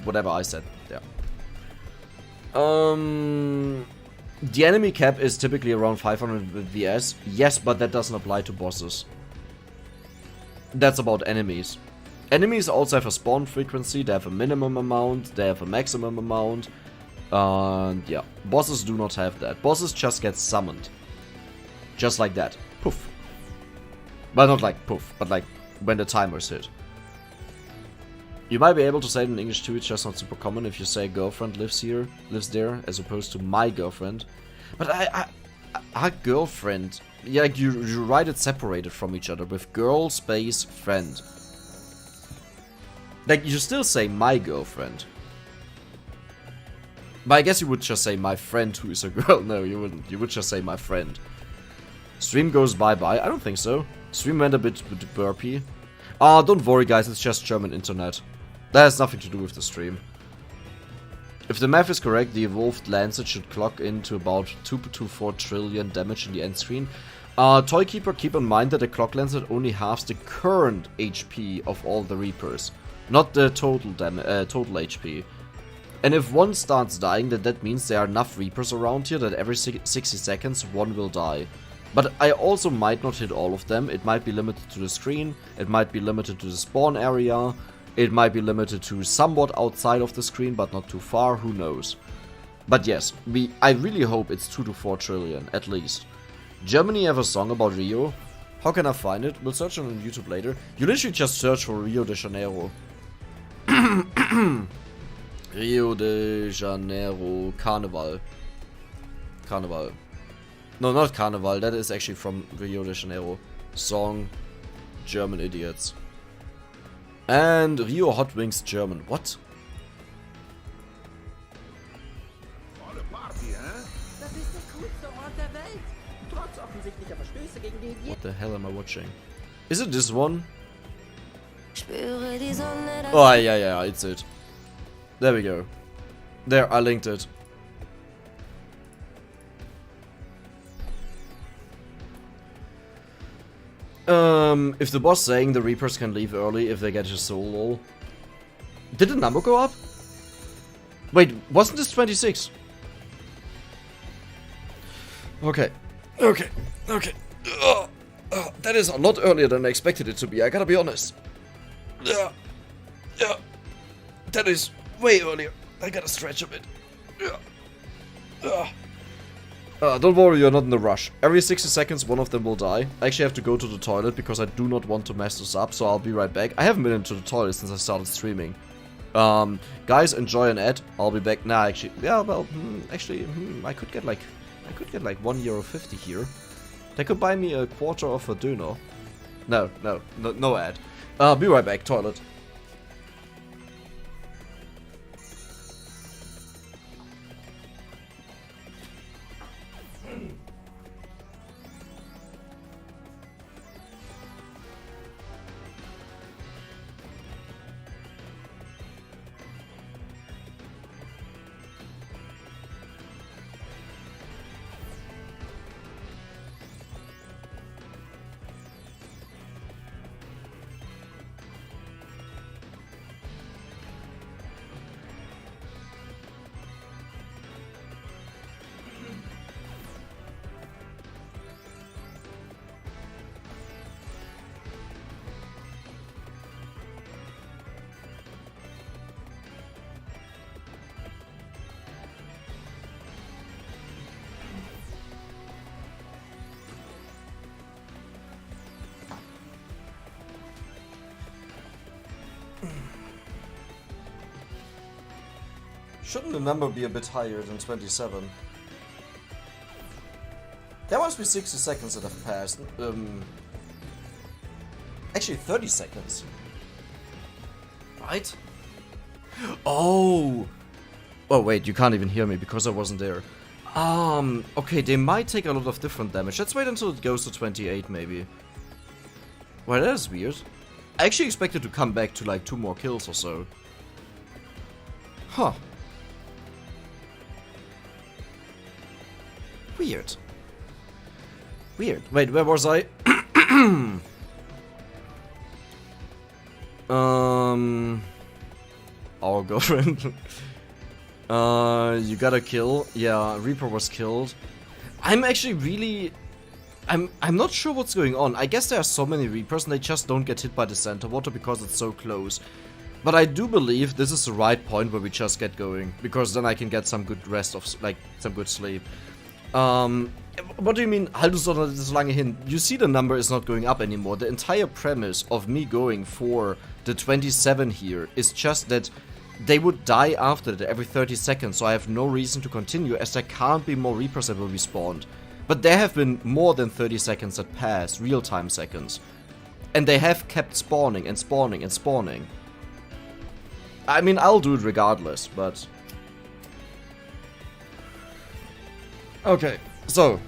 whatever I said, yeah. The enemy cap is typically around 500 VS. Yes, but that doesn't apply to bosses. That's about enemies. Enemies also have a spawn frequency, they have a minimum amount, they have a maximum amount. And yeah, bosses do not have that. Bosses just get summoned. Just like that. Poof. Well, not like poof, but like when the timer's hit. You might be able to say it in English too, it's just not super common if you say girlfriend lives there, as opposed to my girlfriend. But girlfriend. Yeah, like you write it separated from each other with girl space friend. Like, you still say my girlfriend. But I guess you would just say my friend who is a girl. No, you wouldn't. You would just say my friend. Stream goes bye-bye. I don't think so. Stream went a bit burpy. Ah, don't worry guys, it's just German internet. That has nothing to do with the stream. If the math is correct, the evolved Lancet should clock into about 2.24 trillion damage in the end screen. Toykeeper, keep in mind that the clock Lancet only halves the current HP of all the Reapers, not the total HP. And if one starts dying, then that means there are enough Reapers around here that every 60 seconds one will die. But I also might not hit all of them. It might be limited to the screen, it might be limited to the spawn area, it might be limited to somewhat outside of the screen, but not too far, who knows. But yes, I really hope it's 2 to 4 trillion, at least. Germany have a song about Rio. How can I find it? We'll search it on YouTube later. You literally just search for Rio de Janeiro. Rio de Janeiro Carnival. Carnival. No, not Carnival. That is actually from Rio de Janeiro. Song. German idiots. And Rio Hot Wings German. What? What the hell am I watching? Is it this one? Oh, yeah, it's it. There we go. There, I linked it. If the boss saying the Reapers can leave early if they get his soul lol. Did the number go up? Wait, wasn't this 26? Okay. That is a lot earlier than I expected it to be, I gotta be honest. Yeah. That is way earlier. I gotta stretch a bit. Don't worry, you're not in a rush. Every 60 seconds, one of them will die. I actually have to go to the toilet because I do not want to mess this up, so I'll be right back. I haven't been into the toilet since I started streaming. Guys, enjoy an ad. I'll be back. Nah, actually, yeah, well, I could get like €1.50 here. They could buy me a quarter of a döner. No ad. Be right back. Toilet. Shouldn't the number be a bit higher than 27? There must be 60 seconds that have passed. Actually 30 seconds. Right? Oh! Oh wait, you can't even hear me because I wasn't there. Okay, they might take a lot of different damage. Let's wait until it goes to 28 maybe. Well, that is weird. I actually expected to come back to like 2 more kills or so. Huh. Weird. Weird. Wait, where was I? Our girlfriend. You got a kill. Yeah, Reaper was killed. I'm actually really... I'm not sure what's going on. I guess there are so many Reapers and they just don't get hit by the center water because it's so close. But I do believe this is the right point where we just get going. Because then I can get some good rest of, like, some good sleep. What do you mean, halt uns doch noch so lange hin? You see the number is not going up anymore. The entire premise of me going for the 27 here is just that they would die after that every 30 seconds, so I have no reason to continue as there can't be more Reapers that will be spawned. But there have been more than 30 seconds that passed, real-time seconds. And they have kept spawning and spawning and spawning. I mean, I'll do it regardless, but... Okay, so...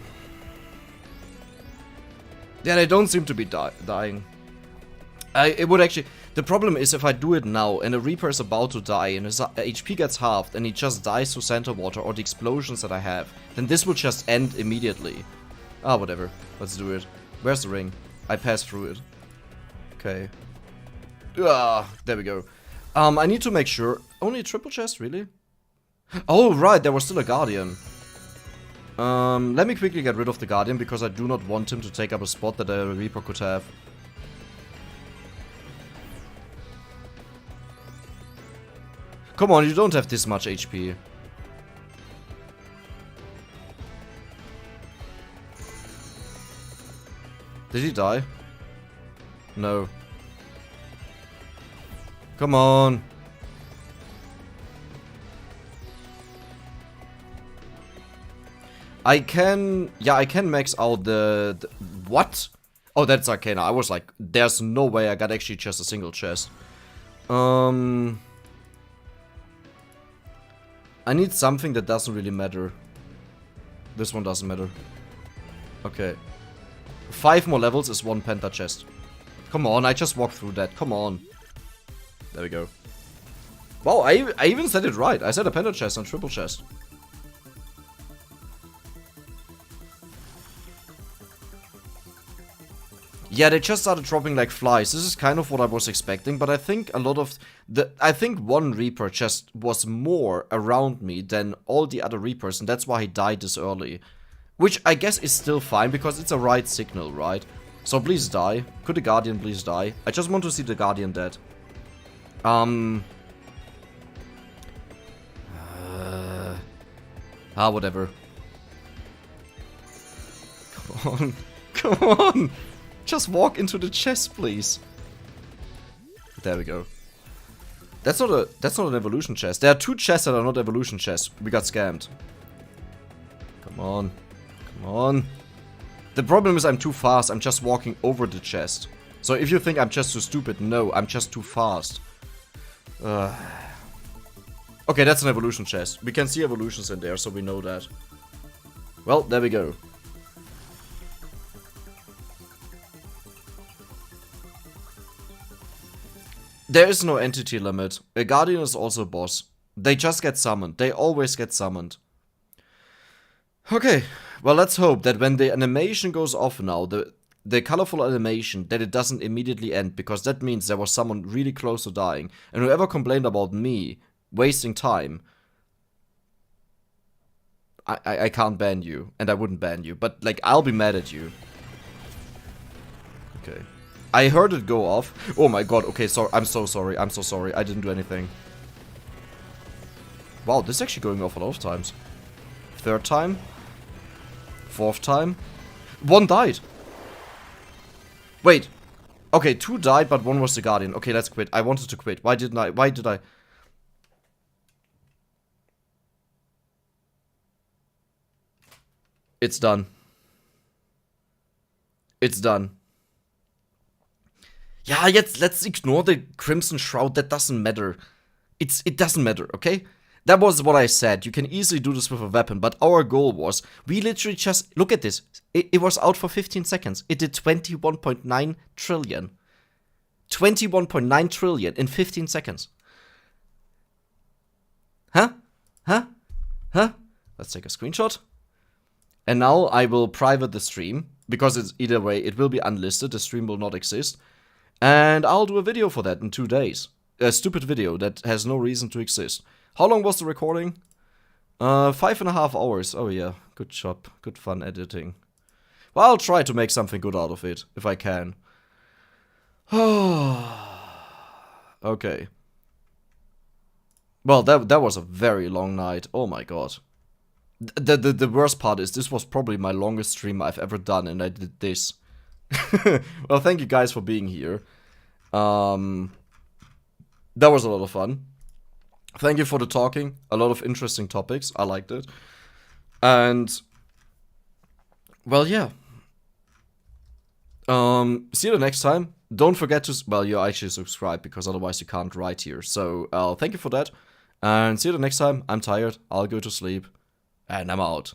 Yeah, they don't seem to be dying. It would actually... The problem is if I do it now and a Reaper is about to die and his HP gets halved and he just dies to center water or the explosions that I have, then this will just end immediately. Ah, whatever. Let's do it. Where's the ring? I passed through it. Okay. Ah, there we go. I need to make sure... Only a triple chest, really? Oh, right, there was still a Guardian. Let me quickly get rid of the Guardian because I do not want him to take up a spot that a Reaper could have. Come on, you don't have this much HP. Did he die? No. Come on. I can max out the what? Oh, that's Arcana. I was like, there's no way I got actually just a single chest. I need something that doesn't really matter. This one doesn't matter. Okay. 5 more levels is 1 Penta chest. Come on, I just walked through that. Come on. There we go. Wow, I even said it right. I said a Penta chest and triple chest. Yeah, they just started dropping like flies. This is kind of what I was expecting, but I think a lot of I think one Reaper just was more around me than all the other Reapers, and that's why he died this early. Which I guess is still fine, because it's a right signal, right? So please die. Could the Guardian please die? I just want to see the Guardian dead. Whatever. Come on. Come on! Just walk into the chest, please. There we go. That's not an evolution chest. There are 2 chests that are not evolution chests. We got scammed. Come on. Come on. The problem is I'm too fast. I'm just walking over the chest. So if you think I'm just too stupid, no, I'm just too fast. Okay, that's an evolution chest. We can see evolutions in there, so we know that. Well, there we go. There is no entity limit. A Guardian is also a boss. They just get summoned. They always get summoned. Okay, well, let's hope that when the animation goes off now, the colorful animation, that it doesn't immediately end, because that means there was someone really close to dying. And whoever complained about me wasting time, I can't ban you, and I wouldn't ban you, but like, I'll be mad at you. Okay. I heard it go off. Oh my god, okay, sorry. I'm so sorry. I'm so sorry. I didn't do anything. Wow, this is actually going off a lot of times. 3rd time. 4th time. 1 died. Wait. Okay, 2 died, but 1 was the Guardian. Okay, let's quit. I wanted to quit. Why did I? It's done. It's done. Yeah, let's ignore the Crimson Shroud. That doesn't matter. It doesn't matter, okay? That was what I said. You can easily do this with a weapon, but our goal was, we literally just, look at this. It was out for 15 seconds. It did 21.9 trillion. 21.9 trillion in 15 seconds. Huh? Huh? Huh? Let's take a screenshot. And now I will private the stream, because it's either way, it will be unlisted. The stream will not exist. And I'll do a video for that in 2 days. A stupid video that has no reason to exist. How long was the recording? 5.5 hours. Oh yeah, good job. Good fun editing. Well, I'll try to make something good out of it, if I can. Okay. Well, that was a very long night. Oh my god. The worst part is, this was probably my longest stream I've ever done, and I did this. Well, thank you guys for being here. That was a lot of fun. Thank you for the talking. A lot of interesting topics. I liked it. And Well, yeah. See you the next time. Don't forget to, well, you actually subscribe because otherwise you can't write here. So, thank you for that. And see you the next time. I'm tired. I'll go to sleep. And I'm out.